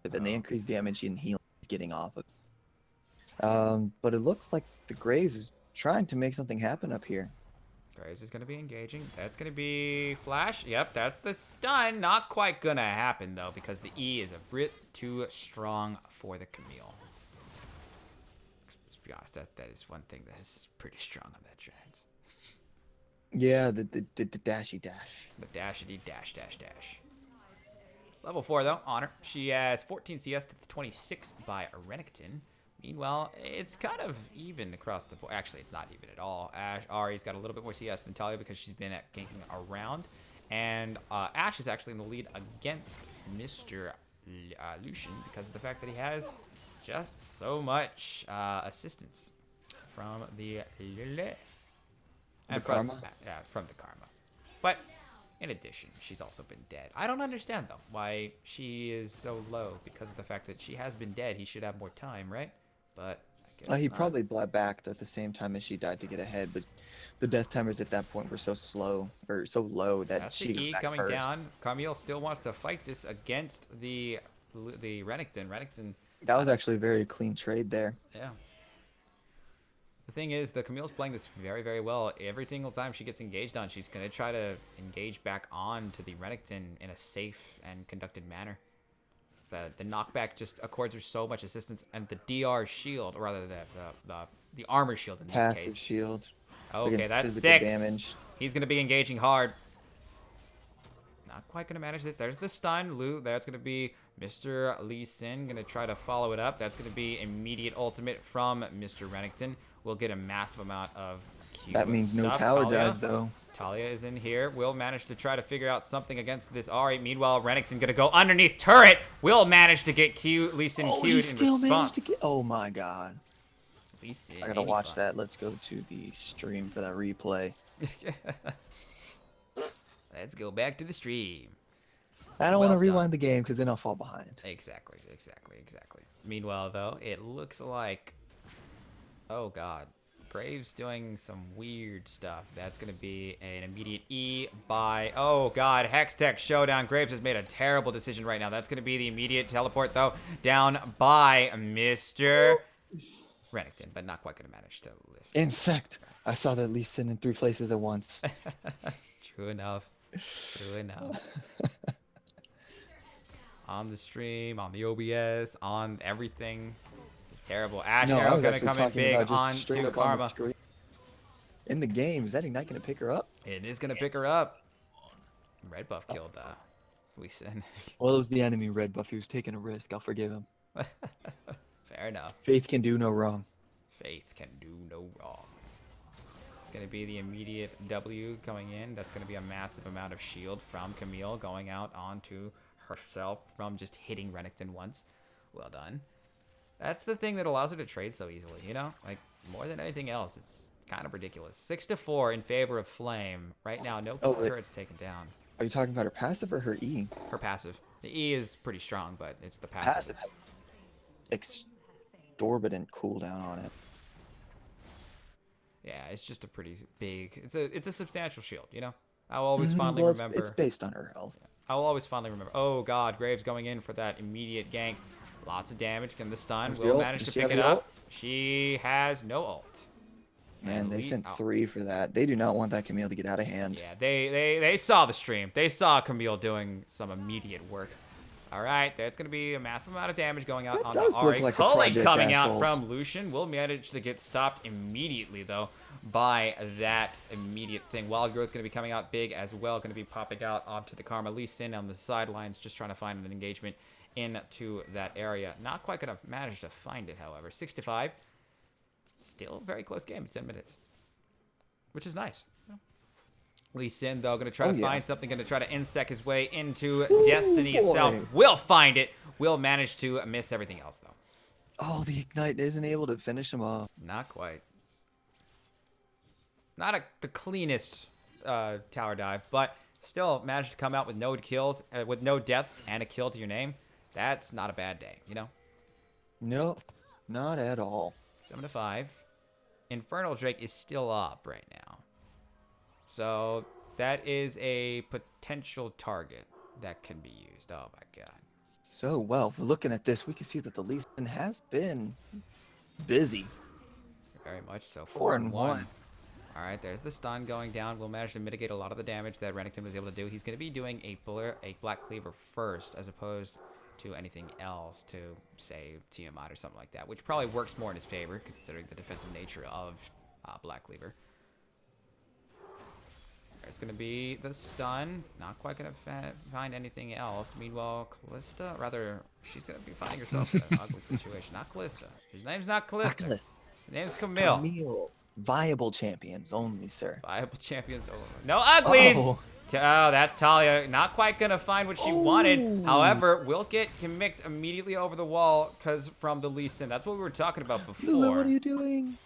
and the increased damage and healing he's getting off of. But it looks like the Graves is trying to make something happen up here. Graves is going to be engaging. That's going to be flash. Yep, that's the stun. Not quite going to happen, though, because the E is a bit too strong for the Camille. Let's be honest, that is one thing that is pretty strong on that Giants. Yeah, the dashy dash. The dashity dash dash dash. Level 4, though, on her. She has 14 CS to 26 by Renekton. Meanwhile, it's kind of even across the board. Actually, it's not even at all. Ari's got a little bit more CS than Talia because she's been at ganking around. And Ashe is actually in the lead against Mr. Lucian because of the fact that he has just so much assistance from the Karma? Yeah, from the Karma. But in addition, she's also been dead. I don't understand, though, why she is so low because of the fact that she has been dead. He should have more time, right? But I guess He not. probably backed at the same time as she died to get ahead, but the death timers at that point were so slow or so low that That's she the E got back coming first. down. Camille still wants to fight this against the Renekton. Renekton, That was actually a very clean trade there. yeah. The thing is, the Camille's playing this very, very well. Every single time she gets engaged on, she's going to try to engage back on to the Renekton in a safe and conducted manner. The knockback just accords her so much assistance, and the DR shield, or rather the armor shield in this Passive case. shield. Okay, against that's physical 6. damage. He's going to be engaging hard. Not quite going to manage it. There's the stun. Loot. That's going to be Mr. Lee Sin. Going to try to follow it up. That's going to be immediate ultimate from Mr. Renekton. We'll get a massive amount of Q That means no stuff. tower Talia. dive, though. Talia is in here. Will manage to try to figure out something against this Ahri. Meanwhile, Renekton going to go underneath turret. Will manage to get Lee Sin Oh, Q'd he in still response. managed to get. Oh my god. Lee Sin, I gotta 85. watch that. Let's go to the stream for that replay. Let's go back to the stream. I don't Well want to done. rewind the game because then I'll fall behind. Exactly. Meanwhile, though, it looks like, oh god, Graves doing some weird stuff. That's going to be an immediate E by, oh god, Hextech Showdown. Graves has made a terrible decision right now. That's going to be the immediate teleport, though, down by Mr. Renekton, but not quite going to manage to lift. Insect! I saw that Lee Sin in 3 places at once. True enough. On the stream, on the OBS, on everything. This is terrible. Ashe No, I Arrow was gonna actually come in talking big about just on straight to up on the Karma. screen. In the game, is that Ignite gonna pick her up? It is gonna pick her up. Red buff killed Lee Sin. Well, it was the enemy red buff. He was taking a risk. I'll forgive him. Fair enough. Faith can do no wrong. Faith can do no wrong. It's gonna be the immediate W coming in. That's gonna be a massive amount of shield from Camille going out onto herself from just hitting Renekton once. Well done. That's the thing that allows her to trade so easily, you know? Like, more than anything else, it's kind of ridiculous. 6-4 in favor of Flame. Right now, no turrets taken down. Are you talking about her passive or her E? Her passive. The E is pretty strong, but it's the passive. Passive. Exorbitant cooldown on it. Yeah, it's just a pretty big. It's a substantial shield, you know. I'll always fondly Well, remember. it's based on her health. I will always fondly remember. Oh god, Graves going in for that immediate gank. Lots of damage. Can the stun? There's the Will ult. manage Does to she pick have it the up. ult? She has no ult. Man, they Elite sent out. 3 for that. They do not want that Camille to get out of hand. Yeah, they saw the stream. They saw Camille doing some immediate work. All right, that's going to be a massive amount of damage going out That on does the look Ahri. like a Culling Project coming Dash out ult. from Lucian will manage to get stopped immediately, though, by that immediate thing. Wild Growth going to be coming out big as well, going to be popping out onto the Karma. Lee Sin on the sidelines, just trying to find an engagement into that area. Not quite going to manage to find it, however. 6-5. still a very close game. 10 minutes, which is nice. Lee Sin, though, going to try to find something, going to try to insect his way into Destiny itself. Will find it. Will manage to miss everything else, though. Oh, the Ignite isn't able to finish him off. Not quite. Not the cleanest tower dive, but still managed to come out with no kills, with no deaths, and a kill to your name. That's not a bad day, you know? Nope, not at all. 7-5. Infernal Drake is still up right now. So that is a potential target that can be used. Oh my god. So, well, if we're looking at this, we can see that the Lee Sin has been busy. Very much so. 4 and 1. All right, there's the stun going down. We'll manage to mitigate a lot of the damage that Renekton was able to do. He's going to be doing a Black Cleaver first, as opposed to anything else, to say Tiamat or something like that, which probably works more in his favor, considering the defensive nature of Black Cleaver. There's going to be the stun. Not quite going to find anything else. Meanwhile, Callista, rather, she's going to be finding herself in an ugly situation. Not Callista. His name's not Callista. His name's Camille. Camille. Viable champions only, sir. Viable champions only. No uglies! Oh, that's Talia. Not quite going to find what she wanted. However, will get commicked immediately over the wall because from the Lee Sin. That's what we were talking about before. Lulu, what are you doing?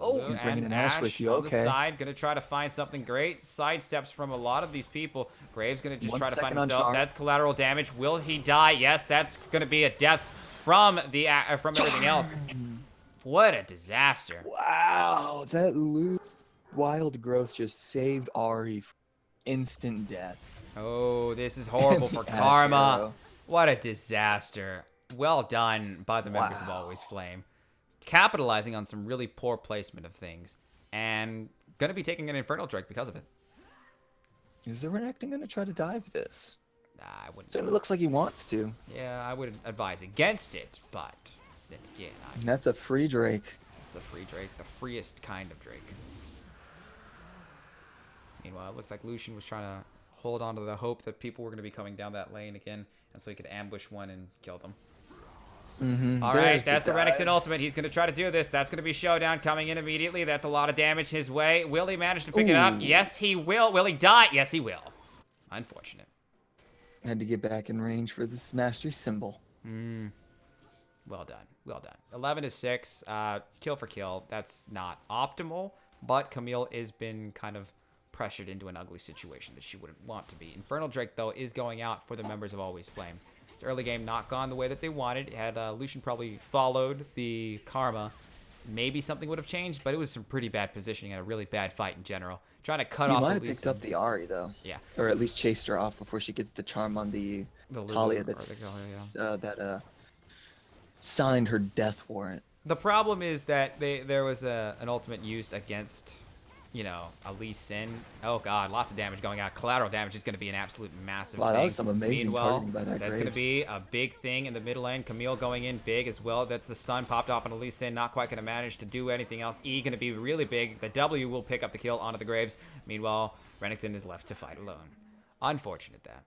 Oh, you're bringing an Ash with you. On Okay. the side, gonna try to find something great. Side steps from a lot of these people. Graves gonna just try to find himself. That's collateral damage. Will he die? Yes, that's gonna be a death from the from everything else. What a disaster! Wow, that wild growth just saved Ari from instant death. Oh, this is horrible for Karma. What a disaster! Well done by the members of Always Flame. Capitalizing on some really poor placement of things, and gonna be taking an Infernal Drake because of it. Is the Renekton gonna try to dive this? I wouldn't. Certainly looks like he wants to. Yeah, I would advise against it, but then again, And that's a free Drake. it's a free Drake, the freest kind of Drake. Meanwhile, it looks like Lucian was trying to hold on to the hope that people were going to be coming down that lane again, and so he could ambush one and kill them. All right, that's the Renekton ultimate. He's going to try to do this. That's going to be Showdown coming in immediately. That's a lot of damage his way. Will he manage to pick it up? Yes, he will. Will he die? Yes, he will. Unfortunate. Had to get back in range for this mastery symbol. Well done. Well done. 11-6. Kill for kill. That's not optimal, but Camille has been kind of pressured into an ugly situation that she wouldn't want to be. Infernal Drake, though, is going out for the members of Always Flame. It's early game not gone the way that they wanted. Had Lucian probably followed the Karma, maybe something would have changed, but it was some pretty bad positioning and a really bad fight in general. Trying to cut off He might the have picked up the Ari, though. Yeah. Or at least chased her off before she gets the charm on the Talia Lulu, that's, signed her death warrant. The problem is that there was an ultimate used against, you know, a Lee Sin. Oh god, lots of damage going out. Collateral damage is going to be an absolute massive thing. That was some amazing Meanwhile, targeting by that that's going to be a big thing in the middle lane. Camille going in big as well. That's the sun popped off on a Lee Sin. Not quite going to manage to do anything else. E going to be really big. The W will pick up the kill onto the Graves. Meanwhile, Renekton is left to fight alone. Unfortunate that.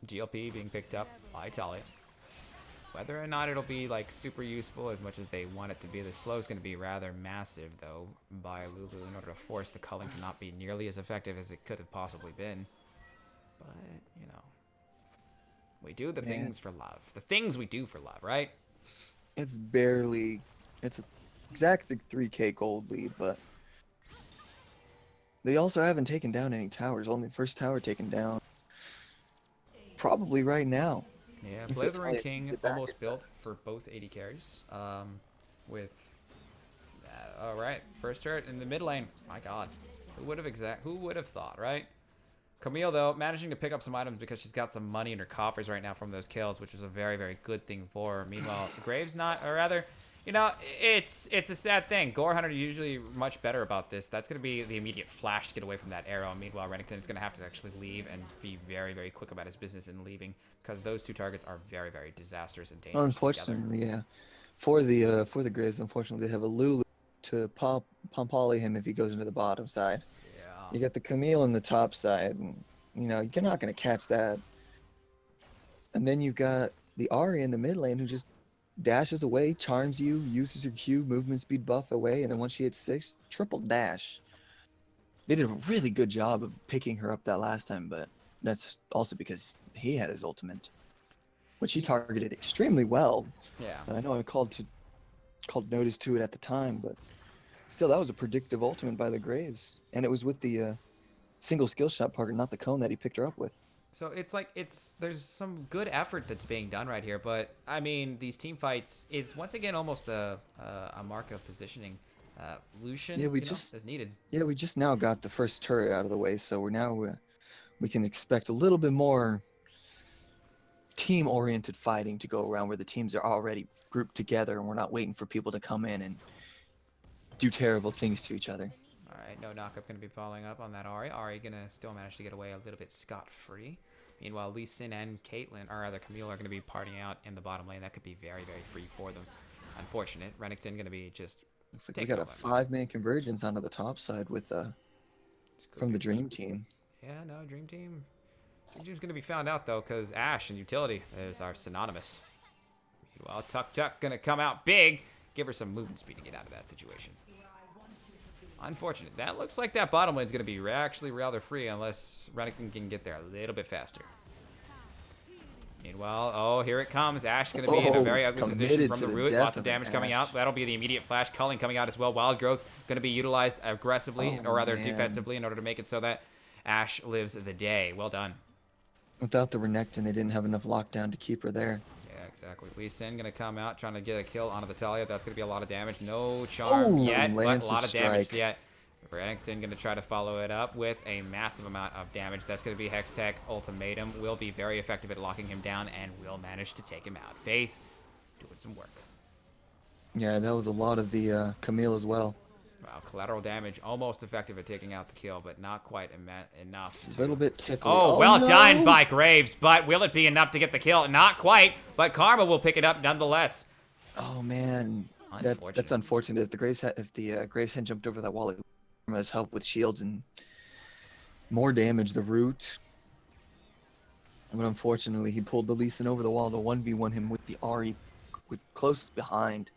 GLP being picked up by Talia. Whether or not it'll be like super useful as much as they want it to be, the slow is going to be rather massive though by Lulu in order to force the culling to not be nearly as effective as it could have possibly been. But, you know, we do the things for love. The things we do for love, right? It's exactly 3k gold lead, but they also haven't taken down any towers. Only first tower taken down probably right now. Yeah, Blithering King almost built for both 80 carries. With all right, first turret in the mid lane. My God, who would have thought, right? Camille though managing to pick up some items because she's got some money in her coffers right now from those kills, which is a very, very good thing for her. Meanwhile, Graves not, or rather, you know, it's a sad thing. Gore Hunter usually much better about this. That's going to be the immediate flash to get away from that arrow. Meanwhile, Renekton is going to have to actually leave and be very, very quick about his business in leaving because those two targets are very, very disastrous and dangerous. Unfortunately, together. yeah. For the Graves, unfortunately, they have a Lulu to poly him if he goes into the bottom side. Yeah. You got the Camille in the top side, and you know you're not going to catch that. And then you've got the Ari in the mid lane who just dashes away, charms you, uses her Q, movement speed buff away, and then once she hits 6, triple dash. They did a really good job of picking her up that last time, but that's also because he had his ultimate, which he targeted extremely well. Yeah. And I know I called notice to it at the time, but still, that was a predictive ultimate by the Graves, and it was with the single skill shot partner, not the cone that he picked her up with. So it's like there's some good effort that's being done right here, but I mean these team fights, it's once again almost a mark of positioning. Lucian, Yeah, is needed. Yeah, we just now got the first turret out of the way, so we're now we can expect a little bit more team-oriented fighting to go around, where the teams are already grouped together, and we're not waiting for people to come in and do terrible things to each other. All right, no knockup going to be following up on that Ahri. Ahri going to still manage to get away a little bit scot-free. Meanwhile, Lee Sin and Caitlyn, or rather Camille, are going to be partying out in the bottom lane. That could be very, very free for them. Unfortunate. Rennington going to be just Looks like we got a 5-man convergence onto the top side with from the Dream Team. Yeah, no, Dream Team. Dream Team's going to be found out, though, because Ashe and Utility are synonymous. Meanwhile, Tuck going to come out big. Give her some movement speed to get out of that situation. Unfortunate. That looks like that bottom lane's going to be actually rather free unless Rennington can get there a little bit faster. Meanwhile, oh, here it comes. Ashe going to be in a very ugly position from the root. Lots of damage coming out. That'll be the immediate flash. Culling coming out as well. Wild Growth going to be utilized aggressively, or rather defensively, in order to make it so that Ashe lives the day. Well done. Without the Renekton, they didn't have enough lockdown to keep her there. Yeah, exactly. Lee Sin going to come out trying to get a kill onto the Talia. That's going to be a lot of damage. No charm yet, but a lot of damage yet. Rennington going to try to follow it up with a massive amount of damage. That's going to be Hextech Ultimatum. Will be very effective at locking him down and will manage to take him out. Faith doing some work. Yeah, that was a lot of the Camille as well. Wow, collateral damage. Almost effective at taking out the kill, but not quite enough. A little bit tickly. Oh, well done by Graves, but will it be enough to get the kill? Not quite, but Karma will pick it up nonetheless. Oh, man. That's unfortunate. If the Graves had jumped over that wall, it has help with shields and more damage. The root, but unfortunately, he pulled the Lee Sin over the wall to 1v1 him with the Ahri, with close behind.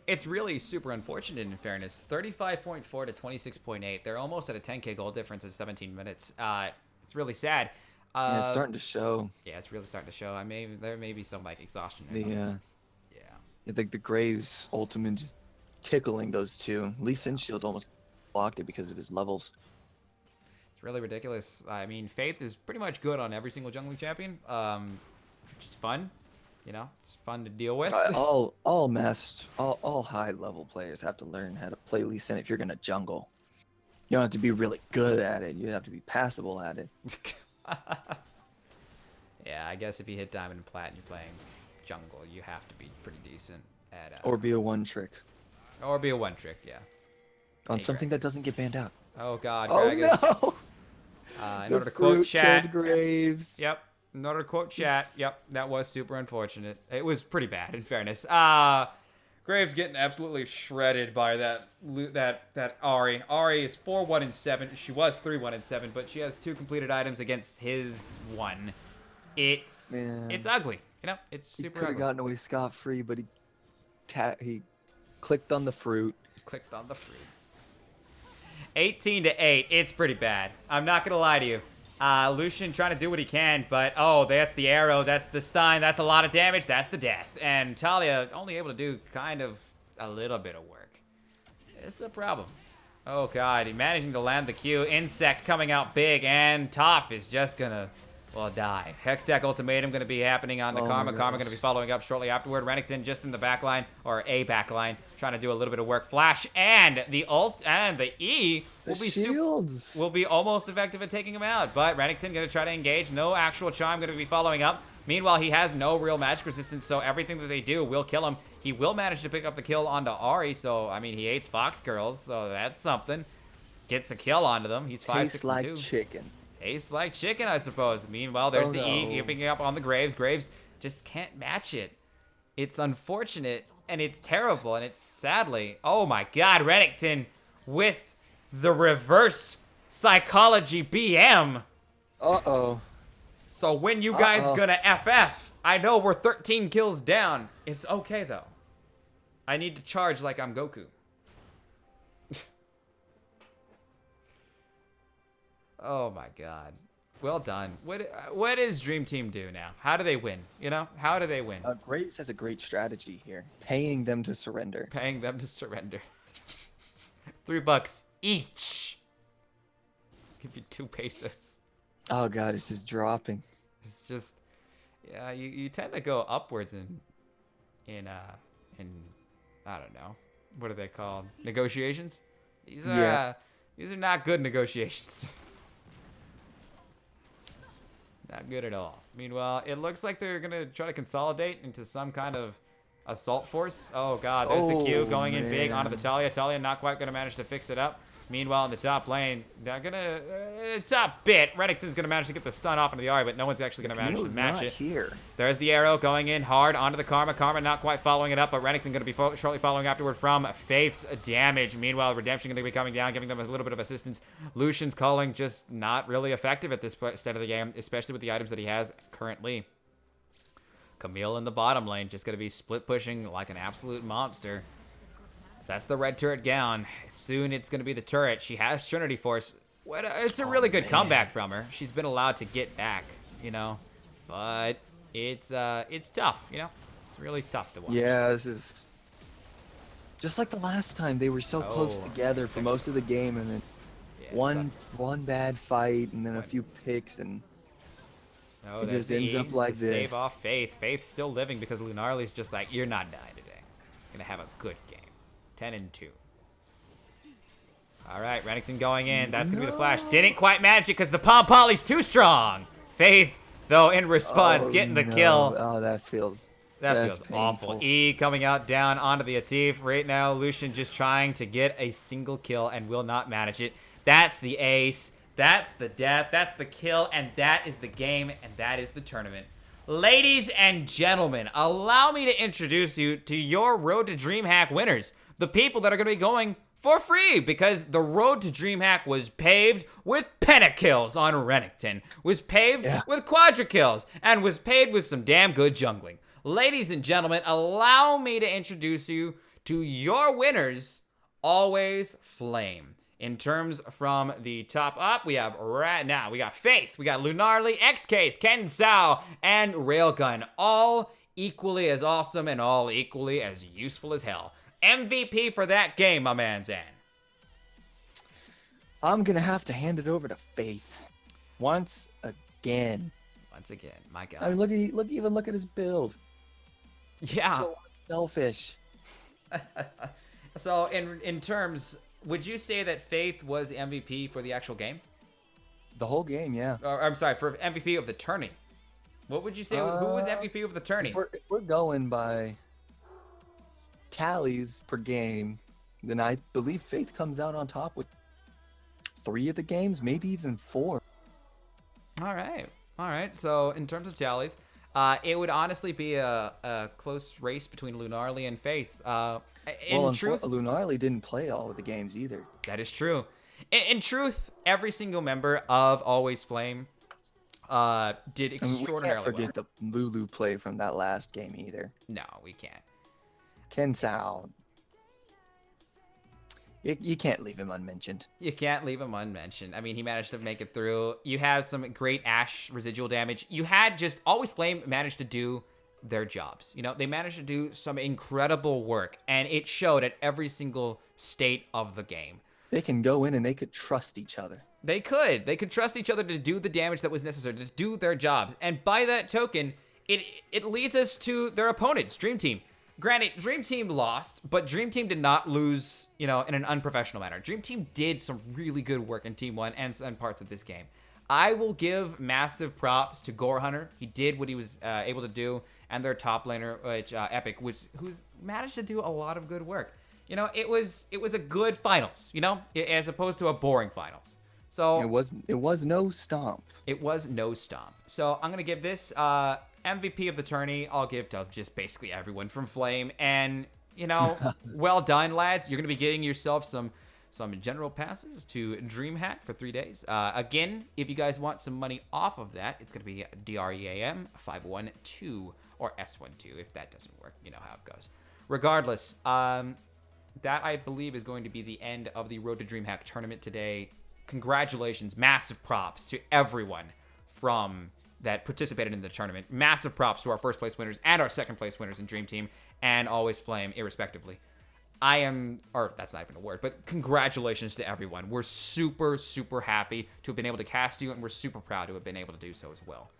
It's really super unfortunate, in fairness. 35.4 to 26.8. They're almost at a 10k goal difference in 17 minutes. It's really sad. Yeah, it's starting to show. Yeah, it's really starting to show. There may be some like exhaustion. Yeah. I think the Graves ultimate just tickling those two. Lee Sin's shield almost blocked it because of his levels. It's really ridiculous. I mean, Faith is pretty much good on every single jungling champion, which is fun. You know, it's fun to deal with. All high level players have to learn how to play Lee Sin if you're gonna jungle. You don't have to be really good at it. You have to be passable at it. Yeah, I guess if you hit Diamond and Plat and you're playing jungle, you have to be pretty decent at or be a one trick. Or be a one trick, yeah. On something that doesn't get banned out. Oh God, oh Gragas. No! In order to quote chat. Graves. Yep. In order to quote chat, yep, that was super unfortunate. It was pretty bad, in fairness. Graves getting absolutely shredded by that Ahri. Ahri is 4-1-7. She was 3-1-7, but she has 2 completed items against his 1. It's ugly. You know, it's super ugly. He could have gotten away scot-free, but he clicked on the fruit. 18 to 8. It's pretty bad. I'm not gonna lie to you. Lucian trying to do what he can, but oh, that's the arrow, that's the stun, that's a lot of damage, that's the death. And Talia only able to do kind of a little bit of work. It's a problem. Oh God, he managing to land the Q. Insect coming out big, and Toph is just gonna, well, die. Hextech Ultimatum gonna be happening on the Karma. Karma gonna be following up shortly afterward. Rennington just in the back line, or a back line, trying to do a little bit of work. Flash and the ult and the E will be almost effective at taking him out. But Rennington gonna try to engage. No actual charm gonna be following up. Meanwhile, he has no real magic resistance, so everything that they do will kill him. He will manage to pick up the kill onto Ahri, so I mean he hates Fox girls, so that's something. Gets a kill onto them. He's 5-6-2. like chicken. Tastes like chicken, I suppose. Meanwhile, there's the E picking up on the Graves. Graves just can't match it. It's unfortunate, and it's terrible, and it's sadly... Oh my God, Rennington with the reverse psychology BM. Uh-oh. So when you guys gonna FF? I know we're 13 kills down. It's okay, though. I need to charge like I'm Goku. Oh, my God. Well done. What does Dream Team do now? How do they win? You know? How do they win? Graves has a great strategy here. Paying them to surrender. Paying them to surrender. $3 each. Give you 2 pesos. Oh god, it's just dropping. It's just, yeah, you tend to go upwards in I don't know, what are they called? Negotiations? These are not good negotiations. Not good at all. Meanwhile, it looks like they're gonna try to consolidate into some kind of assault force. Oh god, there's the Q going in big onto the Talia. Talia not quite gonna manage to fix it up. Meanwhile, in the top lane, they're gonna top bit. Reddington's gonna manage to get the stun off into the Ari, but no one's actually gonna manage to match it. Here. There's the arrow going in hard onto the Karma. Karma not quite following it up, but Reddington gonna be shortly following afterward from Faith's damage. Meanwhile, Redemption gonna be coming down, giving them a little bit of assistance. Lucian's calling just not really effective at this state of the game, especially with the items that he has currently. Camille in the bottom lane just gonna be split pushing like an absolute monster. That's the red turret gown. Soon it's going to be the turret. She has Trinity Force. It's a really good comeback from her. She's been allowed to get back, you know. But it's tough, you know. It's really tough to watch. Yeah, this is just like the last time. They were so close together for most of the game, and then one bad fight, and then a few picks, and it just ends up like this. Save off Faith. Faith's still living because Lunarly's just like, you're not dying today. Gonna have a good game. 10-2. All right, Reddington going in. That's going to be the flash. Didn't quite manage it because the Pom Poly's too strong. Faith, though, in response, getting the kill. Oh, that feels awful. painful. E coming out down onto the Atif. Right now, Lucian just trying to get a single kill and will not manage it. That's the ace. That's the death. That's the kill. And that is the game. And that is the tournament. Ladies and gentlemen, allow me to introduce you to your Road to Dreamhack winners. The people that are going to be going for free because the road to Dreamhack was paved with pentakills on Reddington, was paved with quadra kills, and was paved with some damn good jungling. Ladies and gentlemen, allow me to introduce you to your winners, Always Flame. In terms from the top up, we have right now, we got Faith, we got Lunarly, X-Case, Ken Sao, and Railgun. All equally as awesome and all equally as useful as hell. MVP for that game, my man Zan. I'm gonna have to hand it over to Faith once again. Once again, my God. I mean, look at his build. Yeah. So selfish. So in terms, would you say that Faith was the MVP for the actual game? The whole game, yeah. Or, I'm sorry, for MVP of the tourney. What would you say? Who was MVP of the tourney? If we're going by tallies per game, then I believe Faith comes out on top with 3 of the games, maybe even 4. All right. So in terms of tallies, it would honestly be a close race between Lunarly and Faith. In truth, Lunarly didn't play all of the games either. That is true. In truth, every single member of Always Flame did extraordinarily well. We can't forget the Lulu play from that last game either. No, we can't. Ken Sao. You can't leave him unmentioned. You can't leave him unmentioned. I mean, he managed to make it through. You had some great Ashe residual damage. You had just Always Flame managed to do their jobs. You know, they managed to do some incredible work, and it showed at every single state of the game. They can go in and they could trust each other. They could. They could trust each other to do the damage that was necessary, to do their jobs. And by that token, it leads us to their opponents, Dream Team. Granted, Dream Team lost, but Dream Team did not lose, you know, in an unprofessional manner. Dream Team did some really good work in Team 1 and parts of this game. I will give massive props to Gore Hunter. He did what he was able to do, and their top laner, which Epic, who's managed to do a lot of good work. You know, it was a good finals, you know, as opposed to a boring finals. So it was no stomp. It was no stomp. So I'm gonna give this MVP of the tourney. I'll give to just basically everyone from Flame, and you know, well done, lads. You're gonna be getting yourself some some general passes to Dreamhack for 3 days. Again, if you guys want some money off of that, it's going to be DREAM 512 or S12 if that doesn't work. You know how it goes. Regardless, that I believe is going to be the end of the Road to Dreamhack tournament today. Congratulations, massive props to everyone from that participated in the tournament. Massive props to our first place winners and our second place winners in Dream Team and Always Flame, irrespectively. That's not even a word, but congratulations to everyone. We're super, super happy to have been able to cast you, and we're super proud to have been able to do so as well.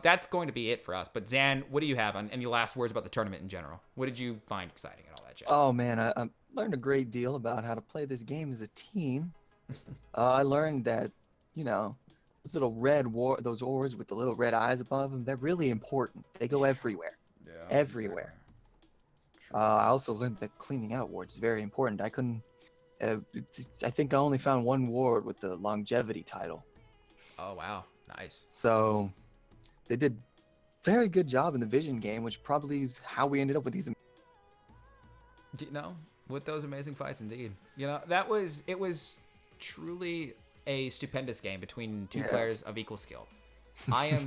That's going to be it for us. But Zan, what do you have on any last words about the tournament in general? What did you find exciting and all that jazz? Oh man, I learned a great deal about how to play this game as a team. I learned that, those little those orbs with the little red eyes above them, they're really important. They go everywhere. Yeah, everywhere. I also learned that cleaning out wards is very important. I think I only found one ward with the longevity title. Oh, wow. Nice. So they did very good job in the vision game, which probably is how we ended up with these. With those amazing fights, indeed. It was truly a stupendous game between two players of equal skill. I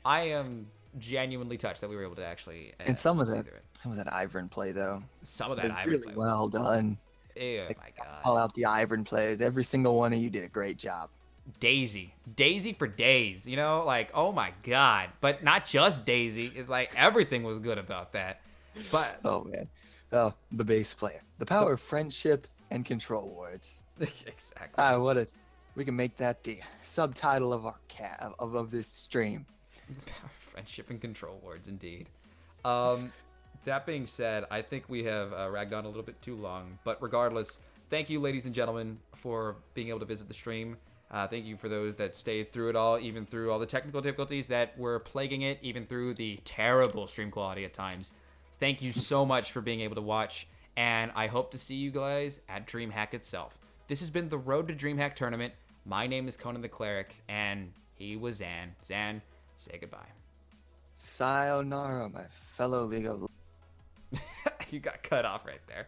am genuinely touched that we were able to actually and some of that Ivern play though. Some of that Ivern really play well done. Oh my god! Call out the Ivern players. Every single one of you did a great job. Daisy for days. Oh my god! But not just Daisy. It's like everything was good about that. But oh man, the bass player, the power of friendship and control wards. Exactly. We can make that the subtitle of our of this stream. Friendship and control wards, indeed. That being said, I think we have ragged on a little bit too long. But regardless, thank you, ladies and gentlemen, for being able to visit the stream. Thank you for those that stayed through it all, even through all the technical difficulties that were plaguing it, even through the terrible stream quality at times. Thank you so much for being able to watch, and I hope to see you guys at Dreamhack itself. This has been the Road to Dreamhack tournament. My name is Conan the Cleric, and he was Zan. Zan, say goodbye. Sayonara, my fellow League of... You got cut off right there.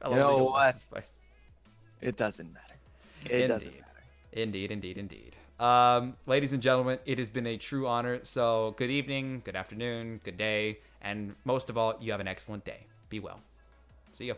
You know what? It doesn't matter. It doesn't matter. Indeed. Ladies and gentlemen, it has been a true honor. So good evening, good afternoon, good day, and most of all, you have an excellent day. Be well. See you.